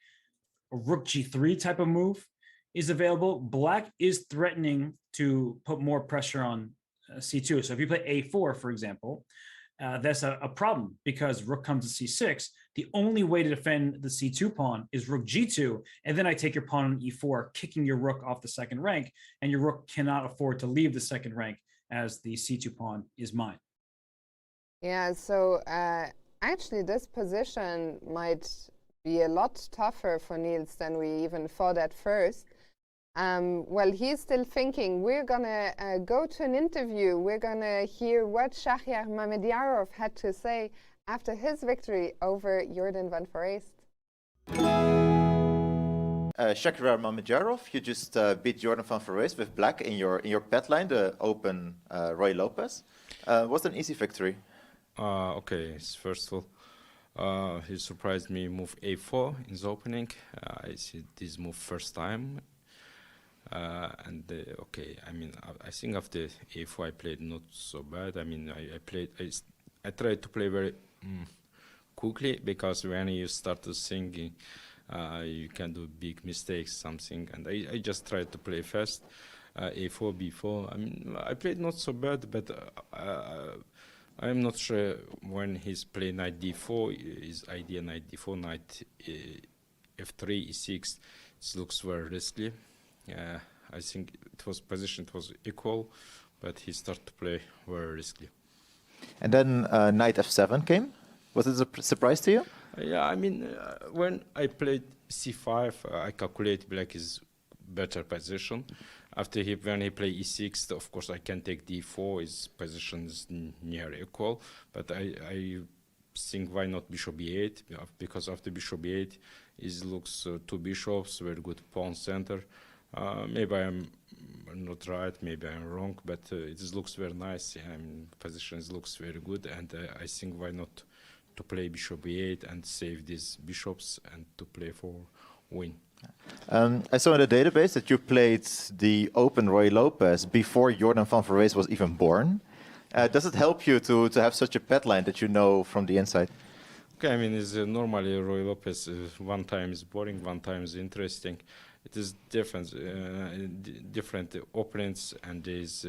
a rook g3 type of move is available. Black is threatening to put more pressure on c2. So if you play a4, for example, that's a problem, because rook comes to c6. The only way to defend the c2 pawn is rook g2, and then I take your pawn on e4, kicking your rook off the second rank, and your rook cannot afford to leave the second rank, as the c2 pawn is mine. Yeah, so actually this position might be a lot tougher for Niels than we even thought at first. Well, he's still thinking. We're going to go to an interview. We're going to hear what Shahryar Mamediyarov had to say after his victory over Jorden van Foreest. Shahryar Mamediyarov, you just beat Jorden van Foreest with black in your pet line, the open Roy Lopez. Was it an easy victory? Okay, first of all, he surprised me move a4 in the opening. I see this move first time. Okay, I mean, I think after a4 I played not so bad. I mean, I tried to play very quickly, because when you start to singing, you can do big mistakes, something, and I just tried to play fast. A4, b4. I mean, I played not so bad, but I'm not sure when he's playing knight d4, his idea knight d4, knight f3, e6, it looks very risky. I think it was equal, but he started to play very risky. And then knight f7 came. Was it a surprise to you? Yeah, I mean, when I played c5, I calculate black is better position. After when he played e6, of course I can take d4. His position is near equal, but I think why not bishop e8? Because after bishop e8, it looks two bishops, very good pawn center. Maybe I'm not right, maybe I'm wrong, but it looks very nice. Positions looks very good, and I think why not to play bishop e8 and save these bishops and to play for win. I saw in the database that you played the open Roy Lopez before Jorden van Foreest was even born. Does it help you to have such a pet line that you know from the inside? Okay, I mean, it's normally Roy Lopez, one time is boring, one time is interesting. It is different opponents, and is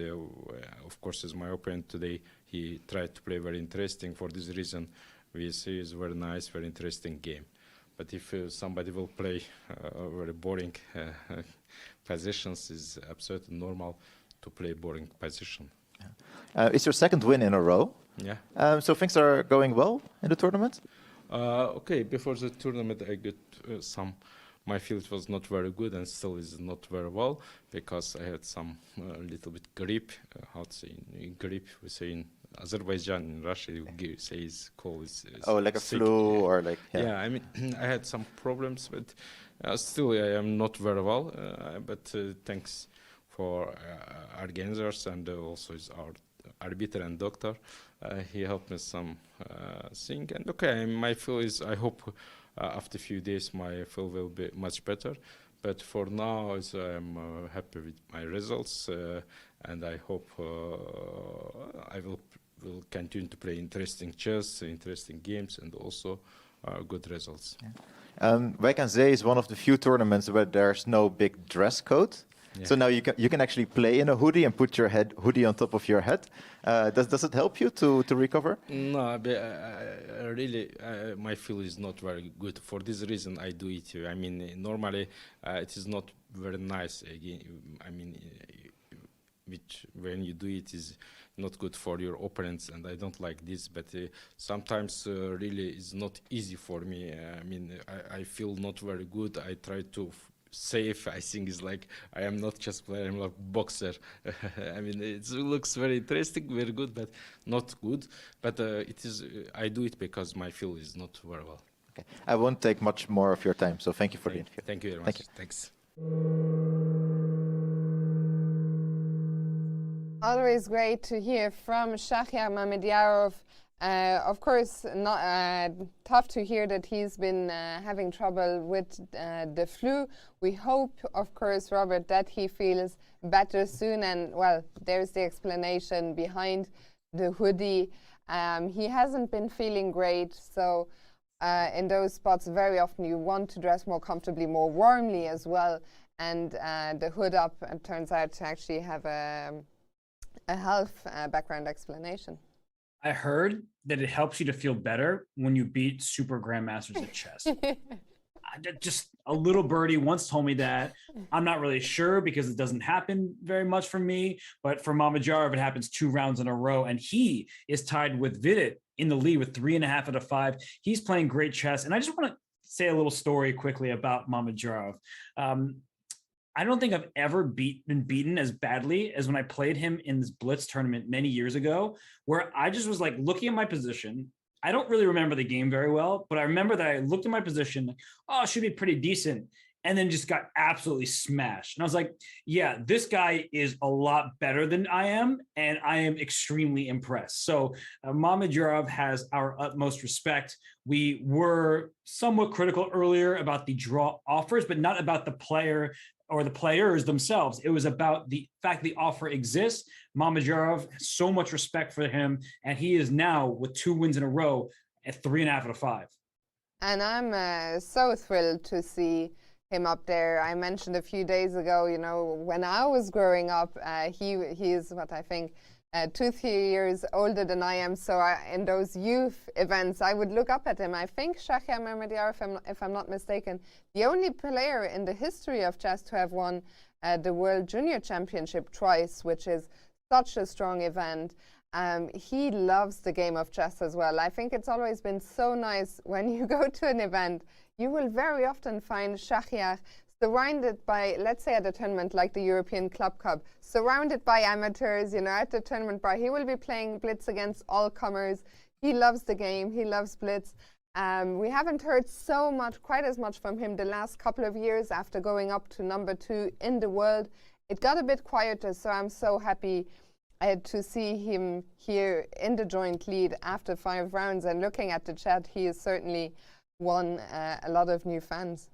of course is my opponent today. He tried to play very interesting. For this reason, we see it's very nice, very interesting game. But if somebody will play a very boring positions is absolutely normal to play boring position. It's your second win in a row. Yeah. So things are going well in the tournament? Okay, before the tournament I got my field was not very good and still is not very well because I had some little bit grip, how to say grip, we say in Azerbaijan, in Russia, you say his call is like a sick. flu or like... Yeah, I mean, I had some problems, but still I am not very well, but thanks for organizers and also our arbiter and doctor. He helped me some thing, and okay, my feel is, I hope after a few days my feel will be much better. But for now, I'm happy with my results, and I hope I will continue to play interesting chess, interesting games, and also good results. Wijk aan Zee is one of the few tournaments where there's no big dress code. Yeah. So now you can actually play in a hoodie and put your hoodie on top of your head. Does it help you to recover? No, but really, my feel is not very good. For this reason, I do it. I mean, normally it is not very nice. Again, I mean, when you do it is not good for your opponents, and I don't like this. But sometimes really it's not easy for me. I mean, I feel not very good. I try to save. I think it's like I am not just player, I'm like boxer. I mean, it looks very interesting, very good, but not good. But it is. I do it because my feel is not very well. Okay, I won't take much more of your time. So thank you for the interview. Thank you very much. Thank you. Thanks. Always great to hear from Shahriar Mamedjarov. Of course, not tough to hear that he's been having trouble with the flu. We hope, of course, Robert, that he feels better soon. And, well, there's the explanation behind the hoodie. He hasn't been feeling great, so in those spots, very often you want to dress more comfortably, more warmly as well. And the hood up turns out to actually have a health background explanation. I heard that it helps you to feel better when you beat super grandmasters at chess. Just a little birdie once told me that. I'm not really sure because it doesn't happen very much for me, but for Mamedjarov, it happens 2 rounds in a row, and he is tied with Vidit in the lead with 3.5 out of 5. He's playing great chess, and I just want to say a little story quickly about Mamedjarov. I don't think I've ever been beaten as badly as when I played him in this Blitz tournament many years ago, where I just was like looking at my position. I don't really remember the game very well, but I remember that I looked at my position, like, oh, it should be pretty decent, and then just got absolutely smashed. And I was like, yeah, this guy is a lot better than I am, and I am extremely impressed. So Mamedjarov has our utmost respect. We were somewhat critical earlier about the draw offers, but not about the player or the players themselves. It was about the fact the offer exists. Mamedjarov, so much respect for him, and he is now with 2 wins in a row at 3.5 out of 5. And I'm so thrilled to see him up there. I mentioned a few days ago, you know, when I was growing up, he is what I think 2-3 years older than I am. So in those youth events, I would look up at him. I think Shahriar Mamedjarov, if I'm not mistaken, the only player in the history of chess to have won the World Junior Championship twice, which is such a strong event. He loves the game of chess as well. I think it's always been so nice when you go to an event, you will very often find Shahriar surrounded by, let's say at a tournament like the European Club Cup, surrounded by amateurs, you know, at the tournament bar. He will be playing Blitz against all comers. He loves the game. He loves Blitz. We haven't heard quite as much from him the last couple of years after going up to number 2 in the world. It got a bit quieter, so I'm so happy to see him here in the joint lead after 5 rounds. And looking at the chat, he has certainly won a lot of new fans.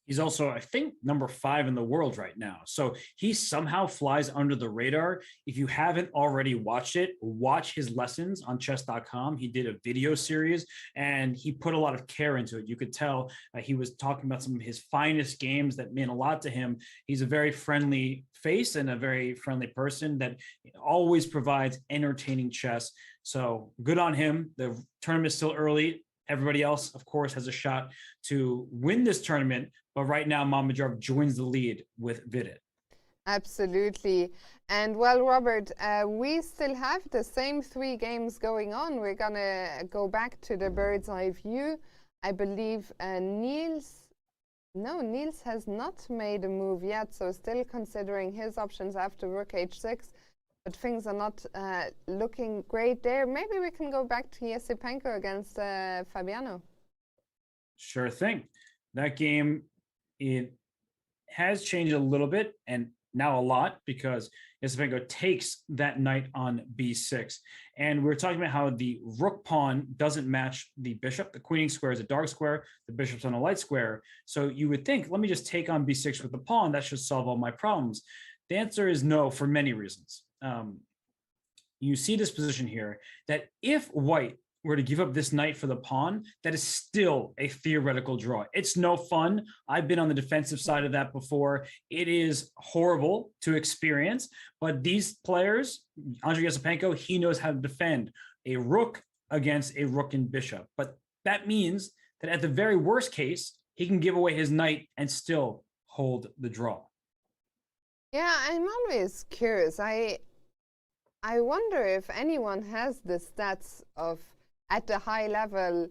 He's also, I think, number 5 in the world right now. So he somehow flies under the radar. If you haven't already watched it, watch his lessons on Chess.com. He did a video series, and he put a lot of care into it. You could tell he was talking about some of his finest games that mean a lot to him. He's a very friendly face and a very friendly person that always provides entertaining chess. So good on him. The tournament is still early. Everybody else, of course, has a shot to win this tournament. But right now, Mamedyarov joins the lead with Vidit. Absolutely. And well, Robert, we still have the same 3 games going on. We're going to go back to the bird's eye view. I believe Niels has not made a move yet, so still considering his options after rook h6. But things are not looking great there. Maybe we can go back to Yesipenko against Fabiano. Sure thing. That game, it has changed a little bit, and now a lot, because Yesipenko takes that knight on b6. And we were talking about how the rook pawn doesn't match the bishop. The queening square is a dark square. The bishop's on a light square. So you would think, let me just take on b6 with the pawn. That should solve all my problems. The answer is no, for many reasons. You see this position here, that if white were to give up this knight for the pawn, that is still a theoretical draw. It's no fun. I've been on the defensive side of that before. It is horrible to experience, but these players, Andrei Yesipenko, he knows how to defend a rook against a rook and bishop. But that means that at the very worst case, he can give away his knight and still hold the draw. Yeah, I'm always curious. I wonder if anyone has the stats of at the high level,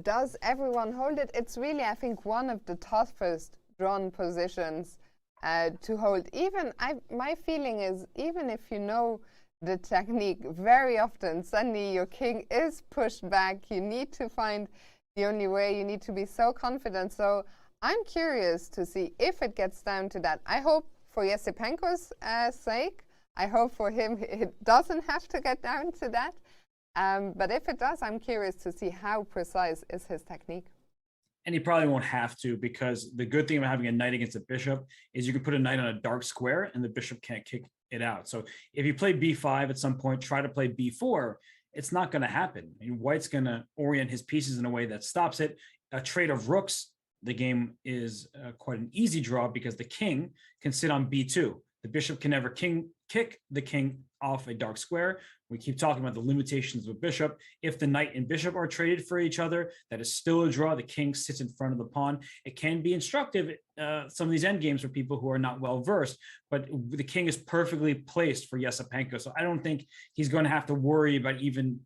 does everyone hold it? It's really, I think, one of the toughest drawn positions to hold. My feeling is, even if you know the technique, very often suddenly your king is pushed back. You need to find the only way. You need to be so confident. So I'm curious to see if it gets down to that. I hope for Yesipenko's sake, I hope for him it doesn't have to get down to that. But if it does, I'm curious to see how precise is his technique. And he probably won't have to, because the good thing about having a knight against a bishop is you can put a knight on a dark square and the bishop can't kick it out. So if you play b5 at some point, try to play b4, it's not going to happen. I mean, white's going to orient his pieces in a way that stops it. A trade of rooks, the game is quite an easy draw, because the king can sit on b2. The bishop can never kick the king off a dark square. We keep talking about the limitations of a bishop. If the knight and bishop are traded for each other, that is still a draw. The king sits in front of the pawn. It can be instructive, some of these endgames for people who are not well versed, but the king is perfectly placed for Yesipenko. So I don't think he's going to have to worry about even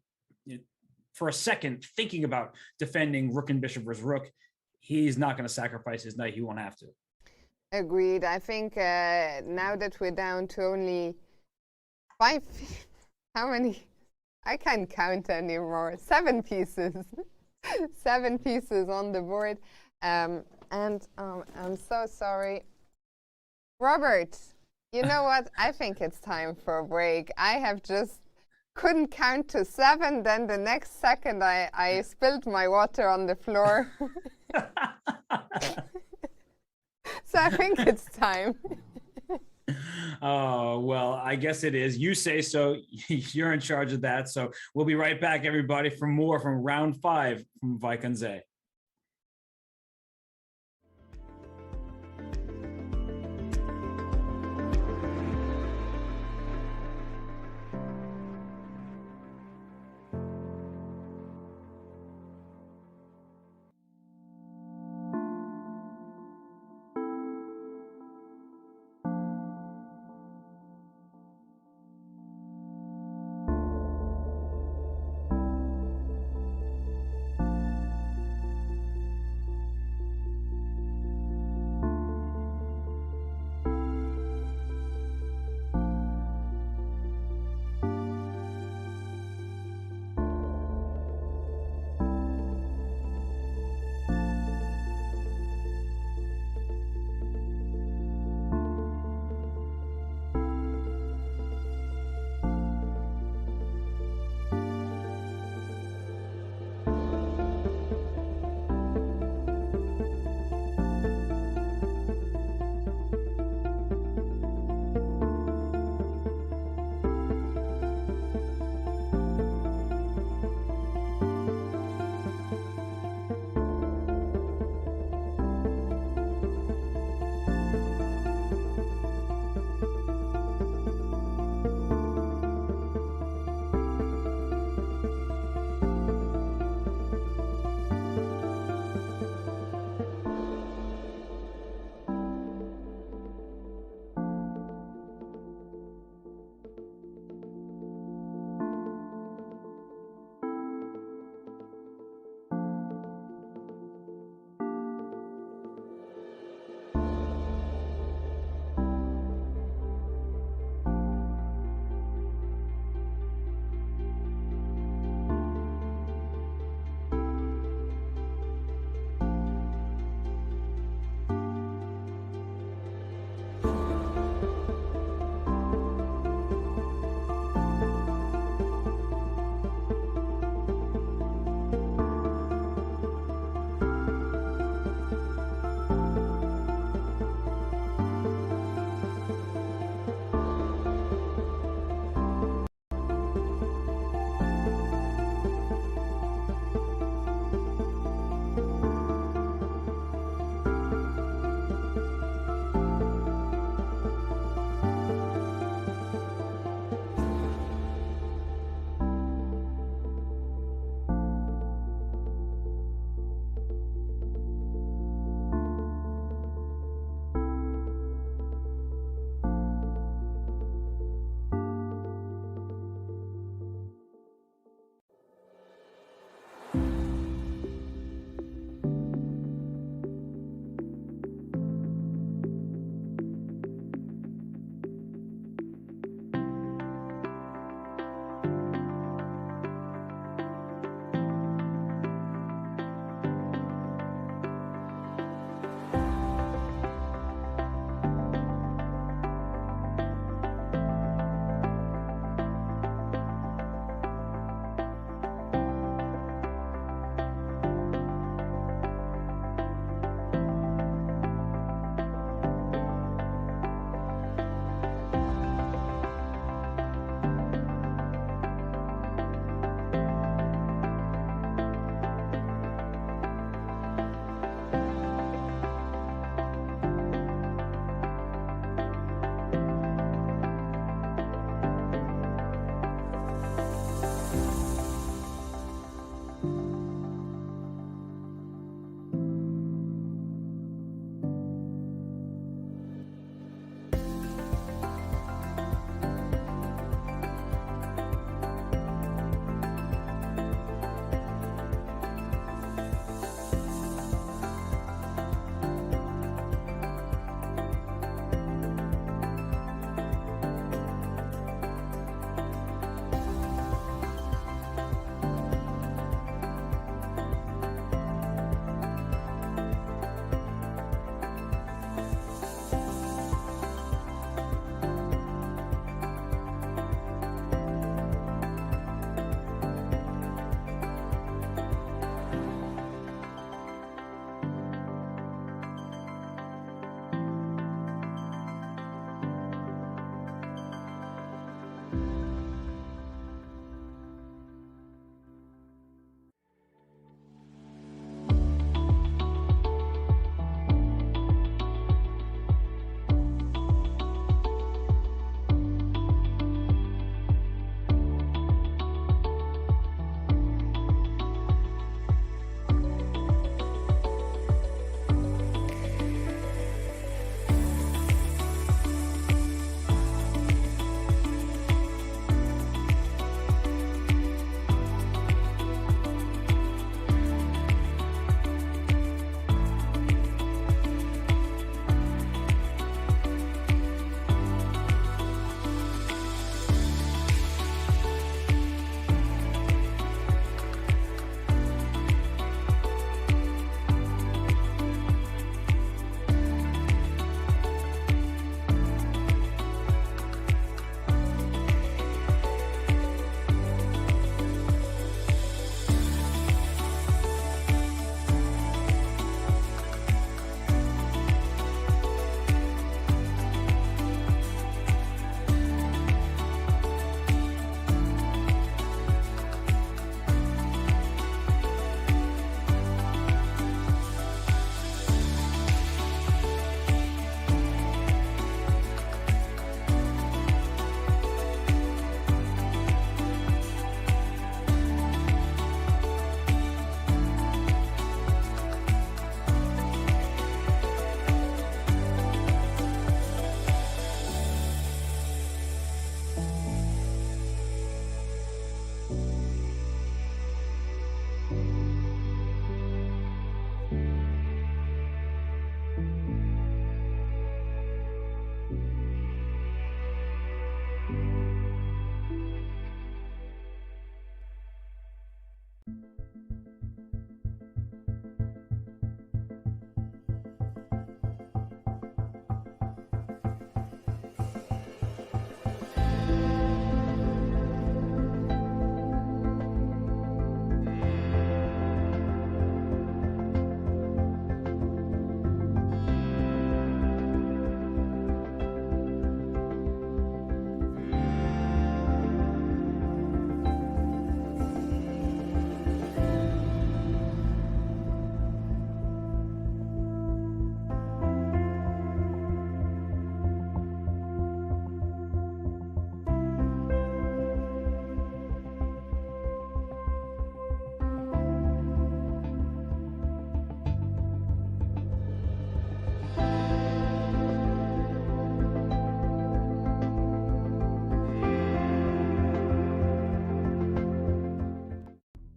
for a second thinking about defending rook and bishop versus rook. He's not going to sacrifice his knight. He won't have to. Agreed. I think now that we're down to only 5, how many? I can't count anymore. 7 pieces. 7 pieces on the board. And I'm so sorry. Robert, you know what? I think it's time for a break. I have just couldn't count to 7. Then the next second I spilled my water on the floor. So I think it's time. Oh, well, I guess it is. You say so. You're in charge of that. So we'll be right back, everybody, for more from round 5 from Wijk aan Zee.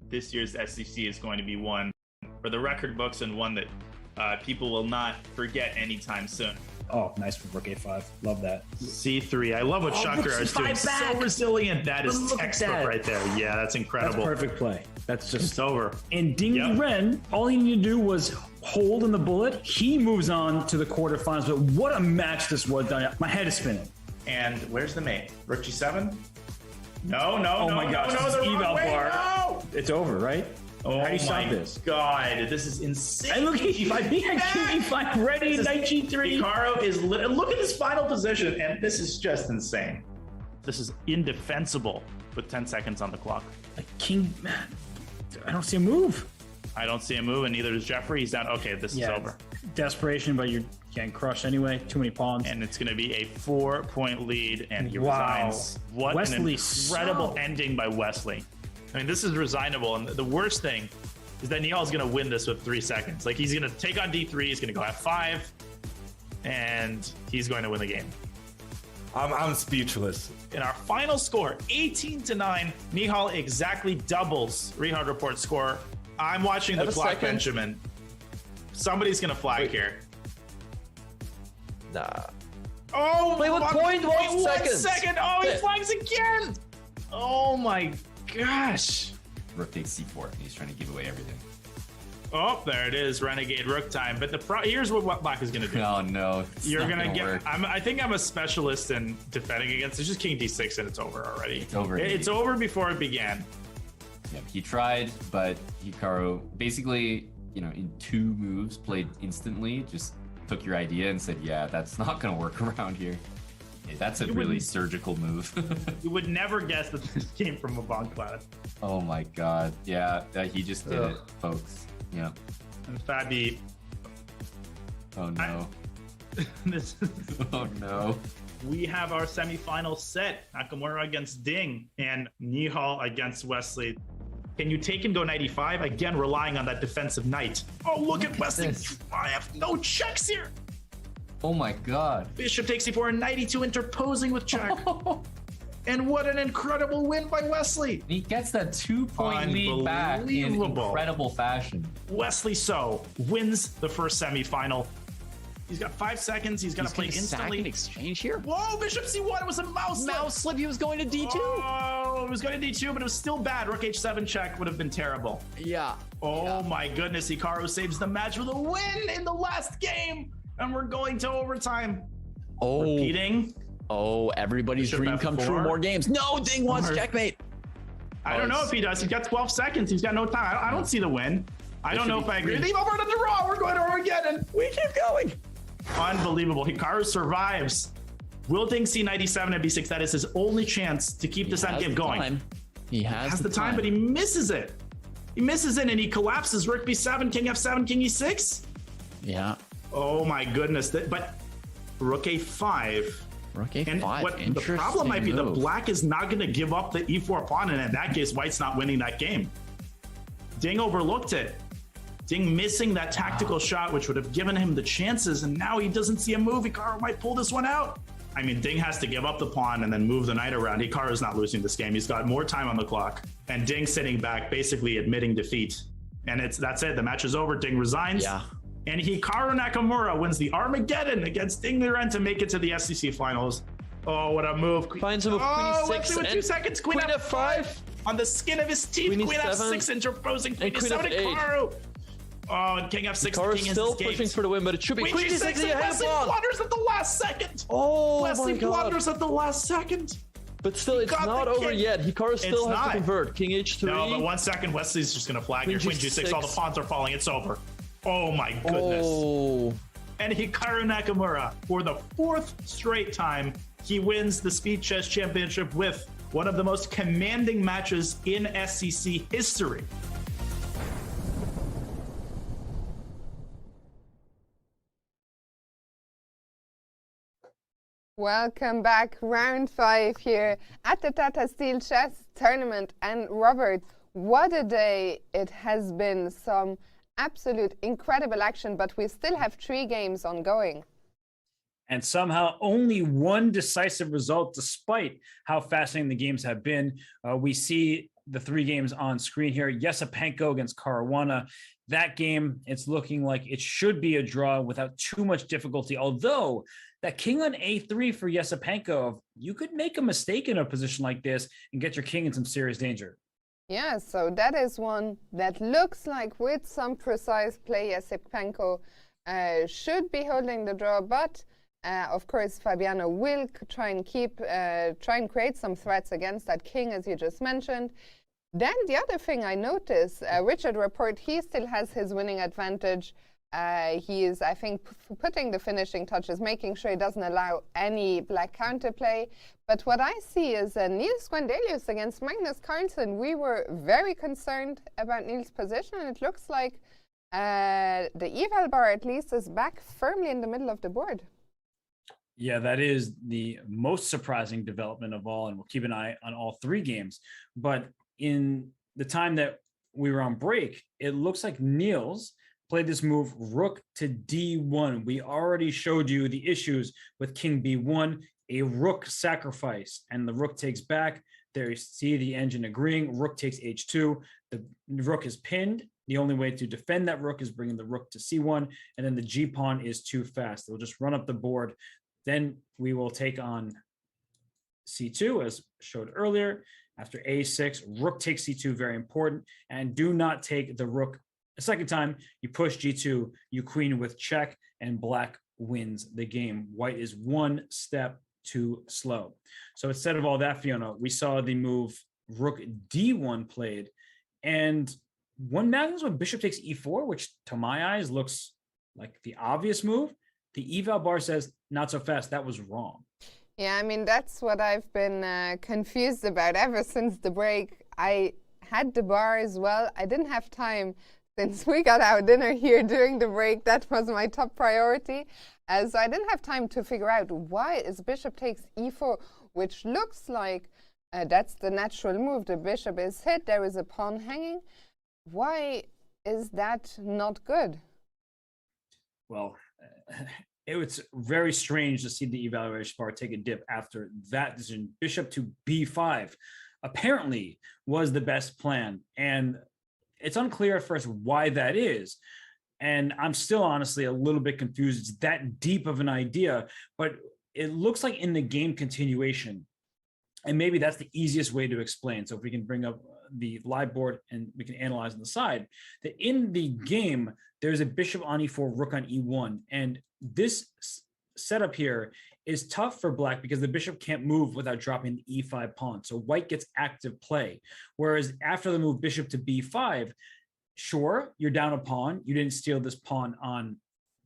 This year's SEC is going to be one for the record books and one that people will not forget anytime soon. Oh, nice for Rook A5. Love that. C3. I love what Chakra is doing. So resilient. That is textbook right there. Yeah, that's incredible. That's perfect play. That's just it's over. And Ding Ren, all he needed to do was hold in the bullet. He moves on to the quarterfinals. But what a match this was. My head is spinning. And where's the mate? Rook G7? No. Oh my gosh, no, this the eval wrong way, bar. no! It's over, right? Oh How do you stop my this? God, this is insane. And look, E5, E5 ready, knight G3. Hikaru is look at his final position, and this is just insane. This is indefensible with 10 seconds on the clock. King, I don't see a move. I don't see a move, and neither does Jeffrey. He's down. Okay, this is over. Desperation, but you're getting crushed anyway. Too many pawns. And it's going to be a 4-point lead, and he resigns. What Wesley, an incredible ending by Wesley. I mean, this is resignable, and the worst thing is that Niels is going to win this with 3 seconds. Like, he's going to take on D3, he's going to go F5, and he's going to win the game. I'm speechless. In our final score, 18-9, Nihal exactly doubles Rehard Report's score. I'm watching the clock, Benjamin. Somebody's going to flag here. Nah. Oh, play with 0.1 seconds. 1 second. Oh, he flags again. Oh my gosh. Rook takes C4. He's trying to give away everything. Oh, there it is. Renegade Rook time. But here's what Black is going to do. Oh no. You're going to get. I think I'm a specialist in defending against. It's just King D6 and it's over already. It's over. It's over before it began. Yeah, he tried, but Hikaru basically, in 2 moves played instantly. Just took your idea and said, yeah, that's not going to work around here. Yeah, that's a really surgical move. You would never guess that this came from a Bonk Cloud. Oh my god. Yeah, he just did it, folks. Yeah. And Fabi. Oh no. Oh no. We have our semifinal set. Nakamura against Ding and Nihal against Wesley. Can you take and go 95? Again, relying on that defensive knight. Oh, look at Wesley. I have no checks here. Oh my god. Bishop takes C4 and 92 interposing with check. And what an incredible win by Wesley. He gets that 2-point lead back in incredible fashion. Wesley So wins the first semifinal. He's got 5 seconds. He's going to play instantly. Sack exchange here. Whoa, Bishop C1. It was a mouse slip. Mouse slip. He was going to D2. Oh, it was going to D2, but it was still bad. Rook H7 check would have been terrible. Yeah. Oh my goodness. Hikaru saves the match with a win in the last game. And we're going to overtime. Oh. Repeating. Oh, everybody's Bishop dream come F4. true. More games. No, Ding wants checkmate. I don't know if he does. He's got 12 seconds. He's got no time. I don't see the win. I don't know if I agree. Leave over to the draw. We're going to Armageddon. We keep going. Unbelievable. Hikaru survives. Will Ding see 97 and B6? That is his only chance to keep this endgame going. He has the time, but he misses it. He misses it and he collapses. Rook B7, King F7, King E6. Yeah. Oh my goodness. But Rook A5. Rook A5. And what the problem might be, the black is not going to give up the E4 pawn, and in that case, white's not winning that game. Ding overlooked it. Ding missing that tactical shot, which would have given him the chances, and now he doesn't see a move. Hikaru might pull this one out. I mean, Ding has to give up the pawn and then move the knight around. Hikaru's not losing this game. He's got more time on the clock, and Ding sitting back, basically admitting defeat. And that's it. The match is over. Ding resigns. Yeah. And Hikaru Nakamura wins the Armageddon against Ding Liren to make it to the SEC finals. Oh, what a move. Finds him with Queen E6. Wesley with 2 seconds. Queen F5. On the skin of his teeth, Queen F6 interposing, Queen D7 and Karu. Oh, and King F6. Karu's King still escaped. pushing for the win, but it should be Queen G6 and Wesley blunders at the last second. Oh Wesley my god. blunders at the last second. But still, it's not over yet. Hikaru still has to convert. King H3. No, but 1 second. Wesley's just going to flag here. Queen G6. All the pawns are falling. It's over. Oh my goodness. Oh. And Hikaru Nakamura, for the 4th straight time, he wins the Speed Chess Championship with one of the most commanding matches in SCC history. Welcome back, round 5 here at the Tata Steel Chess Tournament. And Robert, what a day it has been. Some absolute incredible action, but we still have 3 games ongoing. And somehow only one decisive result, despite how fascinating the games have been. We see the 3 games on screen here. Yesepenko against Caruana. That game, it's looking like it should be a draw without too much difficulty, although that king on a3 for Yesepenko, you could make a mistake in a position like this and get your king in some serious danger. Yeah, so that is one that looks like with some precise play, Yesepenko should be holding the draw, but of course Fabiano will try and create some threats against that king, as you just mentioned. Then the other thing I noticed, Richard Report, he still has his winning advantage. He is, I think, putting the finishing touches, making sure he doesn't allow any black counterplay. But what I see is Niels Gwendelus against Magnus Carlsen. We were very concerned about Niels' position, and it looks like the eval bar at least is back firmly in the middle of the board. Yeah, that is the most surprising development of all, and we'll keep an eye on all 3 games. But in the time that we were on break, it looks like Niels played this move, rook to d1. We already showed you the issues with king b1, a rook sacrifice, and the rook takes back. There you see the engine agreeing. Rook takes h2. The rook is pinned. The only way to defend that rook is bringing the rook to c1, and then the g pawn is too fast. It'll just run up the board. Then we will take on c2, as showed earlier. After a6, rook takes c2, very important. And do not take the rook a second time. You push g2, you queen with check, and black wins the game. White is 1 step too slow. So instead of all that, Fiona, we saw the move rook d1 played. And one Magnus when bishop takes e4, which to my eyes looks like the obvious move, the eval bar says, not so fast, that was wrong. Yeah, I mean, that's what I've been confused about ever since the break. I had the bar as well. I didn't have time since we got our dinner here during the break. That was my top priority. So I didn't have time to figure out why is bishop takes e4, which looks like that's the natural move. The bishop is hit. There is a pawn hanging. Why is that not good? Well, it was very strange to see the evaluation bar take a dip after that decision. Bishop to b5 apparently was the best plan, and it's unclear at first why that is. And I'm still honestly a little bit confused. It's that deep of an idea, but it looks like in the game continuation, and maybe that's the easiest way to explain. So if we can bring up the live board and we can analyze on the side, that in the game, there's a bishop on e4, rook on e1. And this setup here is tough for black because the bishop can't move without dropping the e5 pawn. So white gets active play. Whereas after the move bishop to b5, sure, you're down a pawn. You didn't steal this pawn on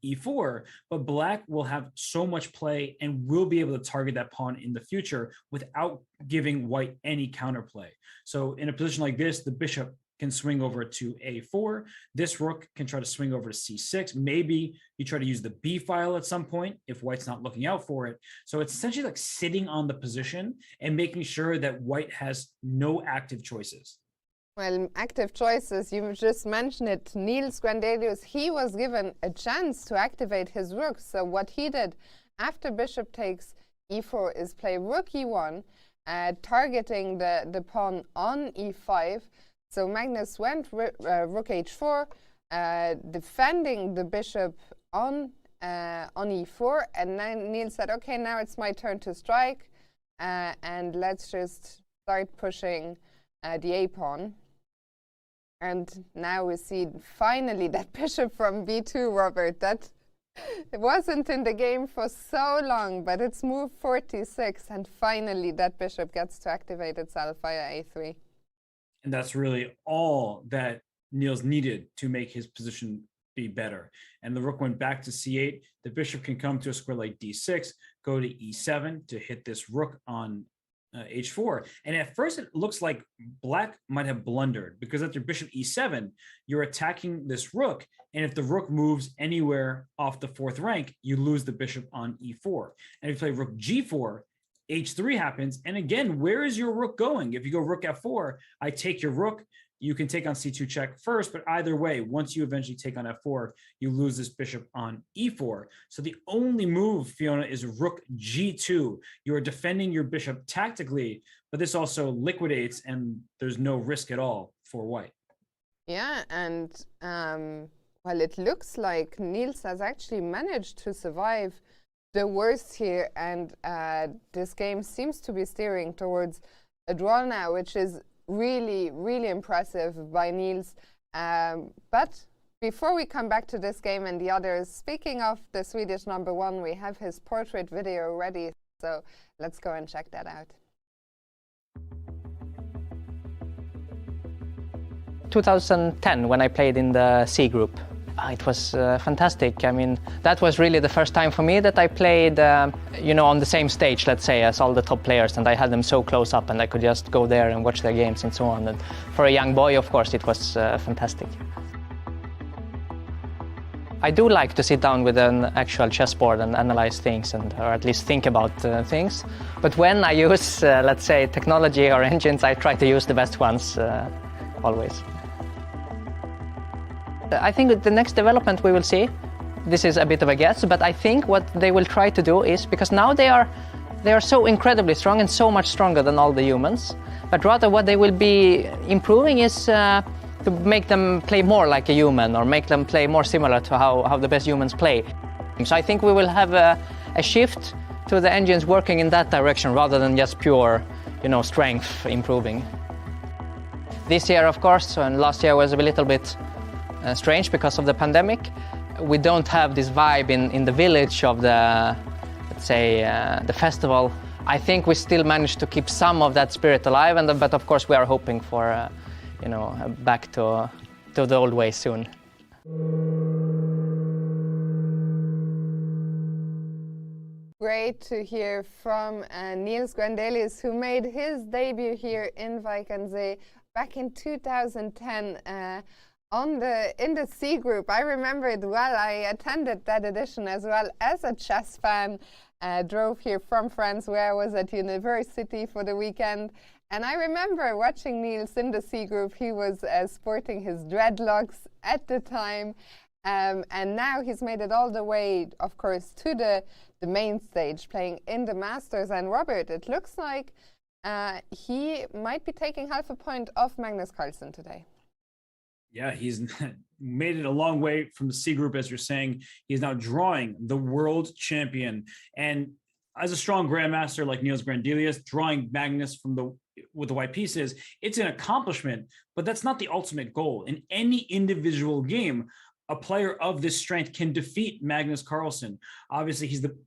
e4, but black will have so much play and will be able to target that pawn in the future without giving white any counterplay. So in a position like this, the bishop can swing over to a4. This rook can try to swing over to c6. Maybe you try to use the b file at some point if white's not looking out for it. So it's essentially like sitting on the position and making sure that white has no active choices. Well, active choices, you just mentioned it. Niels Grandilius, he was given a chance to activate his rook. So what he did after bishop takes e4 is play rook e1, targeting the pawn on e5. So Magnus went rook h4, defending the bishop on e4, and then Niels said, okay, now it's my turn to strike, and let's just start pushing the a-pawn. And now we see finally that bishop from b2, Robert. That it wasn't in the game for so long, but it's move 46, and finally that bishop gets to activate itself via a3. And that's really all that Niels needed to make his position be better. And the rook went back to c8. The bishop can come to a square like d6, go to e7 to hit this rook on h4. And at first it looks like black might have blundered, because after bishop e7, you're attacking this rook. And if the rook moves anywhere off the fourth rank, you lose the bishop on e4. And if you play rook g4, h3 happens. And again, where is your rook going? If you go rook f4, I take your rook. You can take on c2 check first, but either way, once you eventually take on f4, you lose this bishop on e4. So the only move, Fiona, is rook g2. You are defending your bishop tactically, but this also liquidates, and there's no risk at all for white. Yeah, and well, it looks like Niels has actually managed to survive the worst here, and this game seems to be steering towards a draw now, which is really, really impressive by Niels. But before we come back to this game and the others, speaking of the Swedish #1, we have his portrait video ready, so let's go and check that out. 2010, when I played in the C group. It was fantastic. I mean, that was really the first time for me that I played, you know, on the same stage, let's say, as all the top players, and I had them so close up, and I could just go there and watch their games and so on. And for a young boy, of course, it was fantastic. I do like to sit down with an actual chessboard and analyze things, or at least think about things. But when I use, let's say, technology or engines, I try to use the best ones always. I think the next development we will see, this is a bit of a guess, but I think what they will try to do is, because now they are so incredibly strong and so much stronger than all the humans, but rather what they will be improving is to make them play more like a human, or make them play more similar to how the best humans play. So I think we will have a shift to the engines working in that direction rather than just pure, you know, strength improving. This year, of course, and last year was a little bit strange because of the pandemic. We don't have this vibe in the village of the, let's say, the festival. I think we still managed to keep some of that spirit alive, but of course we are hoping for, you know, back to the old ways soon. Great to hear from Niels Gwendelus, who made his debut here in Wijk aan Zee back in 2010. In the C group. I remember it well. I attended that edition as well as a chess fan. Drove here from France, where I was at university for the weekend. And I remember watching Niels in the C group. He was sporting his dreadlocks at the time. And now he's made it all the way, of course, to the main stage, playing in the Masters. And Robert, it looks like he might be taking half a point off Magnus Carlsen today. Yeah, he's made it a long way from the C group, as you're saying. He's now drawing the world champion. And as a strong grandmaster like Niels Grandilius, drawing Magnus with the white pieces, it's an accomplishment, but that's not the ultimate goal. In any individual game, a player of this strength can defeat Magnus Carlsen. Obviously, he's the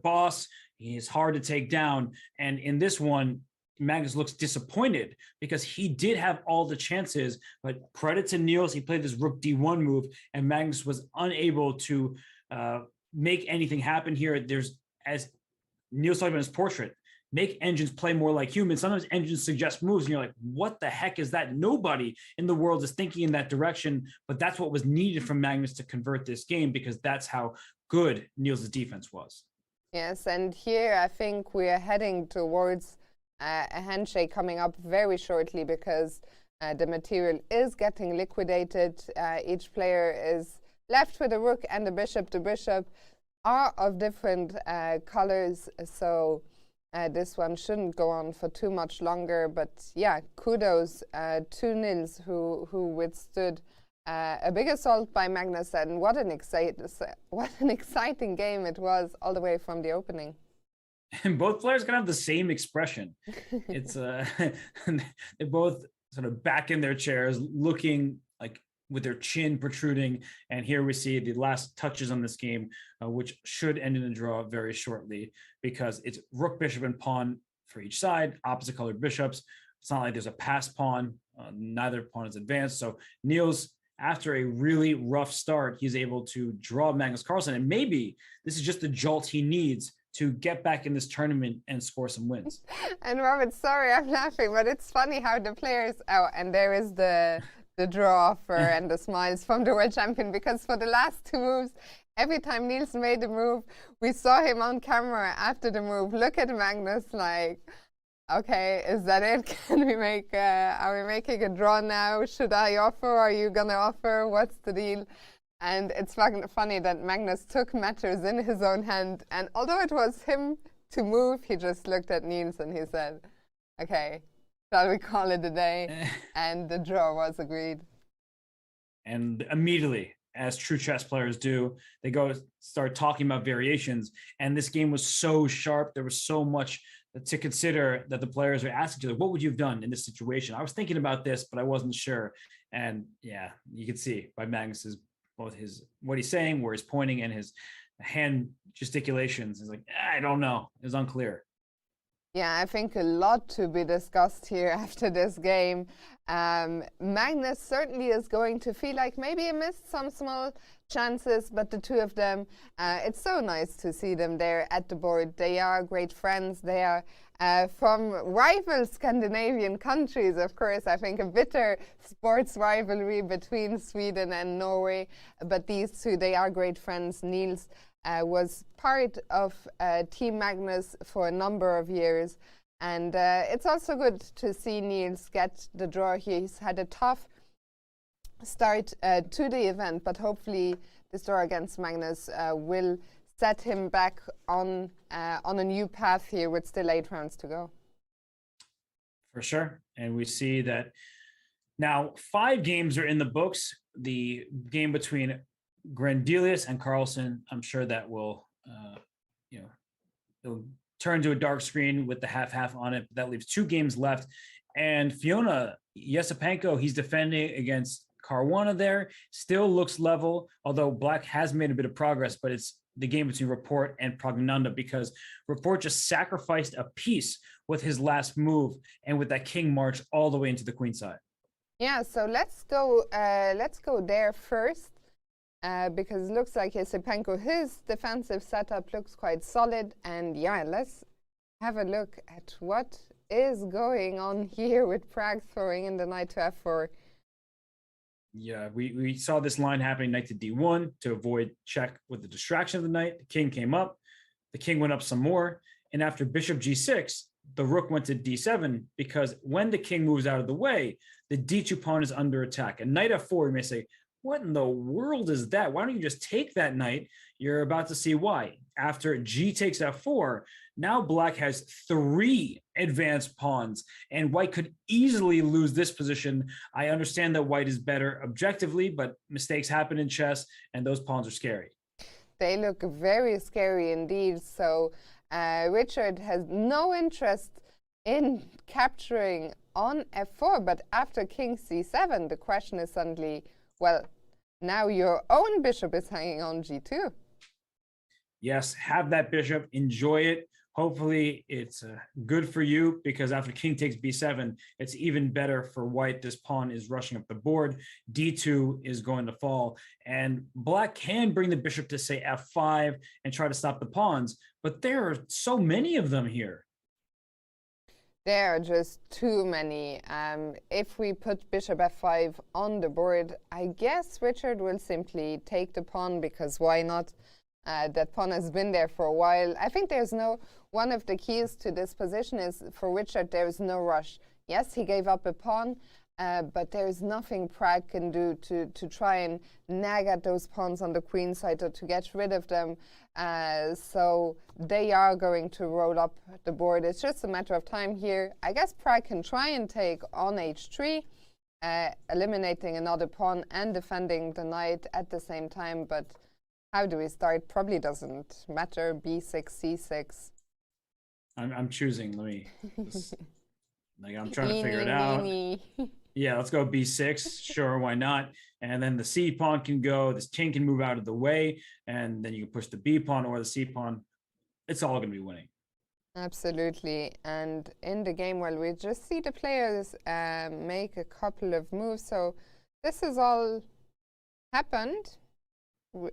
boss. He is hard to take down. And in this one, Magnus looks disappointed because he did have all the chances, but credit to Niels, he played this rook d1 move, and Magnus was unable to make anything happen here. There's, as Niels talked about in his portrait, make engines play more like humans. Sometimes engines suggest moves, and you're like, what the heck is that? Nobody in the world is thinking in that direction, but that's what was needed from Magnus to convert this game, because that's how good Niels' defense was. Yes, and here I think we are heading towards a handshake coming up very shortly, because the material is getting liquidated. Each player is left with a rook and a bishop. The bishop are of different colors, so this one shouldn't go on for too much longer. But yeah, kudos to Niels, who withstood a big assault by Magnus, and what an exciting game it was all the way from the opening. And both players can have the same expression. It's they're both sort of back in their chairs, looking like with their chin protruding. And here we see the last touches on this game, which should end in a draw very shortly, because it's rook, bishop, and pawn for each side, opposite colored bishops. It's not like there's a passed pawn. Neither pawn is advanced. So Niels, after a really rough start, he's able to draw Magnus Carlsen. And maybe this is just the jolt he needs to get back in this tournament and score some wins. And Robert, sorry, I'm laughing, but it's funny how the players, and there is the draw offer and the smiles from the world champion, because for the last two moves, every time Niels made a move, we saw him on camera after the move look at Magnus like, okay, is that it? Can we make, are we making a draw now? Should I offer? Are you gonna offer? What's the deal? And it's funny that Magnus took matters in his own hand, and although it was him to move, he just looked at Niels and he said, okay, shall we call it a day? And the draw was agreed. And immediately, as true chess players do, they go start talking about variations. And this game was so sharp. There was so much to consider that the players are asking each other, what would you have done in this situation? I was thinking about this, but I wasn't sure. And yeah, you can see by Magnus's, both his, what he's saying, where he's pointing, and his hand gesticulations. He's like, I don't know. It's unclear. Yeah, I think a lot to be discussed here after this game. Magnus certainly is going to feel like maybe he missed some small chances, but the two of them, it's so nice to see them there at the board. They are great friends. They are from rival Scandinavian countries, of course. I think a bitter sports rivalry between Sweden and Norway, but these two, they are great friends. Niels was part of Team Magnus for a number of years. And it's also good to see Niels get the draw here. He's had a tough start to the event, but hopefully this draw against Magnus will set him back on a new path here with still 8 rounds to go. For sure. And we see that now 5 games are in the books. The game between Grandilius and Carlson, I'm sure that will, it'll turn to a dark screen with the half-half on it. That leaves 2 games left. And Fiona Yesipenko, he's defending against Caruana there. Still looks level, although Black has made a bit of progress, but it's the game between Report and Pragnanda, because Report just sacrificed a piece with his last move and with that king march all the way into the queen side. Yeah, so let's go there first. Because it looks like Yesipenko, his defensive setup looks quite solid. And yeah, let's have a look at what is going on here with Pragg throwing in the knight to f4. Yeah, we saw this line happening, knight to d1 to avoid check with the distraction of the knight. The king came up, the king went up some more, and after bishop g6, the rook went to d7, because when the king moves out of the way, the d2 pawn is under attack. And knight f4, you may say, what in the world is that? Why don't you just take that knight? You're about to see why. After g takes f4, now Black has 3 advanced pawns, and White could easily lose this position. I understand that White is better objectively, but mistakes happen in chess, and those pawns are scary. They look very scary indeed. So Richard has no interest in capturing on f4, but after king c7, the question is suddenly, well, now your own bishop is hanging on g2. Yes, have that bishop, enjoy it. Hopefully it's good for you, because after king takes b7, it's even better for White. This pawn is rushing up the board. d2 is going to fall, and Black can bring the bishop to, say, f5 and try to stop the pawns, but there are so many of them here. There are just too many. If we put bishop f5 on the board, I guess Richard will simply take the pawn, because why not? That pawn has been there for a while. I think there's one of the keys to this position is for Richard, there is no rush. Yes, he gave up a pawn, but there's nothing Pragg can do to try and nag at those pawns on the queen side or to get rid of them. So they are going to roll up the board. It's just a matter of time here. I guess Pragg can try and take on h3, eliminating another pawn and defending the knight at the same time. But how do we start? Probably doesn't matter. b6, c6. I'm choosing. Let me. I'm trying to figure it out. Yeah, let's go b6. Sure, why not? And then the c pawn can go. This king can move out of the way, and then you can push the b pawn or the c pawn. It's all going to be winning. Absolutely. And in the game, well, we just see the players make a couple of moves. So this has all happened.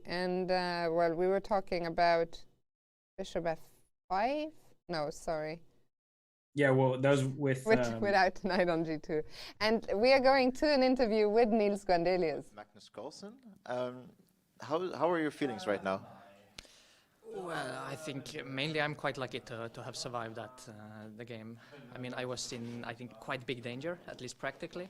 And, well, we were talking about bishop f5. No, sorry. Yeah, well, that was without knight on g2. And we are going to an interview with Niels Gwendelus. Magnus Carlsen. How are your feelings right now? Well, I think mainly I'm quite lucky to have survived the game. I mean, I was in, I think, quite big danger, at least practically.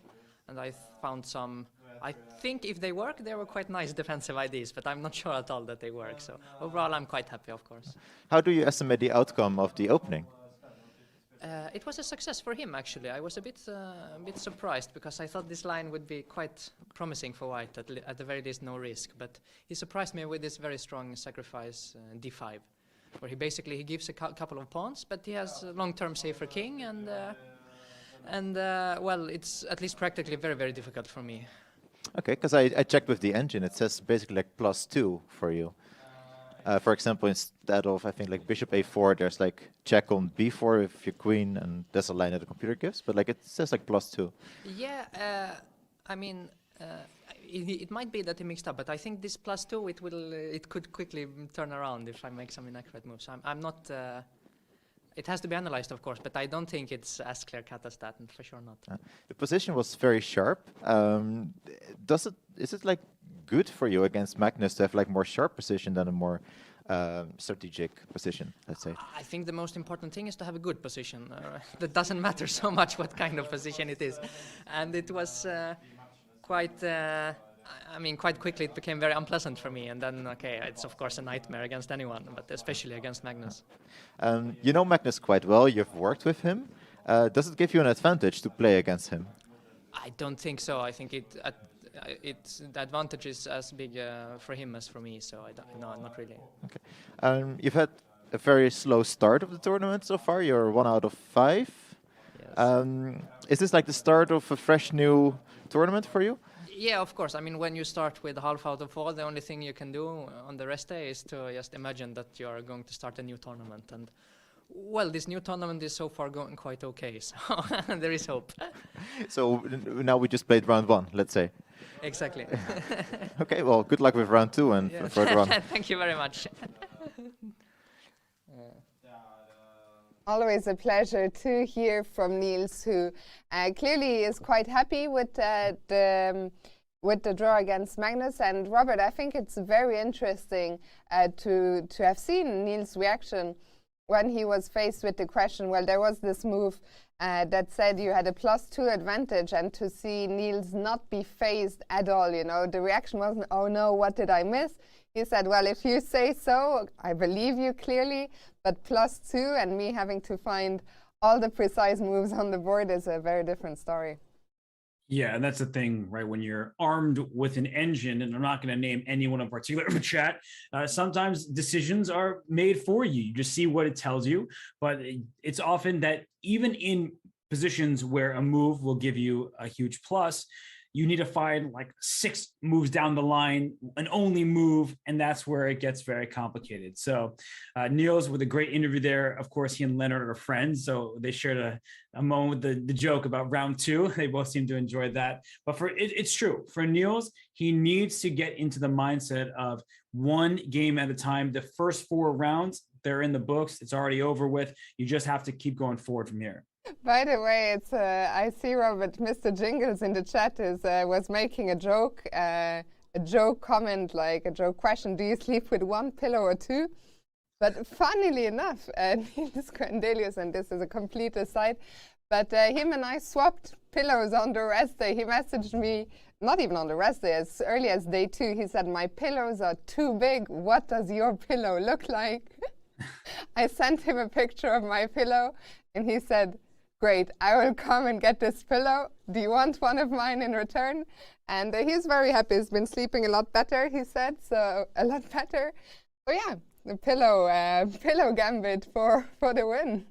And I found some, I think if they work, they were quite nice defensive ideas, but I'm not sure at all that they work. So overall, I'm quite happy, of course. How do you estimate the outcome of the opening? It was a success for him, actually. I was a bit surprised because I thought this line would be quite promising for white, at the very least no risk. But he surprised me with this very strong sacrifice, d5, where he gives a couple of pawns, but he has a long-term safer king, and well, it's at least practically very, very difficult for me. Okay, because I checked with the engine. It says basically like +2 for you. For example, instead of, I think, like bishop a4, there's like check on b4 with your queen, and that's a line that the computer gives, but like it says like +2. Yeah, I mean, it might be that he mixed up, but I think this +2, it could quickly turn around if I make some inaccurate moves. I'm not, it has to be analyzed, of course, but I don't think it's as clear-cut as that, for sure not. The position was very sharp. Is it like good for you against Magnus to have like more sharp position than a more strategic position, let's say? I think the most important thing is to have a good position. That doesn't matter so much what kind of position it is. And it was quite, I mean, quite quickly it became very unpleasant for me. And then, okay, it's of course a nightmare against anyone, but especially against Magnus. You know Magnus quite well. You've worked with him. Does it give you an advantage to play against him? I don't think so. I think the advantage is as big for him as for me, so no, not really. Okay. You've had a very slow start of the tournament so far. You're 1 out of 5. Yes. Is this like the start of a fresh new tournament for you? Yeah, of course. I mean, when you start with half out of 4, the only thing you can do on the rest day is to just imagine that you are going to start a new tournament. And well, this new tournament is so far going quite okay, so there is hope. So now we just played round 1, let's say. Exactly. Okay, well, good luck with round 2 and further on. Thank you very much. Always a pleasure to hear from Niels, who clearly is quite happy with the draw against Magnus. And Robert, I think it's very interesting to have seen Niels' reaction when he was faced with the question. Well, there was this move that said you had a +2 advantage, and to see Niels not be phased at all, you know, the reaction wasn't, oh no, what did I miss? He said, well, if you say so, I believe you clearly, but +2 and me having to find all the precise moves on the board is a very different story. Yeah, and that's the thing, right? When you're armed with an engine, and I'm not going to name anyone in particular in chat, sometimes decisions are made for you. You just see what it tells you. But it's often that even in positions where a move will give you a huge plus, you need to find like 6 moves down the line, an only move, and that's where it gets very complicated. So Niels with a great interview there. Of course, he and Leonard are friends, so they shared a moment with the joke about round 2. They both seem to enjoy that. But it's true. For Niels, he needs to get into the mindset of 1 game at a time. The first 4 rounds, they're in the books. It's already over with. You just have to keep going forward from here. By the way, it's I see Robert, Mr. Jingles in the chat was making a joke comment, like a joke question. Do you sleep with 1 pillow or 2? But funnily enough, Niels Grandilius, and this is a complete aside, but him and I swapped pillows on the rest day. He messaged me, not even on the rest day, as early as day 2. He said, my pillows are too big. What does your pillow look like? I sent him a picture of my pillow, and he said, great, I will come and get this pillow. Do you want one of mine in return? And he's very happy. He's been sleeping a lot better, he said, so a lot better. So yeah, the pillow gambit for the win.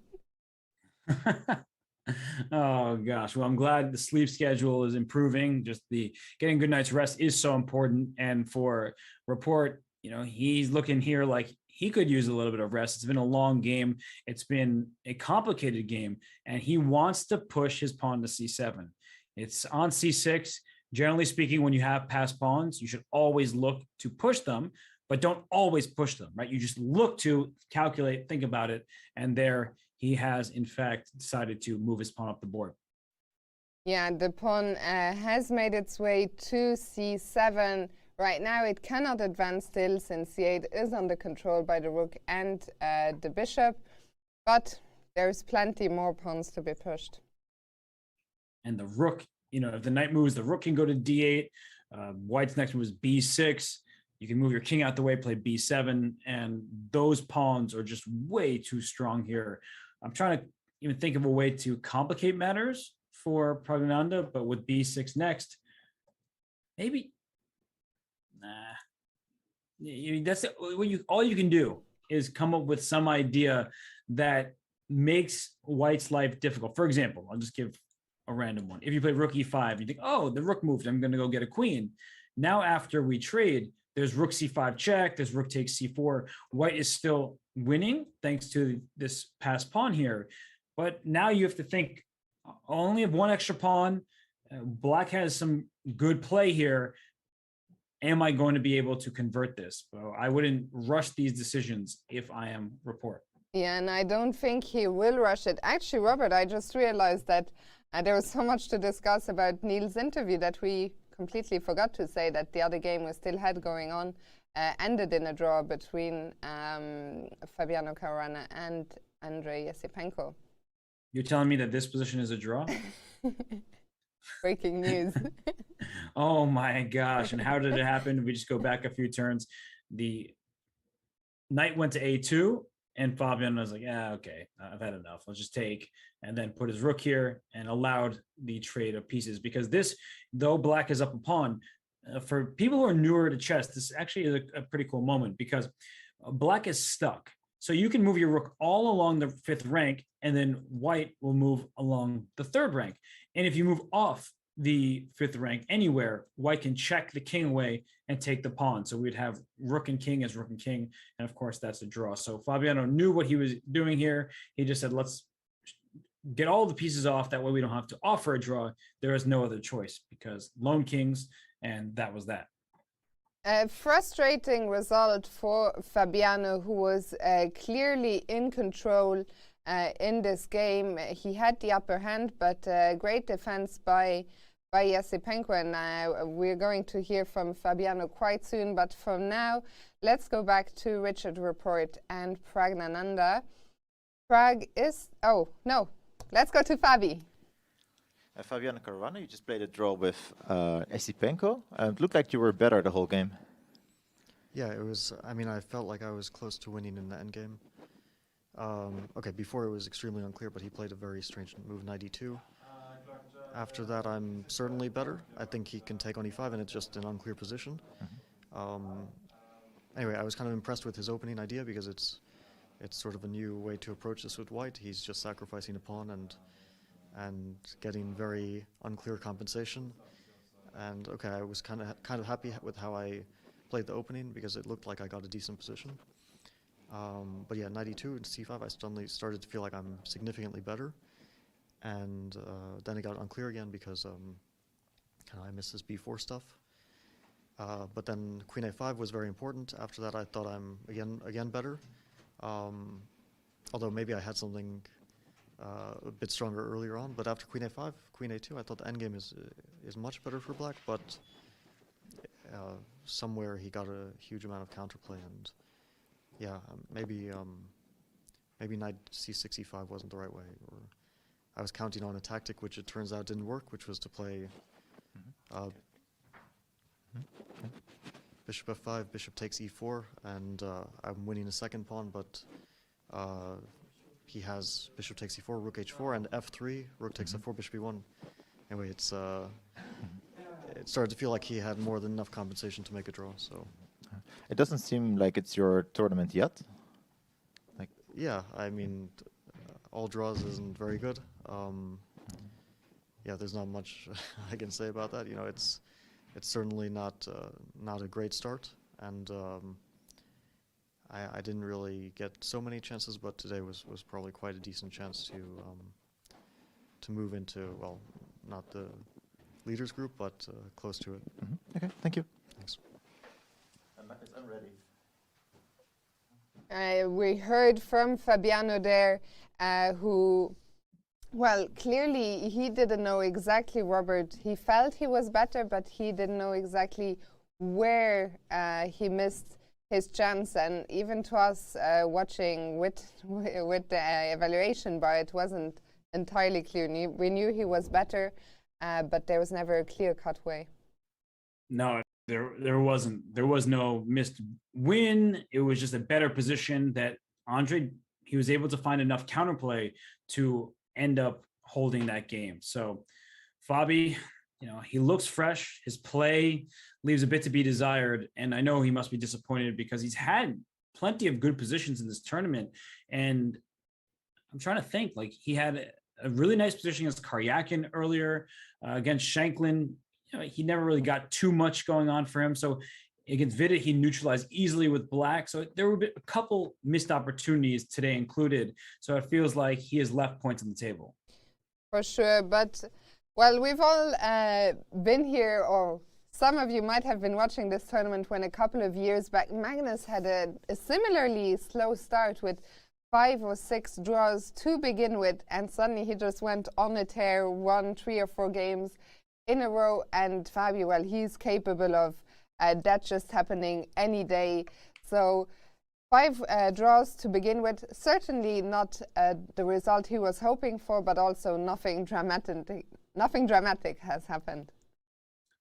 Oh gosh. Well, I'm glad the sleep schedule is improving. Just the getting good night's rest is so important. And for Report, he's looking here like he could use a little bit of rest. It's been a long game. It's been a complicated game, and he wants to push his pawn to c7. It's on c6. Generally speaking, when you have passed pawns, you should always look to push them, but don't always push them, right? You just look to calculate, think about it, and there he has, in fact, decided to move his pawn up the board. Yeah, the pawn has made its way to c7. Right now, it cannot advance still, since c8 is under control by the rook and the bishop, but there's plenty more pawns to be pushed. And the rook, if the knight moves, the rook can go to d8. White's next move is b6. You can move your king out the way, play b7, and those pawns are just way too strong here. I'm trying to even think of a way to complicate matters for Pragnananda, but with b6 next, maybe, that's it. All you can do is come up with some idea that makes White's life difficult. For example, I'll just give a random one. If you play rook e5, you think, oh, the rook moved, I'm going to go get a queen. Now, after we trade, there's rook c5 check, there's rook takes c4. White is still winning thanks to this passed pawn here. But now you have to think, only have one extra pawn. Black has some good play here. Am I going to be able to convert this? Well, I wouldn't rush these decisions if I am Report. Yeah, and I don't think he will rush it. Actually, Robert, I just realized that there was so much to discuss about Niels' interview that we completely forgot to say that the other game we still had going on ended in a draw between Fabiano Caruana and Andrei Yasipenko. You're telling me that this position is a draw? Breaking news. Oh my gosh. And how did it happen? We just go back a few turns. The knight went to a2, and Fabiano was like, yeah, okay, I've had enough. Let's just take, and then put his rook here and allowed the trade of pieces. Because this, though black is up a pawn, for people who are newer to chess, this actually is a pretty cool moment, because black is stuck. So you can move your rook all along the 5th rank, and then white will move along the 3rd rank. And if you move off the 5th rank anywhere, white can check the king away and take the pawn. So we'd have rook and king as rook and king. And of course, that's a draw. So Fabiano knew what he was doing here. He just said, let's get all the pieces off. That way we don't have to offer a draw. There is no other choice, because lone kings, and that was that. A frustrating result for Fabiano, who was clearly in control in this game. He had the upper hand, but great defense by Yasipenko. And we're going to hear from Fabiano quite soon. But for now, let's go back to Richard Report and Pragnananda. Prag is... Oh, no. Let's go to Fabi. Fabiano Caruana, you just played a draw with Yasipenko. It looked like you were better the whole game. Yeah, it was. I mean, I felt like I was close to winning in the endgame. Okay, before it was extremely unclear, but he played a very strange move, knight e2. After that, I'm certainly better. I think he can take on e5, and it's just an unclear position. Anyway, I was kind of impressed with his opening idea, because it's sort of a new way to approach this with white. He's just sacrificing a pawn and getting very unclear compensation. And okay, I was kind of happy with how I played the opening, because it looked like I got a decent position. But yeah, knight e2 and c5, I suddenly started to feel like I'm significantly better. And then it got unclear again, because I missed this b4 stuff. But then queen a5 was very important. After that, I thought I'm again better. Although maybe I had something a bit stronger earlier on. But after queen a5, queen a2, I thought the endgame is much better for black. But somewhere he got a huge amount of counterplay, and yeah, maybe knight c6, e5 wasn't the right way. Or I was counting on a tactic which it turns out didn't work, which was to play bishop f5, bishop takes e4, and I'm winning a second pawn, but he has bishop takes e4, rook h4, and f3, rook takes f4, bishop e1. Anyway, it started to feel like he had more than enough compensation to make a draw. So it doesn't seem like it's your tournament yet. Yeah, I mean, all draws isn't very good. Yeah, there's not much I can say about that. You know, it's certainly not a great start, and I didn't really get so many chances, but today was probably quite a decent chance to move into, well, not the leaders group, but close to it. Okay, thank you. Thanks. Magnus, I'm ready. We heard from Fabiano there, who, well, clearly he didn't know exactly Robert. He felt he was better, but he didn't know exactly where he missed his chance. And even to us watching with the evaluation bar, it wasn't entirely clear. We knew he was better, but there was never a clear-cut way. No, there wasn't. There was no missed win. It was just a better position that Andre, he was able to find enough counterplay to end up holding that game. So Fabi, you know, he looks fresh. His play leaves a bit to be desired. And I know he must be disappointed because he's had plenty of good positions in this tournament. And I'm trying to think, like, he had a really nice position against Karyakin earlier, against Shanklin. You know, he never really got too much going on for him. So against Vidit, he neutralized easily with black. So there were a couple missed opportunities today included. So it feels like he has left points on the table. For sure. But, well, we've all been here, or some of you might have been watching this tournament when a couple of years back, Magnus had a similarly slow start with 5 or 6 draws to begin with. And suddenly he just went on a tear, won 3 or 4 games in a row. And Fabi, well, he's capable of that just happening any day. So 5 draws to begin with, certainly not the result he was hoping for, but also nothing dramatic has happened.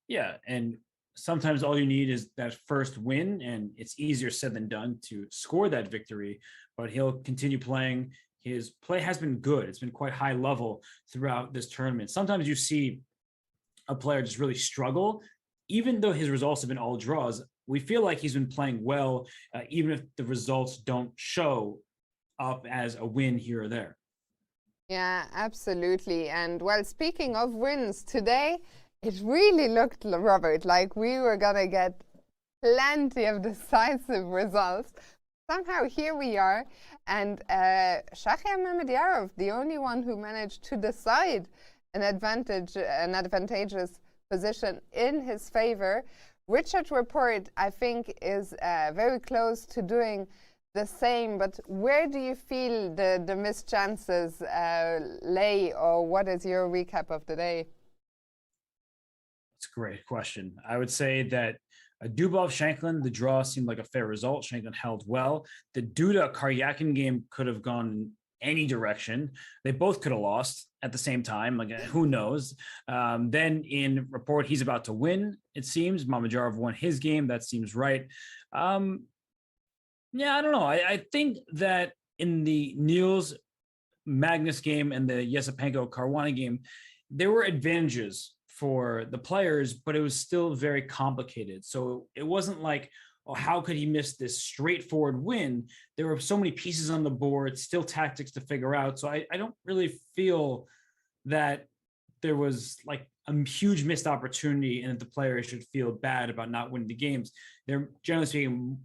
Yeah, and sometimes all you need is that first win, and it's easier said than done to score that victory, but he'll continue playing. His play has been good. It's been quite high level throughout this tournament. Sometimes you see a player just really struggle. Even though his results have been all draws, we feel like he's been playing well, even if the results don't show up as a win here or there. Yeah, absolutely. And well, speaking of wins, today it really looked, Robert, like we were going to get plenty of decisive results. Somehow here we are, and Shahriar Mamediyarov, the only one who managed to decide an advantageous position in his favor. Richard Rapport, I think, is very close to doing the same, but where do you feel the missed chances lay, or what is your recap of the day? It's a great question. I would say that Dubov-Shanklin, the draw seemed like a fair result. Shanklin held well. The Duda-Karyakin game could have gone in any direction. They both could have lost at the same time. Like, who knows? Then in Report, he's about to win, it seems. Mamediyarov won his game. That seems right. Yeah, I don't know. I think that in the Niels Magnus game and the Yesepenko Caruana game, there were advantages for the players, but it was still very complicated. So it wasn't like, oh, how could he miss this straightforward win? There were so many pieces on the board, still tactics to figure out. So I don't really feel that there was like a huge missed opportunity and that the players should feel bad about not winning the games. They're generally speaking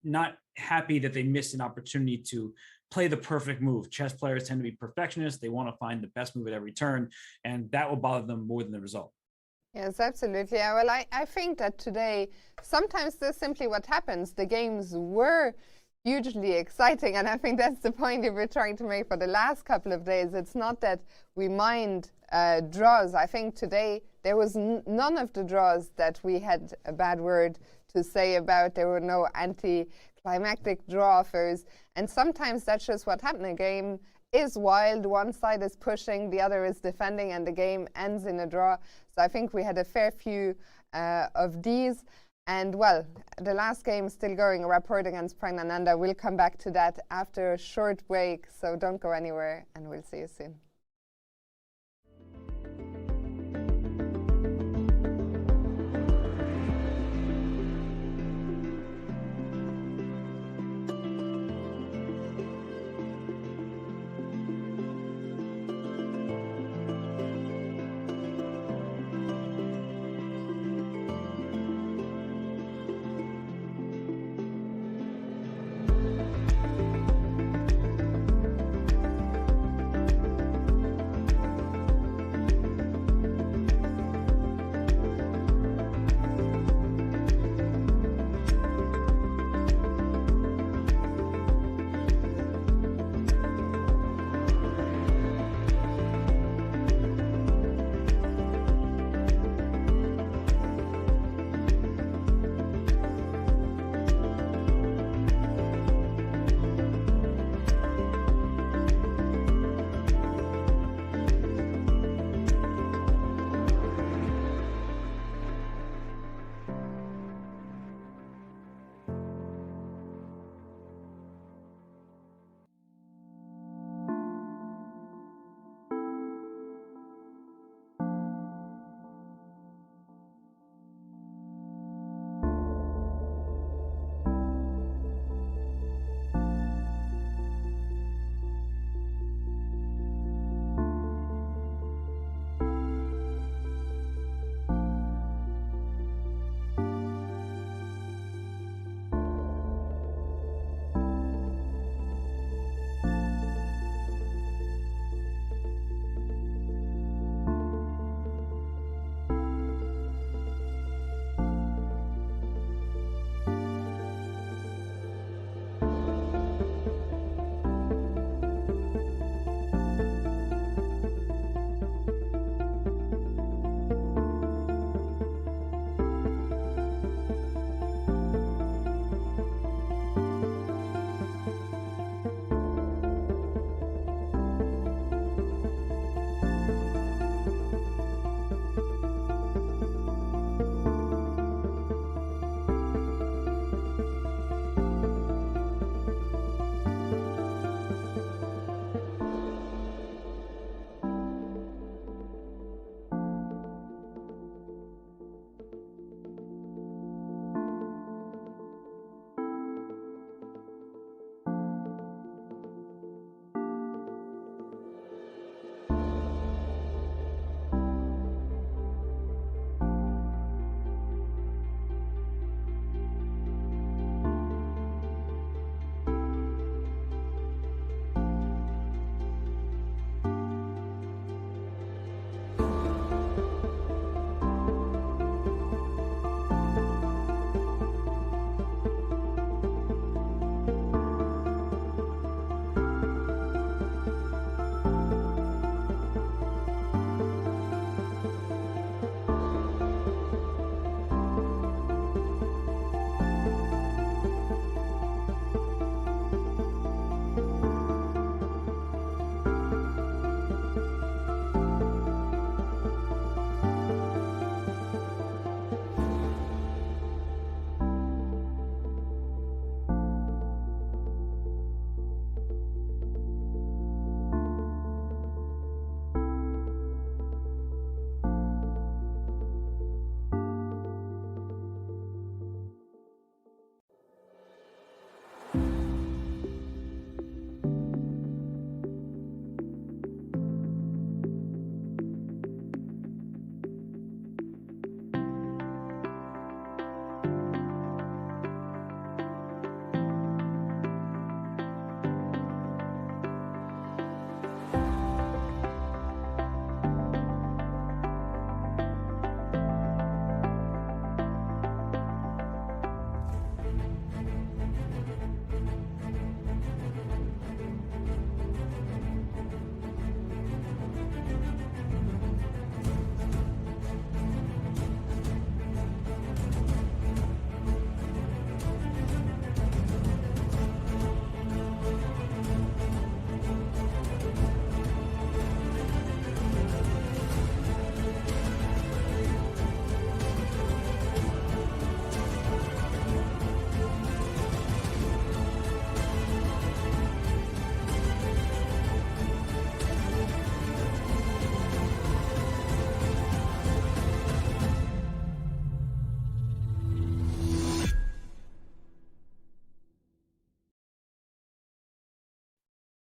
not happy that they missed an opportunity to play the perfect move. Chess players tend to be perfectionists. They want to find the best move at every turn, and that will bother them more than the result. Yes, absolutely. Well, I think that today, sometimes that's simply what happens. The games were hugely exciting, and I think that's the point you were trying to make for the last couple of days. It's not that we mind draws. I think today there was none of the draws that we had a bad word to say about. There were no anti-climactic draw offers, and sometimes that's just what happened. A game is wild, one side is pushing, the other is defending, and the game ends in a draw. So I think we had a fair few of these. And well, the last game still going, Rapport against Pragnananda. We'll come back to that after a short break, so don't go anywhere, and we'll see you soon.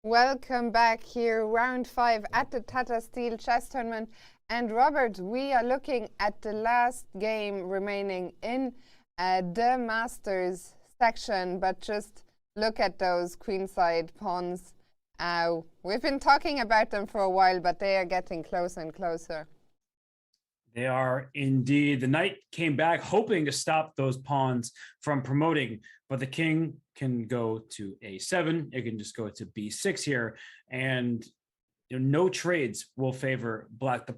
Welcome back here, round 5 at the Tata Steel Chess Tournament. And Robert, we are looking at the last game remaining in the Masters section, but just look at those queenside pawns. We've been talking about them for a while, but they are getting closer and closer. They are indeed. The knight came back hoping to stop those pawns from promoting, but the king can go to a7. It can just go to b6 here, and no trades will favor black.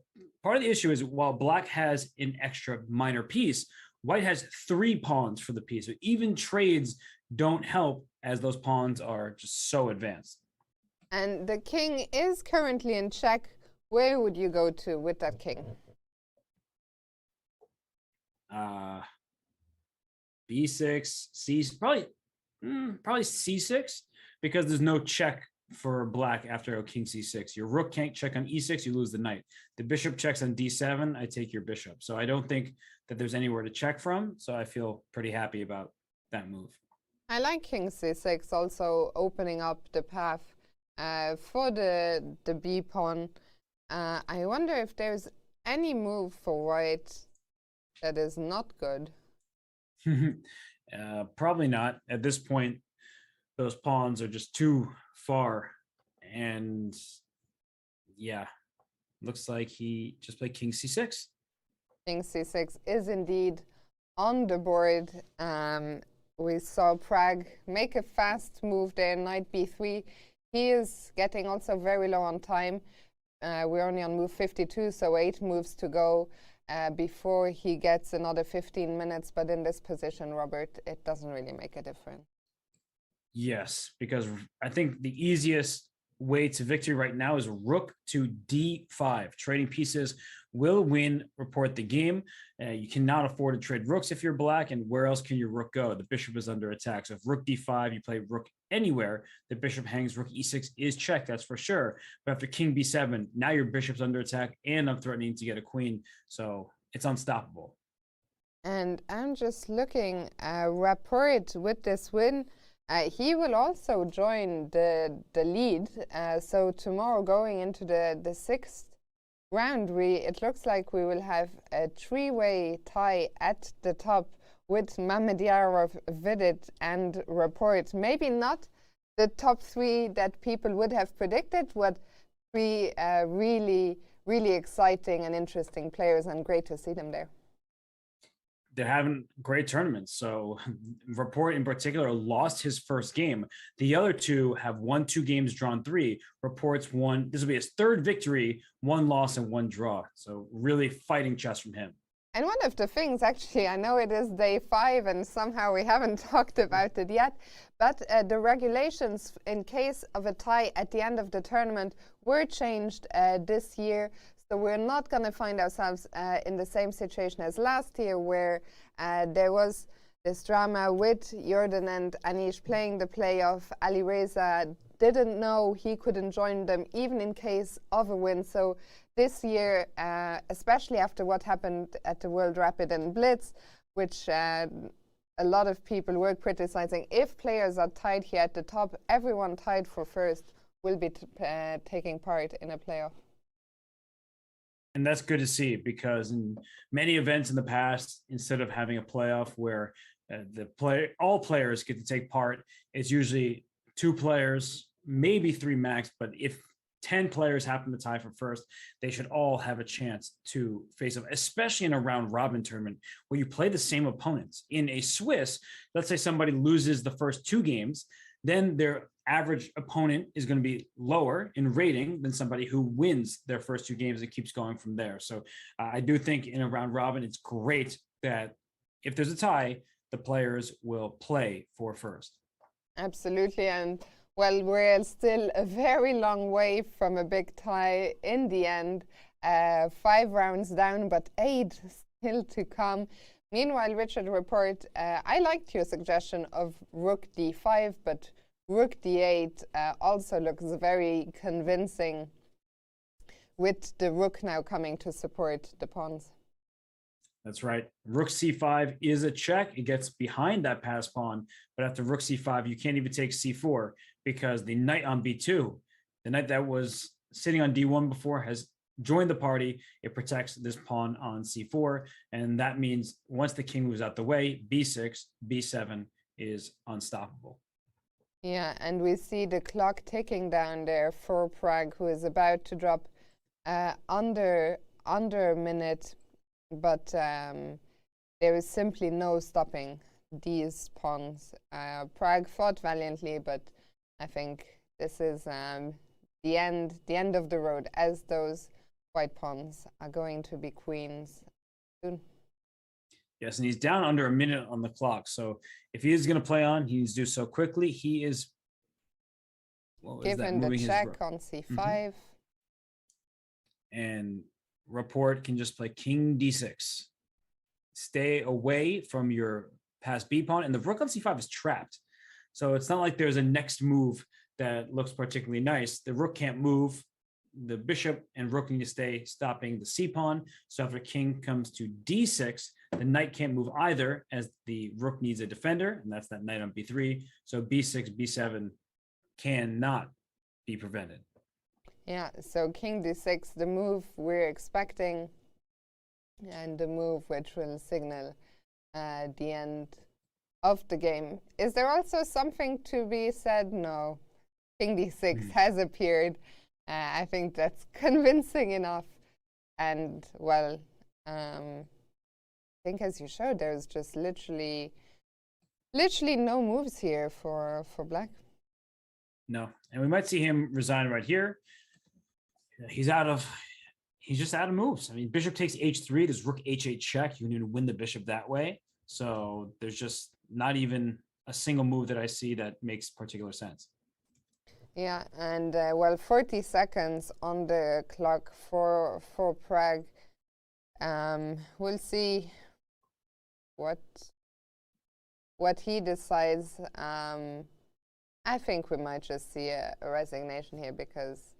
Part of the issue is while black has an extra minor piece, white has 3 pawns for the piece. So even trades don't help as those pawns are just so advanced. And the king is currently in check. Where would you go to with that king? B6, C, probably C6, because there's no check for black after king C6. Your rook can't check on E6, you lose the knight. The bishop checks on D7, I take your bishop. So I don't think that there's anywhere to check from, so I feel pretty happy about that move. I like king C6 also opening up the path for the B pawn. I wonder if there's any move for white that is not good. Probably not. At this point, those pawns are just too far. And yeah, looks like he just played king C6. King C6 is indeed on the board. We saw Prague make a fast move there, knight B3. He is getting also very low on time. We're only on move 52, so 8 moves to go before he gets another 15 minutes. But in this position, Robert, it doesn't really make a difference. Yes, because I think the easiest way to victory right now is rook to D5. Trading pieces will win, report the game. You cannot afford to trade rooks if you're black, and where else can your rook go? The bishop is under attack. So if rook D5, you play rook anywhere, the bishop hangs, rook E6 is checked, that's for sure. But after king B7, now your bishop's under attack, and I'm threatening to get a queen. So it's unstoppable. And I'm just looking, Rapport with this win, he will also join the lead. So tomorrow, going into the 6th round, it looks like we will have a 3-way tie at the top with Mamedyarov, Vidit, and Rapport. Maybe not the top 3 that people would have predicted, but 3 really, really exciting and interesting players, and great to see them there. They're having great tournaments. So Rapport in particular lost his first game. The other 2 have won 2 games, drawn 3. Rapport's won. This will be his 3rd victory, 1 loss and 1 draw. So really fighting chess from him. And one of the things, actually, I know it is day 5 and somehow we haven't talked about it yet, but the regulations in case of a tie at the end of the tournament were changed this year. So we're not going to find ourselves in the same situation as last year, where there was this drama with Jorden and Anish playing the playoff. Ali Reza didn't know he couldn't join them even in case of a win. So this year, especially after what happened at the World Rapid and Blitz, which a lot of people were criticizing, if players are tied here at the top, everyone tied for first will be taking part in a playoff. And that's good to see, because in many events in the past, instead of having a playoff where all players get to take part, it's usually 2 players, maybe 3 max. But if 10 players happen to tie for first, they should all have a chance to face up, especially in a round robin tournament where you play the same opponents. In a Swiss, let's say somebody loses the first 2 games, then their average opponent is going to be lower in rating than somebody who wins their first 2 games and keeps going from there. So I do think in a round robin, it's great that if there's a tie, the players will play for first. Absolutely. And well, we're still a very long way from a big tie in the end. 5 rounds down, but 8 still to come. Meanwhile, Richard, report, I liked your suggestion of rook d5, but rook d8 also looks very convincing with the rook now coming to support the pawns. That's right. Rook c5 is a check. It gets behind that pass pawn, but after rook c5, you can't even take c4 because the knight on b2, the knight that was sitting on d1 before, has joined the party. It protects this pawn on c4, and that means once the king moves out the way, b6, b7 is unstoppable. Yeah, and we see the clock ticking down there for Pragg, who is about to drop under a minute, but there is simply no stopping these pawns. Pragg fought valiantly, but I think this is the end of the road, as those white pawns are going to be queens soon. Yes, and he's down under a minute on the clock. So if he is going to play on, he needs to do so quickly. He is given the check on c5. And Rapport can just play king d6. Stay away from your passed b pawn, and the rook on c5 is trapped. So it's not like there's a next move that looks particularly nice. The rook can't move. The bishop and rook need to stay stopping the c pawn. So after king comes to d6, the knight can't move either, as the rook needs a defender, and that's that knight on b3. So b6, b7 cannot be prevented. Yeah, so king d6, the move we're expecting, and the move which will signal the end of the game. Is there also something to be said? No. King d6 has appeared. I think that's convincing enough. And, well, I think as you showed, there's just literally no moves here for black. No, and we might see him resign right here. He's just out of moves. I mean, bishop takes h3, there's rook h8 check. You can win the bishop that way. So there's just not even a single move that I see that makes particular sense. Yeah, and well, 40 seconds on the clock for Pragg. We'll see what he decides. I think we might just see a resignation here, because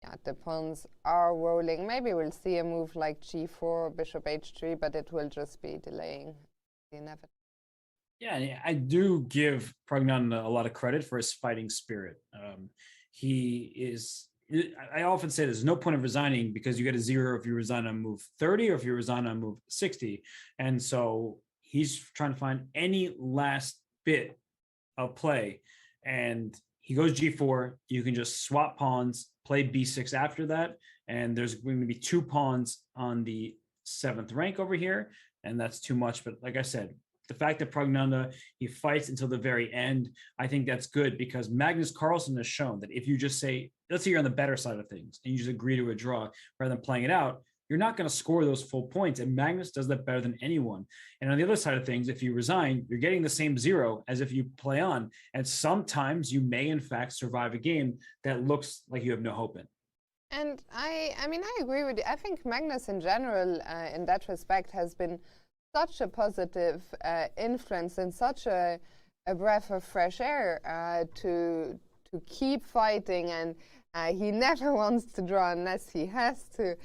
yeah, the pawns are rolling. Maybe we'll see a move like g4, bishop h3, but it will just be delaying the inevitable. Yeah, I do give Pragnanda a lot of credit for his fighting spirit. I often say there's no point of resigning, because you get a 0 if you resign on move 30 or if you resign on move 60. And so he's trying to find any last bit of play. And he goes g4, you can just swap pawns, play b6 after that, and there's going to be 2 pawns on the 7th rank over here, and that's too much. But like I said, the fact that Pragnanda, he fights until the very end, I think that's good, because Magnus Carlsen has shown that if you just say, let's say you're on the better side of things, and you just agree to a draw rather than playing it out, you're not going to score those full points, and Magnus does that better than anyone. And on the other side of things, if you resign, you're getting the same 0 as if you play on, and sometimes you may in fact survive a game that looks like you have no hope in. And I mean, I agree with you. I think Magnus in general, in that respect, has been such a positive influence and such a breath of fresh air to keep fighting, and he never wants to draw unless he has to.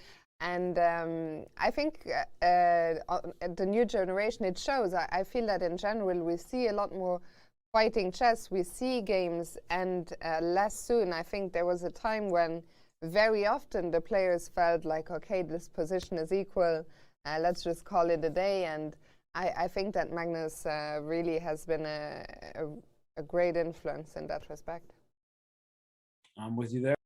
And I think the new generation, it shows. I feel that in general we see a lot more fighting chess. We see games end less soon. I think there was a time when very often the players felt like, okay, this position is equal, let's just call it a day. And I think that Magnus really has been a great influence in that respect. I'm with you there.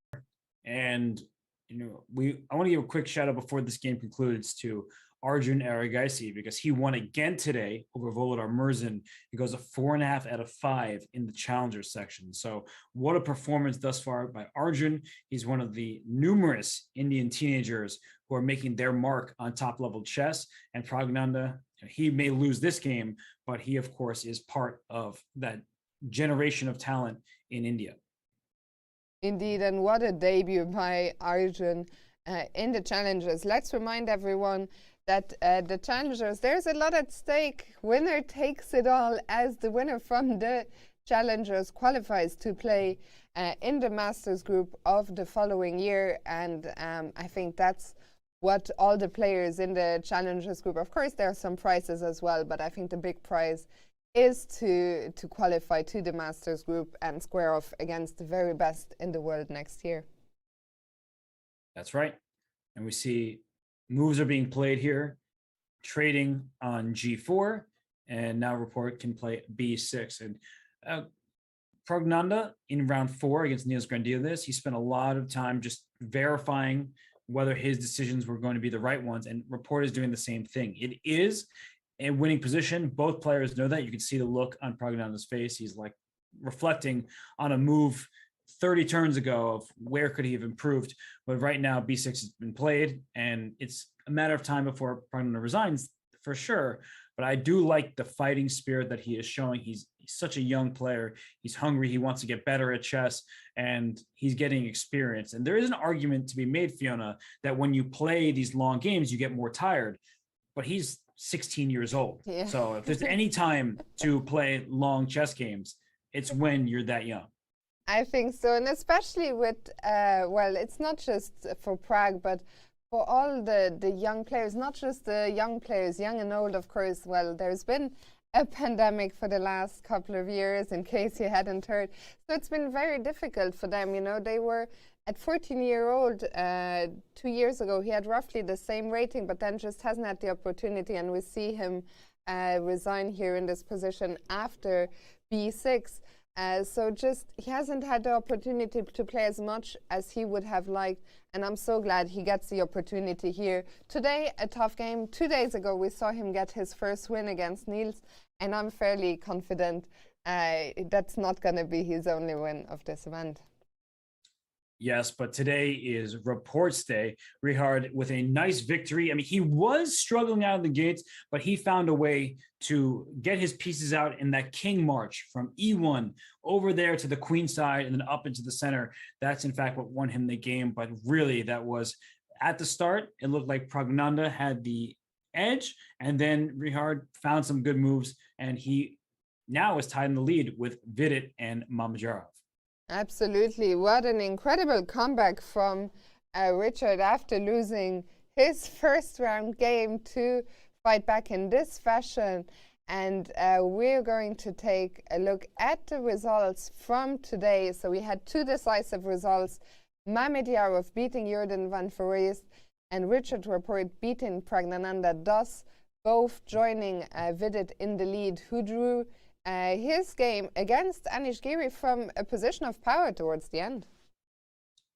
And I want to give a quick shout out before this game concludes to Arjun Aragaisi, because he won again today over Volodar Murzin. He goes a 4.5 out of 5 in the challenger section. So what a performance thus far by Arjun. He's one of the numerous Indian teenagers who are making their mark on top level chess. And Pragnanda, he may lose this game, but he of course is part of that generation of talent in India. Indeed, and what a debut by Arjun in the Challengers. Let's remind everyone that the Challengers, there's a lot at stake. Winner takes it all, as the winner from the Challengers qualifies to play in the Masters group of the following year. And I think that's what all the players in the Challengers group, of course there are some prizes as well, but I think the big prize is to qualify to the Masters group and square off against the very best in the world next year. That's right. And we see moves are being played here, trading on G4, and now Report can play B6. And Prognanda in round 4 against Niels Grandilius, he spent a lot of time just verifying whether his decisions were going to be the right ones, and Report is doing the same thing. It is a winning position. Both players know that. You can see the look on Prognanda's face. He's like reflecting on a move 30 turns ago of where could he have improved. But right now, B6 has been played, and it's a matter of time before Prognanda resigns for sure. But I do like the fighting spirit that he is showing. He's such a young player. He's hungry. He wants to get better at chess, and he's getting experience. And there is an argument to be made, Fiona, that when you play these long games, you get more tired. But he's 16 years old. Yeah. So if there's any time to play long chess games, it's when you're that young. I think so. And especially with, well, it's not just for Prague, but for all the young players, not just the young players, young and old, of course. Well, there's been a pandemic for the last couple of years, in case you hadn't heard. So it's been very difficult for them. You know, they were at 14-year-old 2 years ago. He had roughly the same rating, but then just hasn't had the opportunity. And we see him resign here in this position after B6. So just he hasn't had the opportunity to play as much as he would have liked, and I'm so glad he gets the opportunity here. Today, a tough game. 2 days ago, we saw him get his first win against Niels, and I'm fairly confident that's not going to be his only win of this event. Yes, but today is Report's day. Richard with a nice victory. I mean, he was struggling out of the gates, but he found a way to get his pieces out in that king march from E1 over there to the queen side and then up into the center. That's in fact what won him the game. But really, that was at the start. It looked like Prognanda had the edge, and then Richard found some good moves, and he now is tied in the lead with Vidit and Mamedyarov. Absolutely. What an incredible comeback from Richard after losing his first round game to fight back in this fashion. And we're going to take a look at the results from today. So we had 2 decisive results. Mamedyarov beating Jorden van Foreest and Richard Report beating Prognanda, thus both joining Vidit in the lead, who drew his game against Anish Giri from a position of power towards the end.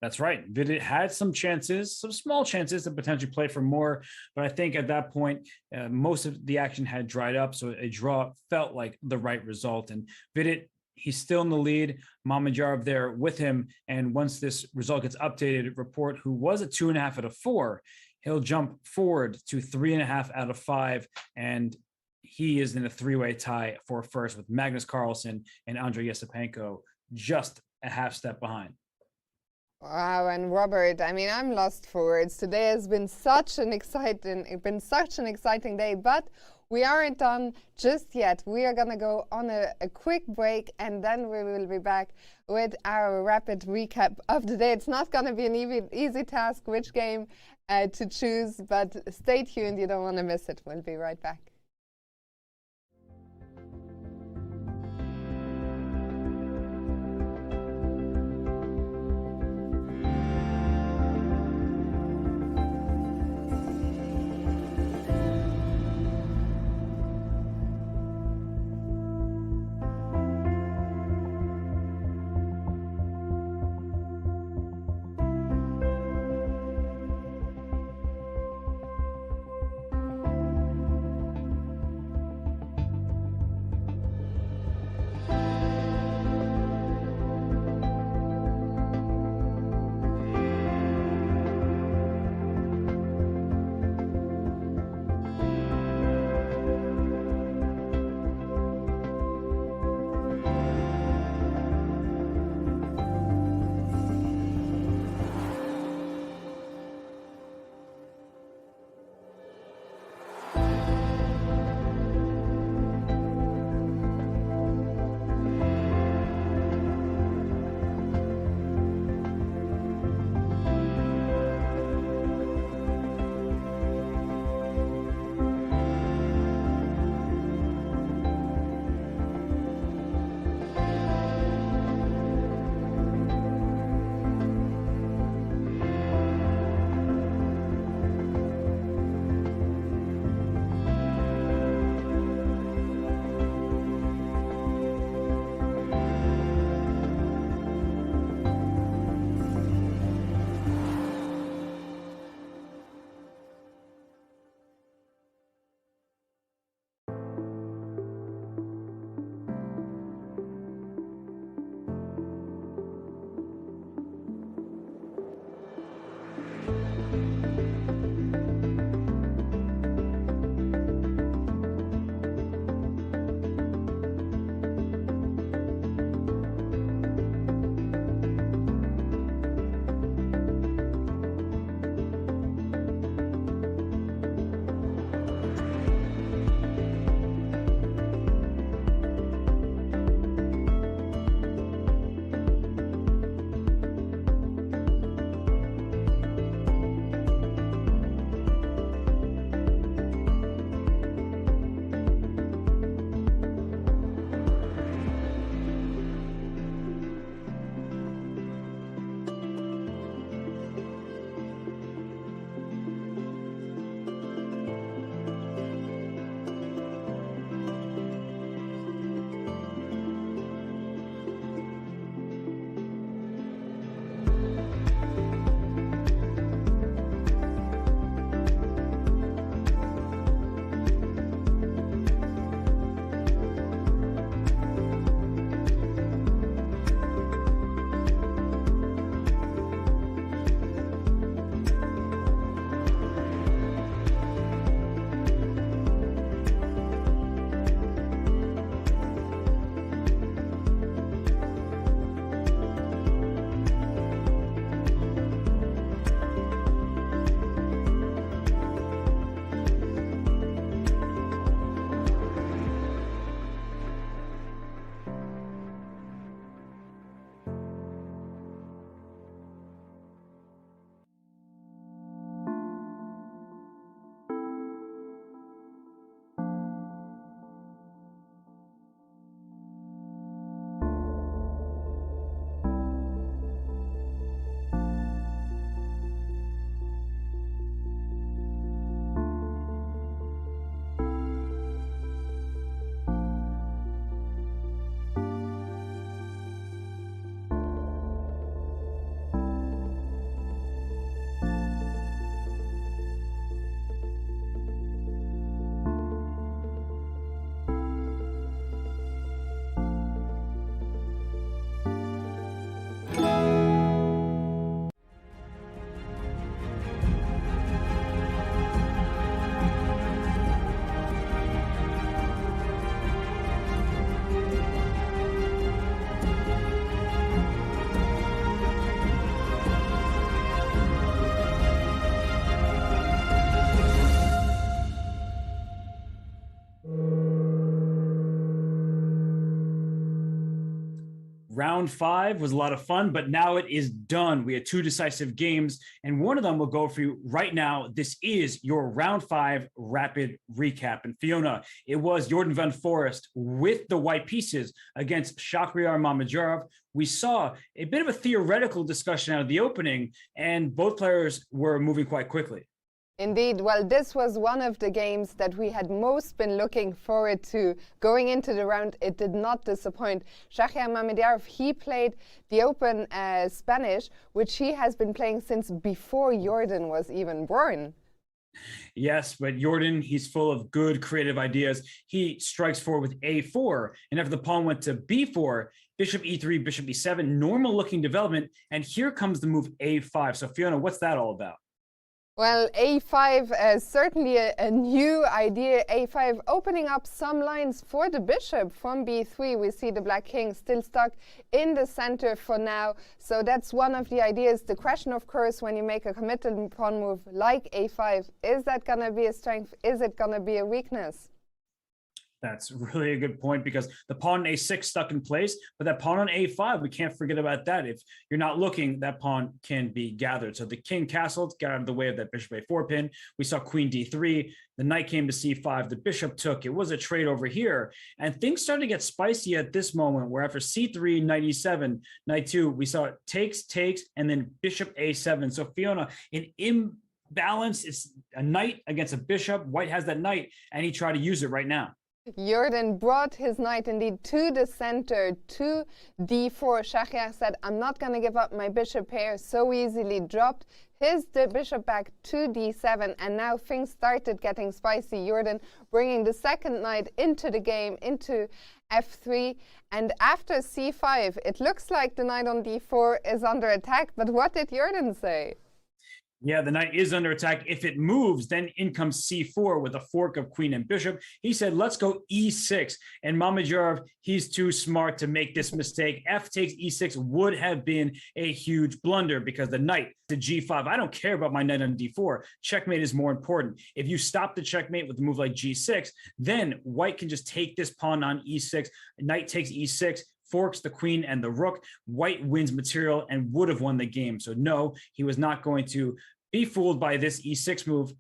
That's right. Vidit had some chances, some small chances to potentially play for more, but I think at that point, most of the action had dried up, so a draw felt like the right result. And Vidit, he's still in the lead. Mamedyarov there with him, and once this result gets updated, Report, who was a 2.5 out of 4, he'll jump forward to 3.5 out of 5, and he is in a 3-way tie for first with Magnus Carlsen and Andrei Yesipenko just a half step behind. Wow, and Robert, I mean, I'm lost for words. Today has been such an exciting day, but we aren't done just yet. We are going to go on a quick break, and then we will be back with our rapid recap of the day. It's not going to be an easy task which game to choose, but stay tuned. You don't want to miss it. We'll be right back. Round 5 was a lot of fun, but now it is done. We had 2 decisive games, and one of them will go for you right now. This is your round 5 rapid recap. And Fiona, it was Jorden van Foreest with the white pieces against Shahryar Mamedyarov. We saw a bit of a theoretical discussion out of the opening, and both players were moving quite quickly. Indeed. Well, this was one of the games that we had most been looking forward to. Going into the round, it did not disappoint. Shahryar Mamedyarov, he played the Open Spanish, which he has been playing since before Jorden was even born. Yes, but Jorden, he's full of good creative ideas. He strikes forward with a4, and after the pawn went to b4, bishop e3, bishop e7, normal looking development, and here comes the move a5. So Fiona, what's that all about? Well, a5 is certainly a new idea. a5 opening up some lines for the bishop from b3. We see the black king still stuck in the center for now. So that's one of the ideas. The question, of course, when you make a committed pawn move like a5, is that going to be a strength? Is it going to be a weakness? That's really a good point, because the pawn on a6 stuck in place, but that pawn on a5, we can't forget about that. If you're not looking, that pawn can be gathered. So the king castled, got out of the way of that bishop a4 pin. We saw queen d3. The knight came to c5. The bishop took. It was a trade over here. And things started to get spicy at this moment, where after c3, knight e7, knight 2, we saw it takes, and then bishop a7. So Fiona, an imbalance. It's a knight against a bishop. White has that knight, and he tried to use it right now. Jorden brought his knight indeed to the center, to d4. Shahryar said, I'm not going to give up my bishop here so easily, dropped the bishop back to d7, and now things started getting spicy. Jorden bringing the second knight into the game, into f3, and after c5, it looks like the knight on d4 is under attack, but what did Jorden say? Yeah, the knight is under attack. If it moves, then in comes c4 with a fork of queen and bishop. He said, let's go e6. And Mamedyarov, he's too smart to make this mistake. F takes e6 would have been a huge blunder, because the knight to g5, I don't care about my knight on d4. Checkmate is more important. If you stop the checkmate with a move like g6, then white can just take this pawn on e6. Knight takes e6. Forks the queen and the rook. White wins material and would have won the game. So no, he was not going to be fooled by this e6 move.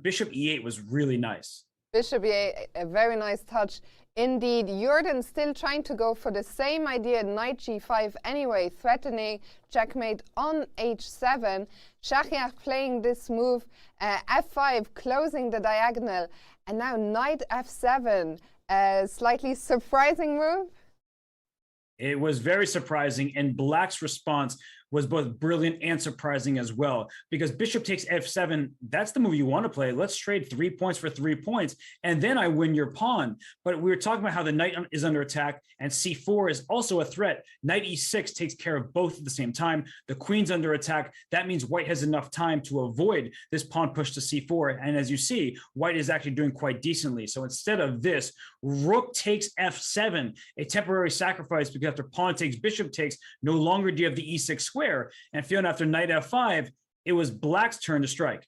Bishop e8 was really nice. Bishop e8, a very nice touch indeed. Jorden still trying to go for the same idea, knight g5 anyway, threatening checkmate on h7. Shahryar playing this move, f5, closing the diagonal, and now knight f7, a slightly surprising move. It was very surprising, and Black's response was both brilliant and surprising as well, because bishop takes f7, that's the move you want to play. Let's trade 3 points for 3 points, and then I win your pawn. But we were talking about how the knight is under attack, and c4 is also a threat. Knight e6 takes care of both at the same time. The queen's under attack. That means white has enough time to avoid this pawn push to c4, and as you see, white is actually doing quite decently. So instead of this, rook takes f7, a temporary sacrifice, because after pawn takes, bishop takes, no longer do you have the e6 square. And Fiona, after knight f5, it was Black's turn to strike.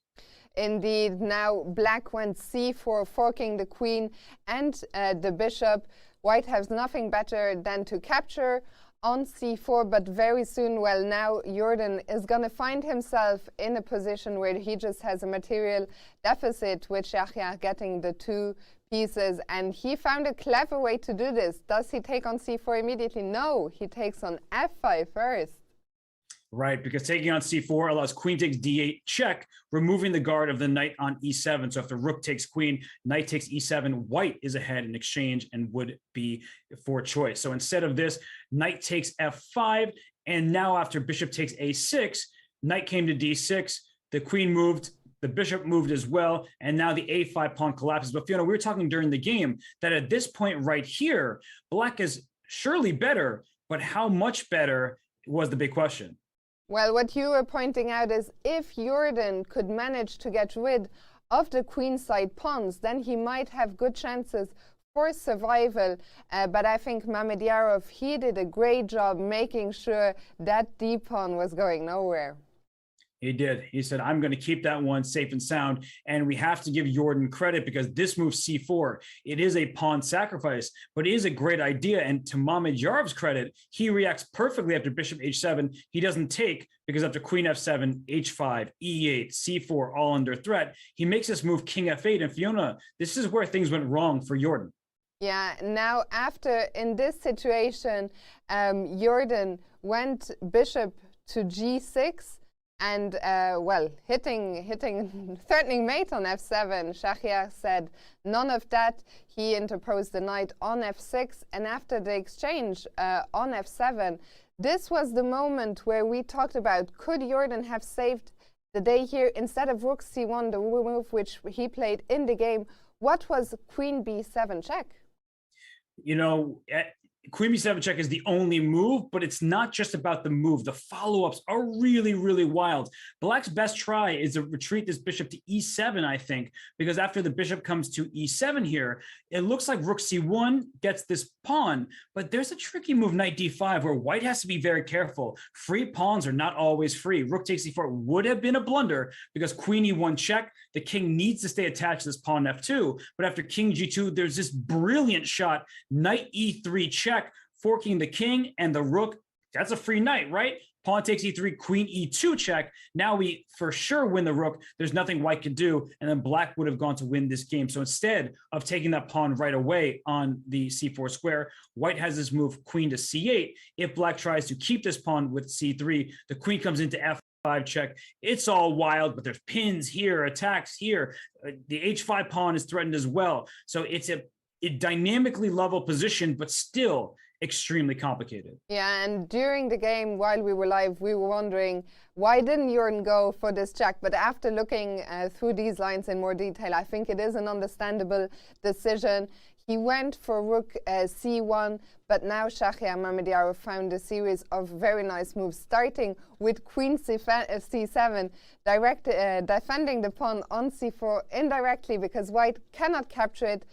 Indeed, now Black went c4, forking the queen and the bishop. White has nothing better than to capture on c4, but very soon, well, now Jorden is going to find himself in a position where he just has a material deficit, with Shahryar getting the 2 pieces, and he found a clever way to do this. Does he take on c4 immediately? No, he takes on f5 first. Right, because taking on c4 allows queen takes d8 check, removing the guard of the knight on e7. So if the rook takes queen, knight takes e7, white is ahead in exchange and would be for choice. So instead of this, knight takes f5, and now after bishop takes a6, knight came to d6, the queen moved, the bishop moved as well, and now the a5 pawn collapses. But Fiona, we were talking during the game that at this point right here, Black is surely better, but how much better was the big question. Well, what you were pointing out is if Jorden could manage to get rid of the queenside pawns, then he might have good chances for survival. But I think Mamedyarov, he did a great job making sure that d pawn was going nowhere. He did. He said, I'm going to keep that one safe and sound. And we have to give Jorden credit because this move c4, it is a pawn sacrifice, but it is a great idea. And to Mamedyarev's credit, he reacts perfectly after bishop h7. He doesn't take because after queen f7, h5, e8, c4, all under threat, he makes this move king f8. And Fiona, this is where things went wrong for Jorden. Yeah, now after, in this situation, Jorden went bishop to g6, and well, threatening mate on f7. Shahriar said none of that. He interposed the knight on f6, and after the exchange on f7, this was the moment where we talked about, could Jorden have saved the day here instead of rook c1, the move which he played in the game? What was queen b7 check? You know, queen b7 check is the only move, but it's not just about the move. The follow-ups are really, really wild. Black's best try is to retreat this bishop to e7, I think, because after the bishop comes to e7 here, it looks like rook c1 gets this pawn, but there's a tricky move, knight d5, where white has to be very careful. Free pawns are not always free. Rook takes e4 would have been a blunder because queen e1 check, the king needs to stay attached to this pawn f2, but after king g2, there's this brilliant shot, knight e3 check, forking the king and the rook. That's a free knight, right? Pawn takes e3, queen e2 check. Now we for sure win the rook. There's nothing white can do, and then black would have gone to win this game. So instead of taking that pawn right away on the c4 square, white has this move queen to c8. If black tries to keep this pawn with c3, the queen comes into f5 check. It's all wild, but there's pins here, attacks here. The h5 pawn is threatened as well. So it's a dynamically level position, but still extremely complicated. Yeah, and during the game, while we were live, we were wondering, why didn't Jorden go for this check? But after looking through these lines in more detail, I think it is an understandable decision. He went for rook c1, but now Shahriar Mamedyarov found a series of very nice moves, starting with queen c7, defending the pawn on c4 indirectly because white cannot capture it.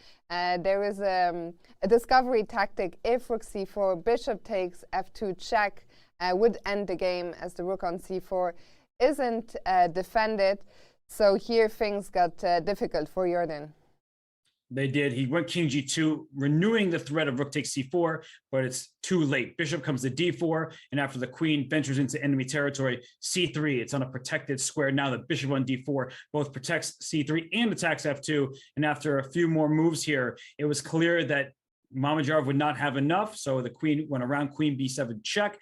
There is a discovery tactic. If rook c4, bishop takes f2 check, would end the game as the rook on c4 isn't defended. So here things got difficult for Jorden. They did. He went king g2, renewing the threat of rook takes c4, but it's too late. Bishop comes to d4, and after the queen ventures into enemy territory, c3. It's on a protected square. Now the bishop on d4 both protects c3 and attacks f2. And after a few more moves here, it was clear that Mamedyarov would not have enough, so the queen went around queen b7 check.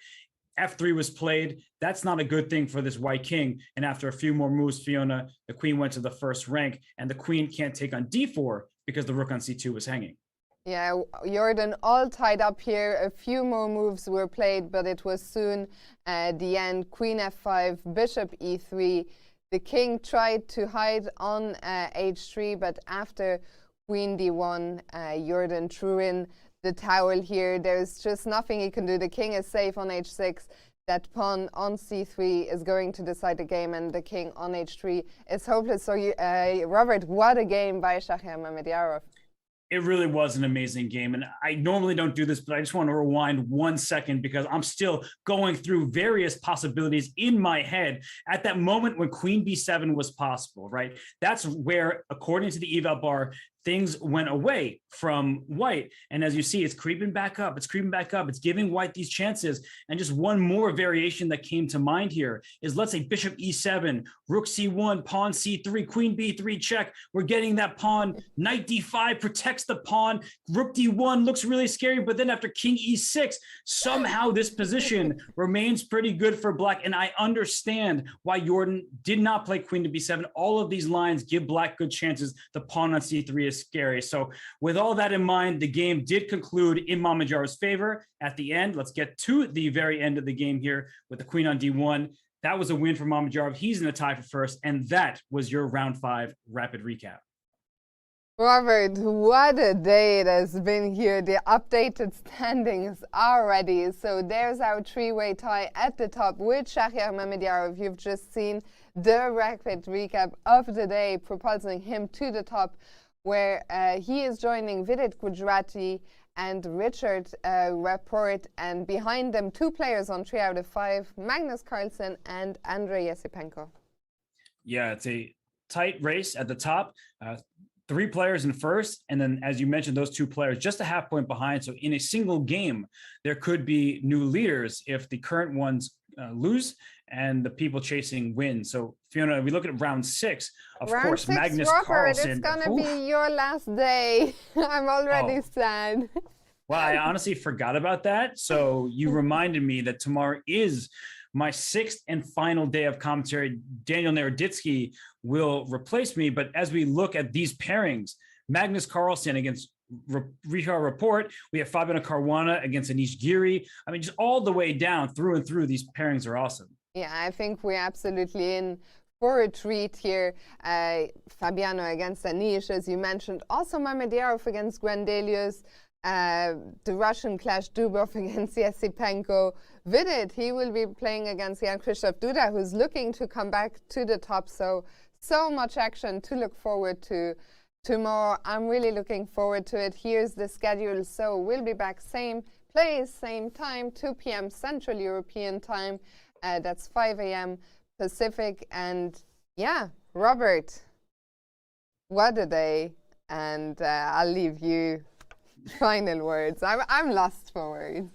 f3 was played. That's not a good thing for this white king. And after a few more moves, Fiona, the queen went to the first rank, and the queen can't take on d4 because the rook on c2 was hanging. Yeah, Jorden all tied up here. A few more moves were played, but it was soon the end. Queen f5, bishop e3. The king tried to hide on h3, but after queen d1, Jorden threw in the towel here. There's just nothing he can do. The king is safe on h6. That pawn on c3 is going to decide the game, and the king on h3 is hopeless. So, Robert, what a game by Shahriar Mamedyarov. It really was an amazing game. And I normally don't do this, but I just want to rewind 1 second because I'm still going through various possibilities in my head at that moment when queen b7 was possible, right? That's where, according to the eval bar, things went away from white. And as you see, it's creeping back up. It's creeping back up. It's giving white these chances. And just one more variation that came to mind here is, let's say bishop e7, rook c1, pawn c3, queen b3 check. We're getting that pawn. Knight d5 protects the pawn. Rook d1 looks really scary. But then after king e6, somehow this position remains pretty good for black. And I understand why Jorden did not play queen to b7. All of these lines give black good chances. The pawn on c3 is scary. So with all that in mind, the game did conclude in Mamedyarov's favor at the end. Let's get to the very end of the game here with the queen on d1. That was a win for Mamedyarov. He's in the tie for first, and that was your round 5 rapid recap. Robert, what a day it has been here. The updated standings are ready. So there's our three-way tie at the top with Shahriar Mamedyarov. You've just seen the rapid recap of the day, propulsing him to the top, where he is joining Vidit Gujarati and Richard Rapport, and behind them 2 players on 3 out of 5, Magnus Carlsen and Andrei Yesipenko. Yeah, it's a tight race at the top. 3 players in first, and then, as you mentioned, those 2 players just a half point behind. So in a single game, there could be new leaders if the current ones lose and the people chasing win. So Fiona, we look at round 6. Of round course, 6, Magnus Robert, Carlsen. it's gonna be your last day. I'm already sad. Well, I honestly forgot about that. So you reminded me that tomorrow is my 6th and final day of commentary. Daniel Naroditsky will replace me. But as we look at these pairings, Magnus Carlsen against Richard Rapport, we have Fabiano Caruana against Anish Giri. I mean, just all the way down through and through, these pairings are awesome. Yeah, I think we're absolutely in for a treat here. Fabiano against Anish, as you mentioned. Also Mamedov against Gwendelus. The Russian clash, Dubov against Yesipenko. Vidit, he will be playing against Jan-Krzysztof Duda, who's looking to come back to the top. So much action to look forward to tomorrow. I'm really looking forward to it. Here's the schedule. So we'll be back same place, same time, 2 p.m. Central European time. That's 5 a.m. Pacific. And yeah, Robert, what a day. And I'll leave you final words. I'm lost for words.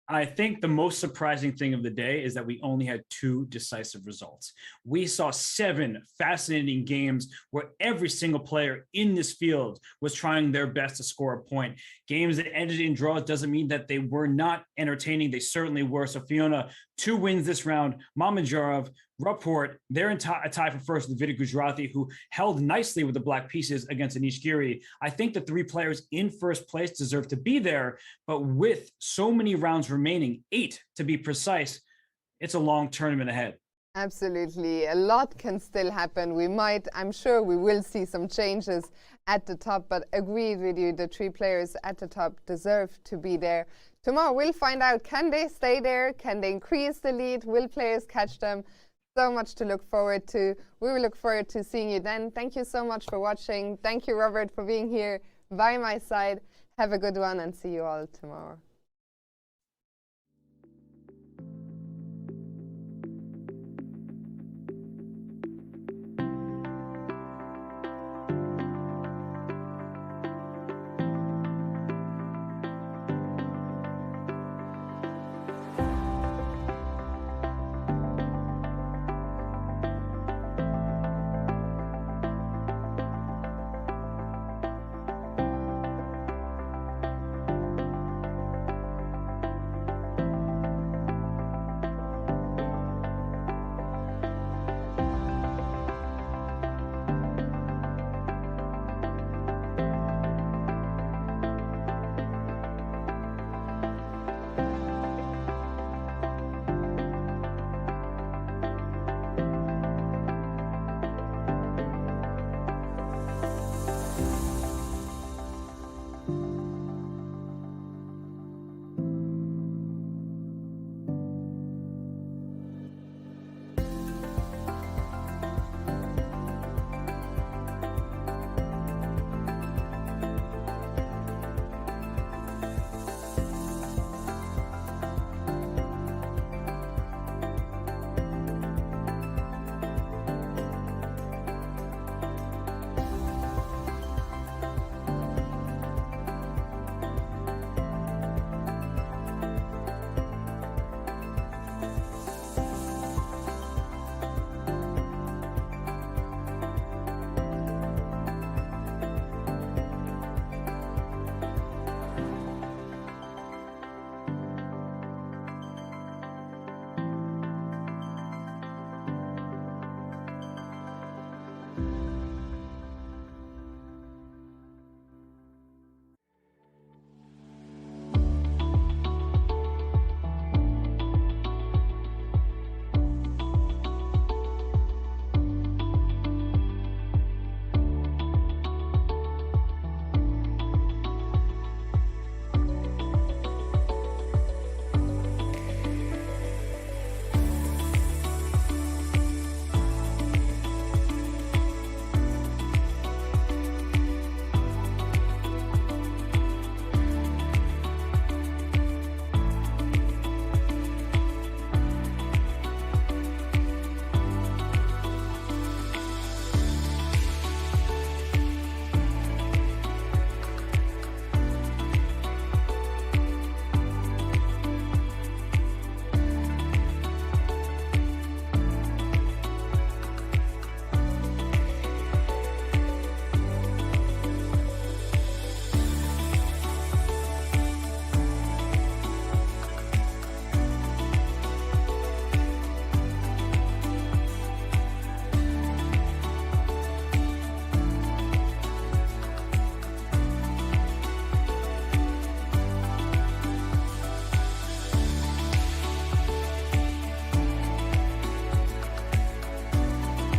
I think the most surprising thing of the day is that we only had 2 decisive results. We saw 7 fascinating games where every single player in this field was trying their best to score a point. Games that ended in draws doesn't mean that they were not entertaining. They certainly were. So Fiona, 2 wins this round. Mamedov, Rapport, they're in a tie for first with Vidit Gujarati, who held nicely with the black pieces against Anish Giri. I think the 3 players in first place deserve to be there, but with so many rounds remaining, 8 to be precise, it's a long tournament ahead. Absolutely. A lot can still happen. I'm sure we will see some changes at the top, but agreed with you, the 3 players at the top deserve to be there. Tomorrow we'll find out, can they stay there? Can they increase the lead? Will players catch them? So much to look forward to. We will look forward to seeing you then. Thank you so much for watching. Thank you, Robert, for being here by my side. Have a good one and see you all tomorrow.